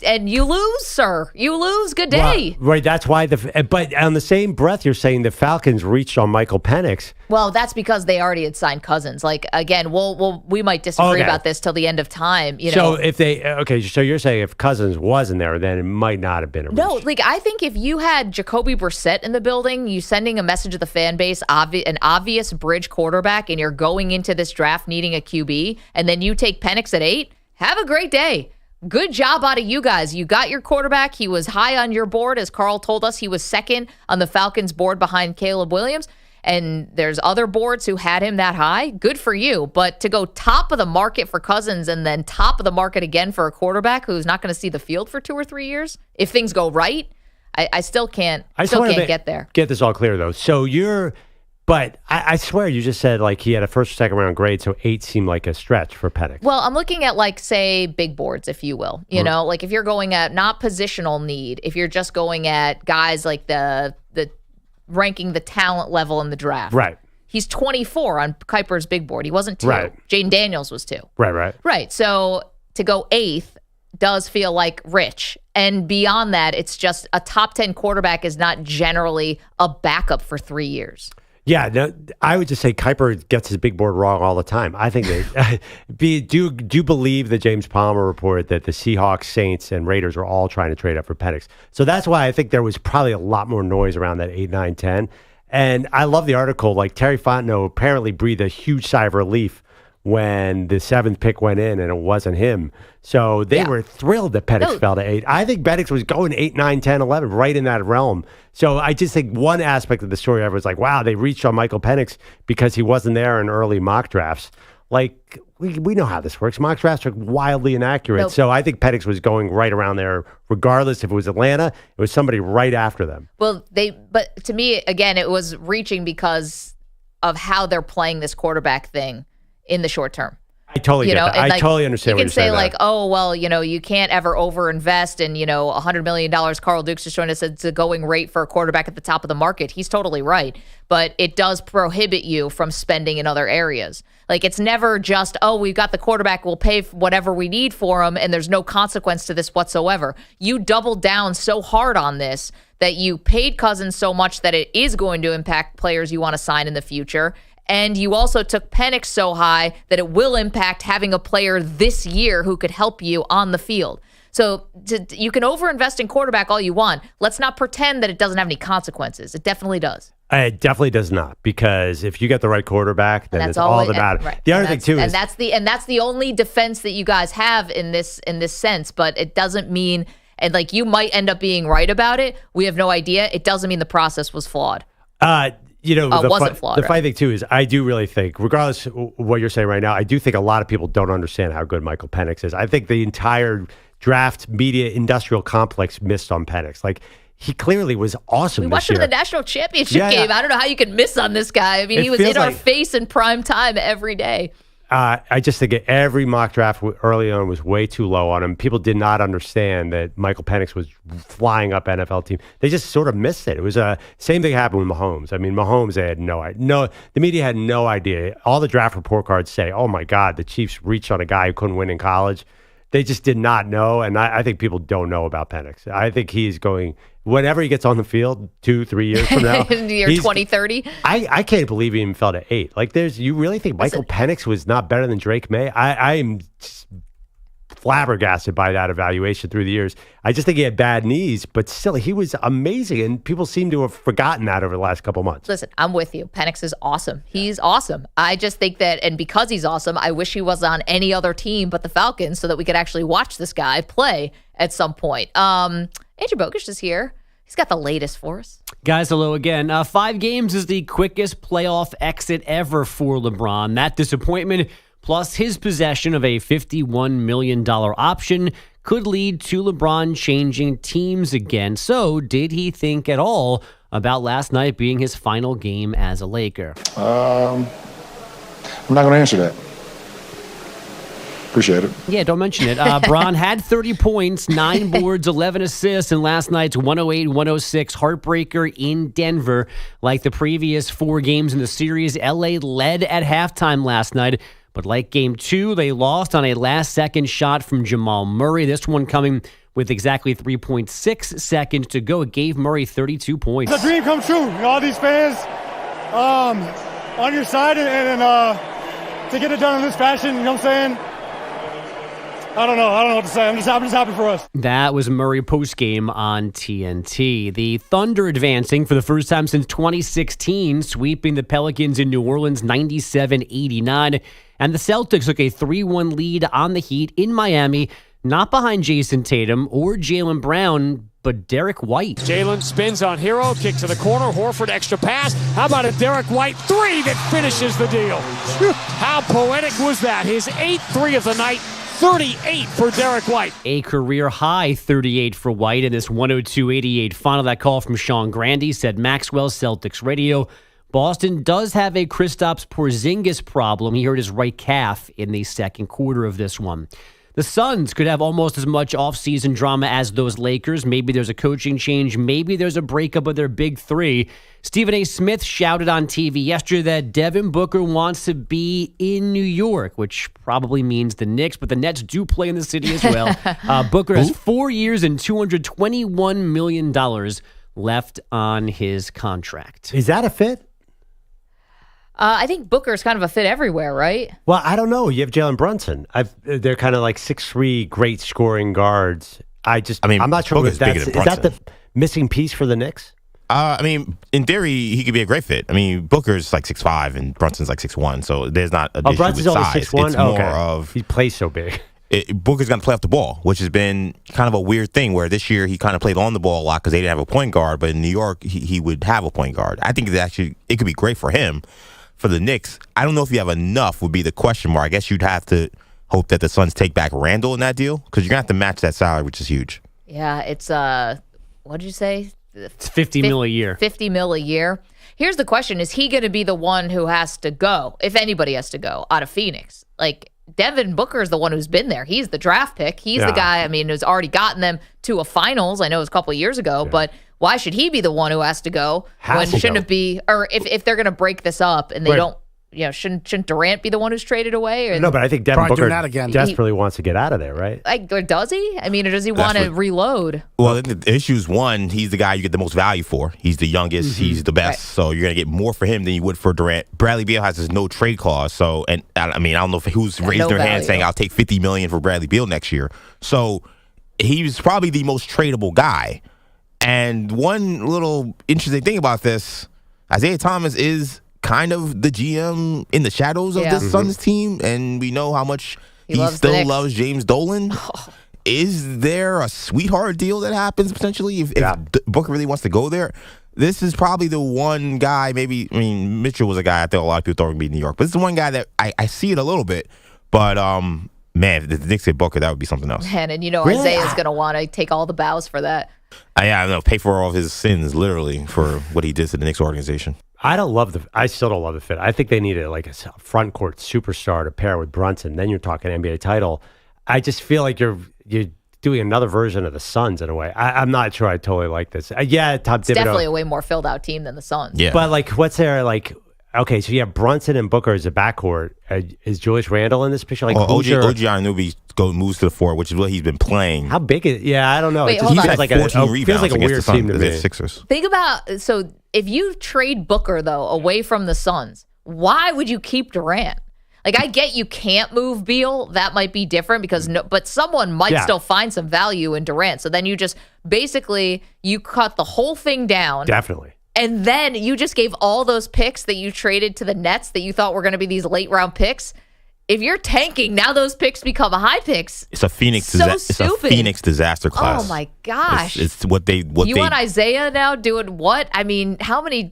Speaker 3: And you lose, sir. You lose. Good day.
Speaker 4: Well, right. That's why but on the same breath, you're saying the Falcons reached on Michael Penix.
Speaker 3: Well, that's because they already had signed Cousins. Like, again, we might disagree about this till the end of time.
Speaker 4: So if so you're saying if Cousins wasn't there, then it might not have been a reach.
Speaker 3: No, I think if you had Jacoby Brissett in the building, you sending a message to the fan base, an obvious bridge quarterback, and you're going into this draft needing a QB, and then you take Penix at 8, have a great day. Good job out of you guys. You got your quarterback. He was high on your board. As Carl told us, he was second on the Falcons board behind Caleb Williams. And there's other boards who had him that high. Good for you. But to go top of the market for Cousins and then top of the market again for a quarterback who's not going to see the field for 2 or 3 years, if things go right, I still can't get there.
Speaker 4: Get this all clear, though. So But I swear you just said he had a first or second round grade, so 8 seemed like a stretch for Penix.
Speaker 3: Well, I'm looking at say big boards, if you will. If you're going at not positional need, if you're just going at guys like the ranking the talent level in the draft.
Speaker 4: Right.
Speaker 3: He's 24 on Kuiper's big board. He wasn't 2.
Speaker 4: Right.
Speaker 3: Jaden Daniels was 2.
Speaker 4: Right.
Speaker 3: Right. So to go 8th does feel like rich. And beyond that, it's just a top 10 quarterback is not generally a backup for 3 years.
Speaker 4: Yeah, no, I would just say Kuiper gets his big board wrong all the time. I think do you believe that James Palmer reported that the Seahawks, Saints, and Raiders were all trying to trade up for Penix? So that's why I think there was probably a lot more noise around that 8, 9, 10. And I love the article. Terry Fontenot apparently breathed a huge sigh of relief when the 7th pick went in and it wasn't him. So they were thrilled that Penix fell to 8. I think Penix was going 8, 9, 10, 11, right in that realm. So I just think one aspect of the story ever was wow, they reached on Michael Penix because he wasn't there in early mock drafts. We know how this works. Mock drafts are wildly inaccurate.
Speaker 3: Nope.
Speaker 4: So I think Penix was going right around there, regardless if it was Atlanta, it was somebody right after them.
Speaker 3: Well, but to me, again, it was reaching because of how they're playing this quarterback thing in the short term.
Speaker 4: I totally get that. I totally understand what you're saying.
Speaker 3: You can say oh, well, you can't ever overinvest and, $100 million, Carl Dukes just showing us it's a going rate for a quarterback at the top of the market. He's totally right. But it does prohibit you from spending in other areas. It's never just, we've got the quarterback, we'll pay whatever we need for him, and there's no consequence to this whatsoever. You doubled down so hard on this that you paid Cousins so much that it is going to impact players you want to sign in the future. And you also took Penix so high that it will impact having a player this year who could help you on the field. So you can overinvest in quarterback all you want. Let's not pretend that it doesn't have any consequences. It definitely does.
Speaker 4: It definitely does not, because if you get the right quarterback, then it's all that matters.
Speaker 3: Right.
Speaker 4: The other thing too is
Speaker 3: that's the only defense that you guys have in this sense. But it doesn't mean, and you might end up being right about it. We have no idea. It doesn't mean the process was flawed.
Speaker 4: The
Speaker 3: flawed.
Speaker 4: funny thing too is I do really think, regardless of what you're saying right now, I do think a lot of people don't understand how good Michael Penix is. I think the entire draft media industrial complex missed on Penix. he clearly was awesome
Speaker 3: We
Speaker 4: this
Speaker 3: watched him
Speaker 4: year.
Speaker 3: in the national championship
Speaker 4: Yeah,
Speaker 3: game.
Speaker 4: yeah.
Speaker 3: I don't know how you can miss on this guy. I mean,
Speaker 4: It
Speaker 3: he was
Speaker 4: feels
Speaker 3: in our
Speaker 4: like-
Speaker 3: face in prime time every day.
Speaker 4: I just think every mock draft early on was way too low on him. People did not understand that Michael Penix was flying up NFL team. They just sort of missed it. It was same thing happened with Mahomes. I mean, Mahomes, they had no idea. No, the media had no idea. All the draft report cards say, "Oh my God, the Chiefs reached on a guy who couldn't win in college." They just did not know, and I think people don't know about Penix. I think he's going whenever he gets on the field 2-3 years from now.
Speaker 3: in the year 2030.
Speaker 4: I can't believe he even fell to 8. Like, you really think Michael Penix was not better than Drake May? I am flabbergasted by that evaluation through the years. I just think he had bad knees, but still, he was amazing, and people seem to have forgotten that over the last couple months.
Speaker 3: Listen, I'm with you. Penix is awesome. He's awesome. I just think that, and because he's awesome, I wish he was on any other team but the Falcons so that we could actually watch this guy play at some point. Andrew Bogusch is here. He's got the latest for us.
Speaker 11: Guys, hello again. 5 games is the quickest playoff exit ever for LeBron. That disappointment, plus his possession of a $51 million option, could lead to LeBron changing teams again. So, did he think at all about last night being his final game as a Laker?
Speaker 10: I'm not going to answer that. Appreciate it.
Speaker 11: Yeah, don't mention it. Bron had 30 points, 9 boards, 11 assists in last night's 108-106 heartbreaker in Denver. Like the previous 4 games in the series, LA led at halftime last night. But like Game 2, they lost on a last-second shot from Jamal Murray. This one coming with exactly 3.6 seconds to go. It gave Murray 32 points.
Speaker 12: It's a dream come true. All these fans on your side and to get it done in this fashion, you know what I'm saying? I don't know what to say. I'm just happy for us.
Speaker 11: That was Murray postgame on TNT. The Thunder advancing for the first time since 2016, sweeping the Pelicans in New Orleans 97-89. And the Celtics took a 3-1 lead on the Heat in Miami, not behind Jason Tatum or Jaylen Brown, but Derek White.
Speaker 13: Jalen spins on Hero, kick to the corner, Horford extra pass. How about a Derek White 3 that finishes the deal? How poetic was that? His 8th 3 of the night. 38 for Derek White.
Speaker 11: A career high 38 for White in this 102-88 final. That call from Sean Grandy said Maxwell, Celtics Radio. Boston does have a Kristaps Porzingis problem. He hurt his right calf in the second quarter of this one. The Suns could have almost as much offseason drama as those Lakers. Maybe there's a coaching change. Maybe there's a breakup of their big 3. Stephen A. Smith shouted on TV yesterday that Devin Booker wants to be in New York, which probably means the Knicks, but the Nets do play in the city as well. Booker has 4 years and $221 million left on his contract.
Speaker 4: Is that a fit?
Speaker 3: I think Booker's kind of a fit everywhere, right?
Speaker 4: Well, I don't know. You have Jalen Brunson. They're kind of like 6'3", great scoring guards. I'm not sure
Speaker 5: Booker's
Speaker 4: if that's
Speaker 5: bigger than
Speaker 4: is that the missing piece for the Knicks.
Speaker 5: In theory, he could be a great fit. Booker's like 6'5", and Brunson's like 6'1", so there's not an issue
Speaker 4: Brunson's
Speaker 5: with
Speaker 4: only
Speaker 5: size.
Speaker 4: 6'1"?
Speaker 5: It's more
Speaker 4: Okay.
Speaker 5: of
Speaker 4: he plays so big.
Speaker 5: Booker's going to play off the ball, which has been kind of a weird thing where this year he kind of played on the ball a lot because they didn't have a point guard, but in New York, he would have a point guard. I think it could be great for him. For the Knicks, I don't know if you have enough would be the question mark. I guess you'd have to hope that the Suns take back Randall in that deal because you're going to have to match that salary, which is huge.
Speaker 3: Yeah, it's, what did you say?
Speaker 11: It's $50 million a year.
Speaker 3: $50 million a year. Here's the question. Is he going to be the one who has to go, if anybody has to go, out of Phoenix? Like, Devin Booker is the one who's been there. He's the draft pick. He's the guy, who's already gotten them to a finals. I know it was a couple of years ago, but why should he be the one who has to go shouldn't it be, or if they're going to break this up and they don't, shouldn't Durant be the one who's traded away? Or,
Speaker 4: No, but I think Devin Booker
Speaker 8: that again.
Speaker 4: desperately wants to get out of there, right?
Speaker 3: or does he? Or does he want to reload?
Speaker 5: Well, the issue is one, he's the guy you get the most value for. He's the youngest. He's the best. So you're going to get more for him than you would for Durant. Bradley Beal has his no trade clause. So, and I don't know who's raised their hand saying, I'll take $50 million for Bradley Beal next year. So he's probably the most tradable guy. And one little interesting thing about this, Isaiah Thomas is kind of the GM in the shadows of this Suns team, and we know how much he still loves James Dolan. Is there a sweetheart deal that happens potentially if Booker really wants to go there? This is probably the one guy, Mitchell was a guy I think a lot of people thought would be in New York, but it's the one guy that I see it a little bit. But, man, if the Knicks hit Booker, that would be something else.
Speaker 3: Man, and Isaiah's going to want to take all the bows for that.
Speaker 5: Yeah, I know. Pay for all of his sins, literally, for what he did to the Knicks organization.
Speaker 4: I still don't love the fit. I think they need a front court superstar to pair with Brunson. Then you're talking NBA title. I just feel like you're doing another version of the Suns in a way. I'm not sure I totally like this. Tom Thibodeau.
Speaker 3: Definitely a way more filled out team than the Suns.
Speaker 5: Yeah.
Speaker 4: But what's there Okay, so you have Brunson and Booker as a backcourt. Is Julius Randle in this picture?
Speaker 5: OG Anunoby moves to the 4, which is what he's been playing.
Speaker 4: How big is? Yeah, I don't know.
Speaker 3: Wait,
Speaker 4: It just
Speaker 3: hold on.
Speaker 4: feels like
Speaker 5: 14 rebounds
Speaker 4: feels like a
Speaker 5: against
Speaker 4: weird
Speaker 5: the
Speaker 4: team to me.
Speaker 5: Sixers.
Speaker 3: Think about, so if you trade Booker, though, away from the Suns, why would you keep Durant? I get you can't move Beal. That might be different but someone might still find some value in Durant. So then you just basically, you cut the whole thing down.
Speaker 4: Definitely.
Speaker 3: And then you just gave all those picks that you traded to the Nets that you thought were going to be these late round picks. If you're tanking, now those picks become high picks.
Speaker 5: It's a Phoenix. It's a Phoenix disaster class.
Speaker 3: Oh my gosh!
Speaker 5: It's what they.
Speaker 3: You want Isaiah now doing what? I mean, how many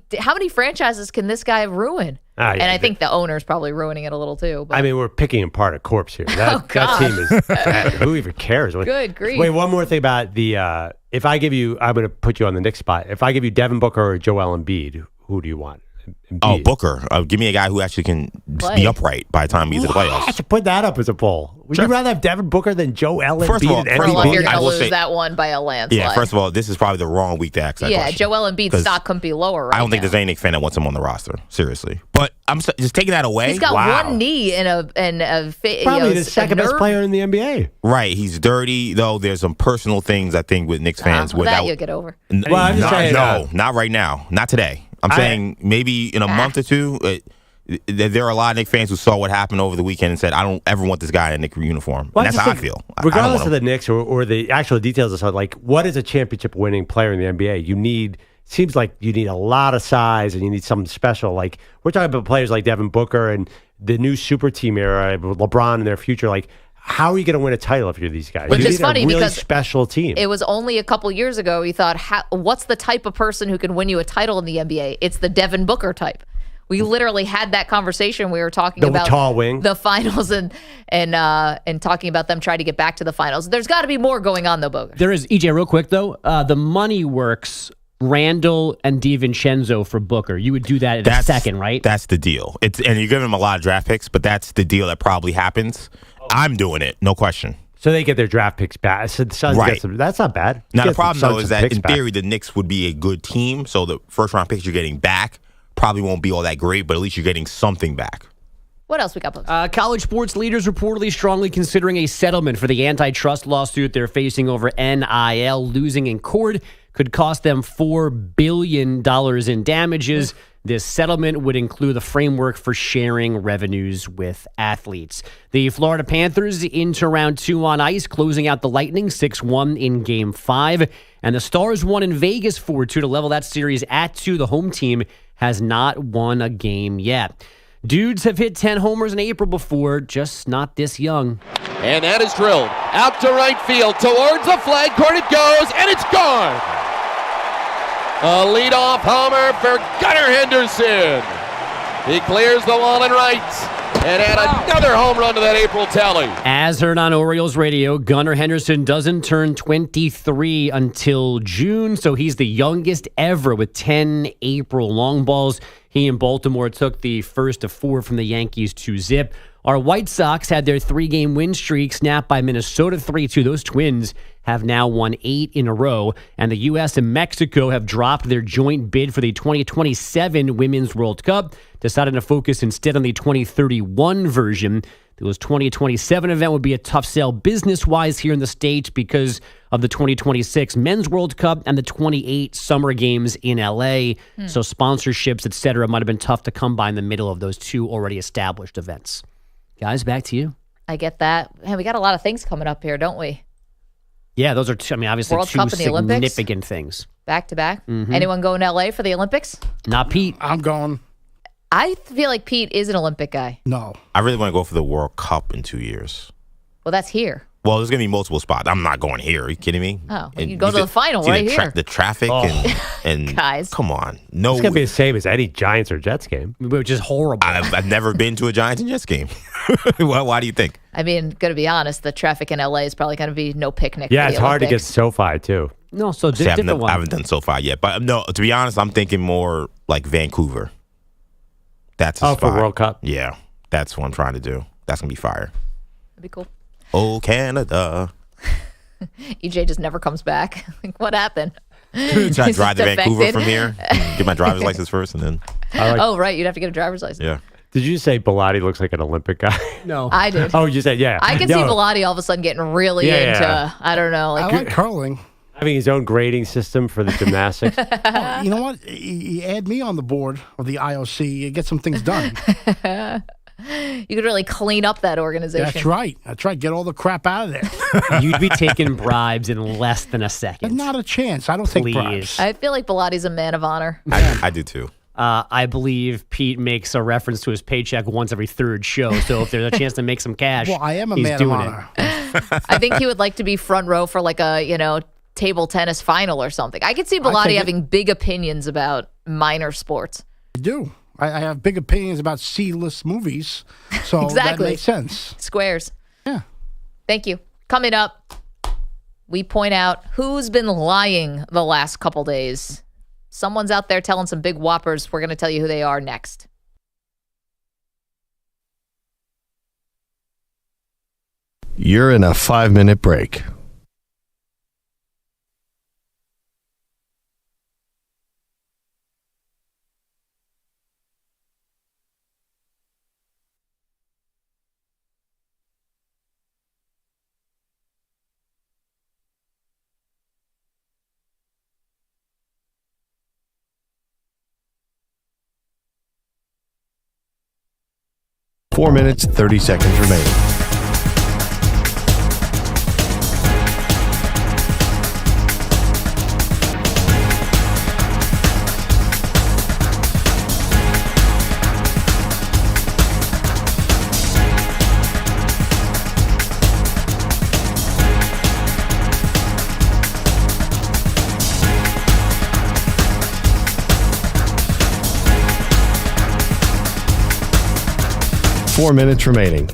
Speaker 3: franchises can this guy ruin? And I think the owner's probably ruining it a little too. But.
Speaker 4: I mean, we're picking apart a corpse here. That team is. Who even cares?
Speaker 3: Good grief.
Speaker 4: Wait, one more thing about the. If I give you, I'm going to put you on the Knicks spot. If I give you Devin Booker or Joel Embiid, who do you want? Embiid.
Speaker 5: Oh, Booker. Give me a guy who actually can be upright by the time he's in the playoffs.
Speaker 4: I should put that up as a poll. Would you rather have Devin Booker than Joel Embiid?
Speaker 5: First of all,
Speaker 3: you're going to lose that one by a landslide.
Speaker 5: Yeah, first of all, this is probably the wrong week to ask that question.
Speaker 3: Joel Embiid's stock couldn't be lower
Speaker 5: I don't think there's any Knicks fan that wants him on the roster. Seriously. But I'm just taking that away.
Speaker 3: He's got one knee and a
Speaker 4: probably the second best player in the NBA.
Speaker 5: Right. He's dirty, though. There's some personal things, I think, with Knicks fans.
Speaker 3: That you'll get over.
Speaker 4: Well, I'm just saying,
Speaker 5: no, not right now. Not today. I'm saying maybe in a month or two, there are a lot of Knicks fans who saw what happened over the weekend and said, I don't ever want this guy in a Knicks uniform.
Speaker 4: Well,
Speaker 5: and that's how I feel.
Speaker 4: Regardless of the Knicks or the actual details of something, what is a championship winning player in the NBA? Seems like you need a lot of size and you need something special. We're talking about players like Devin Booker and the new super team era, LeBron and their future. How are you going to win a title if you're these guys?
Speaker 3: Which
Speaker 4: you
Speaker 3: is
Speaker 4: need
Speaker 3: funny
Speaker 4: a really
Speaker 3: because
Speaker 4: special team.
Speaker 3: It was only a couple years ago you thought, what's the type of person who can win you a title in the NBA? It's the Devin Booker type. We literally had that conversation. We were talking about
Speaker 4: tall wing,
Speaker 3: the finals, and talking about them trying to get back to the finals. There's got to be more going on though, Bogusch.
Speaker 11: There is. EJ, real quick though, the money works. Randall and DiVincenzo for Booker. You would do that in a second, right?
Speaker 5: That's the deal. And you're giving him a lot of draft picks, but that's the deal that probably happens. I'm doing it, no question.
Speaker 4: So they get their draft picks back. So the Suns get some, that's not bad.
Speaker 5: Now the problem though is that in theory the Knicks would be a good team, so the first round picks you're getting back probably won't be all that great, but at least you're getting something back.
Speaker 3: What else we got?
Speaker 11: College sports leaders reportedly strongly considering a settlement for the antitrust lawsuit they're facing over NIL. Losing in court could cost them $4 billion in damages. This settlement would include the framework for sharing revenues with athletes. The Florida Panthers into round 2 on ice, closing out the Lightning 6-1 in Game 5. And the Stars won in Vegas 4-2 to level that series at 2. The home team has not won a game yet. Dudes have hit 10 homers in April before, just not this young.
Speaker 15: And that is drilled out to right field towards the flag court. It goes, and it's gone. A leadoff homer for Gunnar Henderson. He clears the wall and right and add another home run to that April tally.
Speaker 11: As heard on Orioles radio, Gunnar Henderson doesn't turn 23 until June, so he's the youngest ever with 10 April long balls. He and Baltimore took the first of 4 from the Yankees to zip. Our White Sox had their 3-game win streak snapped by Minnesota 3-2. Those Twins have now won 8 in a row. And the U.S. and Mexico have dropped their joint bid for the 2027 Women's World Cup, deciding to focus instead on the 2031 version. The 2027 event would be a tough sell business-wise here in the States because of the 2026 Men's World Cup and the 28 Summer Games in L.A. So sponsorships, et cetera, might have been tough to come by in the middle of those 2 already established events. Guys, back to you.
Speaker 3: I get that. And we got a lot of things coming up here, don't we?
Speaker 11: Yeah, those are, obviously
Speaker 3: World
Speaker 11: 2
Speaker 3: Cup and the Olympics?
Speaker 11: significant things.
Speaker 3: Back to back.
Speaker 11: Mhm.
Speaker 3: Anyone going to L.A. for the Olympics?
Speaker 11: Not Pete.
Speaker 8: I'm going.
Speaker 3: I feel like Pete is an Olympic guy.
Speaker 8: No.
Speaker 5: I really want to go for the World Cup in 2 years.
Speaker 3: Well, that's here.
Speaker 5: Well, there's going to be multiple spots. I'm not going here. Are you kidding me?
Speaker 3: Oh, well, you go to the final right here.
Speaker 5: The traffic and
Speaker 3: guys.
Speaker 5: Come on. No.
Speaker 4: It's going to be the same as any Giants or Jets game.
Speaker 11: Which is horrible.
Speaker 5: I've never been to a Giants and Jets game. Why do you think?
Speaker 3: I mean, going to be honest, the traffic in LA is probably going to be no picnic.
Speaker 4: Yeah,
Speaker 3: for
Speaker 4: it's
Speaker 3: the
Speaker 4: hard to get
Speaker 3: Olympics.
Speaker 4: SoFi, too.
Speaker 11: No, so
Speaker 5: See,
Speaker 11: different one.
Speaker 5: I haven't done so far yet. But no, to be honest, I'm thinking more like Vancouver. That's a spot.
Speaker 4: For World Cup?
Speaker 5: Yeah, that's what I'm trying to do. That's going to be fire.
Speaker 3: That'd be cool.
Speaker 5: Oh, Canada.
Speaker 3: EJ just never comes back. Like, what happened?
Speaker 5: Should I drive to Vancouver from here? Get my driver's license first and then.
Speaker 3: Oh, right. You'd have to get a driver's license.
Speaker 5: Yeah.
Speaker 4: Did you say Bilotti looks like an Olympic guy?
Speaker 11: No.
Speaker 3: I did.
Speaker 4: Oh, you said, yeah.
Speaker 3: I can see Bilotti all of a sudden getting really into, I don't know.
Speaker 8: I like curling.
Speaker 4: Having his own grading system for the gymnastics.
Speaker 8: Oh, you know what? You add me on the board of the IOC, you get some things done.
Speaker 3: You could really clean up that organization.
Speaker 8: That's right. Get all the crap out of there.
Speaker 11: You'd be taking bribes in less than a second.
Speaker 8: Not a chance. I don't take bribes.
Speaker 3: I feel like Bilotti's a man of honor.
Speaker 5: I do too.
Speaker 11: I believe Pete makes a reference to his paycheck once every third show. So if there's a chance to make some cash,
Speaker 8: well, I am a
Speaker 11: he's
Speaker 8: man of
Speaker 11: doing
Speaker 8: honor.
Speaker 3: I think he would like to be front row for like a, table tennis final or something. I could see Bilotti having big opinions about minor sports.
Speaker 8: I do. I have big opinions about C-list movies, so
Speaker 3: exactly.
Speaker 8: That makes sense.
Speaker 3: Squares.
Speaker 8: Yeah.
Speaker 3: Thank you. Coming up, we point out who's been lying the last couple days. Someone's out there telling some big whoppers. We're going to tell you who they are next.
Speaker 9: You're in a 5-minute break. Four minutes, 30 seconds remaining. Four minutes remaining.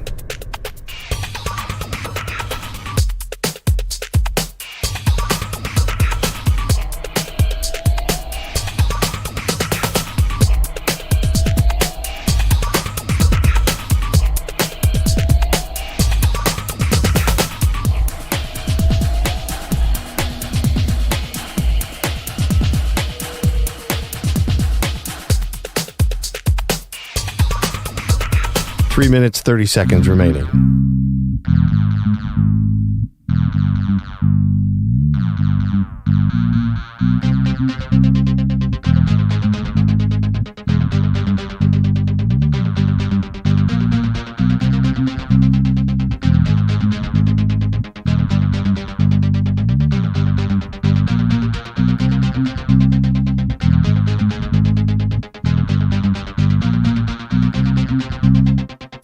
Speaker 9: Three minutes, 30 seconds remaining.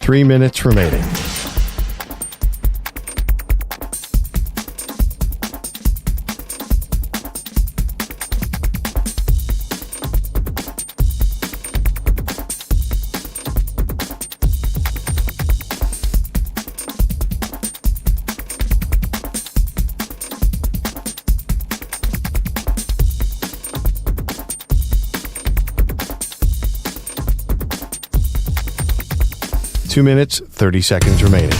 Speaker 9: Three minutes remaining. Two minutes, 30 seconds remaining.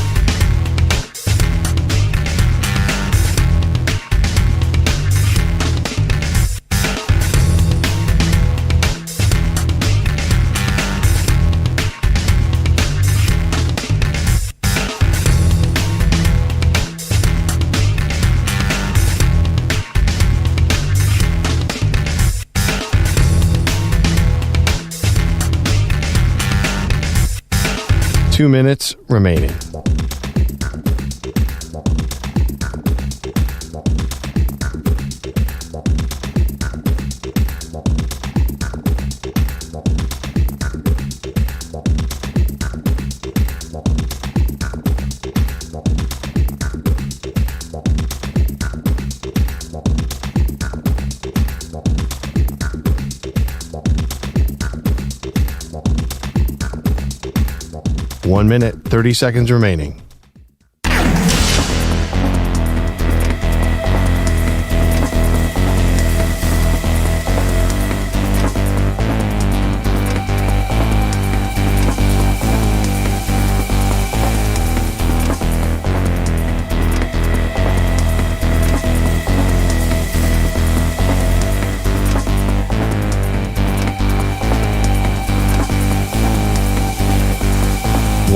Speaker 9: Two minutes remaining. One minute, 30 seconds remaining.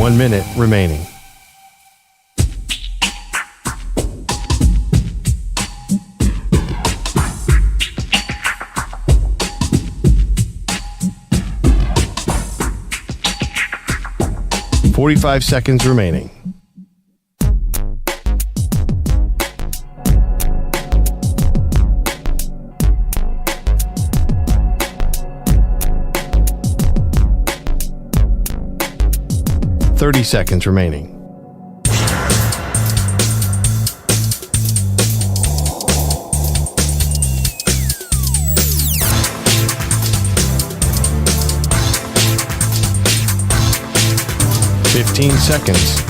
Speaker 9: 1 minute remaining. $45 seconds remaining. $30 seconds remaining. $15 seconds.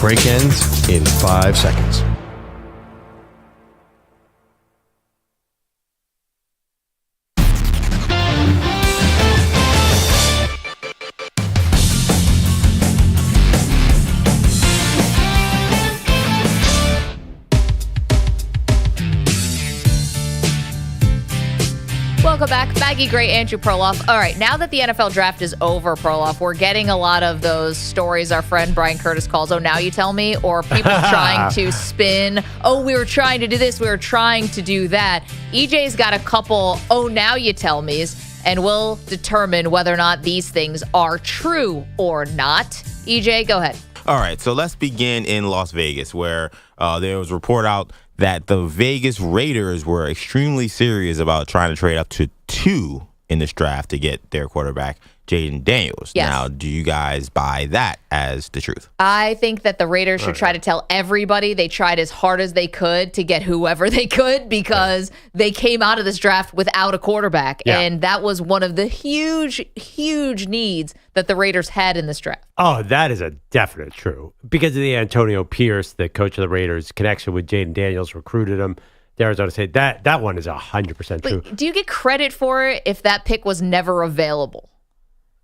Speaker 9: Break ends in 5 seconds.
Speaker 3: Welcome back. Maggie Gray, Andrew Perloff. All right, now that the NFL draft is over, Perloff, we're getting a lot of those stories our friend Brian Curtis calls, "Oh, now you tell me," or people trying to spin, "Oh, we were trying to do this, we were trying to do that." EJ's got a couple, "Oh, now you tell me's," and we'll determine whether or not these things are true or not. EJ, go ahead.
Speaker 5: All right, so let's begin in Las Vegas, where there was a report out that the Vegas Raiders were extremely serious about trying to trade up to 2 in this draft to get their quarterback, Jaden Daniels.
Speaker 3: Yes.
Speaker 5: Now, do you guys buy that as the truth?
Speaker 3: I think that the Raiders should try to tell everybody they tried as hard as they could to get whoever they could, because they came out of this draft without a quarterback.
Speaker 4: Yeah.
Speaker 3: And that was one of the huge, huge needs that the Raiders had in this draft.
Speaker 4: Oh, that is a definite true. Because of the Antonio Pierce, the coach of the Raiders, connection with Jaden Daniels, recruited him. The Arizona State, that one is 100% true.
Speaker 3: But do you get credit for it if that pick was never available?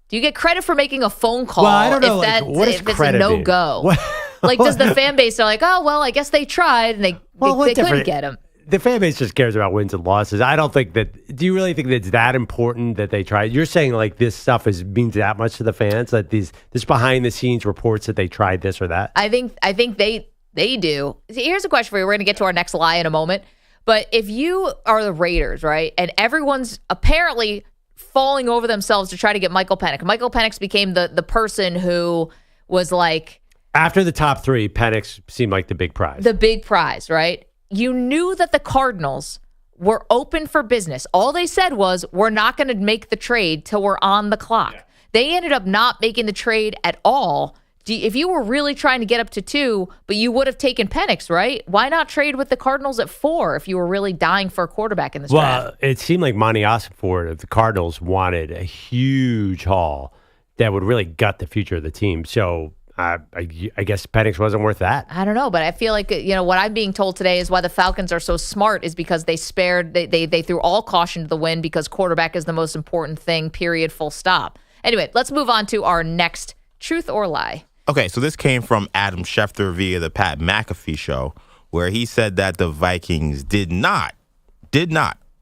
Speaker 3: Do you get credit for making a phone call?
Speaker 4: Well, I don't know. What does
Speaker 3: if it's a
Speaker 4: credit mean?
Speaker 3: no-go? Like, does the fan base, they're like, "Oh, well, I guess they tried and they couldn't get him."
Speaker 4: The fan base just cares about wins and losses. I don't think that. Do you really think that it's that important that they tried? You're saying like this stuff means that much to the fans, that this behind the scenes reports that they tried this or that?
Speaker 3: I think they do. See, here's a question for you. We're going to get to our next lie in a moment. But if you are the Raiders, right, and everyone's apparently falling over themselves to try to get Michael Penix. Michael Penix became the person who was like...
Speaker 4: After the top 3, Penix seemed like the big prize.
Speaker 3: The big prize, right? You knew that the Cardinals were open for business. All they said was, we're not going to make the trade till we're on the clock. Yeah. They ended up not making the trade at all. If you were really trying to get up to 2, but you would have taken Penix, right? Why not trade with the Cardinals at 4 if you were really dying for a quarterback in this draft?
Speaker 4: Well, it seemed like Monty Ossenford of the Cardinals wanted a huge haul that would really gut the future of the team. So I guess Penix wasn't worth that.
Speaker 3: I don't know, but I feel like, what I'm being told today is why the Falcons are so smart is because they threw all caution to the wind because quarterback is the most important thing, period, full stop. Anyway, let's move on to our next truth or lie.
Speaker 5: Okay, so this came from Adam Schefter via the Pat McAfee show, where he said that the Vikings did not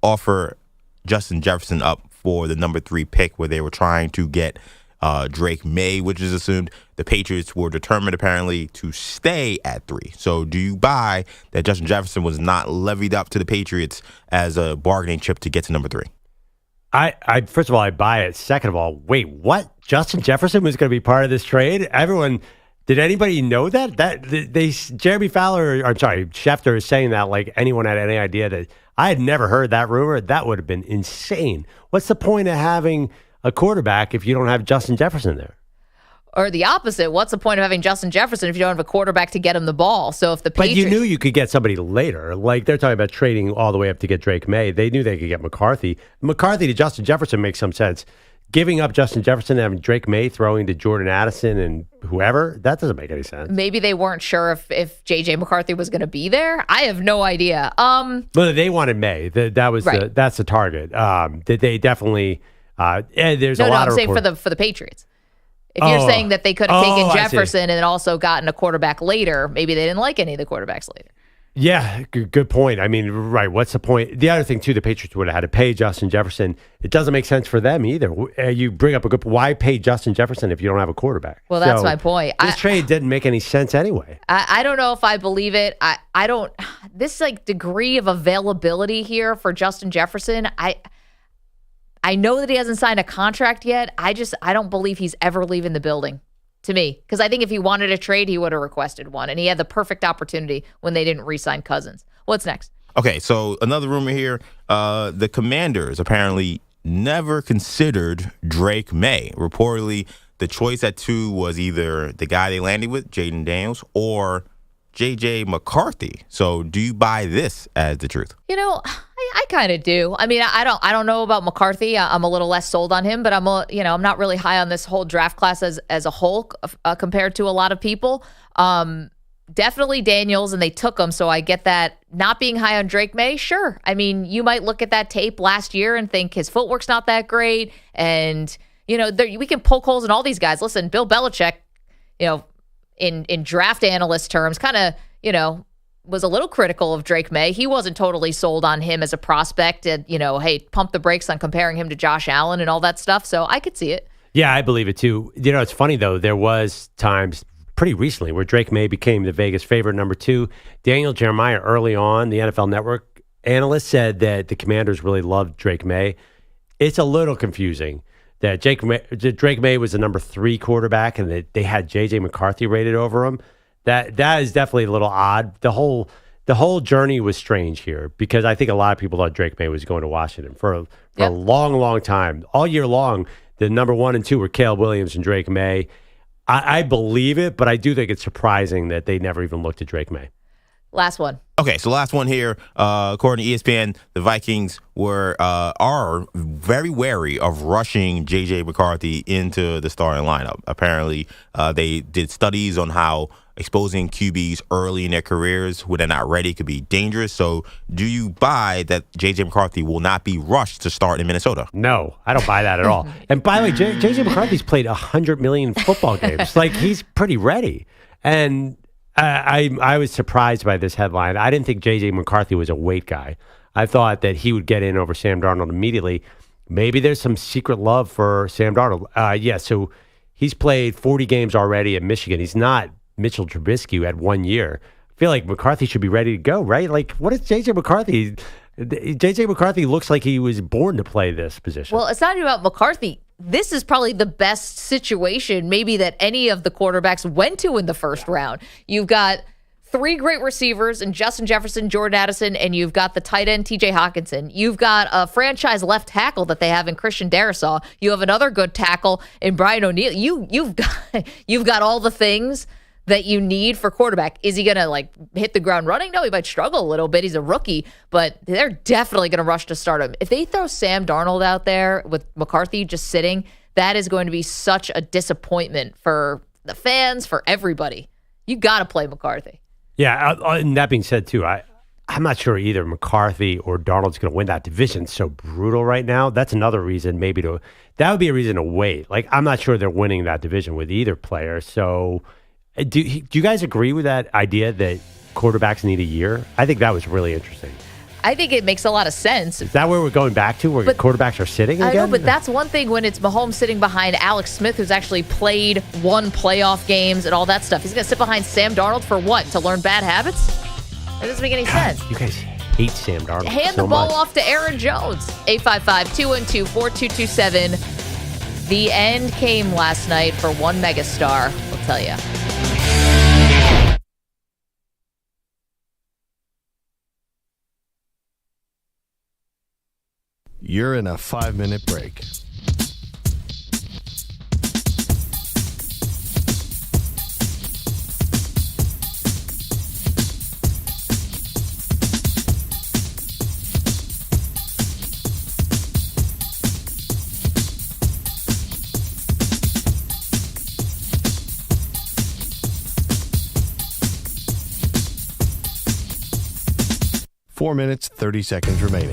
Speaker 5: offer Justin Jefferson up for the number 3 pick, where they were trying to get Drake May, which is assumed. The Patriots were determined apparently to stay at 3. So do you buy that Justin Jefferson was not levied up to the Patriots as a bargaining chip to get to number 3?
Speaker 4: I first of all, I buy it. Second of all, wait, what? Justin Jefferson was going to be part of this trade? Did anybody know that? Schefter is saying that like anyone had any idea that. I had never heard that rumor. That would have been insane. What's the point of having a quarterback if you don't have Justin Jefferson there?
Speaker 3: Or the opposite. What's the point of having Justin Jefferson if you don't have a quarterback to get him the ball? So if the Patriots...
Speaker 4: But you knew you could get somebody later. Like they're talking about trading all the way up to get Drake May. They knew they could get McCarthy. McCarthy to Justin Jefferson makes some sense. Giving up Justin Jefferson and having Drake May throwing to Jordan Addison and whoever, that doesn't make any sense.
Speaker 3: Maybe they weren't sure if J.J. McCarthy was going to be there. I have no idea.
Speaker 4: But they wanted May. That was right. That's the target. They definitely... there's a lot
Speaker 3: I'm
Speaker 4: of
Speaker 3: saying for the Patriots. If you're saying that they could have taken Jefferson and then also gotten a quarterback later, maybe they didn't like any of the quarterbacks later.
Speaker 4: Yeah, good point. I mean, right. What's the point? The other thing, too, the Patriots would have had to pay Justin Jefferson. It doesn't make sense for them either. You bring up a good why pay Justin Jefferson if you don't have a quarterback?
Speaker 3: Well, that's my point.
Speaker 4: This trade didn't make any sense anyway.
Speaker 3: I don't know if I believe it. I don't. This like degree of availability here for Justin Jefferson. I know that he hasn't signed a contract yet. I don't believe he's ever leaving the building. To me, because I think if he wanted a trade, he would have requested one, and he had the perfect opportunity when they didn't re-sign Cousins. What's next?
Speaker 5: Okay, so another rumor here: the Commanders apparently never considered Drake May. Reportedly, the choice at 2 was either the guy they landed with, Jaden Daniels, or J.J. McCarthy. So, do you buy this as the truth?
Speaker 3: You know, I kind of do. I mean, I don't know about McCarthy. I'm a little less sold on him, but I'm not really high on this whole draft class as a whole compared to a lot of people. Definitely Daniels, and they took him, so I get that. Not being high on Drake May, sure. I mean, you might look at that tape last year and think his footwork's not that great, and we can poke holes in all these guys. Listen, Bill Belichick, in draft analyst terms, kind of, was a little critical of Drake May. He wasn't totally sold on him as a prospect and, hey, pump the brakes on comparing him to Josh Allen and all that stuff. So I could see it.
Speaker 4: Yeah, I believe it too. It's funny though. There was times pretty recently where Drake May became the Vegas favorite number 2. Daniel Jeremiah early on, the NFL Network analyst, said that the Commanders really loved Drake May. It's a little confusing that Drake May was the number 3 quarterback and that they had J.J. McCarthy rated over him. That is definitely a little odd. The whole journey was strange here because I think a lot of people thought Drake May was going to Washington for a long, long time. All year long, the number 1 and 2 were Caleb Williams and Drake May. I believe it, but I do think it's surprising that they never even looked at Drake May.
Speaker 3: Last one.
Speaker 5: Okay, so last one here. According to ESPN, the Vikings are very wary of rushing J.J. McCarthy into the starting lineup. Apparently, they did studies on how exposing QBs early in their careers when they're not ready could be dangerous. So do you buy that J.J. McCarthy will not be rushed to start in Minnesota?
Speaker 4: No, I don't buy that at all. And by the way, J.J. McCarthy's played 100 million football games. Like, he's pretty ready. And I was surprised by this headline. I didn't think J.J. McCarthy was a weight guy. I thought that he would get in over Sam Darnold immediately. Maybe there's some secret love for Sam Darnold. So he's played 40 games already at Michigan. He's not Mitchell Trubisky, who had 1 year. I feel like McCarthy should be ready to go, right? Like, what is J.J. McCarthy? J.J. McCarthy looks like he was born to play this position.
Speaker 3: Well, it's not even about McCarthy. This is probably the best situation maybe that any of the quarterbacks went to in the first round. You've got 3 great receivers in Justin Jefferson, Jordan Addison, and you've got the tight end TJ Hawkinson. You've got a franchise left tackle that they have in Christian Darrisaw. You have another good tackle in Brian O'Neill. You've got all the things that you need for quarterback. Is he going to hit the ground running? No, he might struggle a little bit. He's a rookie, but they're definitely going to rush to start him. If they throw Sam Darnold out there with McCarthy just sitting, that is going to be such a disappointment for the fans, for everybody. You got to play McCarthy.
Speaker 4: Yeah, and that being said, too, I'm not sure either McCarthy or Darnold's going to win that division. It's so brutal right now. That's another reason that would be a reason to wait. I'm not sure they're winning that division with either player, so... Do you guys agree with that idea that quarterbacks need a year? I think that was really interesting.
Speaker 3: I think it makes a lot of sense.
Speaker 4: Is that where we're going back to, where quarterbacks are sitting again?
Speaker 3: I know, but that's one thing when it's Mahomes sitting behind Alex Smith, who's actually won playoff games and all that stuff. He's going to sit behind Sam Darnold for what? To learn bad habits? That doesn't make any sense.
Speaker 4: You guys hate Sam Darnold
Speaker 3: Hand the ball off to Aaron Jones. 855-212-4227. The end came last night for one megastar, I'll tell you.
Speaker 9: You're in a 5-minute break. Four minutes, 30 seconds remaining.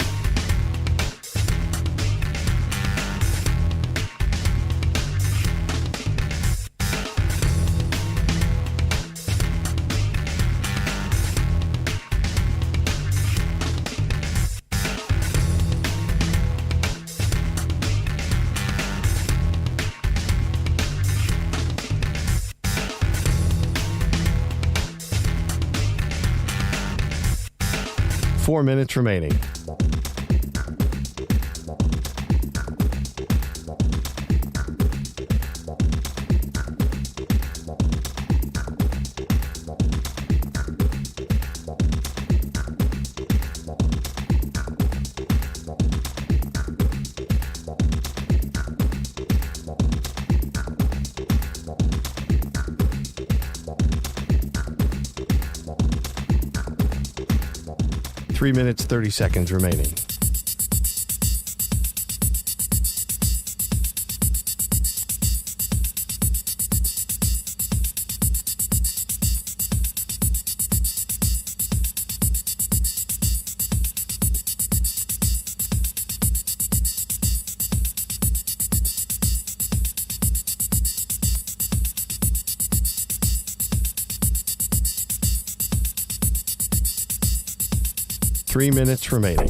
Speaker 9: 4 minutes remaining. Three minutes, 30 seconds remaining. Three minutes remaining.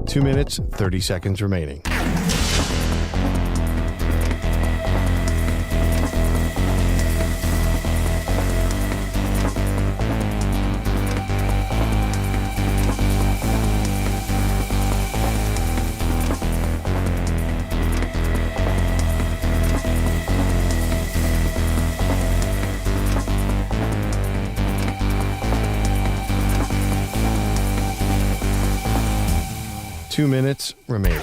Speaker 9: Two minutes, 30 seconds remaining. Two minutes remaining.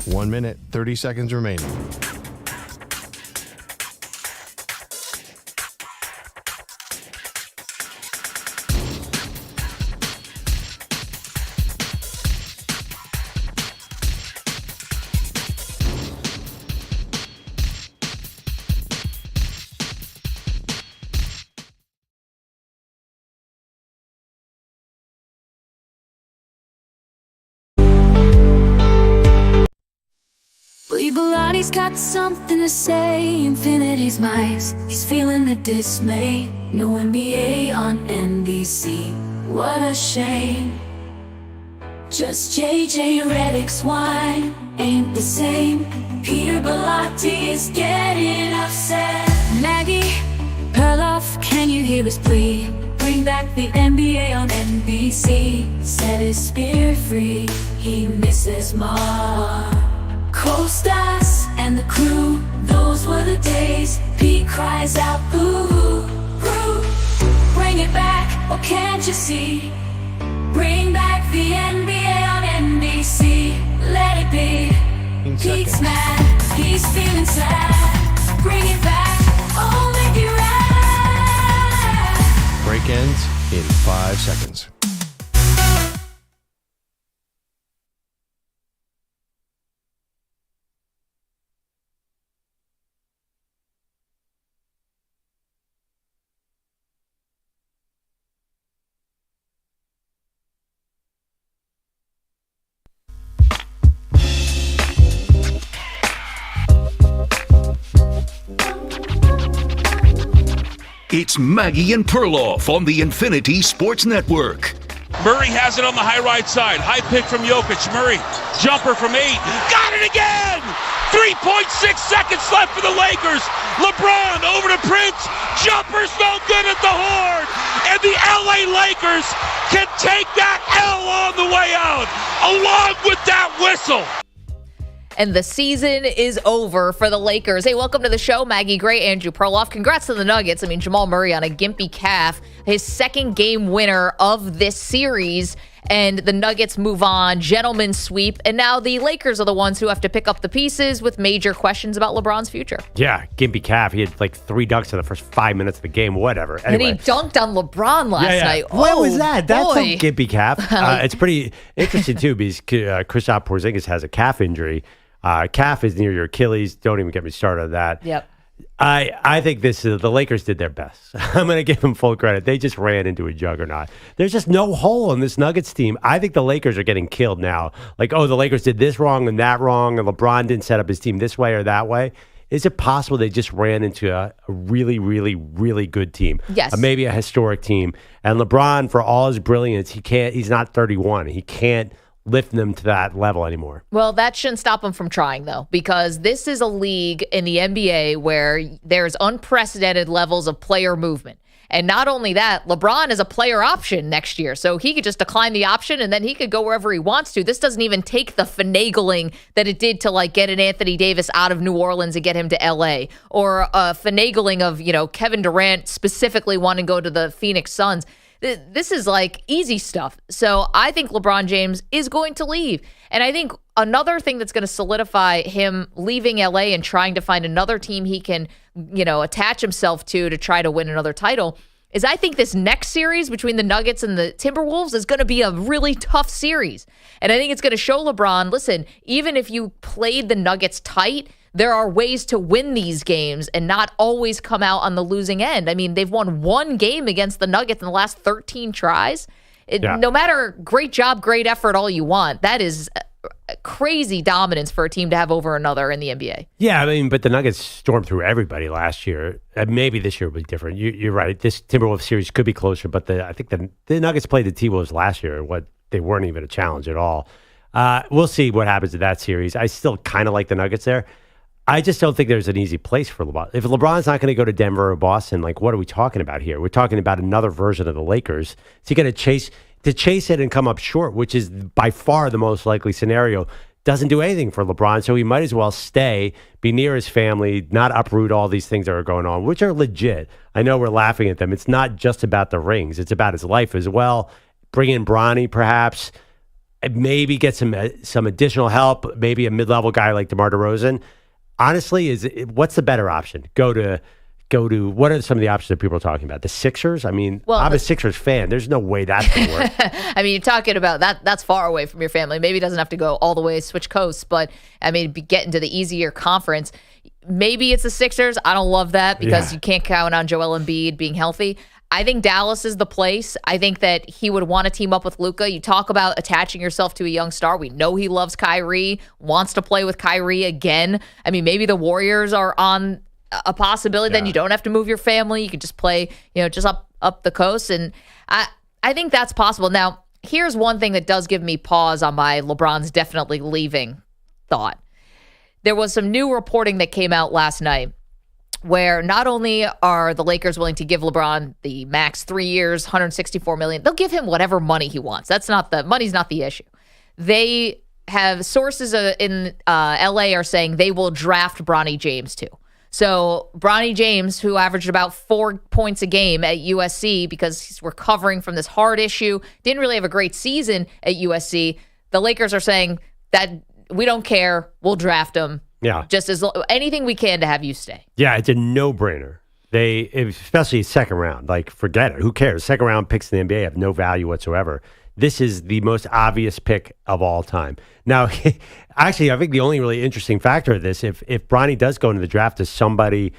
Speaker 9: One minute, 30 seconds remaining.
Speaker 2: He's got something to say, infinity's mice. He's feeling the dismay. No NBA on NBC, what a shame. Just JJ Redick's wine ain't the same. Peter Bellotti is getting upset. Maggie Perloff, can you hear his plea? Bring back the NBA on NBC. Set his spirit free, he misses Mar. Co-stars and the crew, those were the days. Pete cries out, boo, boo. Bring it back, oh can't you see? Bring back the NBA on NBC. Let it be. Pete's mad, he's feeling sad. Bring it back, oh make it right.
Speaker 9: Break ends in 5 seconds.
Speaker 1: It's Maggie and Perloff on the Infinity Sports Network.
Speaker 13: Murray has it on the high right side. High pick from Jokic. Murray, jumper from 8. Got it again! 3.6 seconds left for the Lakers. LeBron over to Prince. Jumper's no good at the horn. And the LA Lakers can take that L on the way out, along with that whistle.
Speaker 3: And the season is over for the Lakers. Hey, welcome to the show, Maggie Gray, Andrew Perloff. Congrats to the Nuggets. I mean, Jamal Murray on a gimpy calf, his second game winner of this series. and the Nuggets move on, gentlemen's sweep, and now the Lakers are the ones who have to pick up the pieces with major questions about LeBron's future.
Speaker 4: Yeah, gimpy calf. He had like 3 dunks in the first 5 minutes of the game, whatever. Anyway.
Speaker 3: And he dunked on LeBron last night.
Speaker 4: What
Speaker 3: Oh,
Speaker 4: was that? That's
Speaker 3: boy.
Speaker 4: a gimpy calf. It's pretty interesting, too, because Kristaps Porzingis has a calf injury. Calf is near your Achilles. Don't even get me started on that.
Speaker 3: Yep.
Speaker 4: I think the Lakers did their best. I'm going to give them full credit. They just ran into a juggernaut. There's just no hole in this Nuggets team. I think the Lakers are getting killed now. Like, oh, the Lakers did this wrong and that wrong, and LeBron didn't set up his team this way or that way. Is it possible they just ran into a really, really, really good team?
Speaker 3: Yes.
Speaker 4: Maybe a historic team. And LeBron, for all his brilliance, he's not 31. He can't lift them to that level anymore.
Speaker 3: Well, that shouldn't stop him from trying, though, because this is a league in the NBA where there's unprecedented levels of player movement. And not only that, LeBron is a player option next year, so he could just decline the option and then he could go wherever he wants to. This doesn't even take the finagling that it did to like get an Anthony Davis out of New Orleans and get him to LA, or finagling of, Kevin Durant specifically wanting to go to the Phoenix Suns. This is like easy stuff. So I think LeBron James is going to leave. And I think another thing that's going to solidify him leaving LA and trying to find another team he can, attach himself to try to win another title is I think this next series between the Nuggets and the Timberwolves is going to be a really tough series. And I think it's going to show LeBron, listen, even if you played the Nuggets tight, there are ways to win these games and not always come out on the losing end. I mean, they've won 1 game against the Nuggets in the last 13 tries. No matter great job, great effort, all you want, that is crazy dominance for a team to have over another in the NBA.
Speaker 4: Yeah, I mean, but the Nuggets stormed through everybody last year. Maybe this year will be different. You're right. This Timberwolves series could be closer, but I think the Nuggets played the T-Wolves last year. They weren't even a challenge at all. We'll see what happens in that series. I still kind of like the Nuggets there. I just don't think there's an easy place for LeBron. If LeBron's not going to go to Denver or Boston, like, what are we talking about here? We're talking about another version of the Lakers. Is he going to chase it and come up short, which is by far the most likely scenario? Doesn't do anything for LeBron, so he might as well stay, be near his family, not uproot all these things that are going on, which are legit. I know we're laughing at them. It's not just about the rings. It's about his life as well. Bring in Bronny, perhaps. Maybe get some additional help, maybe a mid-level guy like DeMar DeRozan. Honestly, what's the better option? Go to what are some of the options that people are talking about? The Sixers? I mean, I'm a Sixers fan. There's no way that's going to work.
Speaker 3: I mean, you're talking about that's far away from your family. Maybe it doesn't have to go all the way switch coasts, but I mean, get into the easier conference. Maybe it's the Sixers. I don't love that because you can't count on Joel Embiid being healthy. I think Dallas is the place. I think that he would want to team up with Luka. You talk about attaching yourself to a young star. We know he loves Kyrie, wants to play with Kyrie again. I mean, maybe the Warriors are on a possibility. Then you don't have to move your family. You can just play, just up the coast. And I think that's possible. Now, here's one thing that does give me pause on my LeBron's definitely leaving thought. There was some new reporting that came out last night where not only are the Lakers willing to give LeBron the max 3 years, $164 million, they'll give him whatever money he wants. Money's not the issue. They have sources in LA are saying they will draft Bronny James too. So Bronny James, who averaged about 4 points a game at USC because he's recovering from this heart issue, didn't really have a great season at USC. The Lakers are saying that we don't care. We'll draft him.
Speaker 4: Yeah.
Speaker 3: Just anything we can to have you stay.
Speaker 4: Yeah, it's a no-brainer. Especially second round, like forget it. Who cares? Second round picks in the NBA have no value whatsoever. This is the most obvious pick of all time. Now, actually, I think the only really interesting factor of this, if Bronny does go into the draft, does somebody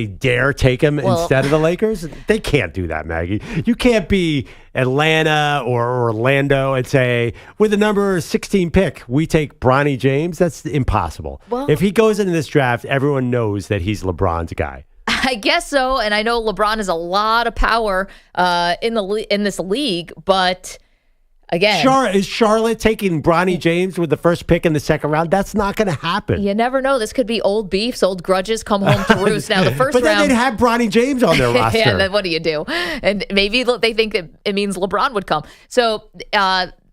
Speaker 4: dare take him instead of the Lakers? They can't do that, Maggie. You can't be Atlanta or Orlando and say, with the number 16 pick, we take Bronny James. That's impossible. Well, if he goes into this draft, everyone knows that he's LeBron's guy.
Speaker 3: I guess so, and I know LeBron has a lot of power in this league, but again,
Speaker 4: is Charlotte taking Bronny James with the first pick in the second round? That's not going to happen.
Speaker 3: You never know. This could be old beefs, old grudges come home to roost. Now, the first
Speaker 4: but
Speaker 3: round,
Speaker 4: then they'd have Bronny James on their roster.
Speaker 3: Yeah, then what do you do? And maybe they think that it means LeBron would come. So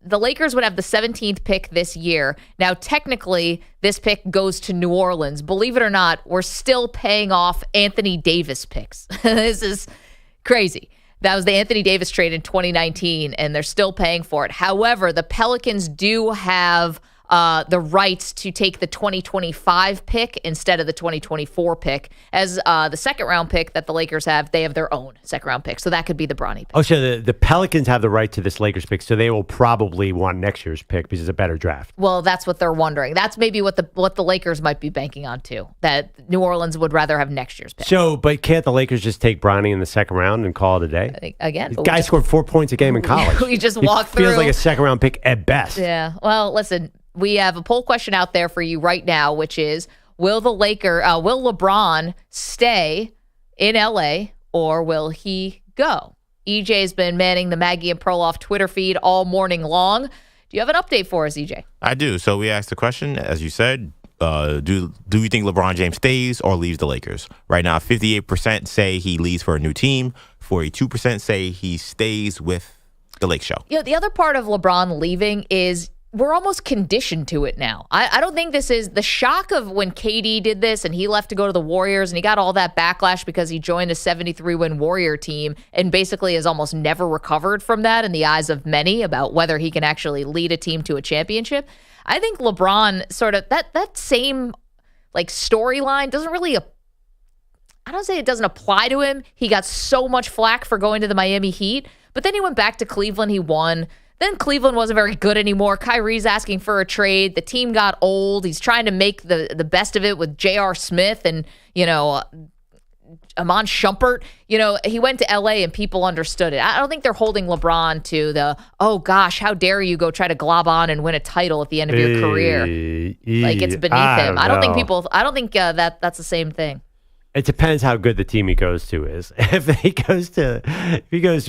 Speaker 3: the Lakers would have the 17th pick this year. Now, technically, this pick goes to New Orleans. Believe it or not, we're still paying off Anthony Davis picks. This is crazy. That was the Anthony Davis trade in 2019, and they're still paying for it. However, the Pelicans do have the rights to take the 2025 pick instead of the 2024 pick. As the second-round pick that the Lakers have, they have their own second-round pick. So that could be the Bronny pick.
Speaker 4: Oh, so the Pelicans have the right to this Lakers pick, so they will probably want next year's pick because it's a better draft.
Speaker 3: Well, that's what they're wondering. That's maybe what the Lakers might be banking on, too, that New Orleans would rather have next year's pick.
Speaker 4: So, but can't the Lakers just take Bronny in the second round and call it a day?
Speaker 3: I think, again.
Speaker 4: The guy scored 4 points a game in college.
Speaker 3: We just walk through.
Speaker 4: Feels like a second-round pick at best.
Speaker 3: Yeah. Well, listen. We have a poll question out there for you right now, which is, will LeBron stay in LA or will he go? EJ's been manning the Maggie and Perloff Twitter feed all morning long. Do you have an update for us, EJ?
Speaker 5: I do. So we asked the question, as you said, do you think LeBron James stays or leaves the Lakers? Right now, 58% say he leaves for a new team. 42% say he stays with the Lake Show.
Speaker 3: You know, the other part of LeBron leaving is we're almost conditioned to it now. I don't think this is the shock of when KD did this and he left to go to the Warriors and he got all that backlash because he joined a 73-win Warrior team and basically has almost never recovered from that in the eyes of many about whether he can actually lead a team to a championship. I think LeBron sort of that same like storyline doesn't really I don't say it doesn't apply to him. He got so much flack for going to the Miami Heat, but then he went back to Cleveland, he won. Then Cleveland wasn't very good anymore. Kyrie's asking for a trade. The team got old. He's trying to make the best of it with J.R. Smith and, Amon Shumpert. He went to L.A. and people understood it. I don't think they're holding LeBron to the, oh, gosh, how dare you go try to glob on and win a title at the end of your career. Like, it's beneath him. I don't think that's the same thing.
Speaker 4: It depends how good the team he goes to is. If he goes to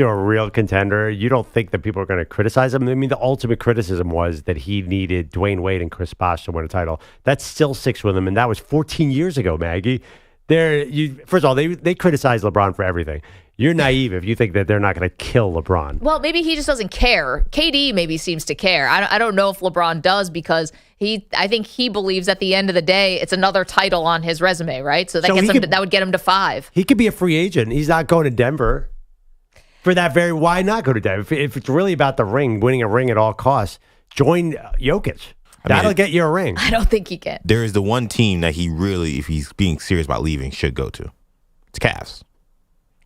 Speaker 4: a real contender, you don't think that people are going to criticize him. I mean, the ultimate criticism was that he needed Dwayne Wade and Chris Bosh to win a title. That still sticks with him, and that was 14 years ago, Maggie. First of all, they criticize LeBron for everything. You're naive if you think that they're not going to kill LeBron.
Speaker 3: Well, maybe he just doesn't care. KD maybe seems to care. I don't know if LeBron does because I think he believes at the end of the day it's another title on his resume, right? So that that would get him to 5.
Speaker 4: He could be a free agent. He's not going to Denver. For that why not go to Denver? If it's really about the ring, winning a ring at all costs, join Jokic. That'll get you a ring.
Speaker 3: I don't think he can.
Speaker 5: There is the one team that he really, if he's being serious about leaving, should go to. It's Cavs.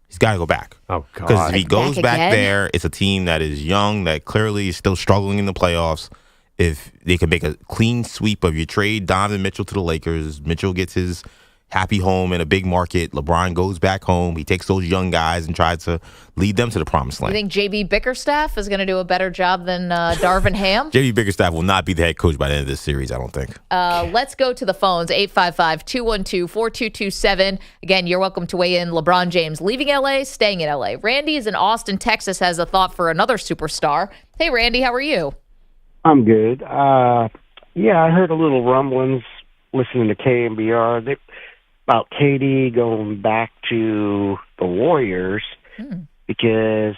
Speaker 5: He's got to go back.
Speaker 4: Oh, God.
Speaker 5: Because if he goes back there, it's a team that is young, that clearly is still struggling in the playoffs. If they can make a clean sweep of your trade, Donovan Mitchell to the Lakers, Mitchell gets his happy home in a big market. LeBron goes back home. He takes those young guys and tries to lead them to the promised land.
Speaker 3: You think J.B. Bickerstaff is going to do a better job than Darvin Ham?
Speaker 5: J.B. Bickerstaff will not be the head coach by the end of this series, I don't think.
Speaker 3: Let's go to the phones, 855-212-4227. Again, you're welcome to weigh in. LeBron James leaving L.A., staying in L.A. Randy is in Austin, Texas, has a thought for another superstar. Hey, Randy, how are you?
Speaker 17: I'm good. I heard a little rumblings listening to KMBR about KD going back to the Warriors because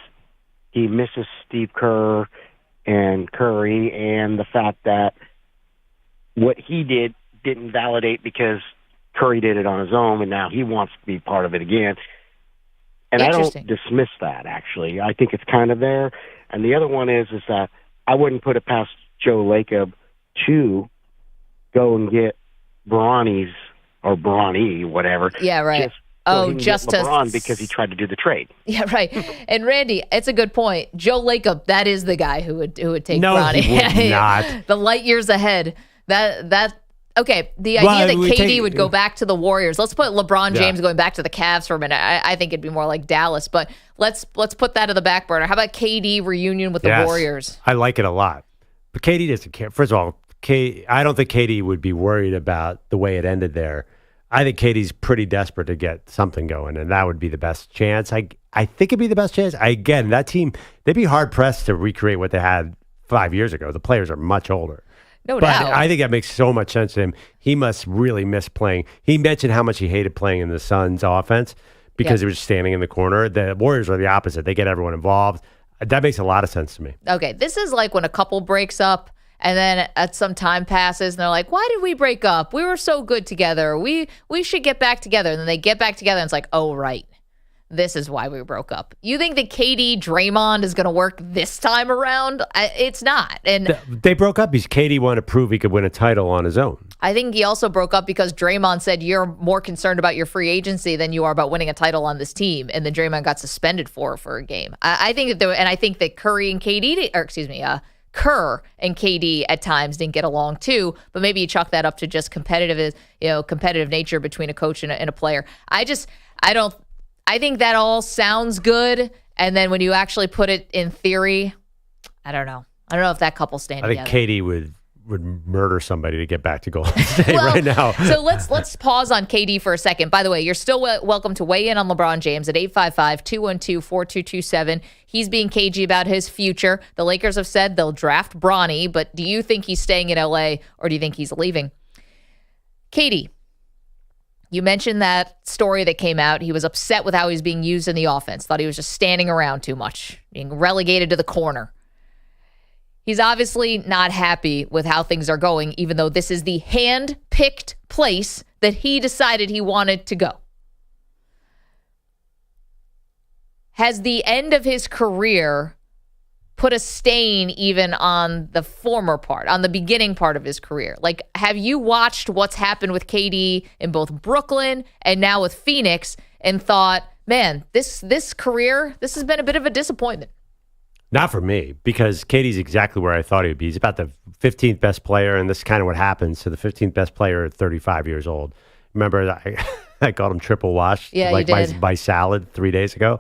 Speaker 17: he misses Steve Kerr and Curry, and the fact that what he did didn't validate because Curry did it on his own, and now he wants to be part of it again. And I don't dismiss that, actually. I think it's kind of there. And the other one is that I wouldn't put it past Joe Lacob to go and get Bronny's or Bronny, whatever.
Speaker 3: Yeah, right.
Speaker 17: Just LeBron because he tried to do the trade.
Speaker 3: Yeah, right. And Randy, it's a good point. Joe Lacob, that is the guy who would take
Speaker 4: no,
Speaker 3: Bronny.
Speaker 4: He would not.
Speaker 3: The light years ahead. Okay. The idea that KD would go back to the Warriors. Let's put LeBron James going back to the Cavs for a minute. I think it'd be more like Dallas, but let's put that to the back burner. How about KD reunion with the Warriors?
Speaker 4: I like it a lot. But KD doesn't care. First of all, I don't think KD would be worried about the way it ended there. I think KD's pretty desperate to get something going, and that would be the best chance. I think it'd be the best chance. Again, that team, they'd be hard-pressed to recreate what they had 5 years ago. The players are much older.
Speaker 3: No doubt.
Speaker 4: But I think that makes so much sense to him. He must really miss playing. He mentioned how much he hated playing in the Suns' offense because he was standing in the corner. The Warriors are the opposite. They get everyone involved. That makes a lot of sense to me.
Speaker 3: Okay, this is like when a couple breaks up and then at some time passes and they're like, why did we break up? We were so good together. We should get back together. And then they get back together and it's like, oh, right. this is why we broke up. You think that KD Draymond is going to work this time around? It's not. And
Speaker 4: they broke up because KD wanted to prove he could win a title on his own.
Speaker 3: I think he also broke up because Draymond said you're more concerned about your free agency than you are about winning a title on this team, and then Draymond got suspended for a game. I think that Curry and KD, or excuse me, Kerr and KD at times didn't get along too, but maybe you chalk that up to just competitive nature between a coach and a player. I think that all sounds good, and then when you actually put it in theory, I don't know. I don't know if that couple stand together.
Speaker 4: I think KD would murder somebody to get back to Golden State right now.
Speaker 3: So let's pause on KD for a second. By the way, you're still welcome to weigh in on LeBron James at 855-212-4227. He's being cagey about his future. The Lakers have said they'll draft Bronny, but do you think he's staying in LA or do you think he's leaving? KD, you mentioned that story that came out. He was upset with how he was being used in the offense, thought he was just standing around too much, being relegated to the corner. He's obviously not happy with how things are going, even though this is the hand-picked place that he decided he wanted to go. Has the end of his career put a stain even on the former part, on the beginning part of his career? Like, have you watched what's happened with KD in both Brooklyn and now with Phoenix and thought, man, this career, this has been a bit of a disappointment?
Speaker 4: Not for me, because KD's exactly where I thought he would be. He's about the 15th best player, and this is kind of what happens to the 15th best player at 35 years old. Remember, I called him triple wash, like
Speaker 3: you did.
Speaker 4: my salad 3 years ago.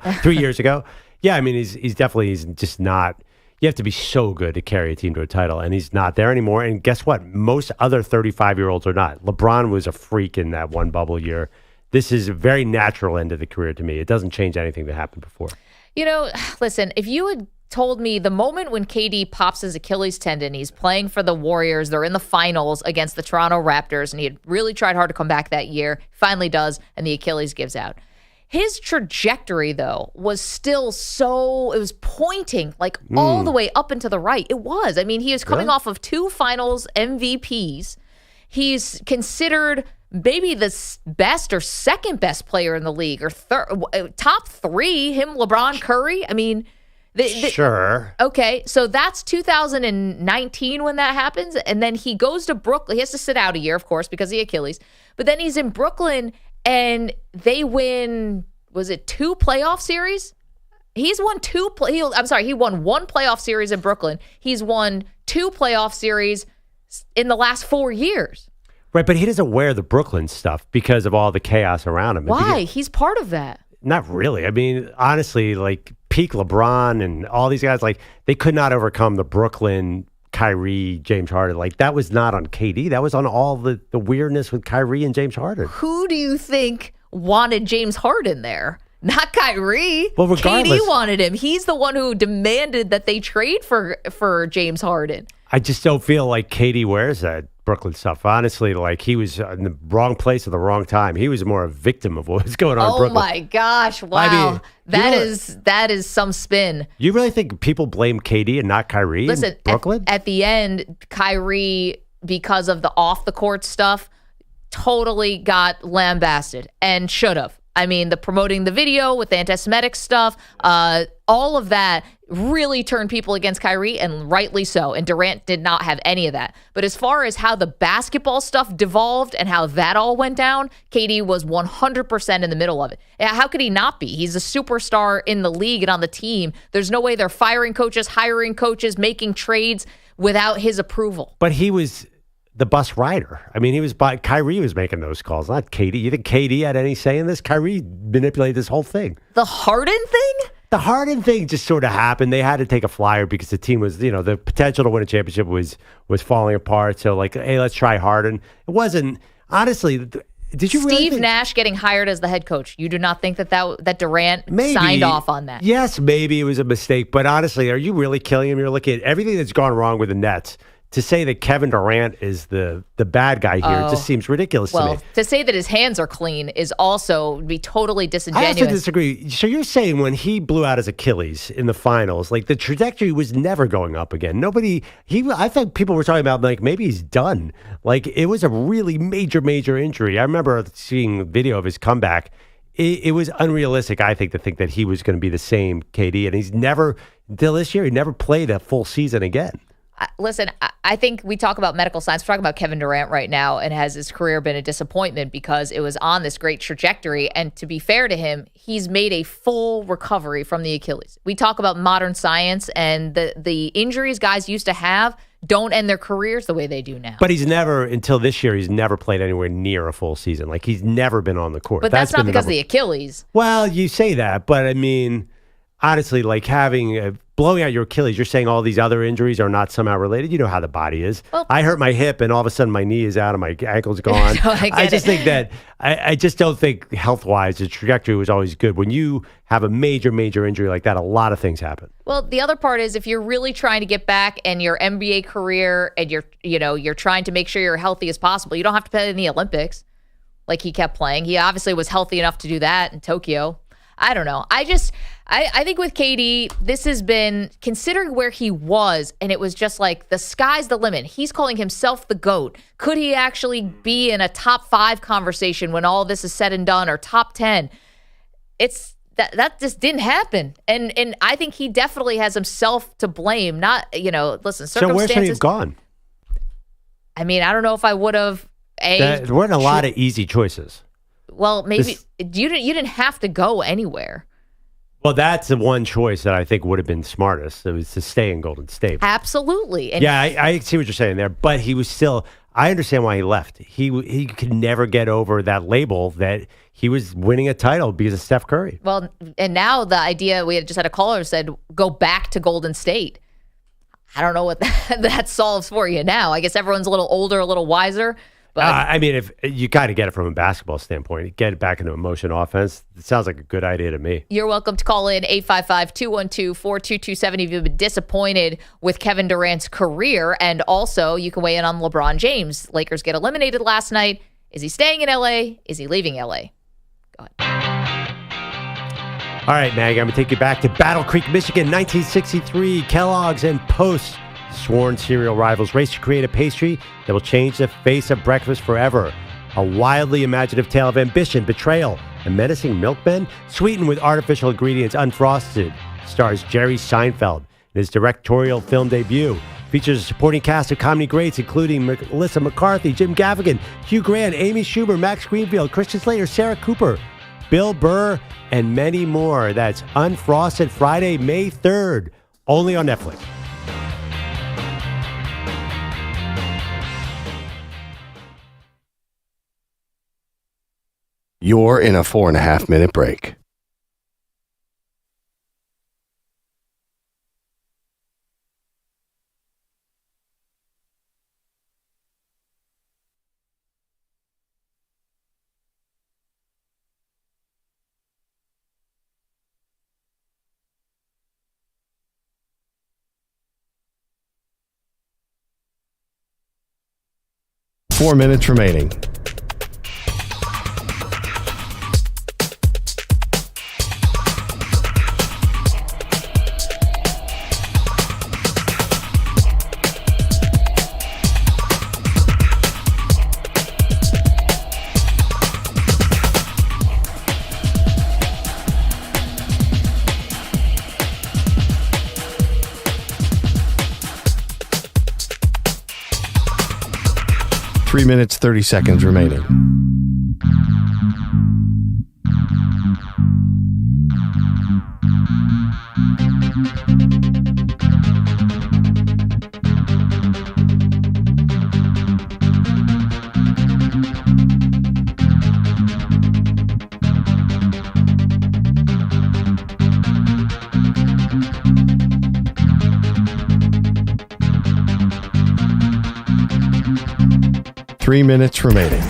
Speaker 4: Yeah, I mean, he's just not. You have to be so good to carry a team to a title, and he's not there anymore. And guess what? Most other 35-year-olds are not. LeBron was a freak in that one bubble year. This is a very natural end of the career to me. It doesn't change anything that happened before.
Speaker 3: You know, listen, if you had told me the moment when KD pops his Achilles tendon, he's playing for the Warriors, they're in the finals against the Toronto Raptors, and he had really tried hard to come back that year, finally does, and the Achilles gives out. His trajectory, though, was still it was pointing like all the way up and to the right. It was. I mean, he is coming off of 2 finals MVPs. He's considered maybe the best or second best player in the league, or top 3, him, LeBron, Curry. I mean,
Speaker 4: sure.
Speaker 3: Okay, so that's 2019 when that happens, and then he goes to Brooklyn. He has to sit out a year, of course, because of the Achilles. But then he's in Brooklyn, and they win, was it 2 playoff series? He won 1 playoff series in Brooklyn. He's won 2 playoff series in the last 4 years.
Speaker 4: Right, but he doesn't wear the Brooklyn stuff because of all the chaos around him.
Speaker 3: Why? He's part of that.
Speaker 4: Not really. I mean, honestly, like peak LeBron and all these guys, like they could not overcome the Brooklyn, Kyrie, James Harden. Like that was not on KD. That was on all the weirdness with Kyrie and James Harden.
Speaker 3: Who do you think wanted James Harden there? Not Kyrie.
Speaker 4: Well, regardless,
Speaker 3: KD wanted him. He's the one who demanded that they trade for James Harden.
Speaker 4: I just don't feel like KD wears that Brooklyn stuff. Honestly, like he was in the wrong place at the wrong time. He was more a victim of what was going on in Brooklyn.
Speaker 3: Oh my gosh. Wow.
Speaker 4: I mean,
Speaker 3: that is some spin.
Speaker 4: You really think people blame KD and not Kyrie in Brooklyn?
Speaker 3: At the end, Kyrie, because of the off the court stuff, totally got lambasted and should have. I mean, the promoting the video with the anti-Semitic stuff, all of that really turned people against Kyrie, and rightly so. And Durant did not have any of that. But as far as how the basketball stuff devolved and how that all went down, KD was 100% in the middle of it. How could he not be? He's a superstar in the league and on the team. There's no way they're firing coaches, hiring coaches, making trades without his approval.
Speaker 4: But he was the bus rider. I mean, Kyrie was making those calls, not KD. You think KD had any say in this? Kyrie manipulated this whole thing.
Speaker 3: The Harden thing?
Speaker 4: The Harden thing just sort of happened. They had to take a flyer because the team was, the potential to win a championship was falling apart. So like, hey, let's try Harden. It wasn't, honestly, did you
Speaker 3: Steve Nash getting hired as the head coach? You do not think that Durant signed off on that?
Speaker 4: Yes, maybe it was a mistake. But honestly, are you really killing him? You're looking at everything that's gone wrong with the Nets. To say that Kevin Durant is the bad guy here just seems ridiculous to me.
Speaker 3: To say that his hands are clean is also be totally disingenuous.
Speaker 4: I also disagree. So you're saying when he blew out his Achilles in the finals, like the trajectory was never going up again. I think people were talking about like maybe he's done. Like it was a really major injury. I remember seeing video of his comeback. it was unrealistic, I think, to think that he was going to be the same KD. And he's never, until this year, he never played a full season again.
Speaker 3: Listen, I think we talk about medical science. We're talking about Kevin Durant right now, and has his career been a disappointment because it was on this great trajectory. And to be fair to him, he's made a full recovery from the Achilles. We talk about modern science, and the injuries guys used to have don't end their careers the way they do now.
Speaker 4: But he's never, until this year, he's never played anywhere near a full season. Like, he's never been on the court.
Speaker 3: But that's not because of the Achilles.
Speaker 4: Well, you say that, but I mean, honestly, like blowing out your Achilles, you're saying all these other injuries are not somehow related. You know how the body is. Well, I hurt my hip and all of a sudden my knee is out and my ankle's gone. I just think that I just don't think health-wise the trajectory was always good. When you have a major injury like that, a lot of things happen.
Speaker 3: Well, the other part is if you're really trying to get back in your NBA career and you're trying to make sure you're healthy as possible, you don't have to play in the Olympics like he kept playing. He obviously was healthy enough to do that in Tokyo. I don't know. I think with KD, this has been, considering where he was, and it was just like the sky's the limit. He's calling himself the GOAT. Could he actually be in a top 5 conversation when all this is said and done, or top 10? It's that just didn't happen. And I think he definitely has himself to blame. Not, listen, circumstances.
Speaker 4: So where should he have gone?
Speaker 3: I mean, I don't know if I would have.
Speaker 4: There weren't a lot of easy choices.
Speaker 3: Well, maybe you didn't have to go anywhere.
Speaker 4: Well, that's the one choice that I think would have been smartest. It was to stay in Golden State.
Speaker 3: Absolutely. And
Speaker 4: yeah, I see what you're saying there. But he was still, I understand why he left. He could never get over that label that he was winning a title because of Steph Curry.
Speaker 3: Well, and now the idea, we just had a caller who said, go back to Golden State. I don't know what that solves for you now. I guess everyone's a little older, a little wiser. But
Speaker 4: I mean, if you got to get it from a basketball standpoint, get it back into a motion offense. It sounds like a good idea to me.
Speaker 3: You're welcome to call in 855-212-4227 if you've been disappointed with Kevin Durant's career. And also, you can weigh in on LeBron James. Lakers get eliminated last night. Is he staying in L.A.? Is he leaving L.A.? Go ahead.
Speaker 4: All right, Maggie, I'm going to take you back to Battle Creek, Michigan, 1963. Kellogg's and Post, sworn cereal rivals, race to create a pastry that will change the face of breakfast forever. A wildly imaginative tale of ambition, betrayal, and menacing milkmen, sweetened with artificial ingredients, unfrosted. Stars Jerry Seinfeld in his directorial film debut. Features a supporting cast of comedy greats, including Melissa McCarthy, Jim Gaffigan, Hugh Grant, Amy Schumer, Max Greenfield, Christian Slater, Sarah Cooper, Bill Burr, and many more. That's Unfrosted, Friday, May 3rd, only on Netflix.
Speaker 9: You're in a 4.5-minute break. Four minutes remaining. Three minutes, 30 seconds remaining. Three minutes remaining.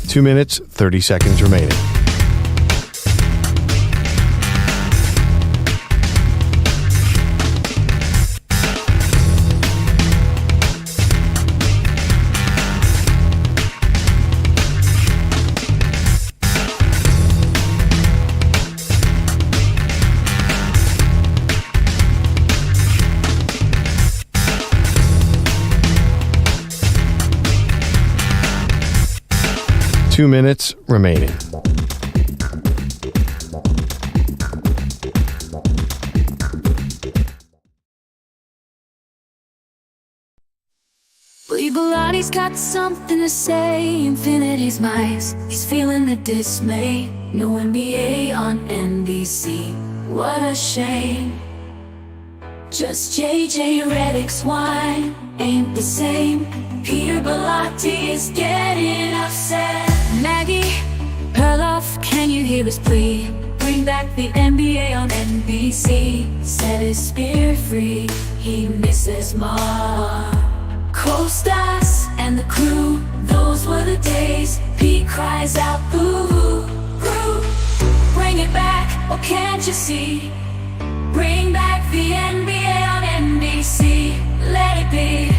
Speaker 9: Two minutes, 30 seconds remaining. 2 minutes remaining.
Speaker 2: Believe Bilatti's got something to say. Infinity's mice. He's feeling the dismay. No NBA on NBC. What a shame. Just JJ Redick's wine ain't the same. Peter Bellotti is getting upset. Maggie Perloff, can you hear his plea? Bring back the NBA on NBC. Set his spirit free. He misses Mar. Co-stars and the crew, those were the days. Pete cries out, boo, boo. Bring it back, or can't you see? Bring back the NBA on NBC. Let it be.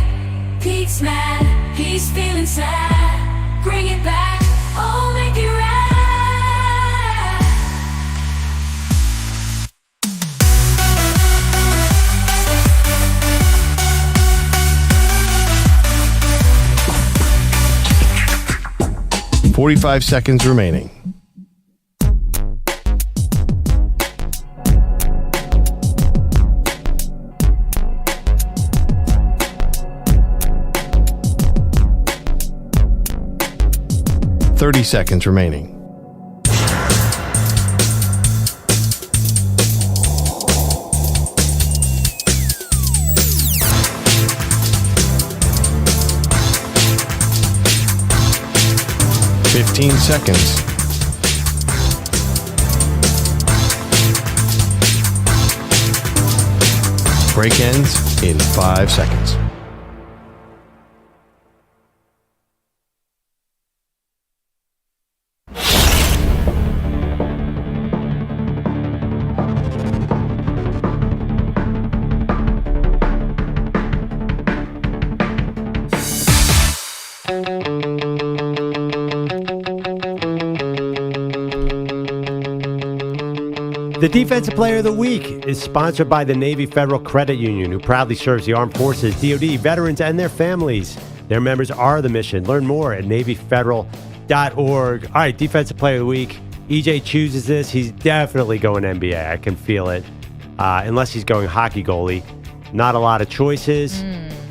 Speaker 2: Pete's mad, he's feeling sad. Bring it back, oh make it right.
Speaker 9: 45 seconds remaining. Seconds remaining. Seconds. Break ends in 5 seconds.
Speaker 4: The Defensive Player of the Week is sponsored by the Navy Federal Credit Union, who proudly serves the armed forces, DoD, veterans, and their families. Their members are the mission. Learn more at NavyFederal.org. All right, Defensive Player of the Week. EJ chooses this. He's definitely going NBA. I can feel it. Unless he's going hockey goalie. Not a lot of choices.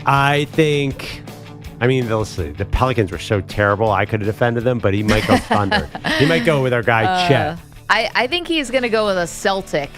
Speaker 4: I think... I mean, listen, the Pelicans were so terrible, I could have defended them, but he might go Thunder. He might go with our guy, Chet.
Speaker 3: I think he's going to go with a Celtic.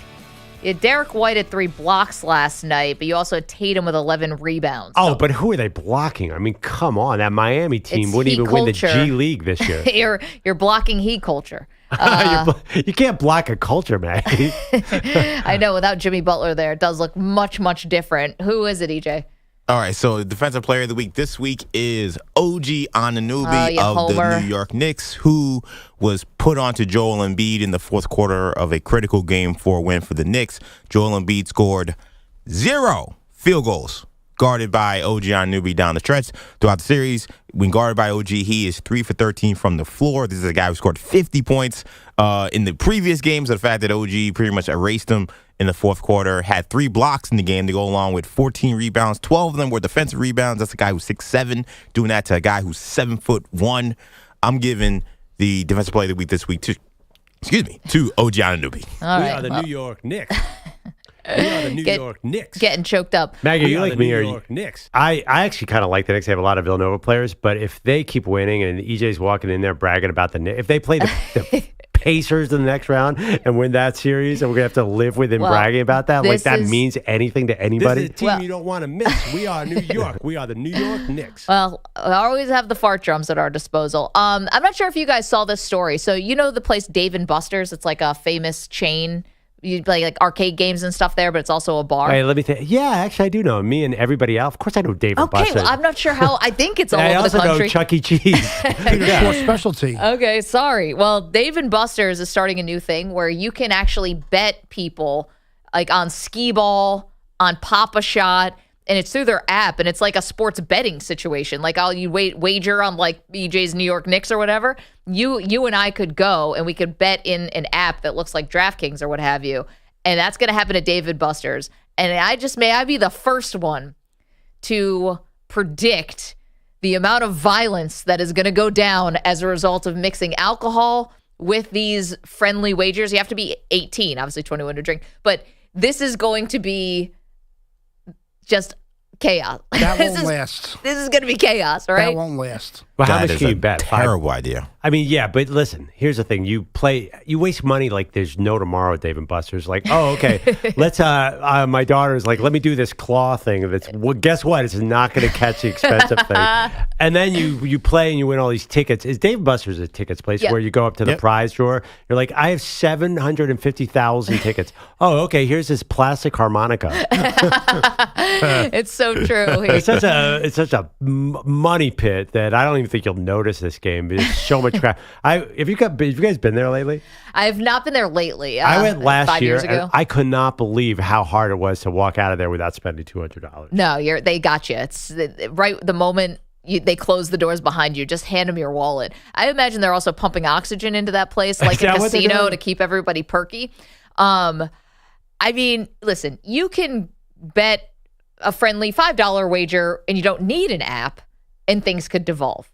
Speaker 3: You had Derek White had 3 blocks last night, but you also had Tatum with 11 rebounds.
Speaker 4: Oh, but who are they blocking? I mean, come on. That Miami team wouldn't even win the G League this year.
Speaker 3: You're blocking Heat culture.
Speaker 4: You can't block a culture, man.
Speaker 3: I know. Without Jimmy Butler there, it does look much, much different. Who is it, EJ?
Speaker 5: All right, so the Defensive Player of the Week this week is OG Anunoby of the New York Knicks, who was put onto Joel Embiid in the fourth quarter of a critical Game 4 win for the Knicks. Joel Embiid scored 0 field goals guarded by OG Anunoby down the stretch. Throughout the series, when guarded by OG, he is 3 for 13 from the floor. This is a guy who scored 50 points in the previous games. The fact that OG pretty much erased him in the fourth quarter, had 3 blocks in the game to go along with 14 rebounds. 12 of them were defensive rebounds. That's a guy who's 6'7", doing that to a guy who's 7'1". I'm giving the Defensive Player of the Week this week to OG Anunoby.
Speaker 4: We are the New York Knicks. We are the New York Knicks.
Speaker 3: Getting choked up.
Speaker 4: Maggie, you like me
Speaker 3: New
Speaker 4: or
Speaker 3: York
Speaker 4: Knicks? I actually kind of like the Knicks. They have a lot of Villanova players, but if they keep winning and EJ's walking in there bragging about the Knicks, if they play the Pacers in the next round and win that series, and we're going to have to live with him bragging about that, like that means anything to anybody. This is a team you don't want to miss. We are New York. We are the New York Knicks.
Speaker 3: Well, I always have the fart drums at our disposal. I'm not sure if you guys saw this story. So you know the place Dave & Buster's? It's like a famous chain. You play like arcade games and stuff there, but it's also a bar.
Speaker 4: Hey, let me think. Yeah, actually, I do know. Me and everybody else. Of course, I know Dave & Buster's.
Speaker 3: Okay, well, I'm not sure how. I think it's all over the country.
Speaker 4: I also know Chuck E. Cheese.
Speaker 8: Sports specialty.
Speaker 3: Okay, sorry. Well, Dave & Buster's is starting a new thing where you can actually bet people like on skee ball, on Pop-A-Shot, and it's through their app, and it's like a sports betting situation. Like, you wager on like EJ's New York Knicks or whatever. You and I could go, and we could bet in an app that looks like DraftKings or what have you, and that's going to happen at Dave & Buster's. And may I be the first one to predict the amount of violence that is going to go down as a result of mixing alcohol with these friendly wagers. You have to be 18, obviously 21 to drink, but this is going to be just chaos.
Speaker 8: That won't last.
Speaker 3: This is going to be chaos, all right?
Speaker 8: That won't last.
Speaker 4: Well, how
Speaker 5: That
Speaker 4: much
Speaker 5: is
Speaker 4: can
Speaker 5: a
Speaker 4: you bet?
Speaker 5: terrible idea.
Speaker 4: I mean, yeah, but listen, here's the thing. You waste money like there's no tomorrow at Dave & Buster's. Like, oh, okay, let's, my daughter's like, let me do this claw thing. Well, guess what? It's not going to catch the expensive thing. And then you play and you win all these tickets. Is Dave & Buster's a tickets place
Speaker 3: Yep.
Speaker 4: where you go up to the prize drawer? You're like, I have 750,000 tickets. Oh, okay, here's this plastic harmonica.
Speaker 3: It's so true.
Speaker 4: It's such a money pit that I don't even think you'll notice this game. It's so much crap. Have you guys been there lately?
Speaker 3: I have not been there lately.
Speaker 4: I went last
Speaker 3: 5
Speaker 4: year.
Speaker 3: years ago.
Speaker 4: And I could not believe how hard it was to walk out of there without spending $200.
Speaker 3: No, they got you. It's right the moment they close the doors behind you. Just hand them your wallet. I imagine they're also pumping oxygen into that place like a casino to keep everybody perky. I mean, listen, you can bet a friendly $5 wager and you don't need an app and things could devolve.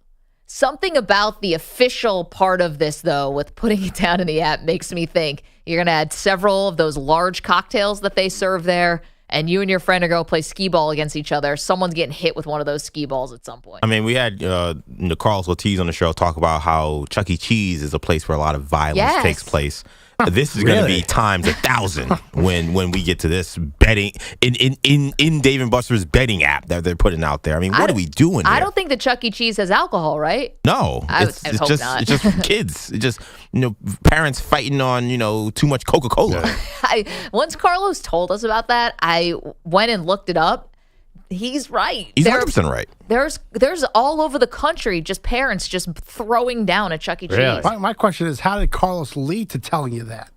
Speaker 3: Something about the official part of this, though, with putting it down in the app makes me think you're going to add several of those large cocktails that they serve there, and you and your friend are going to play skee ball against each other. Someone's getting hit with one of those skee balls at some point.
Speaker 5: I mean, we had Carlos Ortiz on the show talk about how Chuck E. Cheese is a place where a lot of violence takes place. This is going to be times 1,000 when we get to this betting in Dave & Buster's betting app that they're putting out there. I mean, what are we doing here?
Speaker 3: I don't think that Chuck E. Cheese has alcohol, right?
Speaker 5: No, it's just kids. It's just parents fighting on too much Coca-Cola.
Speaker 3: Once Carlos told us about that, I went and looked it up. He's right.
Speaker 5: He's 100% right.
Speaker 3: There's all over the country just parents just throwing down at Chuck E. Cheese.
Speaker 4: Really?
Speaker 8: My question is, how did Carlos lead to telling you that?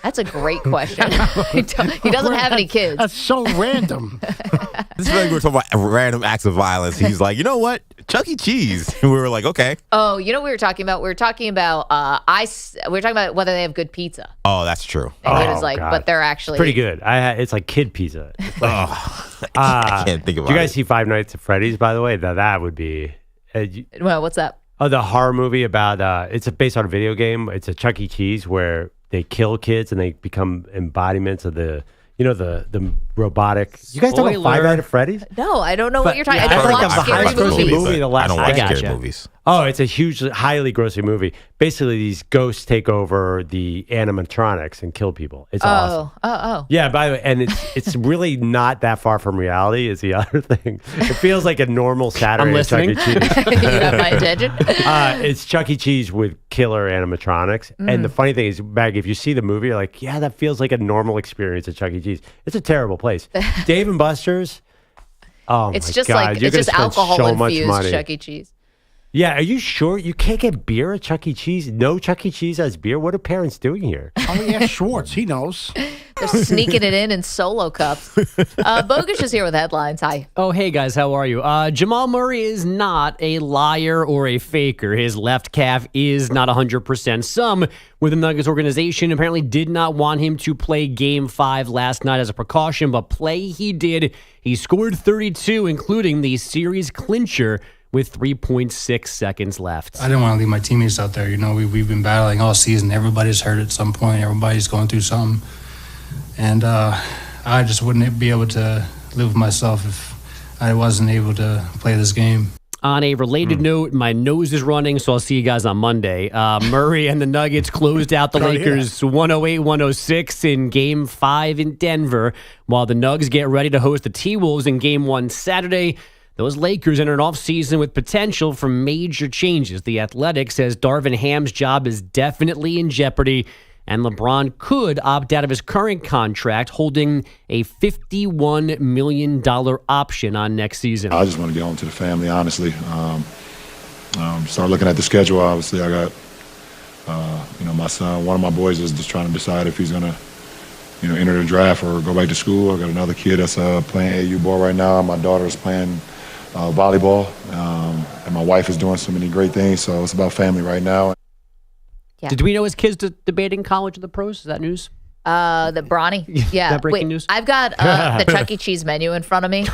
Speaker 3: That's a great question. He doesn't have any kids.
Speaker 8: That's so random.
Speaker 5: This is like we're talking about random acts of violence. He's like, you know what? Chuck E. Cheese. We were like, okay.
Speaker 3: Oh, you know what we were talking about? We were talking about whether they have good pizza.
Speaker 5: Oh, that's true.
Speaker 3: And it was like, but they're actually
Speaker 4: It's pretty good. It's like kid pizza.
Speaker 5: I can't think about it.
Speaker 4: Do you guys see Five Nights at Freddy's, by the way? That would be...
Speaker 3: well, what's that?
Speaker 4: Oh, the horror movie about... it's based on a video game. It's a Chuck E. Cheese where they kill kids and they become embodiments of the robotic. You guys talking about Five Nights at Freddy's?
Speaker 3: No, I don't know what you're talking
Speaker 4: yeah,
Speaker 3: about. I
Speaker 4: I
Speaker 3: don't watch scary movies.
Speaker 4: The last
Speaker 5: I don't watch scary movies.
Speaker 4: Oh, it's a huge, highly grossy movie. Basically, these ghosts take over the animatronics and kill people. It's awesome.
Speaker 3: Oh.
Speaker 4: Yeah, by the way, and it's really not that far from reality is the other thing. It feels like a normal Saturday at Chuck E. Cheese.
Speaker 3: You have my attention.
Speaker 4: It's Chuck E. Cheese with killer animatronics. And the funny thing is, Maggie, if you see the movie, you're like, yeah, that feels like a normal experience at Chuck E. Cheese. It's a terrible place. Dave & Buster's,
Speaker 3: it's
Speaker 4: my
Speaker 3: just
Speaker 4: God,
Speaker 3: like
Speaker 4: you're
Speaker 3: it's just
Speaker 4: gonna spend
Speaker 3: alcohol
Speaker 4: so much
Speaker 3: infused
Speaker 4: money.
Speaker 3: Chuck E. Cheese.
Speaker 4: Yeah, are you sure you can't get beer at Chuck E. Cheese? No Chuck E. Cheese has beer? What are parents doing here?
Speaker 8: Oh, yeah, Schwartz. He knows.
Speaker 3: They're sneaking it in solo cups. Bogusch is here with headlines. Hi.
Speaker 11: Oh, hey, guys. How are you? Jamal Murray is not a liar or a faker. His left calf is not 100%. Some with the Nuggets organization apparently did not want him to play Game 5 last night as a precaution, but play he did. He scored 32, including the series clincher with 3.6 seconds left.
Speaker 14: I didn't want to leave my teammates out there. We've been battling all season. Everybody's hurt at some point. Everybody's going through something. And I just wouldn't be able to live with myself if I wasn't able to play this game.
Speaker 11: On a related note, my nose is running, so I'll see you guys on Monday. Murray and the Nuggets closed out the Lakers 108-106 in Game 5 in Denver, while the Nugs get ready to host the T-Wolves in Game 1 Saturday. Those Lakers enter an offseason with potential for major changes. The Athletic says Darvin Ham's job is definitely in jeopardy, and LeBron could opt out of his current contract, holding a $51 million option on next season.
Speaker 10: I just want to get home to the family, honestly. Start looking at the schedule. Obviously, I got, my son. One of my boys is just trying to decide if he's going to, enter the draft or go back to school. I got another kid that's playing AU ball right now. My daughter is playing volleyball, and my wife is doing so many great things. So it's about family right now.
Speaker 11: Yeah. Did we know his kids debating college or the pros? Is that news?
Speaker 3: The Brawny. Yeah.
Speaker 11: That breaking news?
Speaker 3: I've got the Chuck E. Cheese menu in front of me.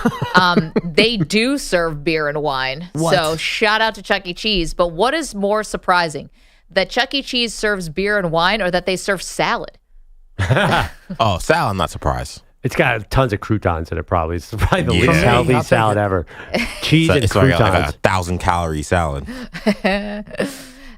Speaker 3: They do serve beer and wine.
Speaker 11: What?
Speaker 3: So shout out to Chuck E. Cheese. But what is more surprising? That Chuck E. Cheese serves beer and wine or that they serve salad?
Speaker 5: Oh, salad, I'm not surprised.
Speaker 4: It's got tons of croutons in it, probably. It's probably the
Speaker 5: Yeah.
Speaker 4: least healthy
Speaker 8: I'll take
Speaker 4: salad
Speaker 8: it.
Speaker 4: ever. Cheese and
Speaker 5: It's like
Speaker 4: croutons.
Speaker 5: a 1,000-calorie salad.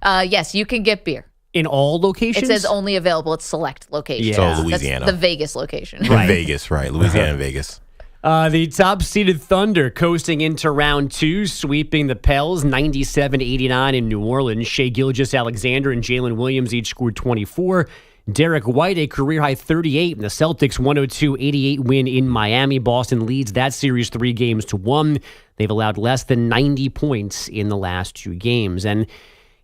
Speaker 3: Yes, you can get beer.
Speaker 11: In all
Speaker 3: It
Speaker 11: locations?
Speaker 3: says only available at select locations.
Speaker 11: Yeah.
Speaker 5: So Louisiana.
Speaker 3: That's the Vegas location.
Speaker 5: In Vegas, right. Louisiana and Vegas.
Speaker 11: The top-seeded Thunder coasting into round 2, sweeping the Pels 97-89 in New Orleans. Shai Gilgeous-Alexander and Jalen Williams each scored 24. Derek White, a career-high 38, and the Celtics 102-88 win in Miami. Boston leads that series 3-1. They've allowed less than 90 points in the last 2 games. And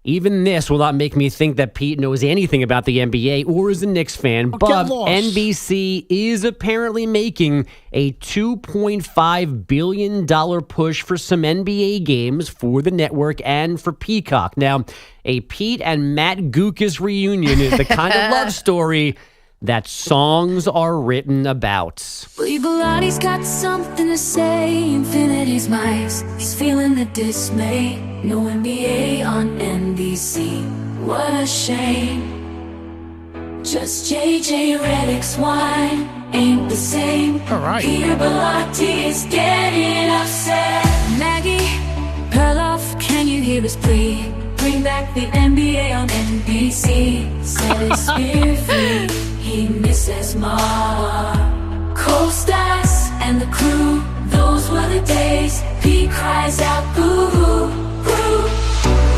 Speaker 11: even this will not make me think that Pete knows anything about the NBA or is a Knicks fan, but
Speaker 8: get lost.
Speaker 11: NBC is apparently making a $2.5 billion push for some NBA games for the network and for Peacock. Now, a Pete and Matt Guokas reunion is the kind of love story that songs are written about.
Speaker 2: Believe Bilatti's got something to say. Infinity's mice. He's feeling the dismay. No NBA on NBC. What a shame. Just JJ Redick's wine ain't the same.
Speaker 8: All right.
Speaker 2: Peter Bellotti is getting upset. Maggie Perloff, can you hear his plea? Bring back the NBA on NBC. Set his spirit free. He misses Ma. Co-stars and the crew. Those were the days. Pete cries out, boo hoo, boo.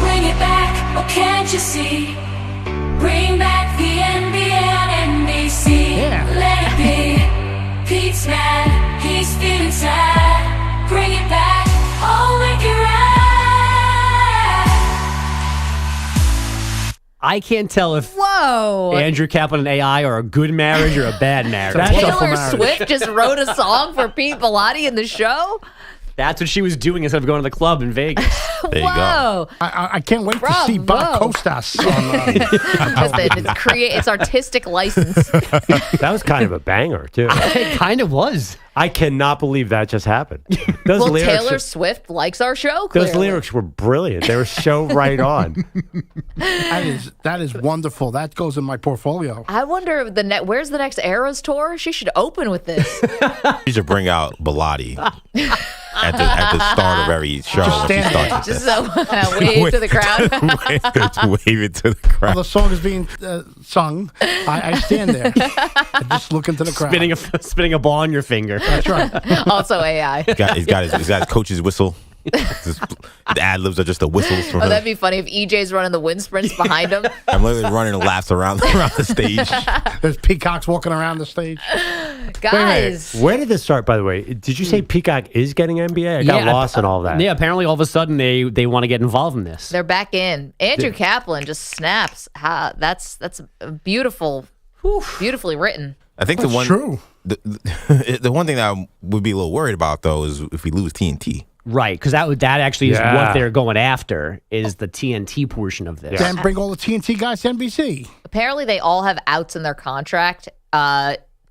Speaker 2: Bring it back, oh can't you see? Bring back the NBA on NBC.
Speaker 8: Yeah.
Speaker 2: Let it be. Pete's mad, he's feeling sad. Bring it back, oh make it right.
Speaker 11: I can't tell if
Speaker 3: Whoa.
Speaker 11: Andrew Kaplan and AI are a good marriage or a bad marriage.
Speaker 3: Taylor Swift just wrote a song for Pete Bellotti in the show?
Speaker 11: That's what she was doing instead of going to the club in Vegas.
Speaker 5: There you go.
Speaker 3: Whoa.
Speaker 8: I can't wait to see Bob
Speaker 3: Bravo.
Speaker 8: Costas on
Speaker 3: Listen, it's artistic license.
Speaker 4: That was kind of a banger, too.
Speaker 11: It kind of was.
Speaker 4: I cannot believe that just happened. Those
Speaker 3: Well,
Speaker 4: lyrics
Speaker 3: Taylor
Speaker 4: are-
Speaker 3: Swift likes our show, clearly.
Speaker 4: Those lyrics were brilliant. They were so right on.
Speaker 8: that is wonderful. That goes in my portfolio.
Speaker 3: I wonder where's the next Eras tour? She should open with this.
Speaker 5: You should bring out Bilotti at the start of every show when she starts.
Speaker 3: Just wave to the crowd.
Speaker 5: Wave it to the
Speaker 8: While
Speaker 5: crowd.
Speaker 8: the song is being sung, I stand there. I just look into the crowd.
Speaker 11: Spinning a ball on your finger.
Speaker 8: That's right.
Speaker 3: Also AI.
Speaker 5: He's got his coach's whistle. The ad libs are just the whistles from
Speaker 3: Oh,
Speaker 5: him.
Speaker 3: that'd be funny if EJ's running the wind sprints behind him.
Speaker 5: I'm literally running laps around the stage.
Speaker 8: There's peacocks walking around the stage.
Speaker 3: Guys.
Speaker 4: Where did this start, by the way? Did you say Peacock is getting NBA? I got lost in all that.
Speaker 11: Yeah, apparently all of a sudden they want to get involved in this.
Speaker 3: They're back in. Andrew Kaplan just snaps. That's beautifully written.
Speaker 5: I think the one the one thing that I would be a little worried about though is if we lose TNT.
Speaker 11: Right, because that actually is what they're going after is the TNT portion of this.
Speaker 8: Then bring all the TNT guys to NBC.
Speaker 3: Apparently, they all have outs in their contract.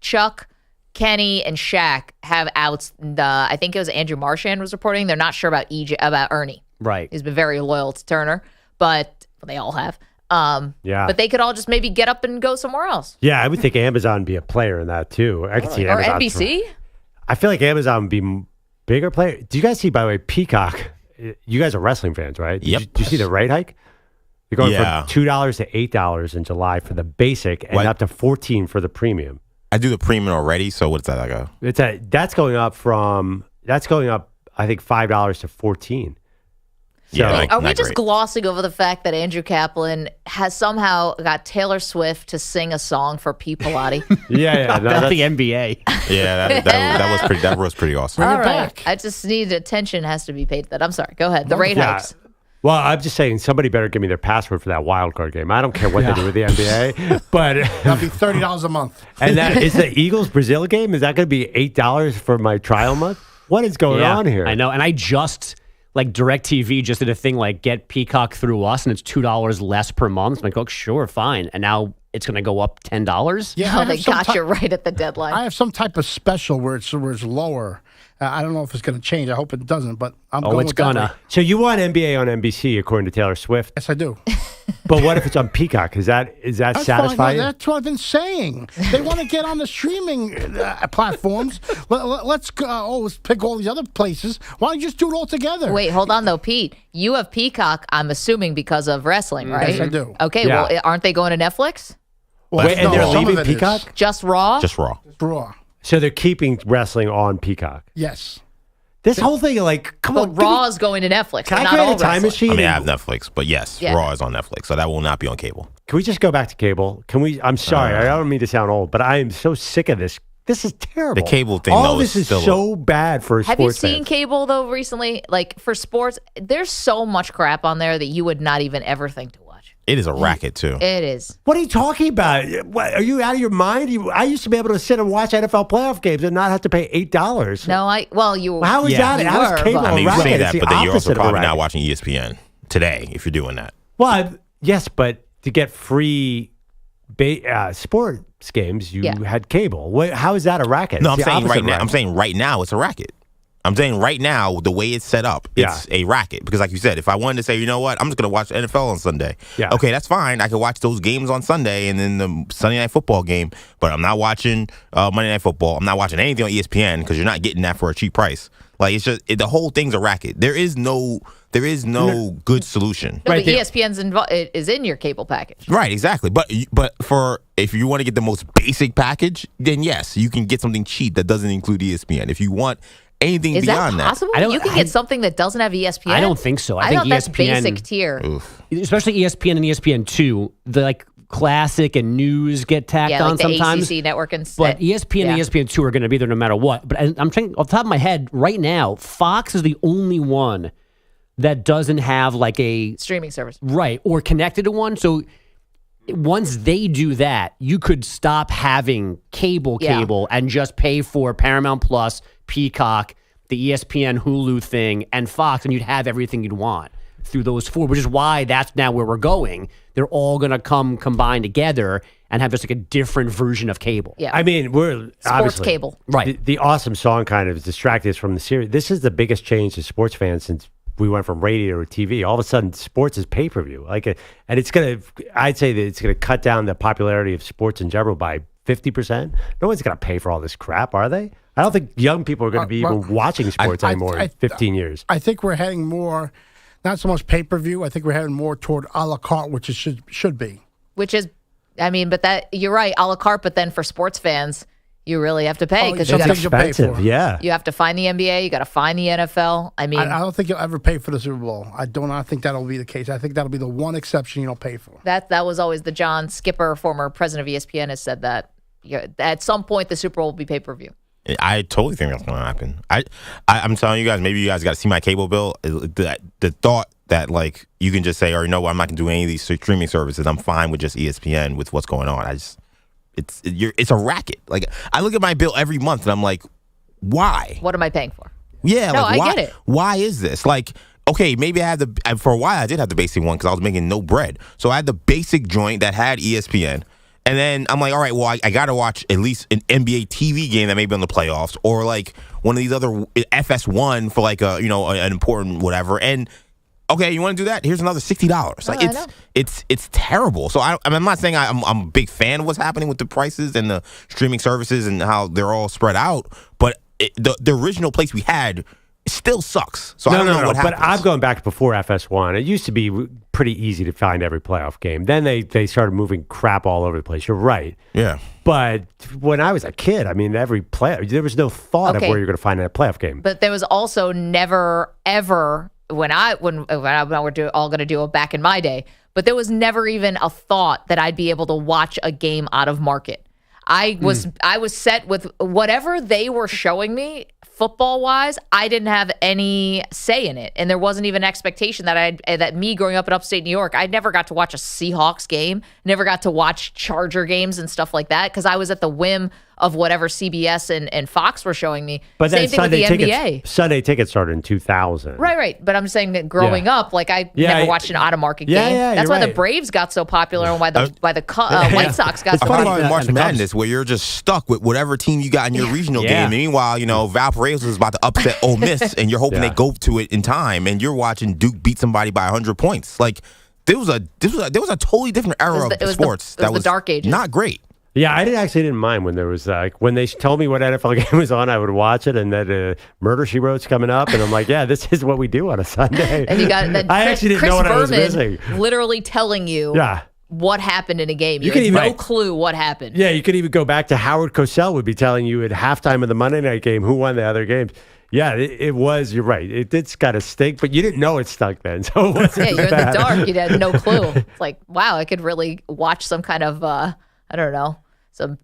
Speaker 3: Chuck, Kenny, and Shaq have outs. I think it was Andrew Marchand was reporting. They're not sure about about Ernie.
Speaker 11: Right.
Speaker 3: He's been very loyal to Turner, but they all have.
Speaker 4: Yeah.
Speaker 3: But they could all just maybe get up and go somewhere else.
Speaker 4: Yeah, I would think Amazon would be a player in that, too. I could see
Speaker 3: Or
Speaker 4: Amazon.
Speaker 3: NBC?
Speaker 4: I feel like Amazon would be bigger player. Do you guys see, by the way, Peacock? You guys are wrestling fans, right?
Speaker 5: Yep.
Speaker 4: Do you see the rate hike? You're going
Speaker 5: Yeah.
Speaker 4: from $2 to $8 in July for the basic and up to $14 for the premium.
Speaker 5: I do the premium already, so what's that like
Speaker 4: That's going up, I think, $5 to $14. So,
Speaker 3: Are we just glossing over the fact that Andrew Kaplan has somehow got Taylor Swift to sing a song for Pete Bellotti?
Speaker 4: Yeah. No,
Speaker 11: that's the NBA.
Speaker 5: Yeah, that was pretty awesome.
Speaker 3: All right. I just need attention has to be paid to that. I'm sorry. Go ahead. The rate hikes.
Speaker 4: Well, I'm just saying somebody better give me their password for that wild card game. I don't care what they do with the NBA, but
Speaker 8: that'll be $30 a month.
Speaker 4: And that is the Eagles Brazil game. Is that going to be $8 for my trial month? What is going on here?
Speaker 11: I know, and I just DirecTV just did a thing like get Peacock through us, and it's $2 less per month. I'm like, oh, sure, fine. And now it's going to go up $10.
Speaker 8: Yeah,
Speaker 3: They got you right at the deadline.
Speaker 8: I have some type of special where it's lower. I don't know if it's going to change. I hope it doesn't, but I'm going
Speaker 11: it's
Speaker 8: with that
Speaker 11: gonna.
Speaker 8: way.
Speaker 4: So you want NBA on NBC according to Taylor Swift?
Speaker 8: Yes, I do.
Speaker 4: But what if it's on Peacock? Is that
Speaker 8: That's
Speaker 4: satisfy
Speaker 8: fine.
Speaker 4: you?
Speaker 8: That's what I've been saying. They want to get on the streaming platforms. Let's go. Let's pick all these other places. Why don't you just do it all together?
Speaker 3: Wait, hold on though, Pete. You have Peacock, I'm assuming, because of wrestling, right?
Speaker 8: Yes, I do.
Speaker 3: Okay,
Speaker 4: Yeah.
Speaker 3: well, aren't they going to Netflix?
Speaker 8: Well,
Speaker 4: Wait, and they're
Speaker 8: some of
Speaker 4: leaving
Speaker 8: it is.
Speaker 4: Peacock?
Speaker 3: Just Raw?
Speaker 5: Just Raw.
Speaker 8: Raw.
Speaker 4: So they're keeping wrestling on Peacock.
Speaker 8: Yes.
Speaker 4: This whole thing, like, come
Speaker 3: But
Speaker 4: on.
Speaker 3: Raw is going to Netflix.
Speaker 4: Can
Speaker 3: but
Speaker 4: I
Speaker 3: not
Speaker 4: create
Speaker 3: all
Speaker 4: a time
Speaker 3: wrestling.
Speaker 4: machine?
Speaker 5: I mean, I have Netflix, but yes,
Speaker 3: Yeah.
Speaker 5: Raw is on Netflix, so that will not be on cable.
Speaker 4: Can we just go back to cable? Can we? I'm sorry, I don't mean to sound old, but I am so sick of this. This is terrible.
Speaker 5: The cable thing,
Speaker 4: All
Speaker 5: though,
Speaker 4: this
Speaker 5: is
Speaker 4: is
Speaker 5: still
Speaker 4: so bad for
Speaker 3: Have you
Speaker 4: sports
Speaker 3: seen
Speaker 4: fans.
Speaker 3: cable though recently? Like for sports, there's so much crap on there that you would not even ever think to watch.
Speaker 5: It is a racket too.
Speaker 3: It is.
Speaker 4: What are you talking about? What, are you out of your mind? I used to be able to sit and watch NFL playoff games and not have to pay $8.
Speaker 3: No, you.
Speaker 4: How is that?
Speaker 3: you
Speaker 4: How is
Speaker 3: were,
Speaker 4: cable
Speaker 3: but-
Speaker 5: I mean, you
Speaker 4: a racket?
Speaker 5: say
Speaker 4: It's
Speaker 5: that,
Speaker 4: the
Speaker 5: but then you're also
Speaker 4: opposite of a
Speaker 5: probably not
Speaker 4: racket.
Speaker 5: watching ESPN today if you're doing that.
Speaker 4: Well, yes, but to get free sports games, you
Speaker 3: Yeah.
Speaker 4: had cable. How is that a racket?
Speaker 5: No,
Speaker 4: It's
Speaker 5: I'm
Speaker 4: the
Speaker 5: saying
Speaker 4: opposite
Speaker 5: right
Speaker 4: of a
Speaker 5: now.
Speaker 4: racket.
Speaker 5: I'm saying right now it's a racket. I'm saying right now the way it's set up, it's a racket. Because like you said, if I wanted to say, you know what, I'm just going to watch NFL on Sunday.
Speaker 4: Yeah.
Speaker 5: Okay, that's fine. I can watch those games on Sunday and then the Sunday Night Football game. But I'm not watching Monday Night Football. I'm not watching anything on ESPN because you're not getting that for a cheap price. Like it's just the whole thing's a racket. There is no good solution.
Speaker 3: No,
Speaker 4: Right,
Speaker 3: but ESPN's is in your cable package.
Speaker 5: Right, exactly. But for if you want to get the most basic package, then yes, you can get something cheap that doesn't include ESPN. If you want anything
Speaker 3: Is that
Speaker 5: beyond
Speaker 3: possible? You can get something that doesn't have ESPN.
Speaker 11: I don't think so. I think
Speaker 3: thought that's
Speaker 11: ESPN
Speaker 3: basic tier.
Speaker 11: especially ESPN and ESPN2, the like classic and news get tacked
Speaker 3: Yeah,
Speaker 11: on
Speaker 3: like the
Speaker 11: sometimes.
Speaker 3: ACC network and
Speaker 11: But ESPN and ESPN2 are going to be there no matter what. But I'm trying off the top of my head right now, Fox is the only one that doesn't have like a
Speaker 3: streaming service.
Speaker 11: Right, or connected to one. So once they do that, you could stop having cable and just pay for Paramount Plus, Peacock, the ESPN Hulu thing, and Fox, and you'd have everything you'd want through those four, which is why that's now where we're going. They're all going to come combined together and have just like a different version of cable.
Speaker 3: Yeah.
Speaker 4: I mean, we're
Speaker 3: Sports
Speaker 4: obviously
Speaker 3: cable.
Speaker 11: Right.
Speaker 4: The awesome song kind of distracted us from the series. This is the biggest change to sports fans since we went from radio to TV. All of a sudden, sports is pay per view. And it's gonna. I'd say that it's gonna cut down the popularity of sports in general by 50%. No one's gonna pay for all this crap, are they? I don't think young people are going to be even watching sports anymore in 15 years.
Speaker 8: I think we're heading more, not so much pay-per-view. I think we're heading more toward a la carte, which it should be.
Speaker 3: Which is, I mean, but that you're right, a la carte. But then for sports fans, you really have to pay because you
Speaker 8: Something you pay for.
Speaker 4: Yeah.
Speaker 3: You have to find the NBA. You got to find the NFL. I mean,
Speaker 8: I don't think you'll ever pay for the Super Bowl. I do not think that'll be the case. I think that'll be the one exception you don't pay for.
Speaker 3: that was always the John Skipper, former president of ESPN, has said that at some point the Super Bowl will be pay per view.
Speaker 5: I totally think that's going to happen. I'm telling you guys, maybe you guys got to see my cable bill. The thought that like you can just say, or no, I'm not going to do any of these streaming services. I'm fine with just ESPN with what's going on. It's a racket. Like I look at my bill every month and I'm like, why?
Speaker 3: What am I paying for?
Speaker 5: Yeah,
Speaker 3: No,
Speaker 5: like,
Speaker 3: I
Speaker 5: why,
Speaker 3: get it.
Speaker 5: Why is this? Like, okay, maybe I had for a while I did have the basic one because I was making no bread. So I had the basic joint that had ESPN. And then I'm like, all right, well, I got to watch at least an NBA TV game that may be on the playoffs or like one of these other FS1 for like an important whatever. And okay, you want to do that? Here's another $60. Like it's terrible. So I'm not saying I'm a big fan of what's happening with the prices and the streaming services and how they're all spread out. But the original place we had still sucks. So I don't know what happens.
Speaker 4: But I'm going back before FS1. It used to be pretty easy to find every playoff game. Then they started moving crap all over the place. You're right.
Speaker 5: Yeah.
Speaker 4: But when I was a kid, I mean, there was no thought of
Speaker 3: Okay.
Speaker 4: where you're going to find a playoff game.
Speaker 3: But there was also never ever when we're all going to do it back in my day. But there was never even a thought that I'd be able to watch a game out of market. I was set with whatever they were showing me football wise. I didn't have any say in it, and there wasn't even expectation that me growing up in upstate New York, I never got to watch a Seahawks game, never got to watch Charger games and stuff like that because I was at the whim of whatever CBS and Fox were showing me.
Speaker 4: But
Speaker 3: Same
Speaker 4: then
Speaker 3: thing with the NBA.
Speaker 4: Sunday tickets started in 2000.
Speaker 3: Right. But I'm saying that growing up, like I never watched an out-of-market game. That's why the Braves got so popular and why the White Sox got so
Speaker 5: popular.
Speaker 3: popular.
Speaker 5: March Madness, where you're just stuck with whatever team you got in your regional game. Meanwhile, Valparaiso was about to upset Ole Miss, and you're hoping they go to it in time, and you're watching Duke beat somebody by 100 points. Like there was a totally different era of sports
Speaker 3: that was the dark ages.
Speaker 5: Not great.
Speaker 4: Yeah, I didn't mind when there was when they told me what NFL game was on, I would watch it, and then Murder She Wrote's coming up, and I'm like, yeah, this is what we do on a Sunday.
Speaker 3: And you got
Speaker 4: I actually didn't know what I was missing.
Speaker 3: Literally telling you what happened in a game. You had no clue what happened.
Speaker 4: Yeah, you could even go back to Howard Cosell would be telling you at halftime of the Monday night game who won the other games. Yeah, it was. You're right. It did kind of stink, but you didn't know it stunk then. So it wasn't
Speaker 3: you're
Speaker 4: bad.
Speaker 3: in the dark. You had no clue. It's like, wow, I could really watch some kind of I don't know, some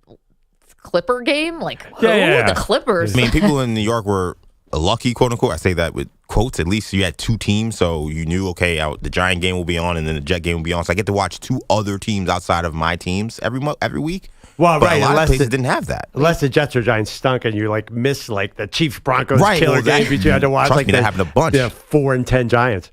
Speaker 3: Clipper game. Like, who are the Clippers?
Speaker 5: I mean, people in New York were lucky, quote unquote. I say that with quotes. At least you had two teams, so you knew, okay, the Giant game will be on, and then the Jet game will be on. So I get to watch two other teams outside of my teams every week.
Speaker 4: Well,
Speaker 5: but a lot of places didn't have that.
Speaker 4: Unless the Jets or Giants stunk, and you miss the Chiefs Broncos killer game, but you had to watch
Speaker 5: trust me, that happened a bunch.
Speaker 4: 4-10 Giants.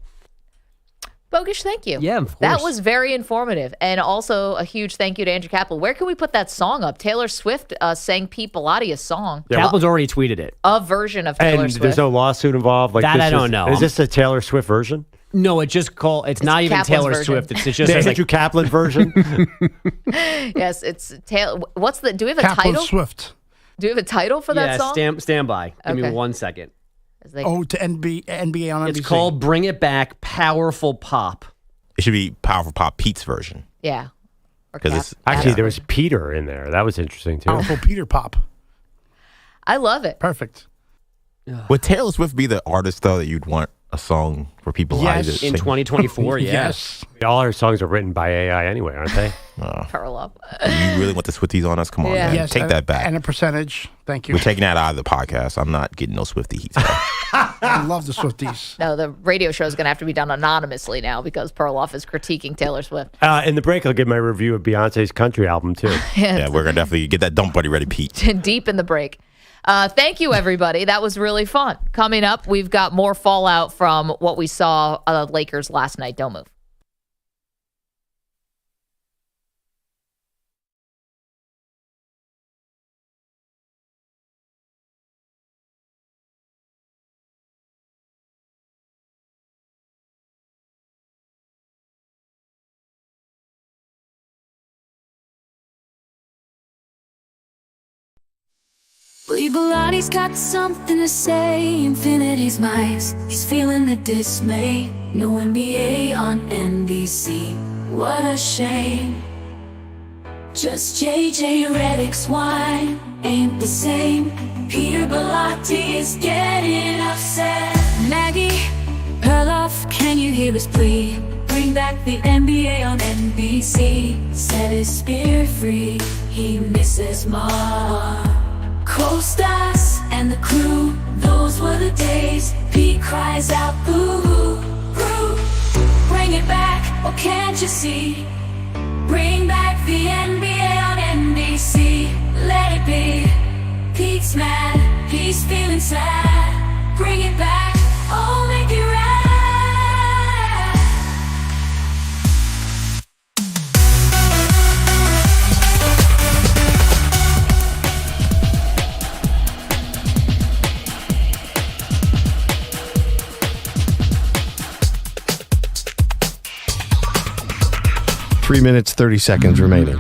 Speaker 3: Bogusch, thank you.
Speaker 11: Yeah, of course.
Speaker 3: That was very informative. And also a huge thank you to Andrew Kaplan. Where can we put that song up? Taylor Swift sang Pete Bellatti's song.
Speaker 11: Kaplan's already tweeted it.
Speaker 3: A version of Taylor
Speaker 4: and
Speaker 3: Swift.
Speaker 4: There's no lawsuit involved?
Speaker 11: That I don't know.
Speaker 4: Is this a Taylor Swift version?
Speaker 11: No, it's not even
Speaker 3: Kaplan's
Speaker 11: Taylor
Speaker 3: version.
Speaker 11: Swift. It's just
Speaker 4: the Andrew Kaplan version?
Speaker 3: Yes, it's Taylor. Do we have a
Speaker 8: Kaplan
Speaker 3: title?
Speaker 8: Swift.
Speaker 3: Do we have a title for that song?
Speaker 11: Stand by. Give me
Speaker 3: Okay.
Speaker 11: 1 second.
Speaker 8: To NBA on NBC.
Speaker 11: It's called Bring It Back, Powerful Pop.
Speaker 5: It should be Powerful Pop Pete's version.
Speaker 3: Yeah.
Speaker 5: Because it's
Speaker 4: Actually, there was Peter in there. That was interesting, too.
Speaker 8: Powerful Peter Pop.
Speaker 3: I love it.
Speaker 8: Perfect.
Speaker 5: Would Taylor Swift be the artist, though, that you'd want a song for people
Speaker 11: in 2024?
Speaker 8: Yes.
Speaker 4: All our songs are written by AI anyway, aren't they?
Speaker 3: Perloff.
Speaker 5: You really want the Swifties on us? Come on, man.
Speaker 8: Yes,
Speaker 5: Take that back.
Speaker 8: And a percentage. Thank you.
Speaker 5: We're taking that out of the podcast. I'm not getting no Swiftie heat.
Speaker 8: I love the Swifties.
Speaker 3: No, the radio show is going to have to be done anonymously now because Perloff is critiquing Taylor Swift.
Speaker 4: In the break, I'll give my review of Beyonce's country album, too.
Speaker 5: Yeah, we're going to definitely get that dump buddy ready, Pete.
Speaker 3: Deep in the break. Thank you, everybody. That was really fun. Coming up, we've got more fallout from what we saw Lakers last night. Don't move.
Speaker 2: Believe Bilatti's got something to say. Infinity's mice. He's feeling the dismay. No NBA on NBC. What a shame. Just JJ Redick's wine ain't the same. Peter Belatti is getting upset. Maggie Perloff, can you hear his plea? Bring back the NBA on NBC. Set his spirit free. He misses Mar. Co-stars and the crew, those were the days. Pete cries out, boo-hoo, boo. Bring it back, oh can't you see? Bring back the NBA on NBC. Let it be. Pete's mad, he's feeling sad. Bring it back, oh make it right.
Speaker 9: 3 minutes, 30 seconds remaining.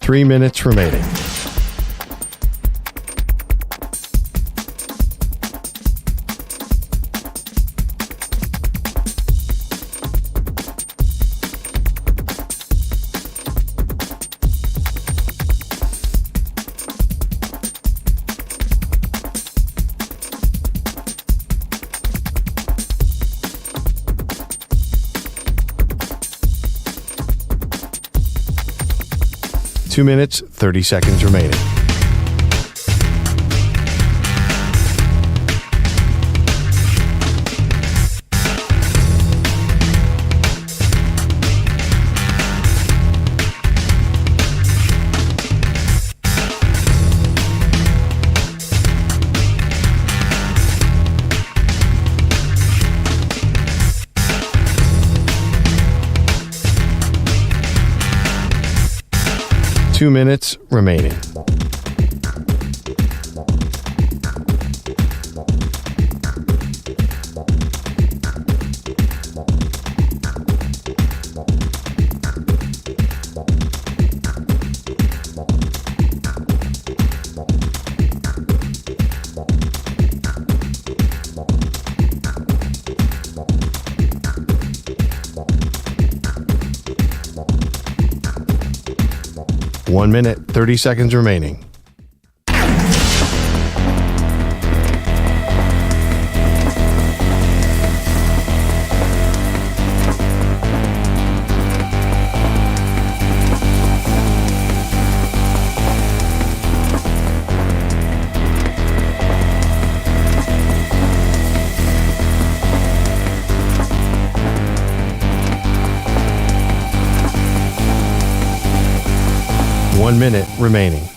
Speaker 9: Three minutes remaining. 2 minutes, 30 seconds remaining. Two minutes remaining. One minute, 30 seconds remaining. One minute remaining.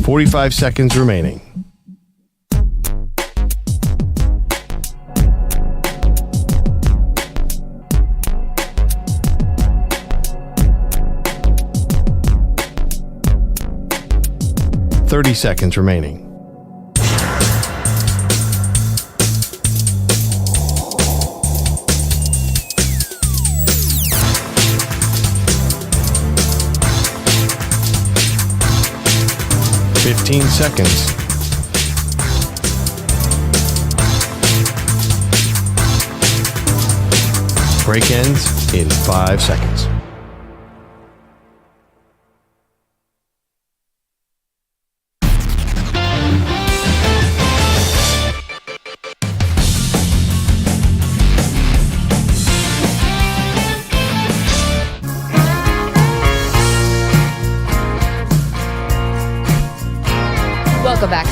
Speaker 9: $45 seconds remaining. $30 seconds remaining. $15 seconds. Break ends in 5 seconds.
Speaker 3: Welcome back.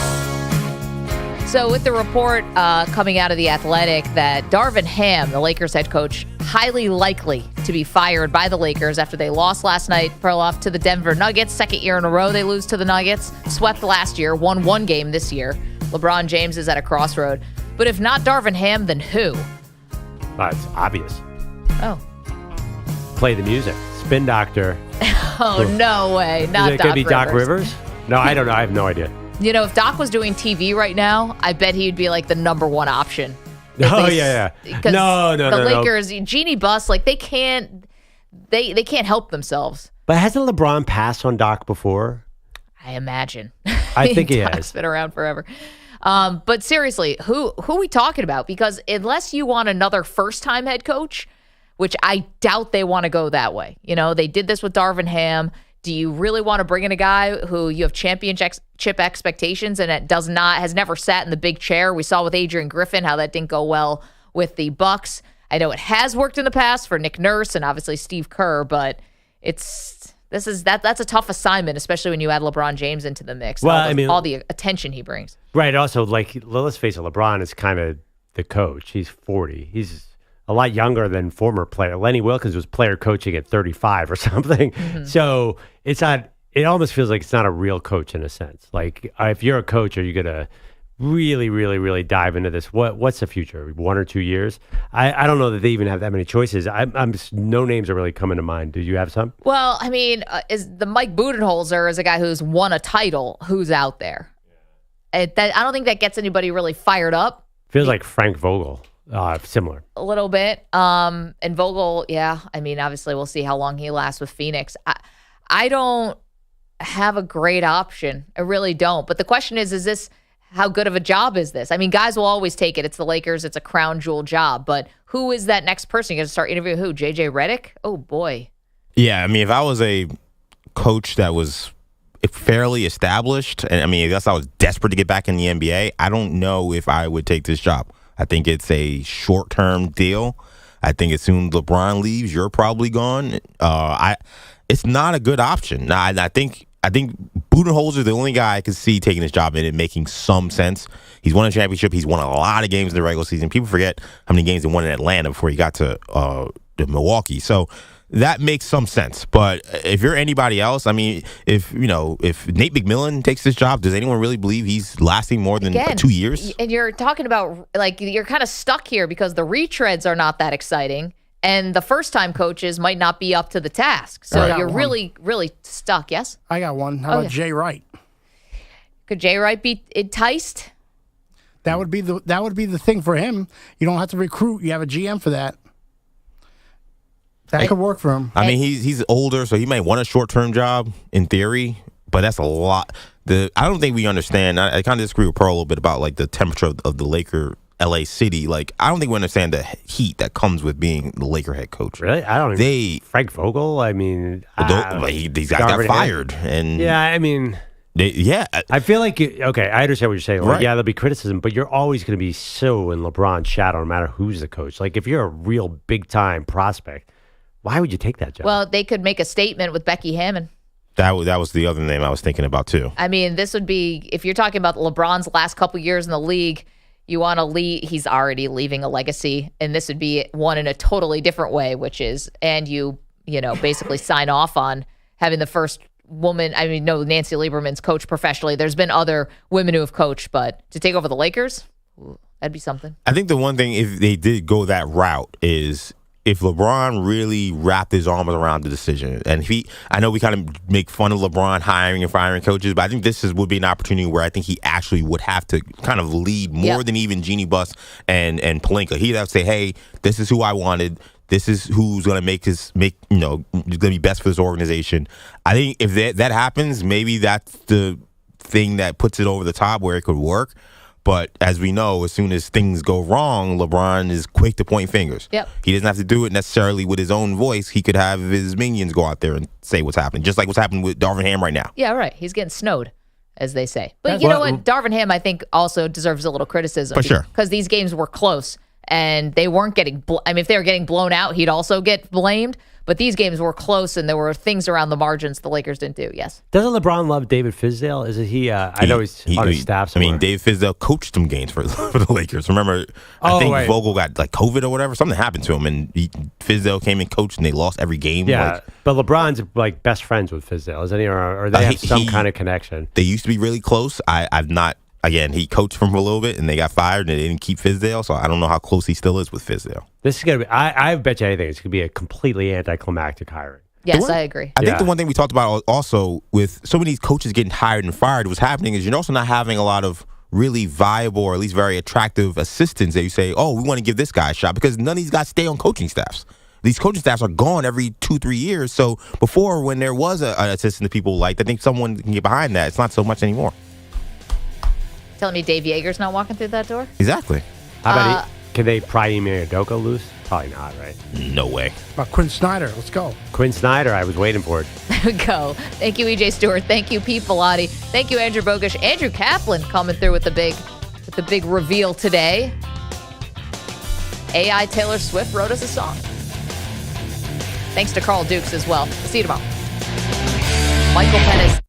Speaker 3: So with the report coming out of The Athletic that Darvin Ham, the Lakers head coach, highly likely to be fired by the Lakers after they lost last night, Perloff, to the Denver Nuggets. Second year in a row they lose to the Nuggets. Swept last year, won one game this year. LeBron James is at a crossroad. But if not Darvin Ham, then who?
Speaker 4: It's obvious.
Speaker 3: Oh.
Speaker 4: Play the music. Spin Doctor.
Speaker 3: Oh, no way. Not
Speaker 4: Is it
Speaker 3: Doc
Speaker 4: going to be Doc
Speaker 3: Rivers.
Speaker 4: Rivers? No, I don't know. I have no idea.
Speaker 3: You know, if Doc was doing TV right now, I bet he'd be like the number one option.
Speaker 4: Oh, yeah.
Speaker 3: Because
Speaker 4: No.
Speaker 3: the Lakers, Genie Bus, like they can't help themselves.
Speaker 4: But hasn't LeBron passed on Doc before?
Speaker 3: I imagine.
Speaker 4: I think he
Speaker 3: Doc's
Speaker 4: has.
Speaker 3: been around forever. But seriously, who are we talking about? Because unless you want another first-time head coach, which I doubt they want to go that way. You know, they did this with Darvin Ham. Do you really want to bring in a guy who you have championship expectations and it has never sat in the big chair? We saw with Adrian Griffin how that didn't go well with the Bucks. I know it has worked in the past for Nick Nurse and obviously Steve Kerr, but that's a tough assignment, especially when you add LeBron James into the mix.
Speaker 4: Well,
Speaker 3: all the attention he brings.
Speaker 4: Right. Also, like, let's face it, LeBron is kind of the coach. He's 40. He's a lot younger than former player. Lenny Wilkins was player coaching at 35 or something. Mm-hmm. So it's not. It almost feels like it's not a real coach in a sense. Like, if you're a coach, are you going to really, really, really dive into this? What's the future? 1 or 2 years? I don't know that they even have that many choices. I'm just, no names are really coming to mind. Do you have some?
Speaker 3: Well, I mean, is the Mike Budenholzer is a guy who's won a title who's out there. I don't think that gets anybody really fired up.
Speaker 4: Feels like Frank Vogel. Similar.
Speaker 3: A little bit. And Vogel, yeah. I mean, obviously, we'll see how long he lasts with Phoenix. I don't have a great option. I really don't. But the question is this, how good of a job is this? I mean, guys will always take it. It's the Lakers. It's a crown jewel job. But who is that next person? You're going to start interviewing who? JJ Redick? Oh, boy.
Speaker 5: Yeah, I mean, if I was a coach that was fairly established, and I mean, I guess I was desperate to get back in the NBA, I don't know if I would take this job. I think it's a short-term deal. I think as soon as LeBron leaves, you're probably gone. It's not a good option. Now, I think Budenholzer is the only guy I could see taking this job and it making some sense. He's won a championship. He's won a lot of games in the regular season. People forget how many games he won in Atlanta before he got to Milwaukee. So that makes some sense. But if you're anybody else, I mean, if Nate McMillan takes this job, does anyone really believe he's lasting more than 2 years?
Speaker 3: And you're talking about, like, you're kind of stuck here because the retreads are not that exciting. And the first-time coaches might not be up to the task. So you're really, really stuck, yes?
Speaker 8: I got one. How about Jay Wright?
Speaker 3: Could Jay Wright be enticed?
Speaker 8: That would be the thing for him. You don't have to recruit. You have a GM for that. That could work for him.
Speaker 5: I mean, he's older, so he might want a short-term job in theory, but that's a lot. I don't think we understand. I kind of disagree with Pearl a little bit about like the temperature of the Laker LA City. Like, I don't think we understand the heat that comes with being the Laker head coach.
Speaker 4: Really? I don't even. Frank Vogel? I mean,
Speaker 5: these guys got fired. And
Speaker 4: yeah, I mean.
Speaker 5: I
Speaker 4: feel like, okay, I understand what you're saying. Like,
Speaker 5: Right.
Speaker 4: yeah, there'll be criticism, but you're always going to be so in LeBron's shadow no matter who's the coach. Like, if you're a real big-time prospect, why would you take that job?
Speaker 3: Well, they could make a statement with Becky Hammond.
Speaker 5: That was the other name I was thinking about, too.
Speaker 3: I mean, this would be, if you're talking about LeBron's last couple years in the league, you want to leave, he's already leaving a legacy, and this would be one in a totally different way, which is, and you basically sign off on having the first woman, I mean, no, Nancy Lieberman's coached professionally. There's been other women who have coached, but to take over the Lakers, that'd be something.
Speaker 5: I think the one thing, if they did go that route, is if LeBron really wrapped his arms around the decision, and I know we kind of make fun of LeBron hiring and firing coaches, but I think this would be an opportunity where I think he actually would have to kind of lead more than even Jeannie Buss and Pelinka. He'd have to say, hey, this is who I wanted. This is who's going to who's going to be best for this organization. I think if that happens, maybe that's the thing that puts it over the top where it could work. But as we know, as soon as things go wrong, LeBron is quick to point fingers.
Speaker 3: Yep.
Speaker 5: He doesn't have to do it necessarily with his own voice. He could have his minions go out there and say what's happening, just like what's happening with Darvin Ham right now.
Speaker 3: Yeah, right. He's getting snowed, as they say. But you know what? Darvin Ham, I think, also deserves a little criticism.
Speaker 5: For sure.
Speaker 3: Because these games were close, and they weren't getting if they were getting blown out, he'd also get blamed. But these games were close, and there were things around the margins the Lakers didn't do. Yes.
Speaker 4: Doesn't LeBron love David Fizdale? Is it he? I know he's on his staff somewhere.
Speaker 5: I mean, David Fizdale coached some games for the Lakers. Remember, I think Vogel got like COVID or whatever. Something happened to him, and Fizdale came and coached, and they lost every game.
Speaker 4: Yeah, but LeBron's like best friends with Fizdale, isn't he? Or they have some kind of connection.
Speaker 5: They used to be really close. I've not. Again, he coached for him a little bit, and they got fired, and they didn't keep Fizdale, so I don't know how close he still is with Fizdale.
Speaker 4: This is going to be, I bet you anything, it's going to be a completely anticlimactic hiring.
Speaker 3: Yes, I agree.
Speaker 5: I think the one thing we talked about also with so many coaches getting hired and fired, what's happening is you're also not having a lot of really viable or at least very attractive assistants that you say, oh, we want to give this guy a shot, because none of these guys stay on coaching staffs. These coaching staffs are gone every 2-3 years, so before, when there was an assistant that people liked, I think someone can get behind that. It's not so much anymore.
Speaker 3: Telling me Dave Yeager's not walking through that door?
Speaker 5: Exactly.
Speaker 4: How about can they pry Ime Udoka loose? Probably not, right?
Speaker 5: No way.
Speaker 8: About Quinn Snyder. Let's go.
Speaker 4: Quinn Snyder, I was waiting for it.
Speaker 3: There we go. Thank you, EJ Stewart. Thank you, Pete Pilati. Thank you, Andrew Bogusch. Andrew Kaplan coming through with the big reveal today. AI Taylor Swift wrote us a song. Thanks to Carl Dukes as well. See you tomorrow. Michael Pennis.